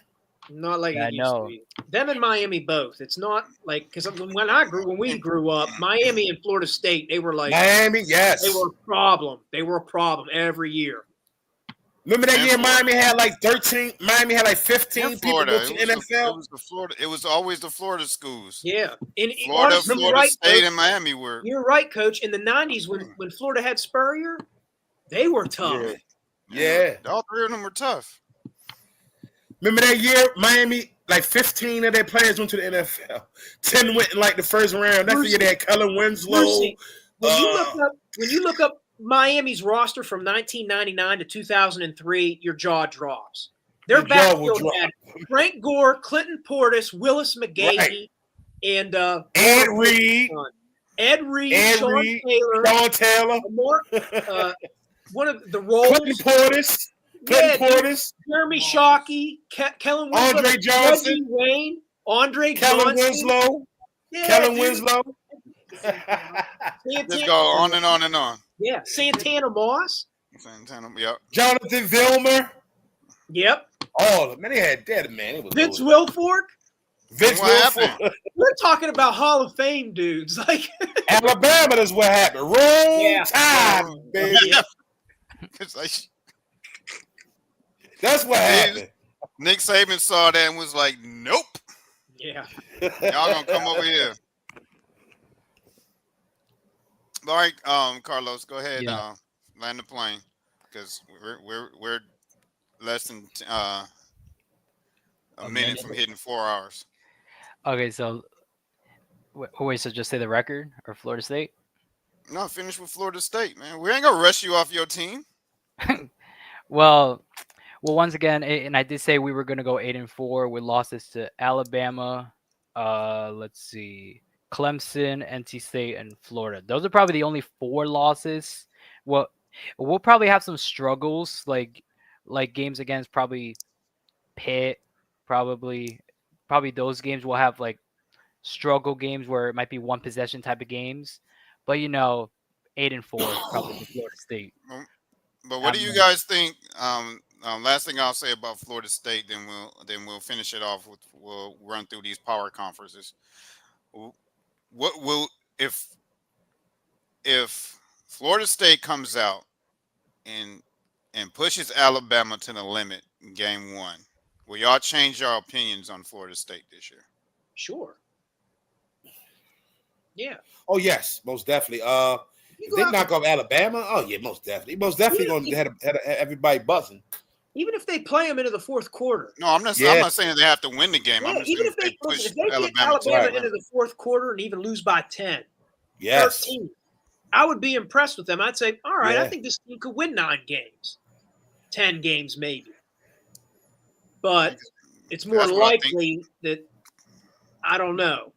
Not like it used know. to be. Them and Miami both. It's not like because when we grew up, Miami and Florida State, they were like Miami, yes. They were a problem. They were a problem every year. Remember that year Miami had like 13, Miami had like 15 people go to the NFL? It was always the Florida schools. Yeah. Florida State and Miami were. You're right, Coach. In the 90s when Florida had Spurrier, they were tough. Yeah. All 3 of them were tough. Remember that year, Miami, like 15 of their players went to the NFL. 10 went in like the first round. That's the year they had Kellen Winslow. Brucey, when you look up Miami's roster from 1999 to 2003, your jaw drops. Their Your jaw will backfield drop. had Frank Gore, Clinton Portis, Willis McGahee, Right. and Ed Reed, Ed Reed, Sean Taylor, Sean Taylor, one of the roles. Clinton Portis, Jeremy Shockey, Kellen Winslow, Andre Johnson, Reggie Wayne, Andre Kellen Johnson. Winslow, Yeah, Kellen dude. Winslow. Just go on and on and on. Yeah, Santana Moss. Yep. Jonathan Vilmer. Yep. Oh man, they had that man. It was Vince loaded. Wilfork. Vince What Wilfork. happened? We're talking about Hall of Fame dudes. Like Alabama is what happened. Wrong Yeah. time, baby. It's like, That's what happened. Nick Saban saw that and was like, "Nope, Yeah. y'all gonna come over here." All right, Carlos, go ahead. Yeah. Land the plane because we're less than a minute from hitting 4 hours. Okay, so wait, so just say the record or Florida State? No, finish with Florida State, man. We ain't gonna rush you off your team. Well, once again, and I did say we were going to go 8-4 with losses to Alabama. Let's see, Clemson, NC State, and Florida. Those are probably the only 4 losses. Well, we'll probably have some struggles, like games against probably Pitt. Probably those games will have like struggle games where it might be one possession type of games. But 8-4 probably for Florida State. But what do you guys think? Last thing I'll say about Florida State, then we'll finish it off with we'll run through these power conferences. What will if Florida State comes out and pushes Alabama to the limit in game 1? Will y'all change your opinions on Florida State this year? Sure. Yeah. Oh yes, most definitely. If they knock off Alabama, oh yeah, most definitely. Most definitely going to have everybody buzzing. Even if they play them into the fourth quarter. No, I'm not saying they have to win the game. Yeah, I'm just even saying if they push get Alabama into the fourth quarter and even lose by 10, Yes. 13, I would be impressed with them. I'd say, all right, I Yeah. think this team could win 9 games, 10 games maybe. But it's more That's what I likely that I don't know.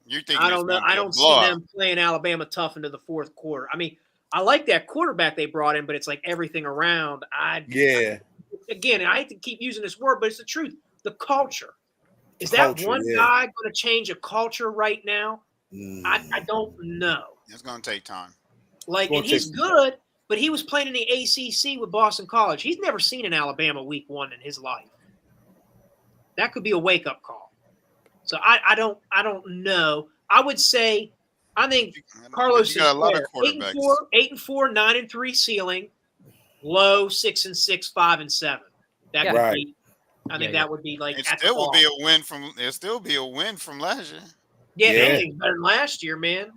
You think I don't know. I don't see them playing Alabama tough into the fourth quarter. I mean, I like that quarterback they brought in, but it's like everything around. Again, I hate to keep using this word, but it's the truth. The culture. Is that one guy going to change a culture right now? I don't know. It's going to take time. Like, and he's good, but he was playing in the ACC with Boston College. He's never seen an Alabama week 1 in his life. That could be a wake-up call. So I don't know. I would say I think Carlos is got a lot of fair. 8-4, 9-3 ceiling, low 6-6, 5-7. That could be. I think that would be like. It still will be a win from. It'll still be a win from last year. Yeah, anything's better than last year, man.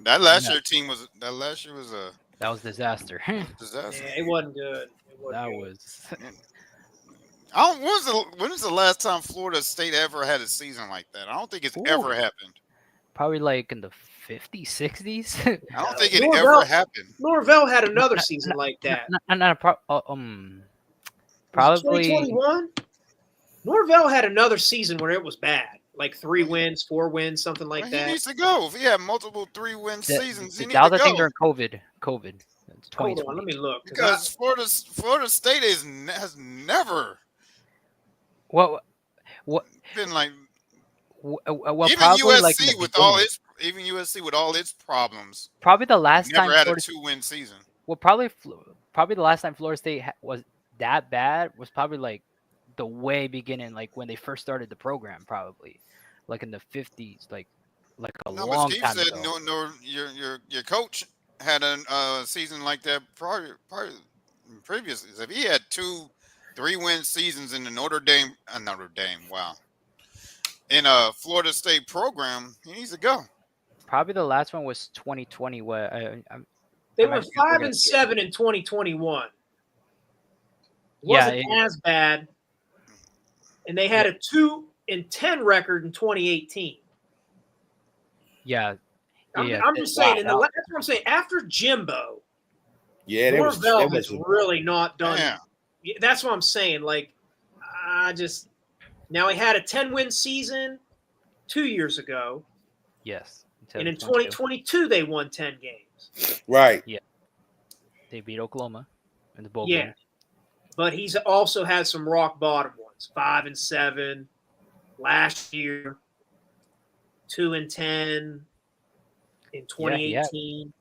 That last year team was. That last year was a. That was disaster. Disaster. Yeah, it wasn't good. Was. I don't. When was the last time Florida State ever had a season like that? I don't think it's ever happened. Probably like in the 50s, 60s. I don't think it ever happened. Norvell had another season like that. Probably 2021. Norvell had another season where it was bad, like 3 wins, 4 wins, something like that. He needs to go. If he had multiple 3-win seasons, he needs that to was go. I think during COVID. It's Hold on, let me look. Because Florida State has never. What been like even probably USC like USC with all its problems. Probably the last time never had a 2-win season. Well, probably the last time Florida State was that bad was probably like the way beginning, like when they first started the program, probably like in the 50s, like a long time said ago. No, your coach had a season like that previously. If he had 2-3-win seasons in the Notre Dame, wow. In a Florida State program, he needs to go. Probably the last one was 2020. They were 5-7 in 2021. Wasn't as bad, and they had a 2-10 record in 2018. Yeah, I'm just saying. That's what I'm saying. After Jimbo, Yeah, Norvell has really not done. Damn. That's what I'm saying. Like, now he had a 10-win season 2 years ago, Yes. and in 2022 they won 10 games. right. Yeah. They beat Oklahoma in the bowl Yeah, game. but he's also had some rock bottom ones: 5-7 last year, 2-10 in 2018.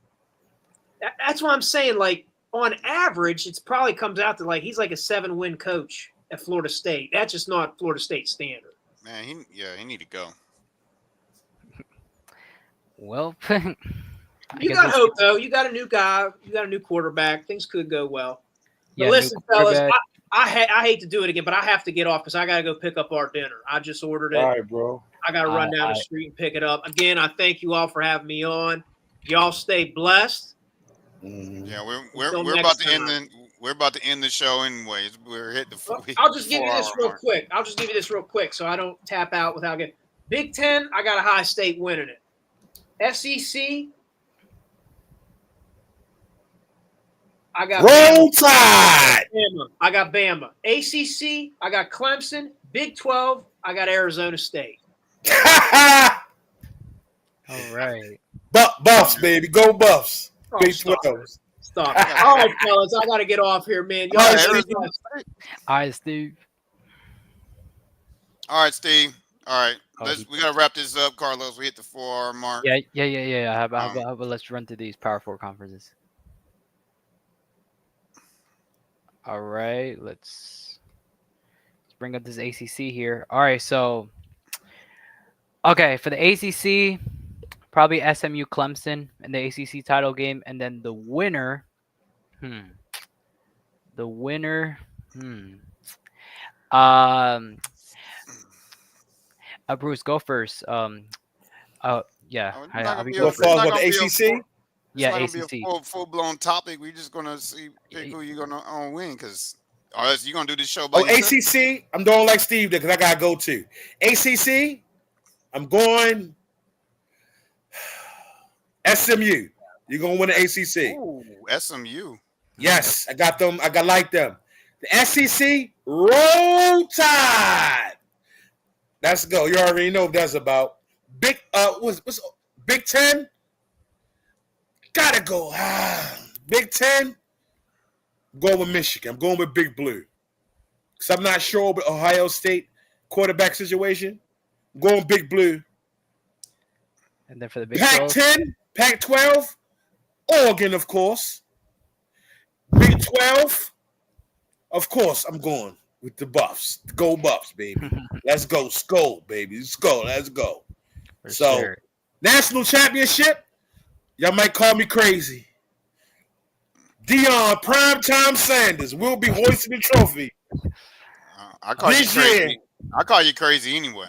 That's what I'm saying. Like, on average, it probably comes out to like he's like a 7-win coach at Florida State. That's just not Florida State standard. Man, he need to go. Well, You got hope though. You got a new guy. You got a new quarterback. Things could go well. But Yeah, listen, fellas, I hate to do it again, but I have to get off because I got to go pick up our dinner. I just ordered it. All right, bro. I got to run down the street and pick it up. Again, I thank you all for having me on. Y'all stay blessed. Yeah, we're about to end the show anyways. We're hit the. I'll just give you this real quick. So I don't tap out without getting. Big Ten, I got Ohio State winning it. SEC, I got Roll Tide. I got Bama. ACC, I got Clemson. Big 12, I got Arizona State. All right. Buffs, baby. Go Buffs. Oh, Big stop 12. it. Stop it. All right, fellas, I got to get off here, man. Y'all Arizona State. All right, Steve. All right, Steve. All right. We got to wrap this up, Carlos. We hit the 4-hour mark. Yeah. How about let's run through these Power 4 conferences. All right, let's bring up this ACC here. All right, so okay, for the ACC, probably SMU Clemson in the ACC title game, and then the winner, Bruce, go first. Yeah. What falls with the ACC? Yeah, it's not ACC. Gonna be a full-blown topic. We're just gonna pick who you're gonna win, because unless you're gonna do this show by yourself. ACC, I'm doing like Steve did because I gotta go to ACC. I'm going SMU. You're gonna win the ACC. Ooh, SMU. Yes, I got them. I like them. The SEC, Roll Tide. Let's go. You already know what that's about. What's Big Ten? Gotta go. Big Ten. I'm going with Michigan. I'm going with Big Blue. Because I'm not sure about Ohio State quarterback situation. I'm going Big Blue. And then for the Big 12. Pac-10, Pac-12, Oregon, of course. Big 12, of course, I'm going with the Buffs. Go Buffs, baby. Let's go. Skull, baby. Skull. Let's go. For so, sure. National championship, y'all might call me crazy. Deion Primetime Sanders will be hoisting the trophy. I call you crazy. I call you crazy anyway.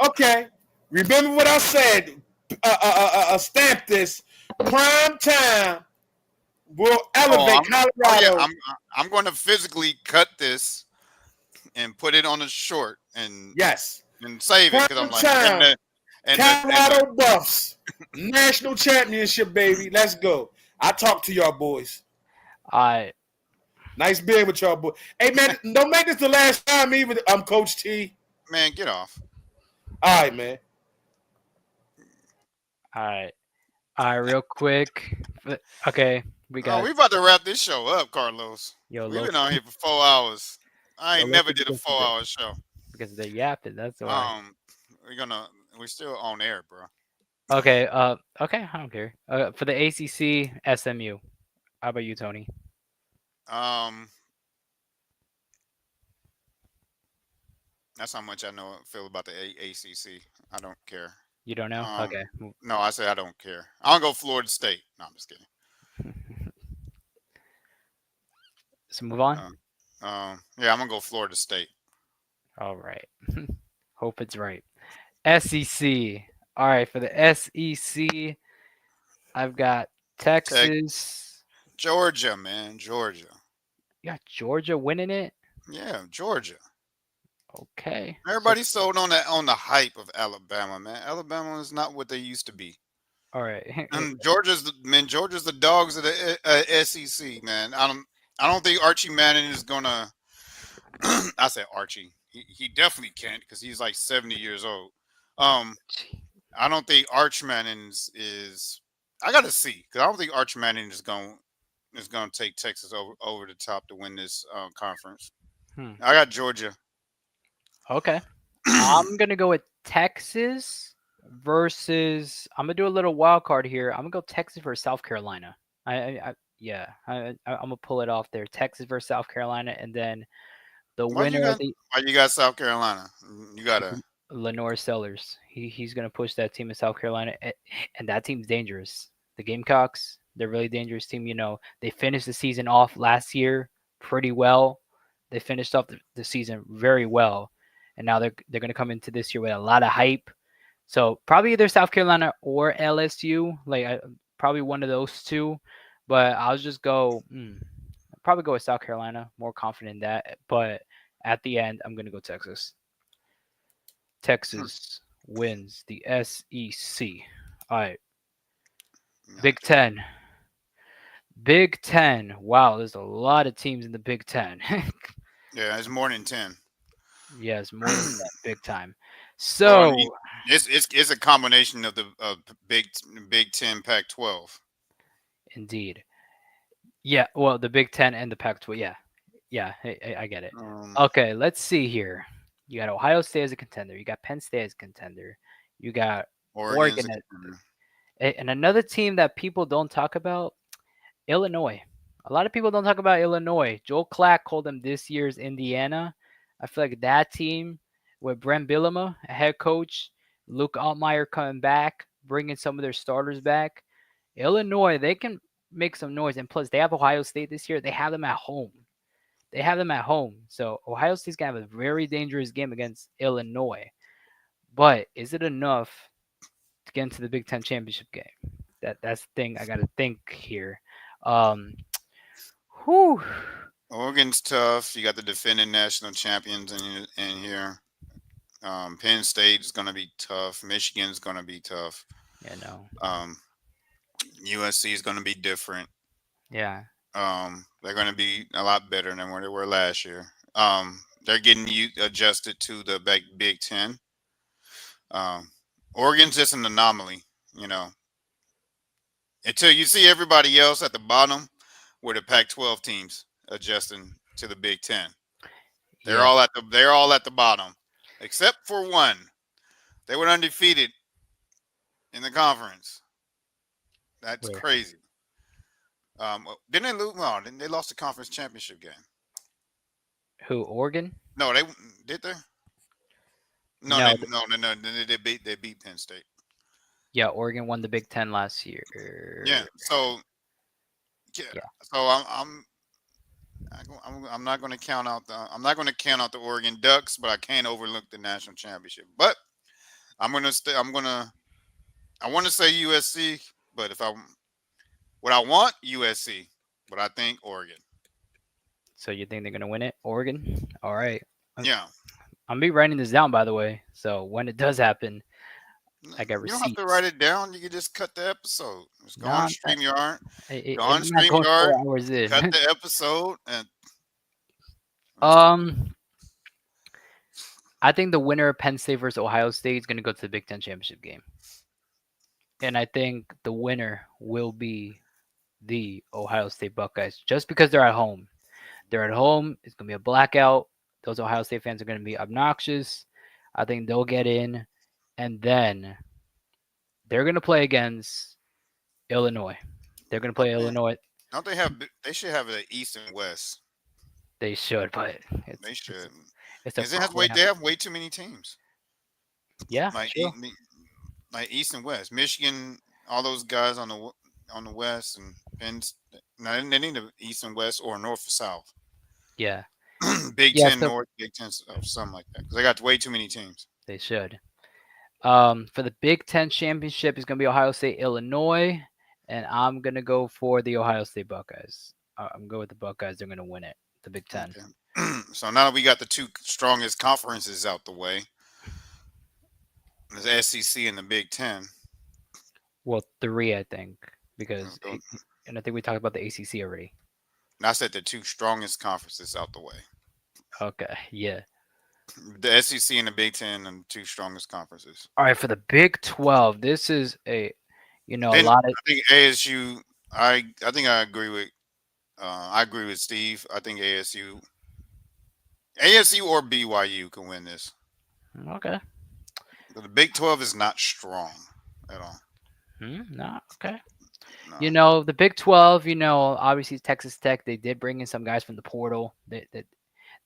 Okay. Remember what I said. Stamp this. Primetime will elevate Colorado. I'm going to physically cut this and put it on a short and save it because I'm like Colorado Buffs national championship, baby. Let's go. I talk to y'all boys. All right. Nice being with y'all boys. Hey man, don't make this the last time either. I'm Coach T. Man, get off. All right, man. All right, real quick. Okay, we about to wrap this show up, Carlos. We've been on here for 4 hours. I ain't never did a 4-hour show because they're yapping. That's why. We're still on air, bro. Okay. Okay. I don't care. For the ACC, SMU. How about you, Tony? That's how much I feel about the ACC. I don't care. You don't know? Okay. No, I said I don't care. I'll go Florida State. No, I'm just kidding. So move on. Yeah, I'm gonna go Florida State. All right. Hope it's right. SEC. All right, for the SEC, I've got Texas. Georgia, man. Georgia. You got Georgia winning it? Yeah, Georgia. Okay. Everybody's sold on the hype of Alabama, man. Alabama is not what they used to be. All right. And Georgia's the dogs of the SEC, man. I don't think Archie Manning is gonna. I said Archie. He definitely can't because he's like 70 years old. Um, I don't think Arch Manning is. I gotta see because I don't think Arch Manning is going to take Texas over the top to win this conference. Hmm. I got Georgia. Okay. I'm gonna go with Texas versus. I'm gonna do a little wild card here. I'm gonna go Texas versus South Carolina. Yeah. I'm gonna pull it off there. Texas versus South Carolina, and then the Why you winner of got the Why you got South Carolina? You gotta. Lenore Sellers. He's gonna push that team in South Carolina, and that team's dangerous. The Gamecocks, they're a really dangerous team. You know, they finished the season off last year pretty well. They finished off the season very well, and now they're gonna come into this year with a lot of hype. So probably either South Carolina or LSU, probably one of those two. But I'll just go. Probably go with South Carolina. More confident in that. But at the end, I'm gonna go Texas. Texas wins the SEC. All right, Big Ten. Big Ten. Wow, there's a lot of teams in the Big Ten. Yeah, it's more than 10. Yes, more than that, big time. Well, So it's a combination of the Big 10, Pac-12. indeed, yeah. Well, the Big Ten and the Pac-12. Yeah, yeah. I get it. Um, Okay, let's see here. You got Ohio State as a contender. You got Penn State as a contender. You got Oregon's Oregon and another team that people don't talk about, Illinois. A lot of people don't talk about Illinois. Joel Clack called them this year's Indiana. I feel like that team with Brent Bielema, a head coach, Luke Altmaier coming back, bringing some of their starters back. Illinois, they can make some noise. And plus, they have Ohio State this year. They have them at home. They have them at home. So Ohio State's going to have a very dangerous game against Illinois. But is it enough to get into the Big Ten championship game? That's the thing I got to think here. Whew. Oregon's tough. You got the defending national champions in here. Penn State is going to be tough. Michigan's going to be tough. Yeah, no. USC is going to be different. Yeah. They're going to be a lot better than where they were last year. They're getting adjusted to the Big Ten. Oregon's just an anomaly, you know. Until you see everybody else at the bottom, where the Pac-12 teams adjusting to the Big Ten. They're all at the bottom, except for one. They were undefeated in the conference. That's crazy. Didn't they lose? No, they lost the conference championship game. Who? Oregon? No, they did they? No. They beat Penn State. Yeah, Oregon won the Big Ten last year. Yeah. So I'm not going to count out the Oregon Ducks, but I can't overlook the national championship. But I want to say USC, but I want USC, but I think Oregon. So you think they're gonna win it, Oregon? All right. Yeah. I'm be writing this down, by the way. So when it does happen, I got receipts. You don't have to write it down. You can just cut the episode. Just go on StreamYard. Go on StreamYard. Cut the episode and. I think the winner of Penn State versus Ohio State is going to go to the Big Ten championship game, and I think the winner will be the Ohio State Buckeyes, just because they're at home. They're at home. It's going to be a blackout. Those Ohio State fans are going to be obnoxious. I think they'll get in, and then they're going to play against Illinois. They're going to play Illinois. Don't they should have the East and West. They should, but they should. They have way too many teams. Yeah, like East and West, Michigan, all those guys on the West and Penn. Now they need the East and West or North or South. Yeah. Big Ten North, Big Ten, something like that. Because they got way too many teams. They should. For the Big Ten championship, it's going to be Ohio State, Illinois, and I'm going to go for the Ohio State Buckeyes. I'm going with the Buckeyes. They're going to win it, the Big Ten. Okay. So now that we got the two strongest conferences out the way, the SEC and the Big Ten, Well, 3, I think, because Don't- and I think we talked about the ACC already. And I said the 2 strongest conferences out the way. Okay, yeah. The SEC and the Big Ten and 2 strongest conferences. All right, for the Big 12, this is a a Then lot of I think ASU. I think I agree with. I agree with Steve. I think ASU or BYU can win this. okay. But the Big 12 is not strong at all. No, okay. No. The Big 12, obviously Texas Tech, they did bring in some guys from the portal. They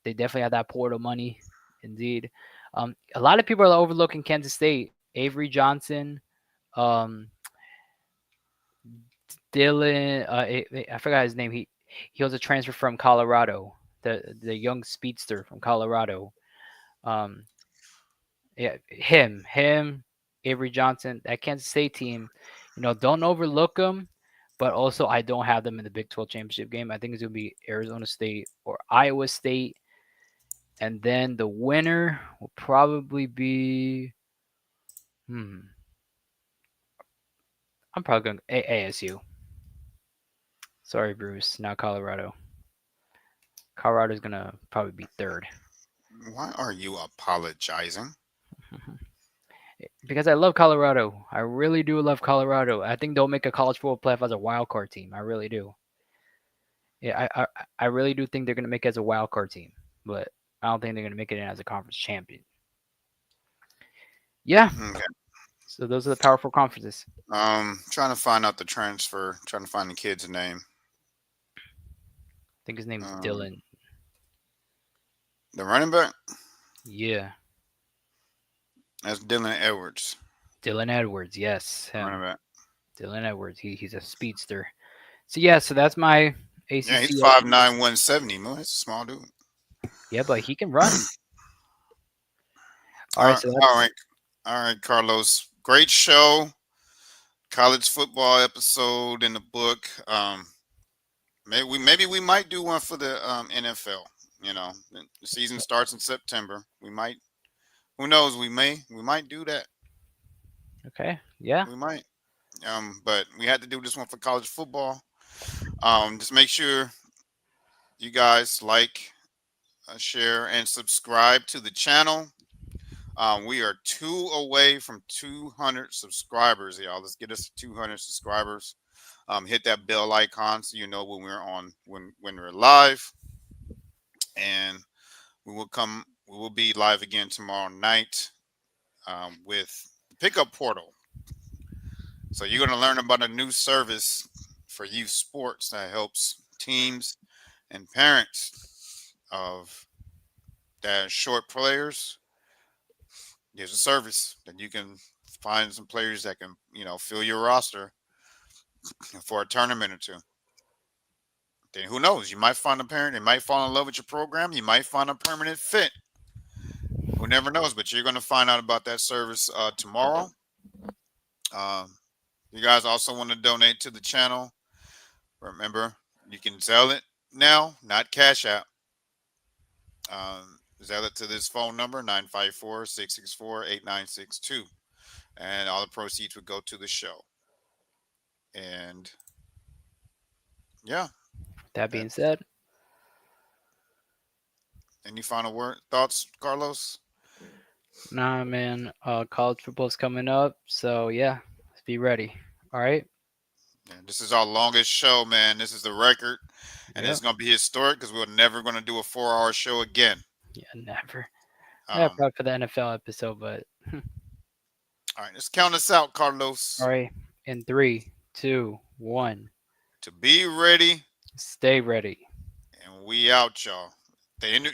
definitely have that portal money, indeed. A lot of people are overlooking Kansas State. Avery Johnson, um, Dylan, I forgot his name. He was a transfer from Colorado, the young speedster from Colorado. Um, yeah, him, Avery Johnson, that Kansas State team. Don't overlook them, but also I don't have them in the Big 12 championship game. I think it's gonna be Arizona State or Iowa State, and then the winner will probably be. I'm probably going ASU. Sorry, Bruce, not Colorado. Colorado's gonna probably be 3rd. Why are you apologizing? Because I love Colorado. I really do love Colorado. I think they'll make a college football playoff as a wild card team. I really do. Yeah, I really do think they're gonna make it as a wild card team, but I don't think they're gonna make it in as a conference champion. Yeah. Okay. So those are the powerful conferences. Trying to find out the transfer. Trying to find the kid's name. I think his name is Dylan. The running back. Yeah. That's Dylan Edwards. Dylan Edwards. Yes. Running back. Dylan Edwards. He's a speedster. So yeah. So that's my ACC. Yeah, he's 5'9", 170. Man, he's a small dude. Yeah, but he can run. All right. So all right, Carlos. Great show. College football episode in the book. Maybe we might do one for the NFL. The season starts in September. We might. Who knows? We might do that. Okay. Yeah. We might. But we had to do this one for college football. Just make sure you guys like, share, and subscribe to the channel. We are 2 away from 200 subscribers, y'all. Let's get us to 200 subscribers. Hit that bell icon so you know when we're on, when we're live. And we will be live again tomorrow night with the pickup portal. So you're going to learn about a new service for youth sports that helps teams and parents of that short players. There's a service that you can find some players that can, fill your roster for a tournament or 2. Then who knows? You might find a parent. They might fall in love with your program. You might find a permanent fit. Who never knows? But you're going to find out about that service tomorrow. You guys also want to donate to the channel. Remember, you can Zelle it now, not Cash App. Zelle it to this phone number, 954-664-8962. And all the proceeds would go to the show. And yeah. That being said, any final thoughts, Carlos? nah, man. College football's coming up, so yeah, let's be ready. All right. Yeah, this is our longest show, man. This is the record, and it's gonna be historic because we're never gonna do a 4-hour show again. Yeah, never. Yeah, probably for the NFL episode, but. All right, let's count us out, Carlos. All right, in 3, 2, 1. To be ready. Stay ready. And we out, y'all.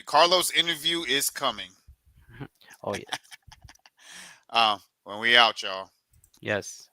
Carlos interview is coming. Oh yeah. When we out, y'all. Yes.